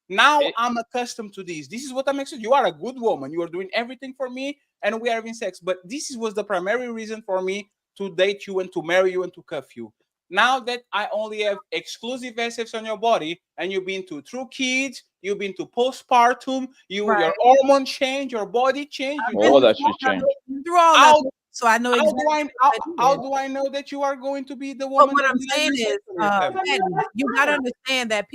Now I'm accustomed to this. This is what I'm expecting. You are a good woman. You are doing everything for me, and we are having sex. But this was the primary reason for me to date you and to marry you and to cuff you. Now that I only have exclusive assets on your body, and you've been to through kids, you've been to postpartum, your hormone change, your body change, all that shit change. So I know how do I know that you are going to be the woman? What I'm saying is, you gotta understand that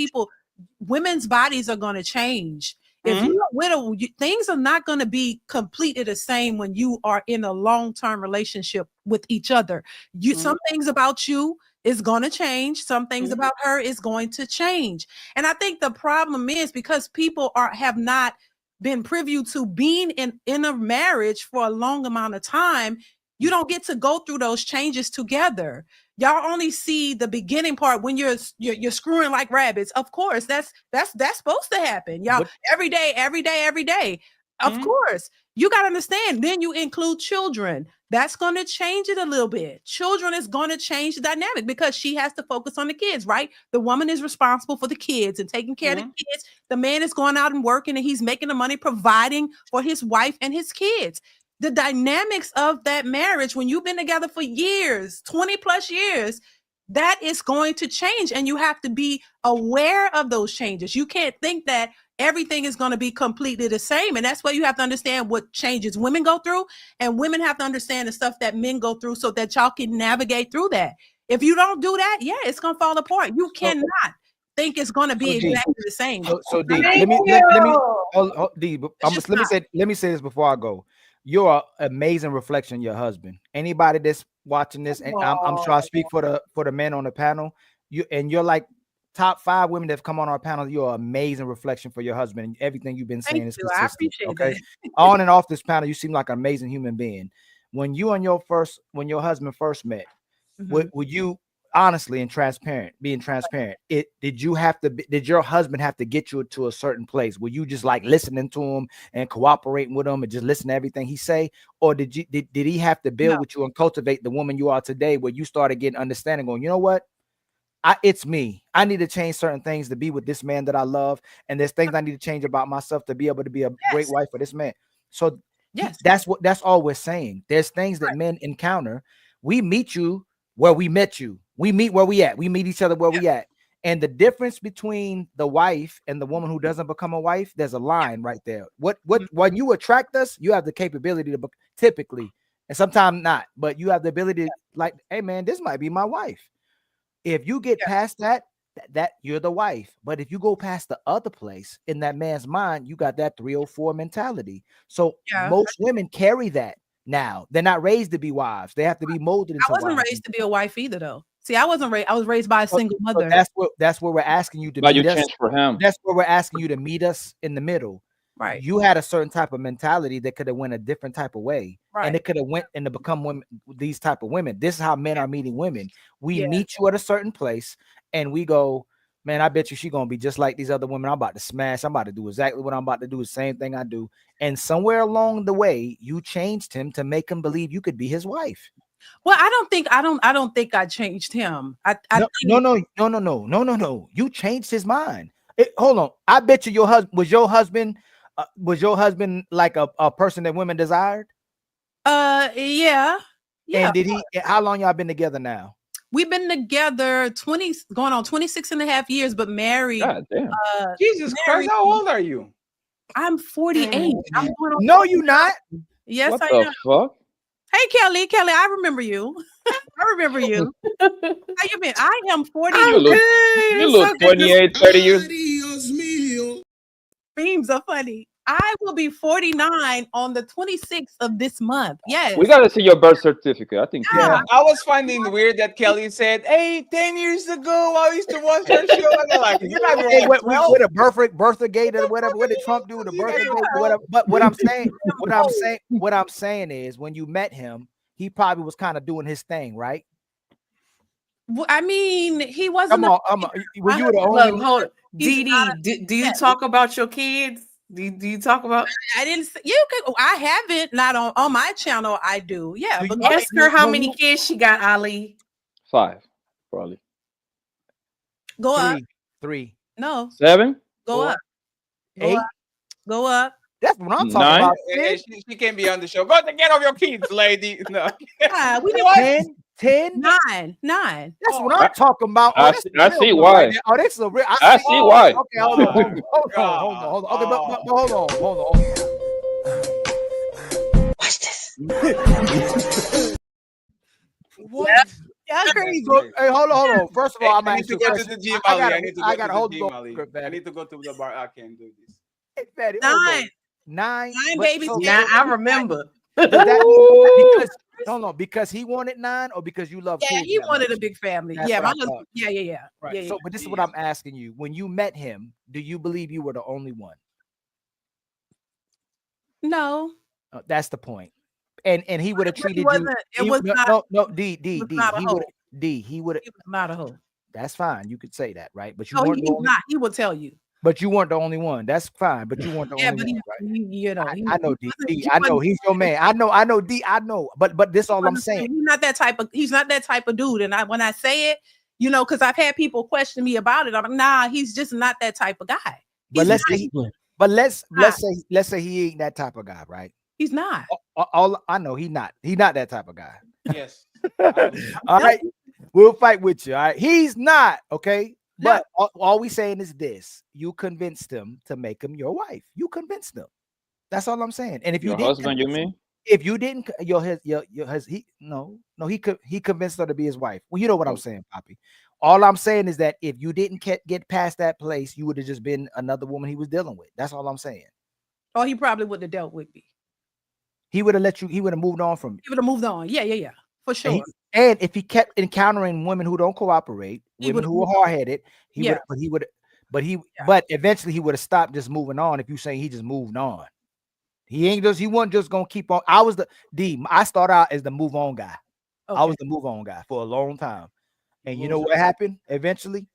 women's bodies are going to change. If you're with things are not going to be completely the same when you are in a long-term relationship with each other. Some things about you is going to change. Some things about her is going to change. And I think the problem is because people have not been privy to being in a marriage for a long amount of time, you don't get to go through those changes together. Y'all only see the beginning part when you're screwing like rabbits. Of course, that's supposed to happen. Y'all every day. Of course, you got to understand. Then you include children. That's going to change it a little bit. Children is going to change the dynamic because she has to focus on the kids, right? The woman is responsible for the kids and taking care of the kids. The man is going out and working and he's making the money, providing for his wife and his kids. The dynamics of that marriage, when you've been together for years, 20 plus years, that is going to change. And you have to be aware of those changes. You can't think that everything is going to be completely the same. And that's why you have to understand what changes women go through. And women have to understand the stuff that men go through so that y'all can navigate through that. If you don't do that, yeah, it's going to fall apart. You cannot think it's going to be exactly the same. So D, let me D, let me say this before I go. You're an amazing reflection of your husband. Anybody that's watching this, and I'm sure I speak for the men on the panel. You're like top 5 women that have come on our panel. You're an amazing reflection for your husband, and everything you've been saying is consistent. I appreciate okay, that. On and off this panel, you seem like an amazing human being. When your husband first met, would you honestly and being transparent, did your husband have to get you to a certain place? Were you just like listening to him and cooperating with him and just listen to everything he say, or did he have to build with you and cultivate the woman you are today, where you started getting understanding, going, you know what, it's me, I need to change certain things to be with this man that I love, and there's things I need to change about myself to be able to be a great wife for this man? So that's all we're saying. There's things that men encounter. We meet you where we met you. We meet where we at. We meet each other where we at. And the difference between the wife and the woman who doesn't become a wife, there's a line right there. When you attract us, you have the capability to typically, and sometimes not, but you have the ability to, like, hey man, this might be my wife. If you get past that you're the wife. But if you go past the other place, in that man's mind, you got that 304 mentality. So most women carry that. Now they're not raised to be wives. They have to be molded into I wasn't wives. raised to be a wife either, though. See, I wasn't raised. I was raised by a single mother. That's where we're asking you to But meet you us. changed for him. That's where we're asking you to meet us in the middle. Right. You had a certain type of mentality that could have went a different type of way, and it could have went and to become women. These type of women. This is how men are meeting women. We meet you at a certain place, and we go, man, I bet you she's gonna be just like these other women. I'm about to smash. I'm about to do exactly what I'm about to do. The same thing I do. And somewhere along the way, you changed him to make him believe you could be his wife. Well, I don't think I changed him. No. You changed his mind. Hold on. I bet you was your husband like a person that women desired? Yeah. And did he? How long y'all been together now? We've been together going on 26 and a half years, but married. God damn. Jesus Christ, how old are you? I'm 48. I'm going on. No, you not. Yes, What I the am. fuck? Hey, Kelly, I remember you. I rember you. How you been? I am 40. You look 28, 30 years. Memes are funny. I will be 49 on the 26th of this month. Yes. We gotta see your birth certificate. I think. Yeah, I was finding weird that Kelly said, "Hey, 10 years ago, I used to watch her show." And I'm like, "You're not even like 12." With a birthday or whatever. What did Trump do with a birthday or whatever? But what I'm saying is, when you met him, he probably was kind of doing his thing, right? Well, I mean, he wasn't. Were you the only? Look, hold on. Dee, do you talk about your kids? Do you talk about? I didn't. You could. I haven't. Not on my channel. I do. Yeah. But Ask her how many kids she got, Ali. 5, probably. Go up. 3. No. 7. Go 4, up. 8. Go up. That's what I'm talking 9. about. She can't be on the show. Go to get off your kids, lady. No. We did 10. 9. That's what I'm talking about. I see why. Right, oh, this is a real. I see why. Okay, hold on. Okay, but hold on. Watch this. What? Yeah, crazy. So, hey, hold on. First of all, I'm I need to go to the gym, Ali. I need to go to the gym, Ali. I need to go to the bar. I can't do this. Hey, Fatty, 9, but- baby. so- Now I remember. Does that mean because he wanted 9 or because you love Yeah, kids he that wanted much? a big family. That's Yeah, what my I husband. thought. Yeah. Right. Yeah, So, but this is what I'm asking you. When you met him, do you believe you were the only one? No. That's the point. And he would have treated you. wasn't. It was not. No, D. not a He hoe. would. D, he would have. He was not a hoe. That's fine. You could say that, right? But you No, weren't the he's only. not. He will tell you. But you weren't the only one. That's fine. But you weren't the Yeah, only but one, right? you know, I know D. wasn't- D. he I know wasn't- he's your man. I know D. I know. But this all I'm saying. He's not that type of. He's not that type of dude. And when I say it, you know, because I've had people question me about it. I'm like, nah, he's just not that type of guy. But let's not. say he ain't that type of guy, right? He's not. All I know, he's not that type of guy. Yes. All right, we'll fight with you. All right, he's not okay. But all we saying is this: you convinced him to make him your wife. You convinced him. That's all I'm saying. And if you Your didn't, husband, you mean? if you didn't, he convinced her to be his wife. Well, you know what I'm saying, Poppy. All I'm saying is that if you didn't get past that place, you would have just been another woman he was dealing with. That's all I'm saying. Oh, he probably wouldn't have dealt with me. He would have let you. He would have moved on from you. He would have moved on. Yeah, for sure. And if he kept encountering women who don't cooperate, women who are hard headed, but eventually he would have stopped just moving on. If you say he just moved on, he wasn't just gonna keep on. I started out as the move on guy. Okay. I was the move on guy for a long time, and you know what happened eventually?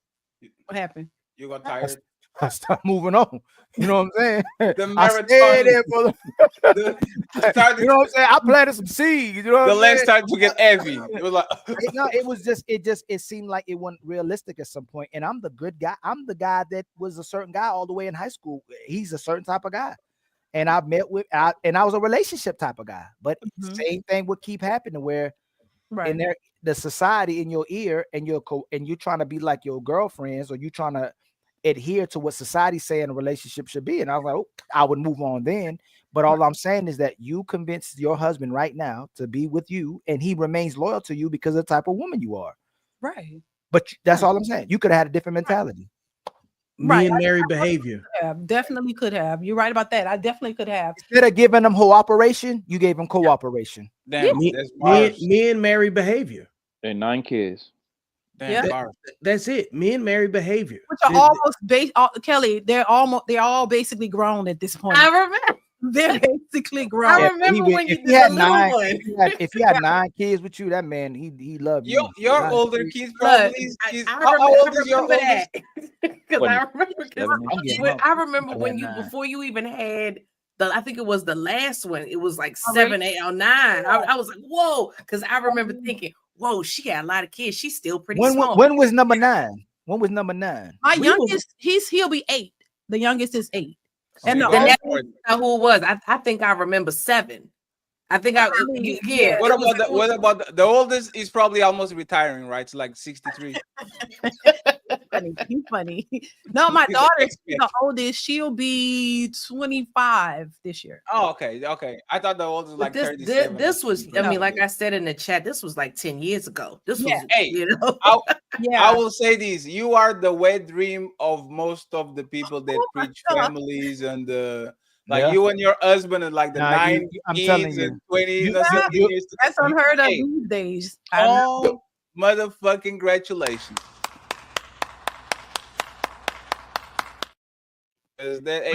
What happened? You got tired. I started moving on. You know what I'm saying? The I stayed there for started, you know what I'm saying? I planted some seeds. You know what the I'm land saying? started to get heavy. It was like it seemed like it wasn't realistic at some point. And I'm the good guy. I'm the guy that was a certain guy all the way in high school. He's a certain type of guy. And I was a relationship type of guy. But same thing would keep happening where in the society in your ear and you're trying to be like your girlfriends, or you trying to adhere to what society's saying a relationship should be. And I was like, I would move on then. But all I'm saying is that you convinced your husband right now to be with you, and he remains loyal to you because of the type of woman you are. Right. But that's all I'm saying. You could have had a different mentality. Me and Mary behavior. Definitely could have. You're right about that. I definitely could have. Instead of giving them cooperation, you gave them cooperation. Damn, Me and Mary behavior. And 9 kids. Damn, that's it. Me and Mary behavior. Which are almost Kelly. They're all basically grown at this point. I remember. They're basically grown. I remember when you did the little one. If he had 9 kids with you, that man, he loved you. Your older kids probably. How old is your oldest? Because I remember when you before you even had I think it was the last one. It was like 7, 8, or 9. I was like, whoa, because I remember thinking, whoa, she got a lot of kids. She's still pretty small. When was number 9? When was number 9? My youngest, he'll be 8. The youngest is 8. And who it was? I think I remember 7. I think yeah. What about the oldest is probably almost retiring, right? It's like 63. He's funny. No, my daughter, the oldest, she'll be 25 this year. Oh, okay. I thought the oldest was like 37. This was, I mean, like I said in the chat, this was like 10 years ago. This was, I will say this: you are the wet dream of most of the people that preach families and you and your husband and like the 9 kids and 20. That's unheard of these days. Oh, motherfucking congratulations! Is that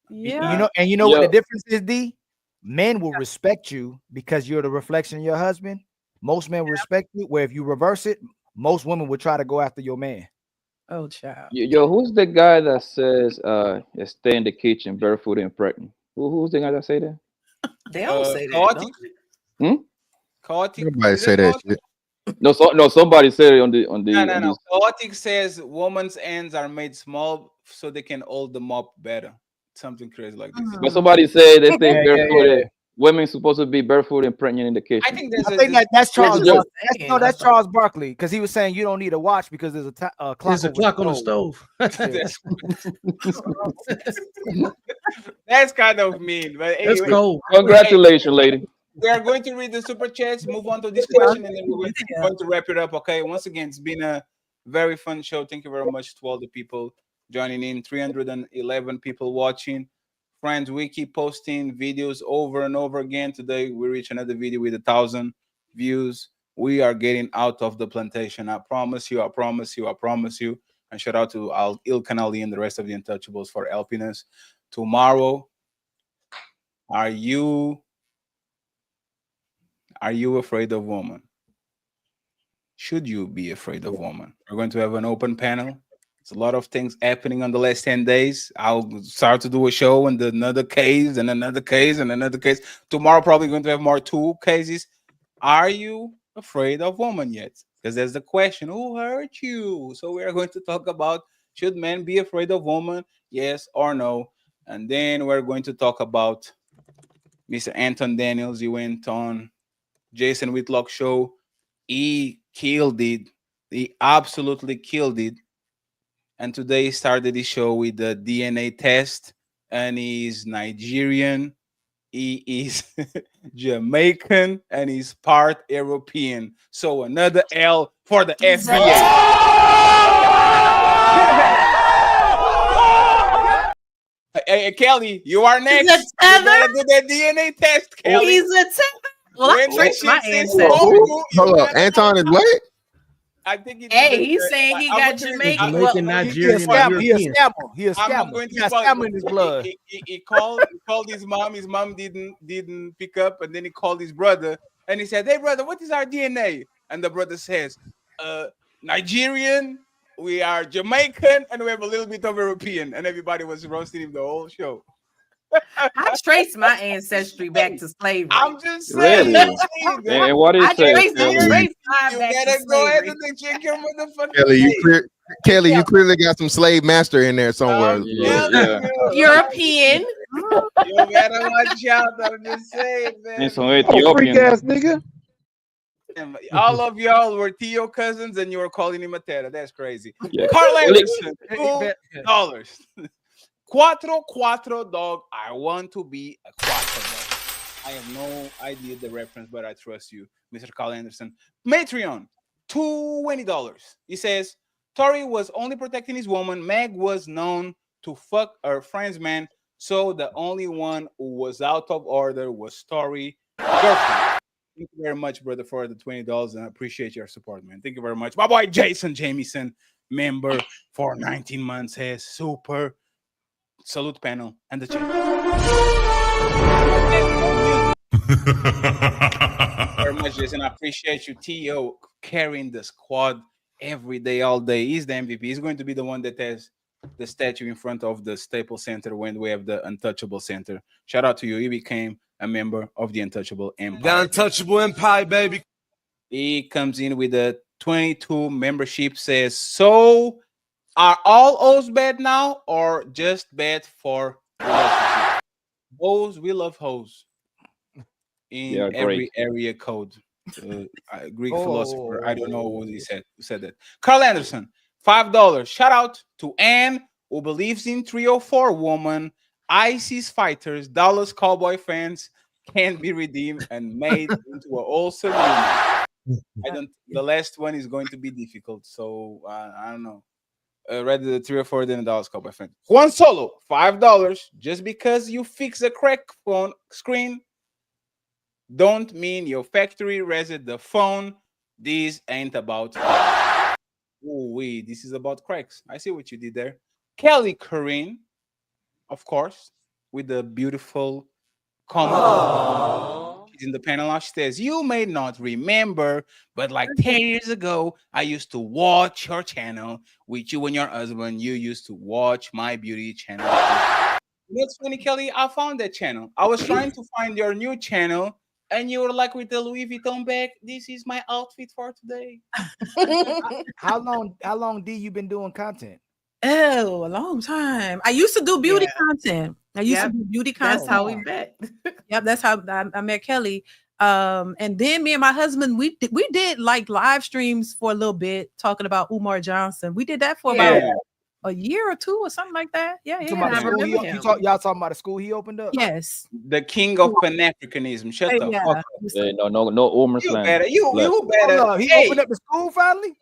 you know what the difference is, D? Men will respect you because you're the reflection of your husband. Most men will respect you, where if you reverse it, most women would try to go after your man. Oh, child. Yo, who's the guy that says stay in the kitchen barefoot and pregnant? Who's the guy that say that? They all say that. Chaotic. Everybody say that shit. No, somebody said it on the. No. Chaotic says women's ends are made small so they can hold them up better. Something crazy like this. But somebody said they stay barefoot. Women supposed to be barefoot and pregnant in the kitchen. I think that's Charles. That's Charles Barkley, because he was saying you don't need a watch because there's a clock. There's a clock on the stove. That's kind of mean, but anyway. Let's go. Congratulations, lady. We are going to read the super chats, move on to this question, and then we're going to wrap it up. Okay. Once again, it's been a very fun show. Thank you very much to all the people joining in. 311 people watching. Friends, we keep posting videos over and over again. Today we reach another video with 1,000 views. We are getting out of the plantation. I promise you. And shout out to Ilkan Ali and the rest of the Untouchables for helping us. Tomorrow, are you afraid of women? should you be afraid of women? We're going to have an open panel. There's a lot of things happening on the last 10 days. I'll start to do a show and another case and another case and another case. Tomorrow, probably going to have more 2 cases. Are you afraid of women yet? Because there's the question, who hurt you? So we are going to talk about, should men be afraid of women? Yes or no? And then we're going to talk about Mr. Anton Daniels. He went on Jason Whitlock show. He killed it. He absolutely killed it. And today he started the show with the DNA test. And he's Nigerian. He is Jamaican and he's part European. So another L for the FBA. Hey, Kelly, you are next. You gotta do that DNA test, Kelly. He's a tether. Well, I traced my ancestry. Hold up, Anton is what? I think he's saying he got Jamaican. Nigerian, He a scammer. He a I'm scammer. going He to got call- scammer in his blood. He called his mom. His mom didn't pick up, and then he called his brother and he said, "Hey brother, what is our DNA?" And the brother says, "Nigerian, we are Jamaican, and we have a little bit of European." And everybody was roasting him the whole show. I traced my ancestry back to slavery. I'm just saying. Really? And what is I it? traced mine You back better to go ahead slavery. and check your motherfucking Kelly, you clearly got some slave master in there somewhere. European. You better watch out. I'm just saying, man. And some Ethiopian. nigga. All of y'all were Theo cousins and you were calling him a terror. That's crazy. Yeah. Carl Alex. Anderson, $2. Cuatro, dog. I want to be a cuatro dog. I have no idea the reference, but I trust you, Mr. Carl Anderson. Matreon, $20. He says, Tory was only protecting his woman. Meg was known to fuck her friend's man, so the only one who was out of order was Tory girlfriend. Thank you very much, brother, for the $20, and I appreciate your support, man. Thank you very much. My boy Jason Jamieson, member for 19 months, has super salute panel and the chat. Very much, Jason. I appreciate you, T.O., carrying the squad every day, all day. He's the MVP. He's going to be the one that has the statue in front of the Staples Center when we have the Untouchable Center. Shout out to you. He became a member of the Untouchable Empire. The Untouchable Empire, baby. He comes in with a 22 membership, says, so are all O's bad now or just bad for relationships? Hoes, we love hoes. In every area code. Greek philosopher. I don't know what he said. Who said that? Carl Anderson, $5. Shout out to Anne, who believes in 304 woman, ISIS fighters, Dallas Cowboy fans can be redeemed and made into an awesome woman. The last one is going to be difficult, so I don't know. Rather the 304 than a Dallas Cowboy fan. Juan Solo, $5. Just because you fix a crack phone screen don't mean your factory reset the phone. This ain't about this is about cracks. I see what you did there. Kelly Corinne, of course, with the beautiful comment. She's in the panel. She says, you may not remember, but like 10 years ago, I used to watch your channel with you and your husband. You used to watch my beauty channel. That's funny, Kelly. I found that channel. I was trying to find your new channel, and you were like with the Louis Vuitton bag. This is my outfit for today. How long D you been doing content? Oh, a long time. I used to do beauty content. I used to do beauty content. That's how we met. Yep, that's how I met Kelly. And then me and my husband, we did like live streams for a little bit talking about Umar Johnson. We did that for about a year or two or something like that. Yeah. Y'all talking about the school he opened up? Yes. The king of Pan-Africanism. Shut the fuck up. Yeah, no Umar You slang. better. You better. He opened up the school finally?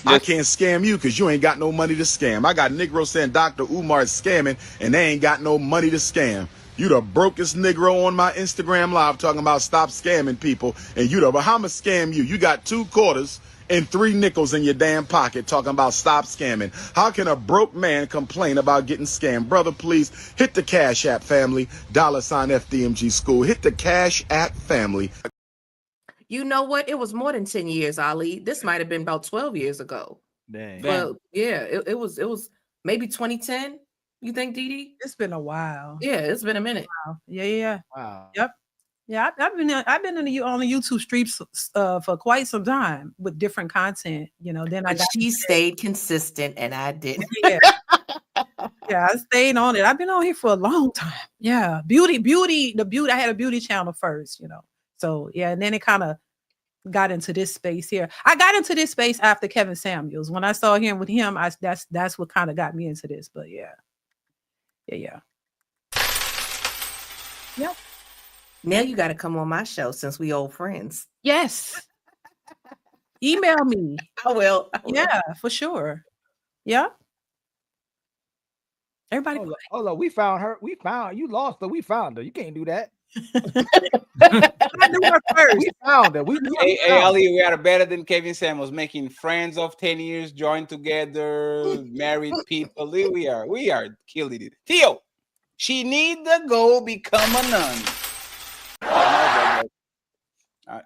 I can't scam you because you ain't got no money to scam. I got Negro saying Dr. Umar is scamming and they ain't got no money to scam. You the brokest Negro on my Instagram live talking about stop scamming people. And you the Bahama scam you. You got 2 quarters and 3 nickels in your damn pocket talking about stop scamming. How can a broke man complain about getting scammed? Brother, please hit the Cash App family, $FDMG school. Hit the Cash App family. You know what? It was more than 10 years, Ali. This might have been about 12 years ago. Dang. But yeah, it was maybe 2010. You think, Dee? It's been a while. Yeah, it's been a minute. Wow. Yeah. Wow. Yep. Yeah, I've been on the YouTube streets for quite some time with different content. Then I But got she stayed consistent and I didn't. yeah. Yeah, I stayed on it. I've been on here for a long time. Yeah, beauty. I had a beauty channel first. So yeah, and then it kind of got into this space here. I got into this space after Kevin Samuels. When I saw him with him, that's what kind of got me into this. But yeah. Yep. Now you got to come on my show since we old friends. Yes. Email me. I will. Yeah, for sure. Yeah. Everybody. Hold on. We found her. You lost her. We found her. You can't do that. I knew her first. We found her. Hey, Ali, we are better than Kevin Samuels, making friends of 10 years, joined together, married people. We are killing it. Theo, she need to go become a nun.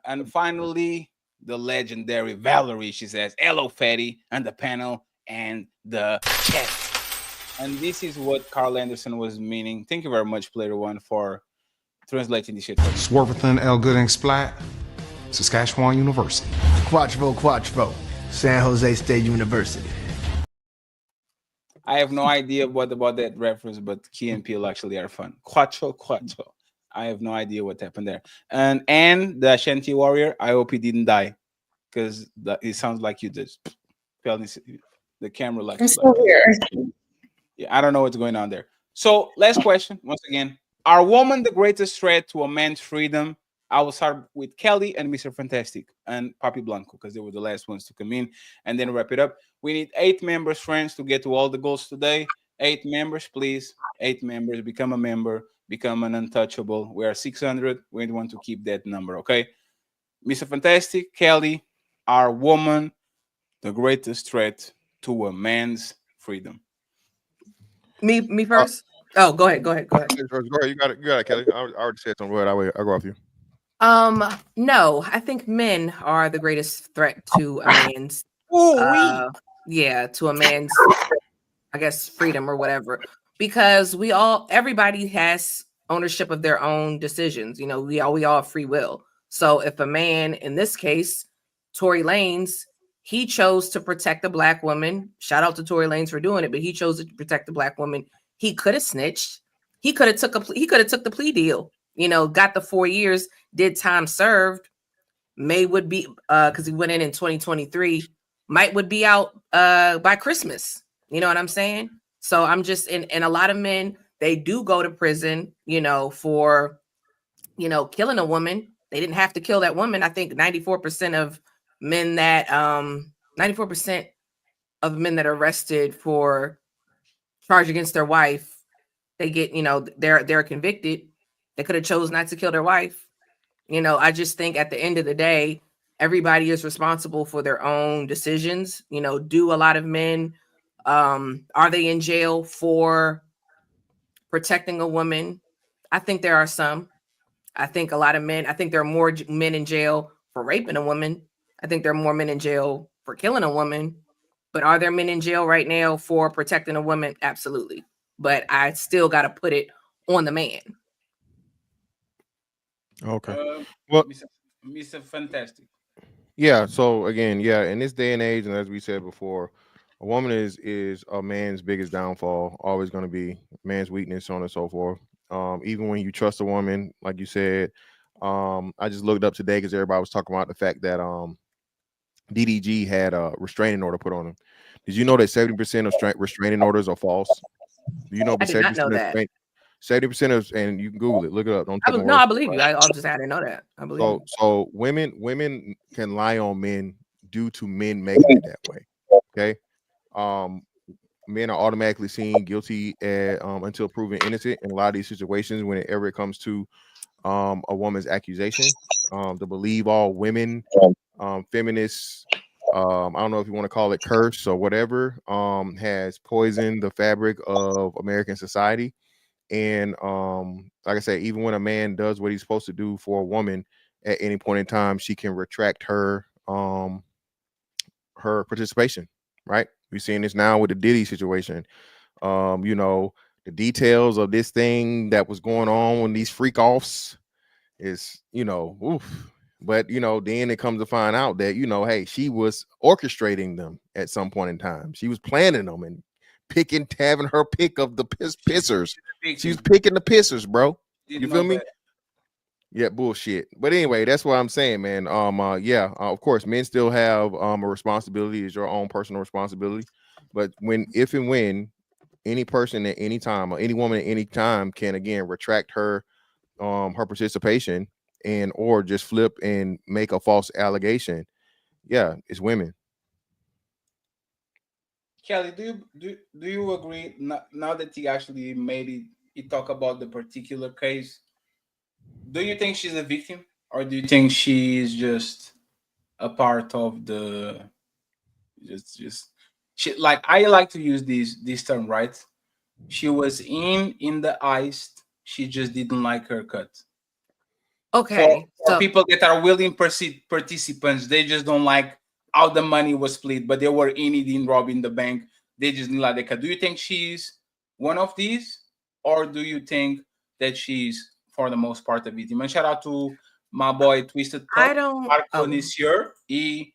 And finally, the legendary Valerie, she says, hello, Fatty, and the panel and the chat. And this is what Carl Anderson was meaning. Thank you very much, Player One, for translating this shit. Swarthathon L. Gooding Splat, Saskatchewan University. Quattro, San Jose State University. I have no idea what about that reference, but Key and Peele actually are fun. Quattro. I have no idea what happened there. And the Ashanti warrior, I hope he didn't die, because it sounds like you just fell in the camera like. It's so weird. Yeah, I don't know what's going on there. So last question, once again. Are women the greatest threat to a man's freedom? I will start with Kelly and Mr. Fantastic and Papi Blanco, because they were the last ones to come in, and then wrap it up. We need 8 members, friends, to get to all the goals today. 8 members, please. 8 members. Become a member. Become an untouchable. We are 600. We want to keep that number, okay? Mr. Fantastic, Kelly, are women the greatest threat to a man's freedom? Me first? Oh, go ahead. Go ahead. You got it, Kelly. I already said something. Go ahead. I'll go off you. No, I think men are the greatest threat to a man's to a man's, I guess, freedom or whatever, because everybody has ownership of their own decisions. We all have free will. So if a man, in this case, Tory Lanez, he chose to protect the black woman. Shout out to Tory Lanez for doing it, but he chose to protect the black woman. He could have snitched. He could have took the plea deal. Got the 4 years, did time served. May would be because he went in 2023. Might would be out by Christmas. You know what I'm saying? So I'm just and a lot of men, they do go to prison, for killing a woman. They didn't have to kill that woman. I think 94% of men that 94% of men that are arrested for charge against their wife, they get, they're convicted. They could have chose not to kill their wife. I just think at the end of the day, everybody is responsible for their own decisions. Do a lot of men, are they in jail for protecting a woman? I think there are some. I think a lot of men, I think there are more men in jail for raping a woman. I think there are more men in jail for killing a woman. But are there men in jail right now for protecting a woman? Absolutely. But I still got to put it on the man. Okay. Well, Mr. Fantastic. Yeah. So again, in this day and age, and as we said before, a woman is a man's biggest downfall. Always going to be man's weakness, so on and so forth. Even when you trust a woman, like you said, I just looked up today because everybody was talking about the fact that DDG had a restraining order put on him. Did you know that 70% of restraining orders are false? Do you know? I did not know that. 70% of, and you can Google it, look it up. Don't take my word I for it. believe you. I didn't know that. I believe you. So women can lie on men due to men making it that way. Okay. Men are automatically seen guilty until proven innocent in a lot of these situations whenever it comes to a woman's accusation. To believe all women, feminists, I don't know if you want to call it curse or whatever, has poisoned the fabric of American society. And like I said, even when a man does what he's supposed to do for a woman, at any point in time, she can retract her her participation, right? We're seeing this now with the Diddy situation. You know, the details of this thing that was going on when these freak offs is, you know, oof. But you know, then it comes to find out that, you know, hey, she was orchestrating them at some point in time. She was planning them and having her pick of the pissers. She was picking the pissers, bro. You feel me? Yeah, bullshit. But anyway, that's what I'm saying, man. Of course, men still have a responsibility. It's your own personal responsibility. But if and when any person at any time or any woman at any time can again retract her her participation and or just flip and make a false allegation, yeah, it's women. Kelly, do you agree now that he actually made it? He talk about the particular case. Do you think she's a victim, or do you think she's just a part of the just she, like I like to use this term, right? She was in the ice. She just didn't like her cut. Okay, For people that are willing participants, they just don't like how the money was split, but they were in it in robbing the bank. They just didn't like the cut. Do you think she's one of these, or do you think that she's for the most part a victim? And shout out to my boy Twisted Cup. I don't. Marco Nisier. He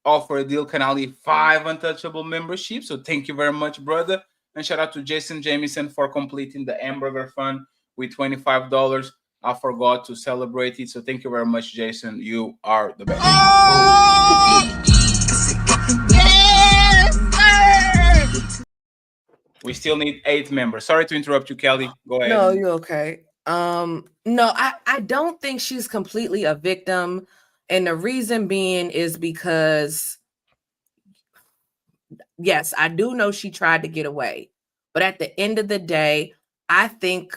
offered Dil Canali 5 Untouchable memberships. So thank you very much, brother. And shout out to Jason Jamison for completing the hamburger fund with $25. I forgot to celebrate it. So thank you very much, Jason. You are the best. We still need 8 members. Sorry to interrupt you, Kelly. Go ahead. No, you're okay. No, I don't think she's completely a victim. And the reason being is because, yes, I do know she tried to get away. But at the end of the day, I think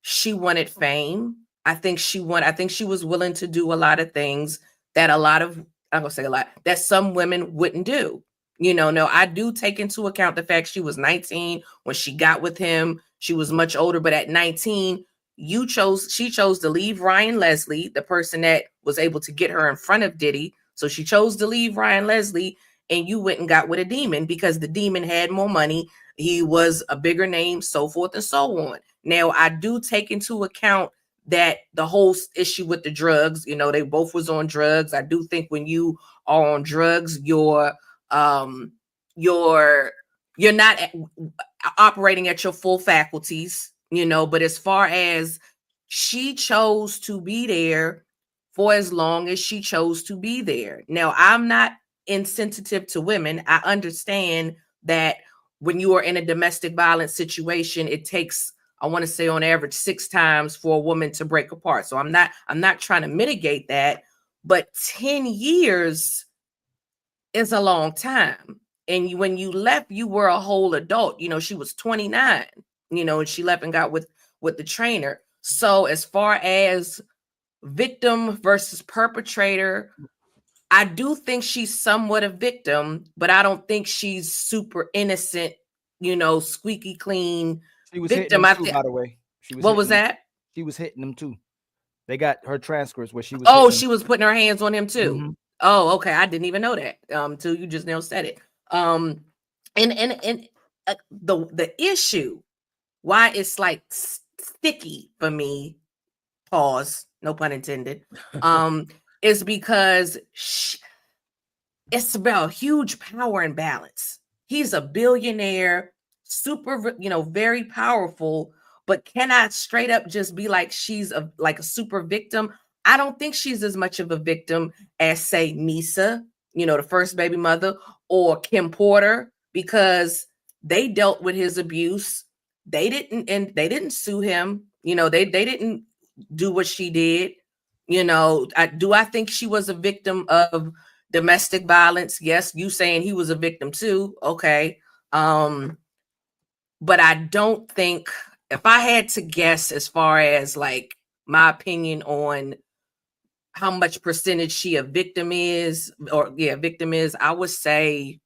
she wanted fame. I think she was willing to do a lot of things that I'm gonna say a lot, that some women wouldn't do. You know, no, I do take into account the fact she was 19 when she got with him. She was much older, but at 19, she chose to leave Ryan Leslie, the person that was able to get her in front of Diddy. So she chose to leave Ryan Leslie, and you went and got with a demon because the demon had more money. He was a bigger name, so forth and so on. Now, I do take into account that the whole issue with the drugs, you know, they both was on drugs. I do think when you are on drugs, you're not operating at your full faculties, you know. But as far as she chose to be there for as long as she chose to be there. Now, I'm not insensitive to women. I understand that when you are in a domestic violence situation, it takes, I want to say on average 6 times for a woman to break apart. So I'm not trying to mitigate that, but 10 years is a long time. And when you left, you were a whole adult. You know, she was 29, you know, and she left and got with the trainer. So as far as victim versus perpetrator, I do think she's somewhat a victim, but I don't think she's super innocent, you know, squeaky clean She was victim. hitting them too, by the way. What was that? She was hitting them too. They got her transcripts where she was. Oh, she was putting her hands on him too. Mm-hmm. Oh, okay. I didn't even know that till you just now said it. And the issue why it's like sticky for me, pause, no pun intended, is because it's about huge power imbalance. He's a billionaire, super, you know, very powerful, but cannot straight up just be like she's like a super victim. I don't think she's as much of a victim as, say, Nisa, you know, the first baby mother, or Kim Porter, because they dealt with his abuse. They didn't sue him. You know, they didn't do what she did. You know, I think she was a victim of domestic violence? Yes. You saying he was a victim too. Okay. But I don't think, if I had to guess as far as like my opinion on how much percentage she a victim is, I would say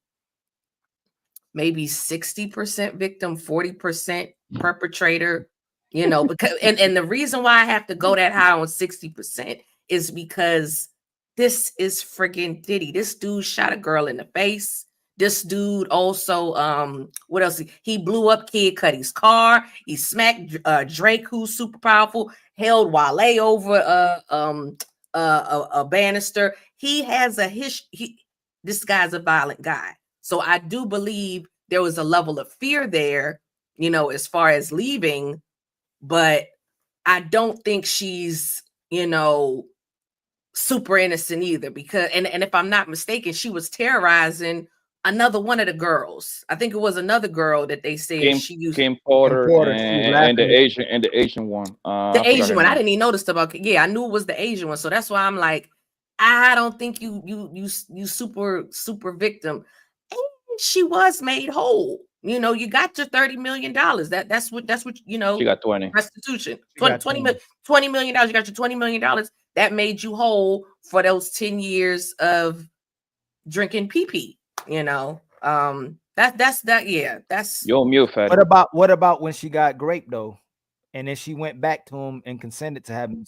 maybe 60% victim, 40% perpetrator, you know, because and the reason why I have to go that high on 60% is because this is friggin' Diddy. This dude shot a girl in the face. This dude also, what else? He blew up Kid Cudi's car. He smacked Drake, who's super powerful, held Wale over a banister. He has a history. This guy's a violent guy. So I do believe there was a level of fear there, you know, as far as leaving, but I don't think she's, you know, super innocent either, because and if I'm not mistaken, she was terrorizing another one of the girls. I think it was another girl that they said she used. Kim Porter, and the Asian one. The Asian one. I didn't even notice about. Yeah, I knew it was the Asian one. So that's why I'm like, I don't think you super victim. And she was made whole. You know, you got your $30 million. That's what you know. She got 20 restitution. $20 million. You got your $20 million. That made you whole for those 10 years of drinking pee. You know, that's Yo, mute, fatty. What about when she got raped though, and then she went back to him and consented to having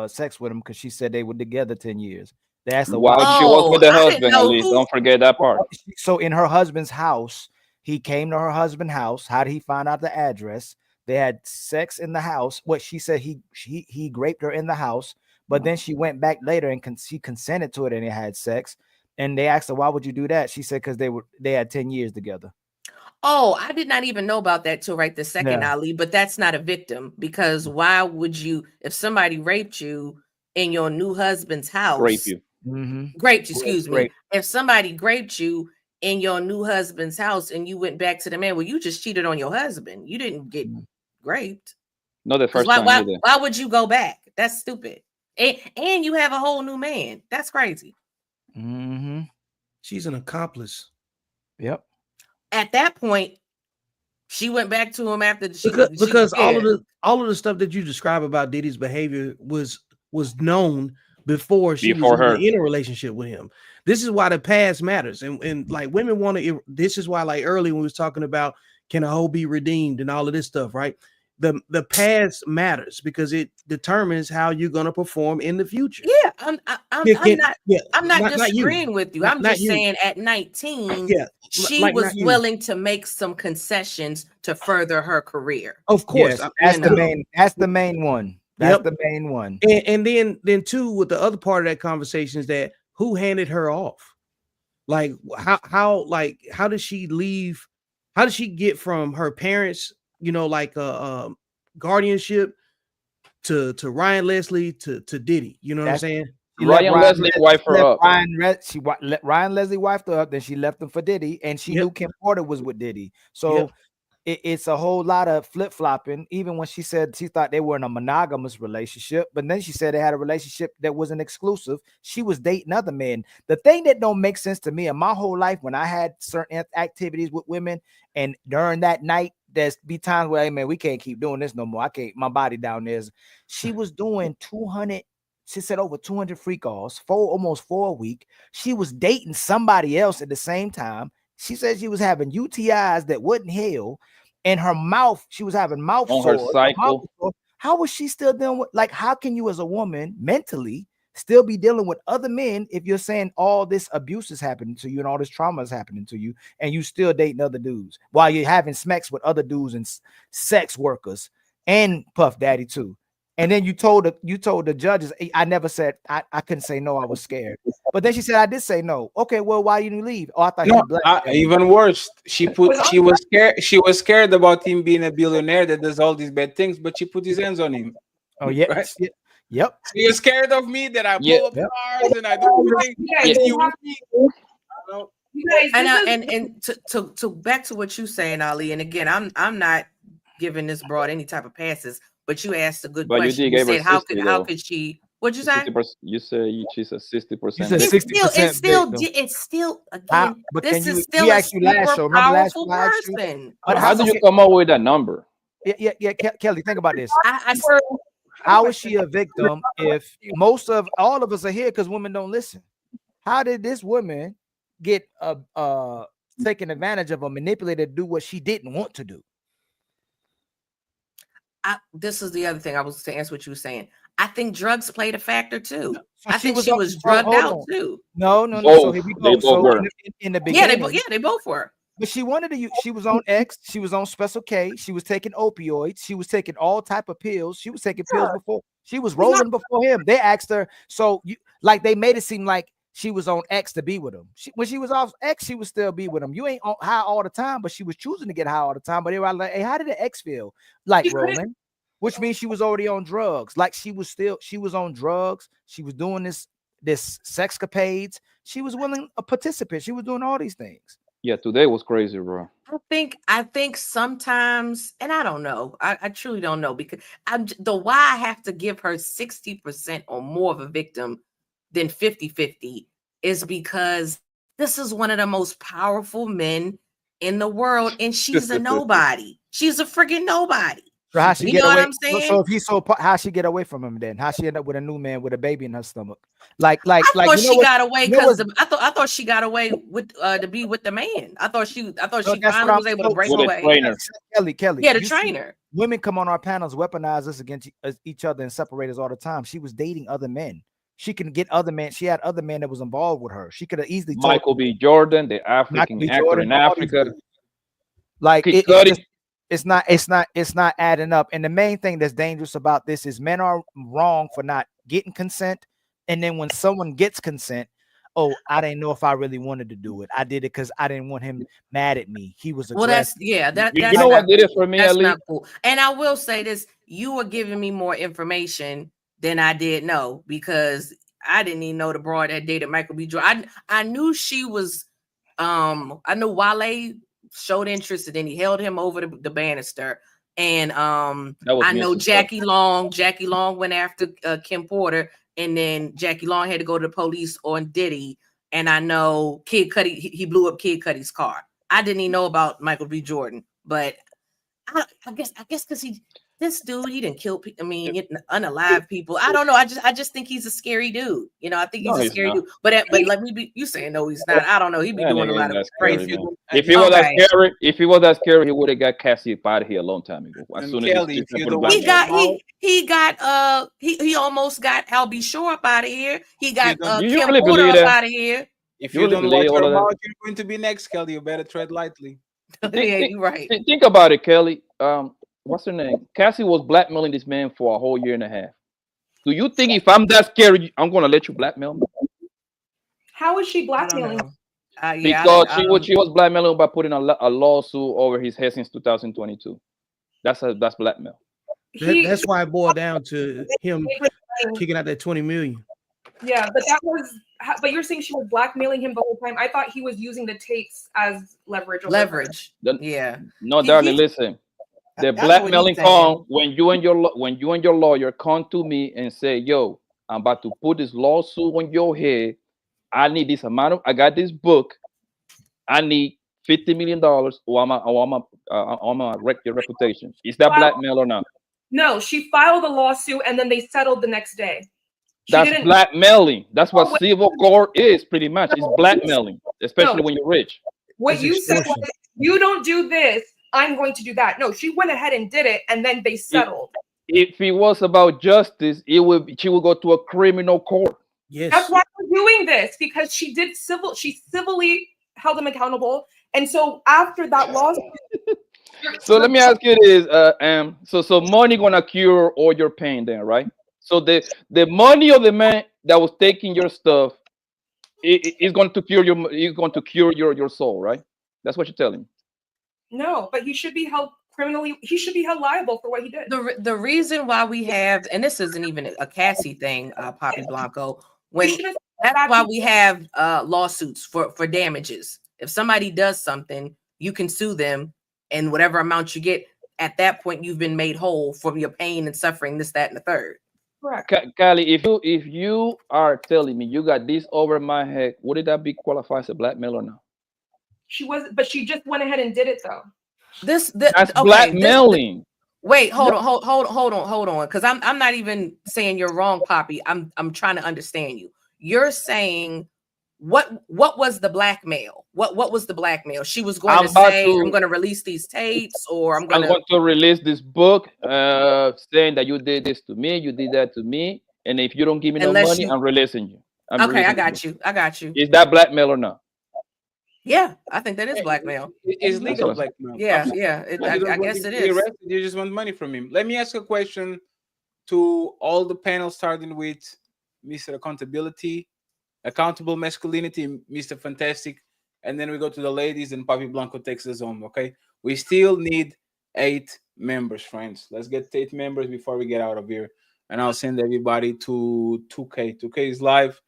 sex with him because she said they were together 10 years. They asked her While she was with the husband, at least. Don't forget that part. So in her husband's house, he came to her husband's house. How did he find out the address? They had sex in the house. What she said, he raped her in the house, but then she went back later and she consented to it and they had sex. And they asked her, why would you do that? She said, because they had 10 years together. Oh, I did not even know about that till right this second, Ali. But that's not a victim, because why would you, if somebody raped you in your new husband's house, Rape you. Raped you, excuse me. If somebody raped you in your new husband's house and you went back to the man, well, you just cheated on your husband. You didn't get raped. No, the first time either. Why would you go back? That's stupid. And you have a whole new man. That's crazy. She's an accomplice. Yep. At that point, she went back to him after because all of the stuff that you describe about Diddy's behavior was known before she was in a relationship with him. This is why the past matters, and like women want to. This is why, like earlier when we was talking about can a hoe be redeemed and all of this stuff, right? The past matters because it determines how you're going to perform in the future. Yeah, I'm not disagreeing with you. I'm just saying at 19, she was willing to make some concessions to further her career. Of course, that's the main one. That's the main one. And then too, with the other part of that conversation is that who handed her off? Like how does she leave? How does she get from her parents, you know, like guardianship to Ryan Leslie to Diddy? You know what I'm saying? Ryan Leslie wifed her up. Ryan Leslie wifed her up, then she left him for Diddy, and she knew Kim Porter was with Diddy. So it's a whole lot of flip-flopping. Even when she said she thought they were in a monogamous relationship, but then she said they had a relationship that wasn't exclusive. She was dating other men. The thing that don't make sense to me in my whole life, when I had certain activities with women, and during that night, there's be times where, hey man, we can't keep doing this no more. I can't, my body down there. She was doing 200. She said over 200 free calls, almost 4 a week. She was dating somebody else at the same time. She said she was having UTIs that wouldn't heal. And her mouth, she was having mouth sores. Her cycle. How was she still dealing with, like, how can you as a woman mentally still be dealing with other men if you're saying all this abuse is happening to you and all this trauma is happening to you and you still dating other dudes while you're having smacks with other dudes and sex workers and Puff Daddy too? And then you told the judges, I never said I couldn't say no, I was scared. But then she said I did say no. Okay, well, why didn't you leave? Oh, I thought you were black. Even worse, she was scared. She was scared about him being a billionaire that does all these bad things, but she put his hands on him. Oh yeah, right? Yep. So you're scared of me that I pull up cars and I do everything. And to back to what you saying, Ali. And again, I'm not giving this broad any type of passes. But you asked a good question. You said, how could she? What'd you say? You said she's a 60%. It's still again. This is still a super powerful person. But how do you come up with that number? Yeah, Kelly, think about this. How is she a victim if all of us are here because women don't listen? How did this woman get taken advantage of or manipulated to do what she didn't want to do? This is the other thing I was to answer what you were saying. I think drugs played a factor too. So I think she on- was hold- drugged hold out on. too. No. So Both. here we They go. both So were. in the Yeah, beginning, they both were. but she wanted to use. She was on X. She was on Special K. She was taking opioids. She was taking all type of pills. She was taking pills before. She was rolling before him. They asked her. So you like they made it seem like she was on X to be with him. When she was off X, she would still be with him. You ain't on high all the time, but she was choosing to get high all the time. But they were like, hey, how did the X feel? Like rolling, which means she was already on drugs. Like she was on drugs. She was doing this sexcapades. She was willing a participant. She was doing all these things. Yeah, today was crazy, bro. I think sometimes, and I don't know, I truly don't know, because why I have to give her 60% or more of a victim than 50-50 is because this is one of the most powerful men in the world, and she's a nobody. She's a freaking nobody. So how she You get know away? what I'm saying? So if he's how she get away from him then? How she end up with a new man with a baby in her stomach? I thought she got away because I thought she got away with to be with the man. I thought she finally was able to break away. Kelly. Yeah, the trainer. Women come on our panels, weaponize us against each other and separate us all the time. She was dating other men. She can get other men. She had other men that was involved with her. She could have easily told Michael B. Jordan, the African actor in Africa. Like it's not adding up. And the main thing that's dangerous about this is men are wrong for not getting consent. And then when someone gets consent, oh, I didn't know if I really wanted to do it. I did it because I didn't want him mad at me. He was aggressive. That's you know what did it for me, that's Ali? not cool. And I will say this: you were giving me more information than I did know, because I didn't even know the broad that dated Michael B. Jordan. I knew she was. I knew Wale showed interest, and then he held him over the banister. And I know Jackie Long went after Kim Porter, and then Jackie Long had to go to the police on Diddy. And I know Kid Cudi, he blew up Kid Cudi's car. I didn't even know about Michael B. Jordan, but I guess because this dude, he didn't kill people. I mean, unalive people. I don't know. I just think he's a scary dude. You know, I think he's a scary dude. But let me be. You saying no, he's not. I don't know. He be doing a lot of crazy. If he was that scary, he would have got Cassie out of here a long time ago. As soon as he almost got Albie Shore up out of here. He got Kim Porter believe up that? out of here. If you don't watch your mouth, you're going to be next, Kelly. You better tread lightly. Yeah, you're right. Think about it, Kelly. What's her name? Cassie was blackmailing this man for a whole year and a half. Do you think if I'm that scared, I'm gonna let you blackmail me? How is she blackmailing? Because she was blackmailing by putting a lawsuit over his head since 2022. That's blackmail. That's why it boiled down to him kicking out that 20 million. Yeah, but you're saying she was blackmailing him the whole time. I thought he was using the tapes as leverage. Yeah. No, darling, listen. The blackmailing come when you and your lawyer come to me and say, "Yo, I'm about to put this lawsuit on your head. I need this amount I got this book. I need $50 million, or I'm gonna wreck your reputation." Is that blackmail or not? No, she filed a lawsuit and then they settled the next day. That's blackmailing. That's what civil court is, pretty much. It's blackmailing, especially when you're rich. What you said was, you don't do this, I'm going to do that. No, she went ahead and did it, and then they settled. If it was about justice, she would go to a criminal court. Yes. That's why we're doing this, because she civilly held him accountable. And so after that lawsuit. So let me ask you this, so money gonna cure all your pain then, right? So the money of the man that was taking your stuff is going to cure your soul, right? That's what you're telling me. No, but he should be held criminally. He should be held liable for what he did. The reason why we have, and this isn't even a Cassie thing, Poppy Blanco. That's why we have lawsuits for damages. If somebody does something, you can sue them, and whatever amount you get at that point, you've been made whole from your pain and suffering, this, that, and the third. Correct. Kylie, if you are telling me you got this over my head, would that be qualified as a blackmail or not? She was, but she just went ahead and did it though. That's blackmailing. Wait, hold on, because I'm not even saying you're wrong, Poppy. I'm trying to understand you. You're saying what was the blackmail? What was the blackmail? She was going I'm to about say, to. I'm going to release these tapes, or I'm I'm going to. going to release this book saying that you did this to me, you did that to me, and if you don't give me no Unless money, you. I'm releasing you. I'm Okay, I releasing the got book. you. I got you. Is that blackmail or not? Yeah, I think that is blackmail. It's That's legal what I said. blackmail. Yeah, yeah. I Want guess him it to be is. arrested, you just want money from him. Let me ask a question to all the panel, starting with Mr. Accountability, Accountable Masculinity, Mr. Fantastic, and then we go to the ladies, and Papi Blanco takes us home. Okay, we still need 8 members, friends. Let's get 8 members before we get out of here, and I'll send everybody to 2K. 2K is live.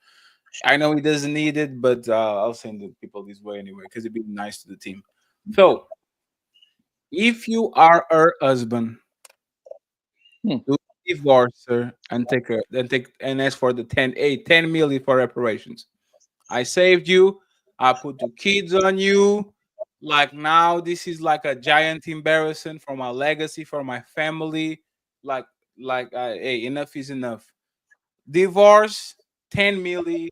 I know he doesn't need it, but I'll send the people this way anyway because it'd be nice to the team. So, if you are her husband, do divorce her and take her, then take and ask for the 10 million for reparations. I saved you. I put 2 kids on you. Like now, this is like a giant embarrassment for my legacy, for my family. Like, hey, enough is enough. Divorce, 10 million.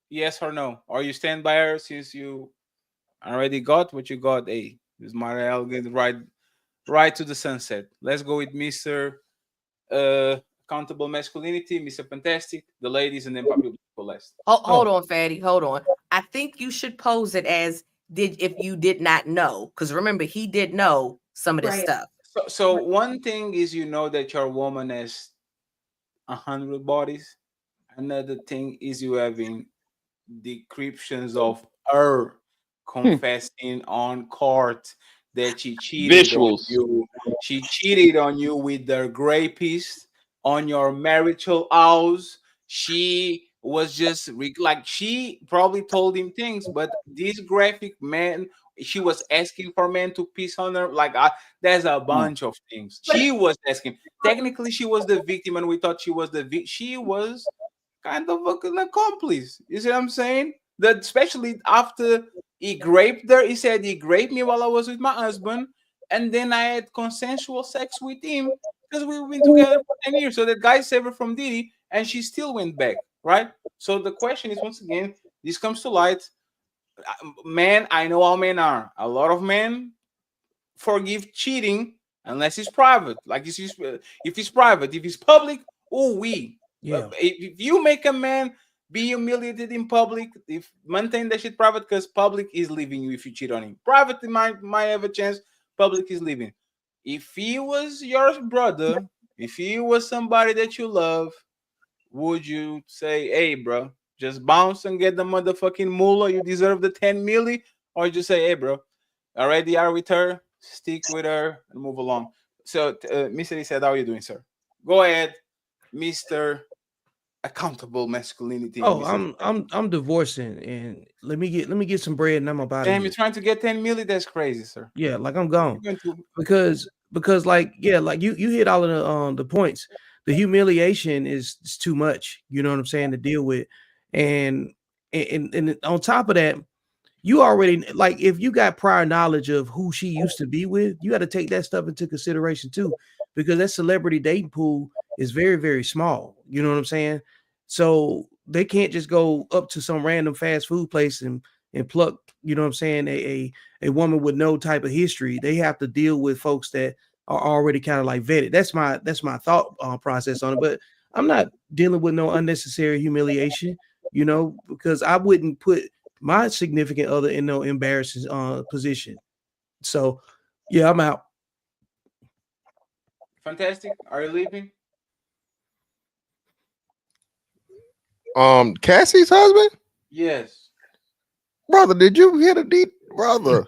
Yes or no? Or you stand by her since you already got what you got? Hey, this Marielle get right to the sunset. Let's go with Mr. Accountable Masculinity, Mr. Fantastic, the ladies, and then Papi last. Hold on, Fatty. Hold on. I think you should pose it as if you did not know, because remember he did know some of this stuff. So one thing is you know that your woman has 100 bodies. Another thing is you having decryptions of her confessing on court that she cheated on Visuals. you. She cheated on you with their rapist on your marital house. She was just like she probably told him things, but this graphic man, she was asking for men to piss on her. Like there's a bunch of things she was asking. Technically, she was the victim, and we thought she was she was kind of an accomplice. You see what I'm saying? That especially after he raped her, he said he raped me while I was with my husband, and then I had consensual sex with him because we've been together for 10 years. So that guy saved her from Diddy, and she still went back, right? So the question is, once again, this comes to light. Men, I know how men are. A lot of men forgive cheating unless it's private. Like if it's private, if it's public, if you make a man be humiliated in public, if maintain that shit private, because public is leaving you if you cheat on him. Private might have a chance, public is leaving. If he was your brother, if he was somebody that you love, would you say, hey bro, just bounce and get the motherfucking moolah, you deserve the 10 milli? Or just say, hey bro, already are with her, stick with her and move along. So Mr. said, how are you doing, sir? Go ahead, Mr. Accountable Masculinity. Oh, Mr. I'm divorcing, and let me get some bread, and I'm about to. Damn, you're trying to get 10 million? That's crazy, sir. Yeah, like I'm gone because like like you hit all of the points. The humiliation is too much. You know what I'm saying, to deal with, and on top of that, you already, like, if you got prior knowledge of who she used to be with, you got to take that stuff into consideration too, because that celebrity dating pool is very, very small. You know what I'm saying? So they can't just go up to some random fast food place and pluck, you know what I'm saying, a woman with no type of history. They have to deal with folks that are already kind of like vetted. That's my thought process on it. But I'm not dealing with no unnecessary humiliation, you know, because I wouldn't put my significant other in no embarrassing position. So yeah, I'm out. Fantastic. Are you leaving? Cassie's husband? Yes. Brother, did you hear the deep brother?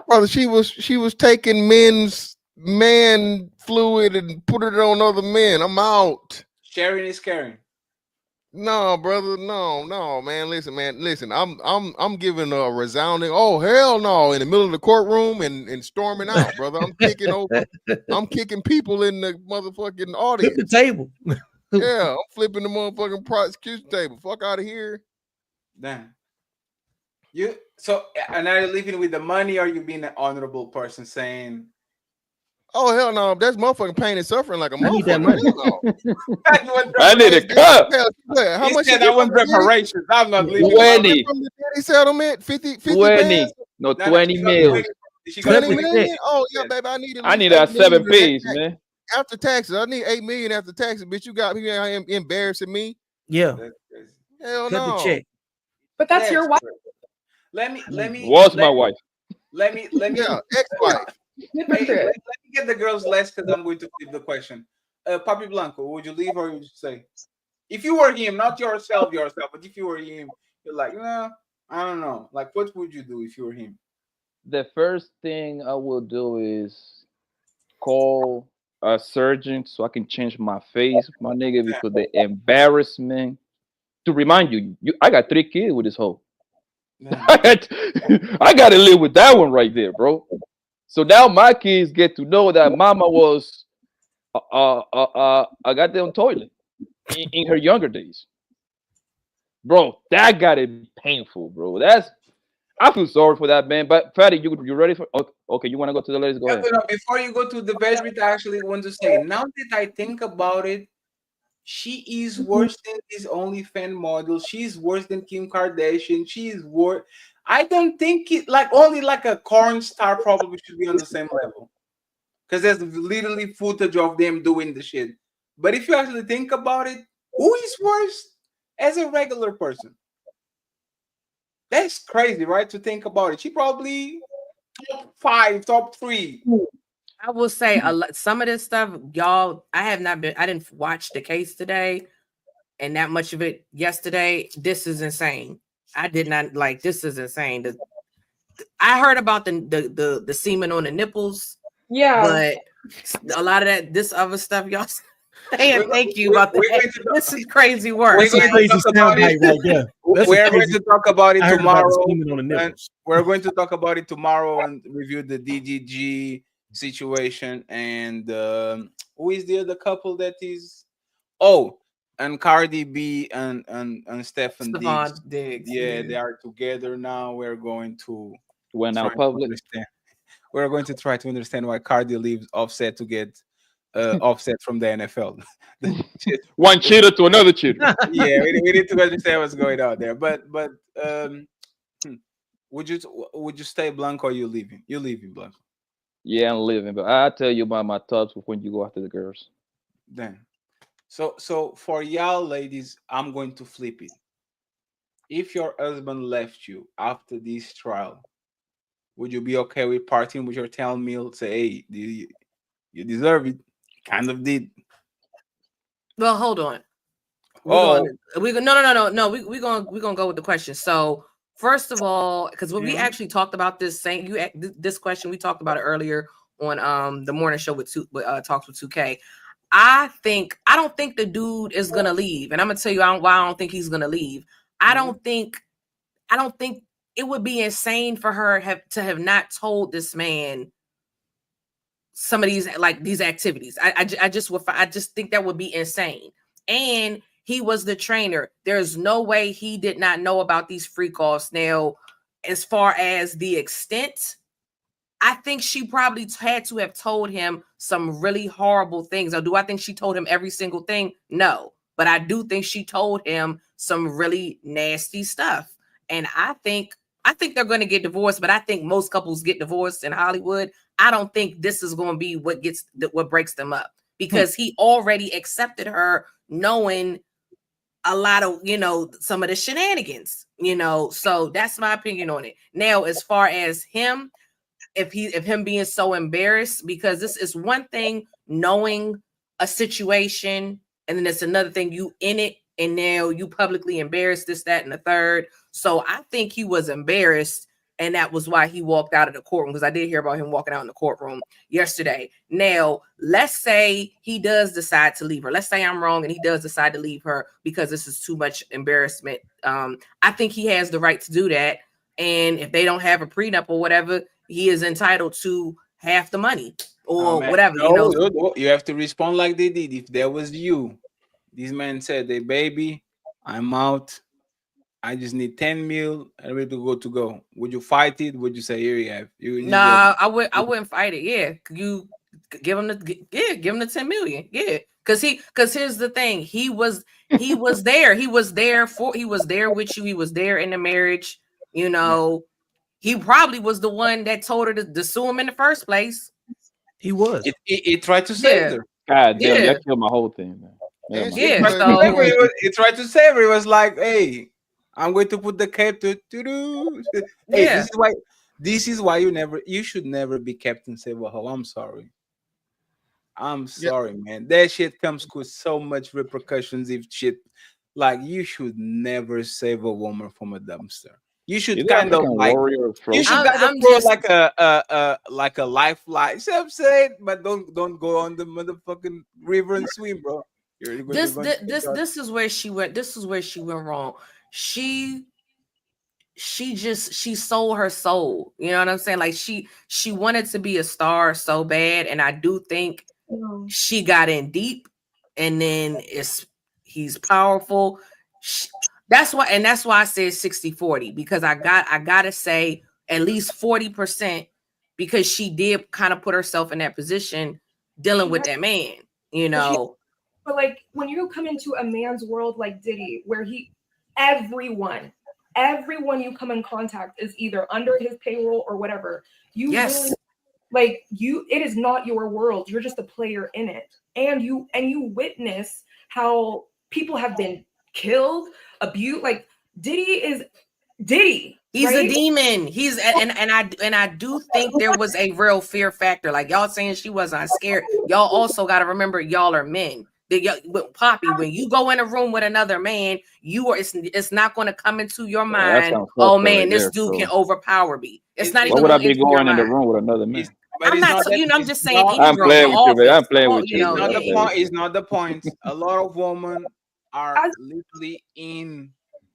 Brother, she was taking men's man fluid and putting it on other men. I'm out. Sharing is caring. No, brother, no, man. Listen. I'm giving a resounding oh hell no in the middle of the courtroom and storming out, brother. I'm kicking people in the motherfucking audience. Flip the table. Yeah, I'm flipping the motherfucking prosecution table. Fuck out of here. Damn. And are you leaving with the money, or you being an honorable person saying, Oh hell no, that's motherfucking pain and suffering like a I need that motherfucker. money. Hell no. I need a cup. How He much said you I get want from the Diddy? reparations. I'm not leaving. 20, From the Diddy settlement? 50 20, bands? no, No, 20 she's gonna mil. take it. She gonna 20 take it. million? Oh yeah, baby. I need at I least need 8 our 7 million P's, man. after taxes. I need 8 million after taxes. Bitch, you got me out here embarrassing me. Yeah. Hell Cut the no. check. But that's your wife. Let me Was my wife. let me Yeah, ex-wife. hey, let me get the girls last because I'm going to flip the question. Papi Blanco, would you leave or would you say? If you were him, not yourself, but if you were him, you're like, no, I don't know. Like, what would you do if you were him? The first thing I will do is call a surgeon so I can change my face, my nigga, because the embarrassment. To remind you, I got 3 kids with this hoe. I got to live with that one right there, bro. So now my kids get to know that mama was a goddamn toilet in her younger days. Bro, that gotta be painful, bro. I feel sorry for that man. But Fatty, you ready for? Okay, you want to go to the ladies? Go ahead. No, before you go to the best bit, I actually want to say, now that I think about it, she is worse than this OnlyFans model. She's worse than Kim Kardashian. She's worse. I don't think it like only like a corn star probably should be on the same level. Because there's literally footage of them doing the shit. But if you actually think about it, who is worse as a regular person? That's crazy, right? To think about it. She probably top 5, top 3. I will say some of this stuff, y'all. I didn't watch the case today, and that much of it yesterday. This is insane. I did not like. This is insane. I heard about the semen on the nipples. Yeah, but a lot of this other stuff, y'all. Thank you about that. This is crazy work. That's a crazy soundbite right there. We're going to talk about it tomorrow. On we're going to talk about it tomorrow and review the DGG situation. And who is the other couple that is? Oh, and Cardi B and Stefan Diggs. Yeah, they are together now. We're going to understand. We're going to try to understand why Cardi leaves Offset to get Offset from the NFL. One cheater to another cheater. Yeah, we need to understand what's going on there. But would you stay Blanco or you leaving? You leaving Blanco? Yeah, I'm leaving, but I'll tell you about my thoughts when you go after the girls. Then, so for y'all ladies, I'm going to flip it. If your husband left you after this trial, would you be okay with parting with your 10 mil? Say, hey, you deserve it. You kind of did. Well, hold on. No. We're gonna go with the question. So first of all, because when we actually talked about this this question, we talked about it earlier on the morning show with Talks with 2K. I don't think the dude is gonna leave, and I'm gonna tell you why I don't think he's gonna leave. I don't think it would be insane for her to have not told this man some of these activities. I just think that would be insane. And he was the trainer. There's no way he did not know about these freak offs. Now, as far as the extent, I think she probably had to have told him some really horrible things. Or do I think she told him every single thing? No. But I do think she told him some really nasty stuff. And I think they're going to get divorced, but I think most couples get divorced in Hollywood. I don't think this is going to be what breaks them up, because he already accepted her knowing a lot of, some of the shenanigans, so that's my opinion on it. Now, as far as him, if him being so embarrassed, because this is one thing knowing a situation, and then it's another thing you in it, and now you publicly embarrassed this, that, and the third. So I think he was embarrassed, and that was why he walked out of the courtroom, because I did hear about him walking out in the courtroom yesterday. Now, let's say he does decide to leave her. Let's say I'm wrong and he does decide to leave her because this is too much embarrassment. I think he has the right to do that. And if they don't have a prenup or whatever, he is entitled to half the money or whatever. No, you have to respond like they did. If that was you, this man said, "Hey, baby, I'm out. I just need 10 mil. I'm ready to go. Would you fight it? Would you say, here you have? Nah, I wouldn't fight it. Yeah, give him the 10 million. Yeah. Because here's the thing. He was there. He was there with you. He was there in the marriage. You know, he probably was the one that told her to sue him in the first place. He was. It tried to save her. God damn, Yeah. that killed my whole thing, man. Never mind. Yeah, But so remember, it tried to save her. It was like, hey, I'm going to put the cape to do. Hey, Yeah. this is why you should never be Captain Save a Hoe. I'm sorry. I'm sorry, man. That shit comes with so much repercussions if shit like you should never save a woman from a dumpster. You should Is that kind of American like Warrior you Frozen? should kind of throw like a lifeline. You see what I'm saying? But don't go on the motherfucking river and swim, bro. This is where she went. This is where she went wrong. She sold her soul. You know what I'm saying? Like she wanted to be a star so bad, and I do think she got in deep, and then he's powerful. That's why I said 60-40, because I gotta say at least 40%, because she did kind of put herself in that position dealing with that man, you know. But like when you come into a man's world like Diddy, where everyone you come in contact is either under his payroll or whatever, really, like it is not your world. You're just a player in it, and you witness how people have been killed, abused. Like Diddy is Diddy. He's right? a demon. And I do think there was a real fear factor. Like y'all saying she wasn't scared. Y'all also got to remember y'all are men. Poppy, when you go in a room with another man, it's not going to come into your mind. Oh man, this dude can overpower me. It's not even. Why would I be into your going in the mind. room with another man? I'm not. I'm just saying. I'm playing with you, man. I'm playing with you. It's not the point. It's not the point. A lot of women are literally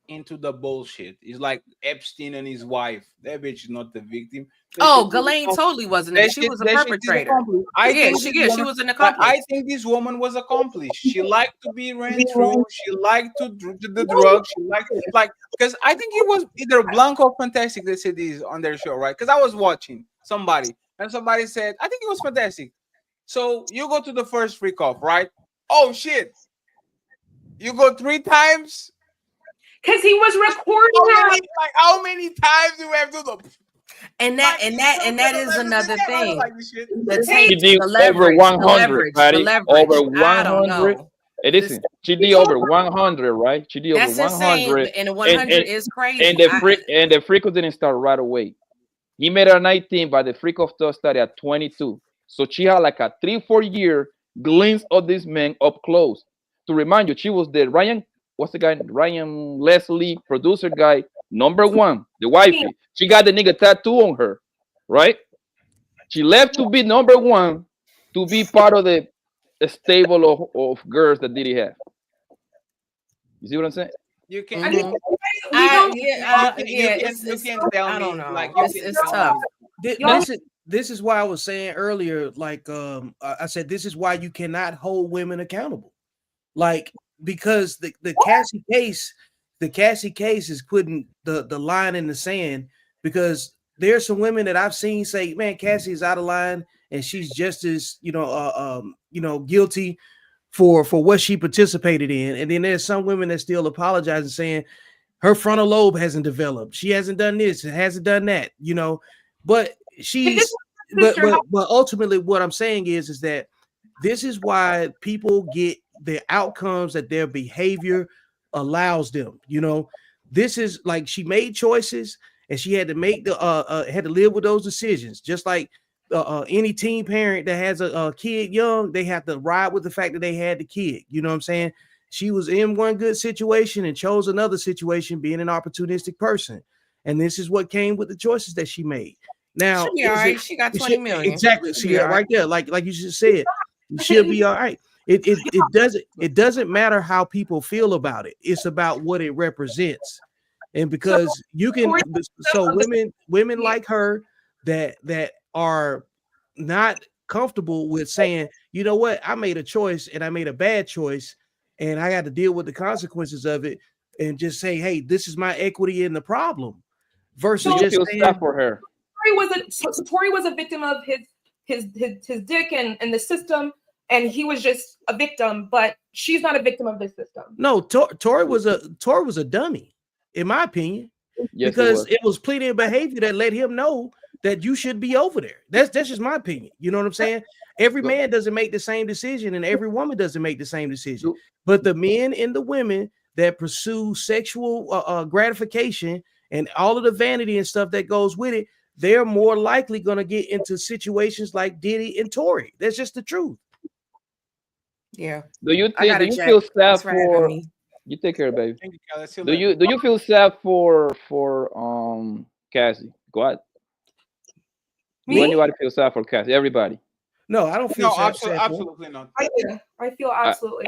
into the bullshit. It's like Epstein and his wife. That bitch is not the victim. Ghislaine totally wasn't. She was a perpetrator. She was an accomplice. I think this woman was accomplished. She liked to be ran through. She liked to do the drugs. She liked because I think it was either Blanco or Fantastic that said this on their show, right? Because I was watching somebody and somebody said, I think it was Fantastic. So you go to the first freak off, right? Oh shit. You go 3 times. Because he was recording her. Like how many times do we have to do the and that is another thing. She did over 100, Patty. Over 100. Hey, listen, she did over 100, right? She did over 100. And 100 is crazy. And the freak didn't start right away. He made her 19, but the freak of thought started at 22. So she had like a 3-4 year glimpse of this man up close. To remind you, she was the Ryan Leslie, producer guy, #1, the wifey. She got the nigga tattoo on her, right? She left to be #1 to be part of the stable of girls that Diddy have. You see what I'm saying? You can. Mm-hmm. I don't know. Like it's tough. This is why I was saying earlier, like I said, this is why you cannot hold women accountable, like because the Cassie case is putting the line in the sand, because there's some women that I've seen say, man, Cassie is out of line and she's just as guilty for what she participated in, and then there's some women that still apologize and saying her frontal lobe hasn't developed, she hasn't done this, hasn't done that, but but ultimately what I'm saying is that this is why people get the outcomes that their behavior allows them. This is like she made choices and she had to make had to live with those decisions, just like any teen parent that has a kid young, they have to ride with the fact that they had the kid. You know what I'm saying? She was in one good situation and chose another situation, being an opportunistic person, and this is what came with the choices that she made. Now, she'll be all right. She got 20 million. Exactly. See that right there, like you just said, she'll be all right. It doesn't matter how people feel about it. It's about what it represents. And because women like her that are not comfortable with saying, you know what, I made a choice and I made a bad choice and I got to deal with the consequences of it, and just say, hey, this is my equity in the problem, versus just saying, for her. Tory was a victim of his his dick and the system, and he was just a victim. But she's not a victim of this system. No, Tory was a dummy, in my opinion, Yes, because it was plenty of behavior that let him know that you should be over there. That's just my opinion. You know what I'm saying? Every man doesn't make the same decision, and every woman doesn't make the same decision. But the men and the women that pursue sexual gratification and all of the vanity and stuff that goes with it, they're more likely going to get into situations like Diddy and Tory. That's just the truth. Yeah. Do you feel sad for? You take care, baby. Thank you, Kelly. Do you feel sad for Cassie? Go ahead. Me? Do anybody feel sad for Cassie? Everybody. No, I don't feel No, sad. sad for absolutely not. I feel absolutely.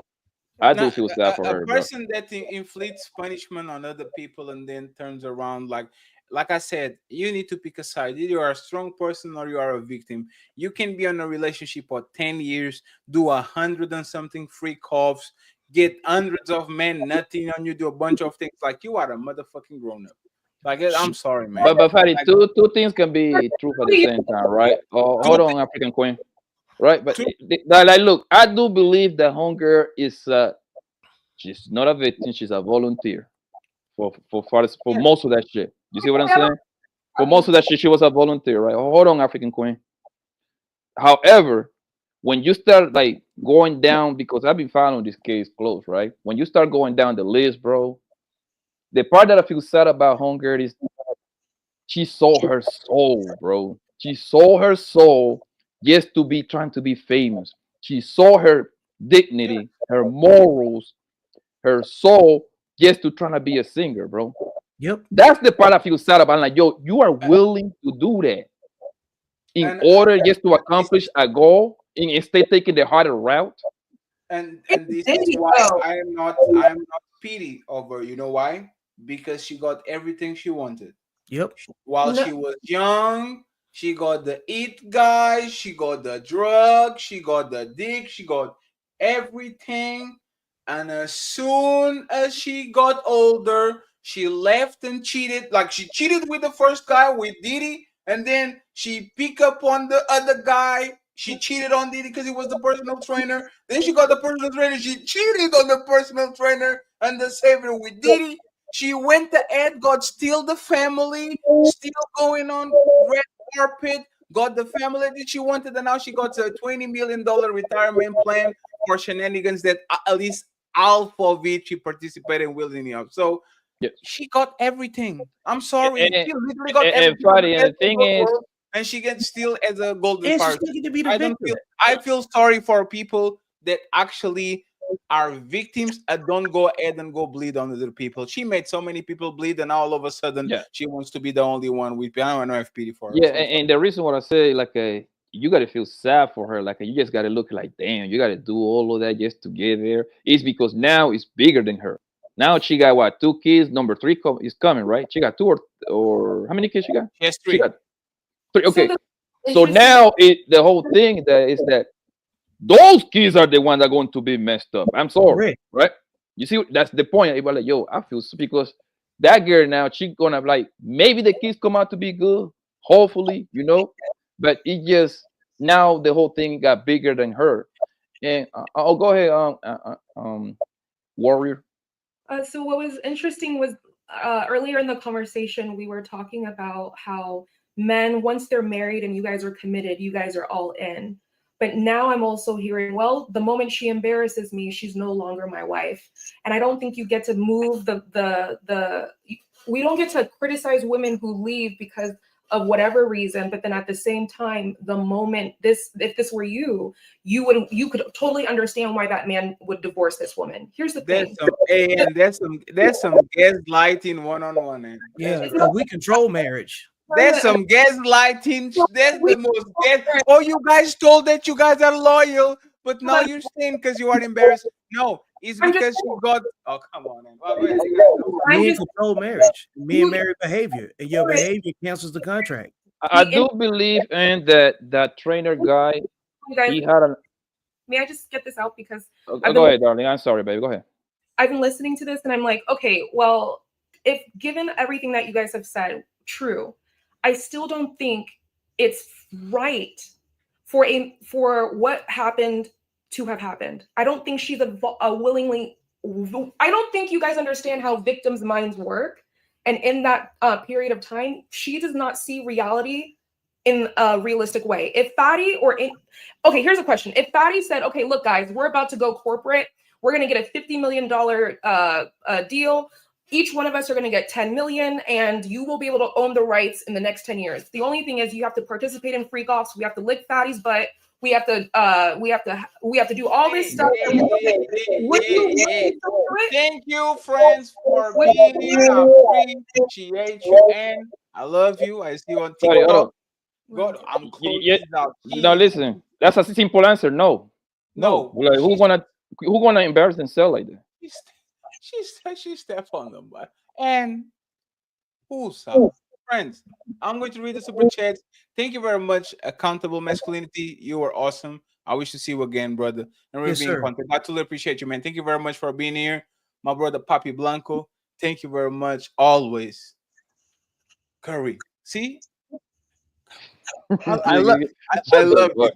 I do feel sad for her. A person that inflicts punishment on other people and then turns around like I said, you need to pick a side. Either you are a strong person or you are a victim. You can be in a relationship for 10 years, do 100 and something freak offs, get hundreds of men nutting on you, do a bunch of things like you are a motherfucking grown up. Like, I'm sorry, man. But Fatty, two things can be true at the same time, right? Oh, hold on, African Queen. Right, but like, look, I do believe that hunger is she's not a victim, she's a volunteer for most of that shit. You see what I'm saying? For most of that shit, she was a volunteer, right? Hold on, African Queen. However, when you start like going down, because I've been following this case close, right? When you start going down the list, bro, the part that I feel sad about hunger is she sold her soul, bro. She sold her soul just to be trying to be famous. She saw her dignity, her morals, her soul just to trying to be a singer, bro. Yep. That's the part I feel sad about. I'm like, yo, you are willing to do that in order just to accomplish a goal and instead taking the harder route. And this is why I am not pity over. You know why? Because she got everything she wanted. Yep. While she was young, she got the it guy, she got the drug, she got the dick, she got everything. And as soon as she got older, she left and cheated. Like she cheated with the first guy, with Diddy, and then she picked up on the other guy. She cheated on Diddy because he was the personal trainer. Then she got the personal trainer. She cheated on the personal trainer and the savior with Diddy. She went ahead, got still the family, still going on red carpet, got the family that she wanted, and now she got a $20 million retirement plan for shenanigans that at least half of it she participated in wielding up. So she got everything. I'm sorry. She literally got everything. Friday, and the thing is, and she gets still as a golden And she's party. thinking to be the victim. I feel sorry for people that actually are victims and don't go ahead and go bleed on other people. She made so many people bleed, and all of a sudden she wants to be the only one with. I don't know if pity for her. Yeah, and the reason what I say, like, you got to feel sad for her. Like, you just got to look like, damn, you got to do all of that just to get there. It's because now it's bigger than her. Now she got what, 2 kids. Number 3 is coming, right? She got 2 or how many kids she got? She has 3. She got 3. Okay. So now the whole thing that is that those kids are the ones that are going to be messed up. I'm sorry, right? You see, that's the point. Everybody like, yo, I feel because that girl now, she gonna like maybe the kids come out to be good, hopefully, you know. But it just now the whole thing got bigger than her. And I'll go ahead, Warrior. So what was interesting was earlier in the conversation we were talking about how men, once they're married and you guys are committed, you guys are all in. But now I'm also hearing, well, the moment she embarrasses me, she's no longer my wife. And I don't think you get to move we don't get to criticize women who leave because of whatever reason. But then at the same time, the moment if this were you could totally understand why that man would divorce this woman. Here's the thing. There's some gaslighting one-on-one. Yeah, because we control marriage. There's some gaslighting. That's the most Oh, you guys told that you guys are loyal, but now you're saying because you are embarrassed. No, it's because you got. Oh, come on, man. Men control marriage. Men marry behavior, and your behavior cancels the contract. I do believe in that trainer guy. He had a. May I just get this out because? Go ahead, darling. I'm sorry, baby. Go ahead. I've been listening to this, and I'm like, okay, well, if given everything that you guys have said, true. I still don't think it's right for what happened to have happened. I don't think she's a willingly. I don't think you guys understand how victims' minds work. And in that period of time, she does not see reality in a realistic way. If Fatty okay, here's a question. If Fatty said, okay, look, guys, we're about to go corporate. We're going to get a $50 million deal. Each one of us are going to get 10 million, and you will be able to own the rights in the next 10 years. The only thing is you have to participate in freak offs. We have to lick Fatty's butt. We have to do all this stuff. Thank you, friends, for being here. I appreciate you, and I love you. I see you on Sorry, hold TikTok. on. God, I'm closing Yeah, this out. now listen, that's a simple answer. No. Like, who gonna embarrass themselves like that? She stepped on them, but and who's up? Friends, I'm going to read the super chats. Thank you very much, Accountable Masculinity. You were awesome. I wish to see you again, brother. And we'll Yes, be in sir. contact. I totally appreciate you, man. Thank you very much for being here. My brother Papi Blanco. Thank you very much. Always. Curry. See? I love this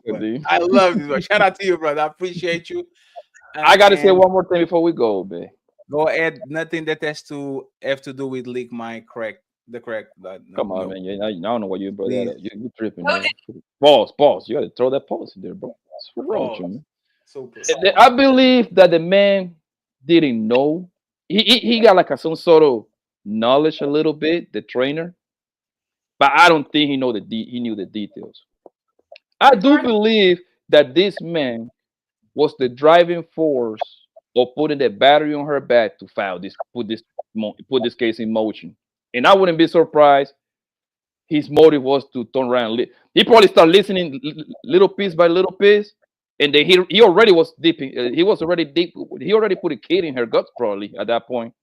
one. I love this one. Shout out to you, brother. I appreciate you. I gotta say And one more thing before we go, man. go ahead. Nothing that has to have to do with leak my correct. Come on, man. Yeah, I don't know why you brought that up. Please. You tripping, man. Pause. You gotta throw that pause in there, bro. What's wrong with you, man? Super. I believe that the man didn't know. He got like some sort of knowledge a little bit, the trainer, but I don't think he knew the details. I do believe that this man was the driving force of putting the battery on her back to put this case in motion. And I wouldn't be surprised his motive was to turn around. He probably started listening little piece by little piece, and then he already was deep. He was already deep. He already put a kid in her guts probably at that point.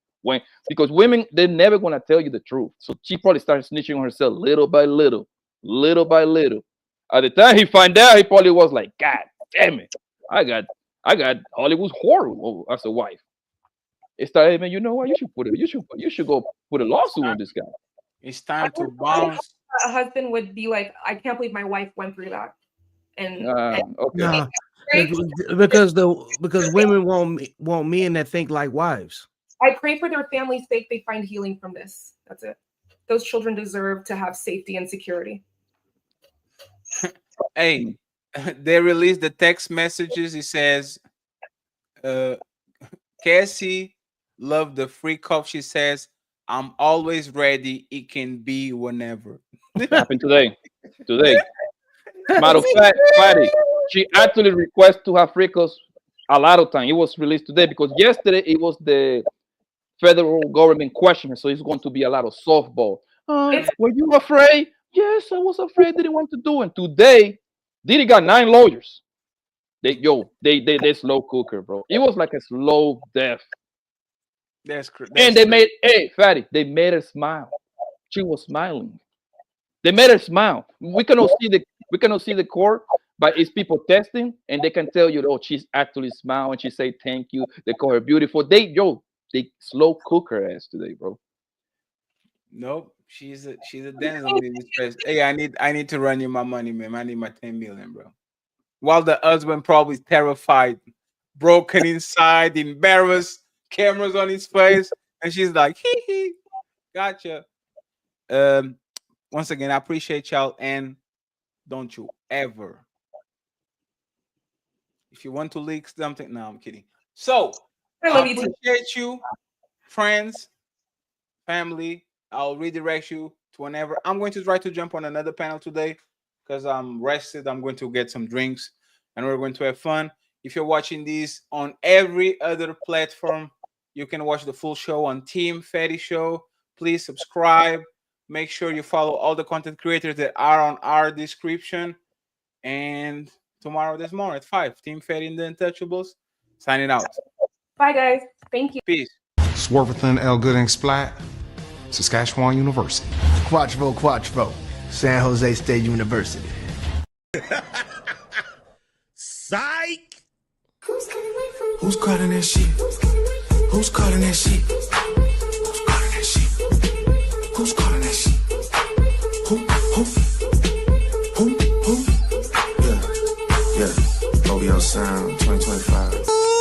Because women, they're never gonna tell you the truth. So she probably started snitching on herself little by little, little by little. At the time he find out, he probably was like, God damn it, I got Hollywood's whore as a wife. It started, man, you know what? You should go put a lawsuit on this guy. It's time to bounce. A husband would be like, I can't believe my wife went through that. And okay. No, because women want men that think like wives. I pray for their family's sake they find healing from this. That's it. Those children deserve to have safety and security. Hey, they released the text messages. It says, Cassie loved the free cup. She says, I'm always ready. It can be whenever. Happened today. Matter of fact, Friday, she actually requested to have free cups a lot of time. It was released today because yesterday it was the federal government question, so it's going to be a lot of softball. Were you afraid? Yes, I was afraid. Didn't want to do it. Today, Diddy got 9 lawyers. They slow cooker, bro. It was like a slow death. And they made they made her smile. She was smiling. They made her smile. We cannot see the court, but it's people testing, and they can tell you, oh, she's actually smiling. She say thank you. They call her beautiful. They slow cook her ass today, bro. Nope, she's a damsel in distress. Hey, I need to run you my money, man. I need my 10 million, bro. While the husband probably terrified, broken inside, embarrassed, cameras on his face, and she's like, hee hee, gotcha. Once again, I appreciate y'all, and don't you ever, if you want to leak something, no, I'm kidding. So I appreciate you, friends, family. I'll redirect you to whenever. I'm going to try to jump on another panel today because I'm rested. I'm going to get some drinks and we're going to have fun. If you're watching these on every other platform, you can watch the full show on Team Fatty Show. Please subscribe. Make sure you follow all the content creators that are on our description. And tomorrow there's more at 5. Team Fatty and the Untouchables. Signing out. Bye, guys. Thank you. Peace. Swervethan L. Gooding Splat, Saskatchewan University. Quatchvo, San Jose State University. Psych! Who's calling that shit? Who's calling that shit? Who's calling that shit? Who's calling that shit? Who? Yeah. OVO Sound 2025.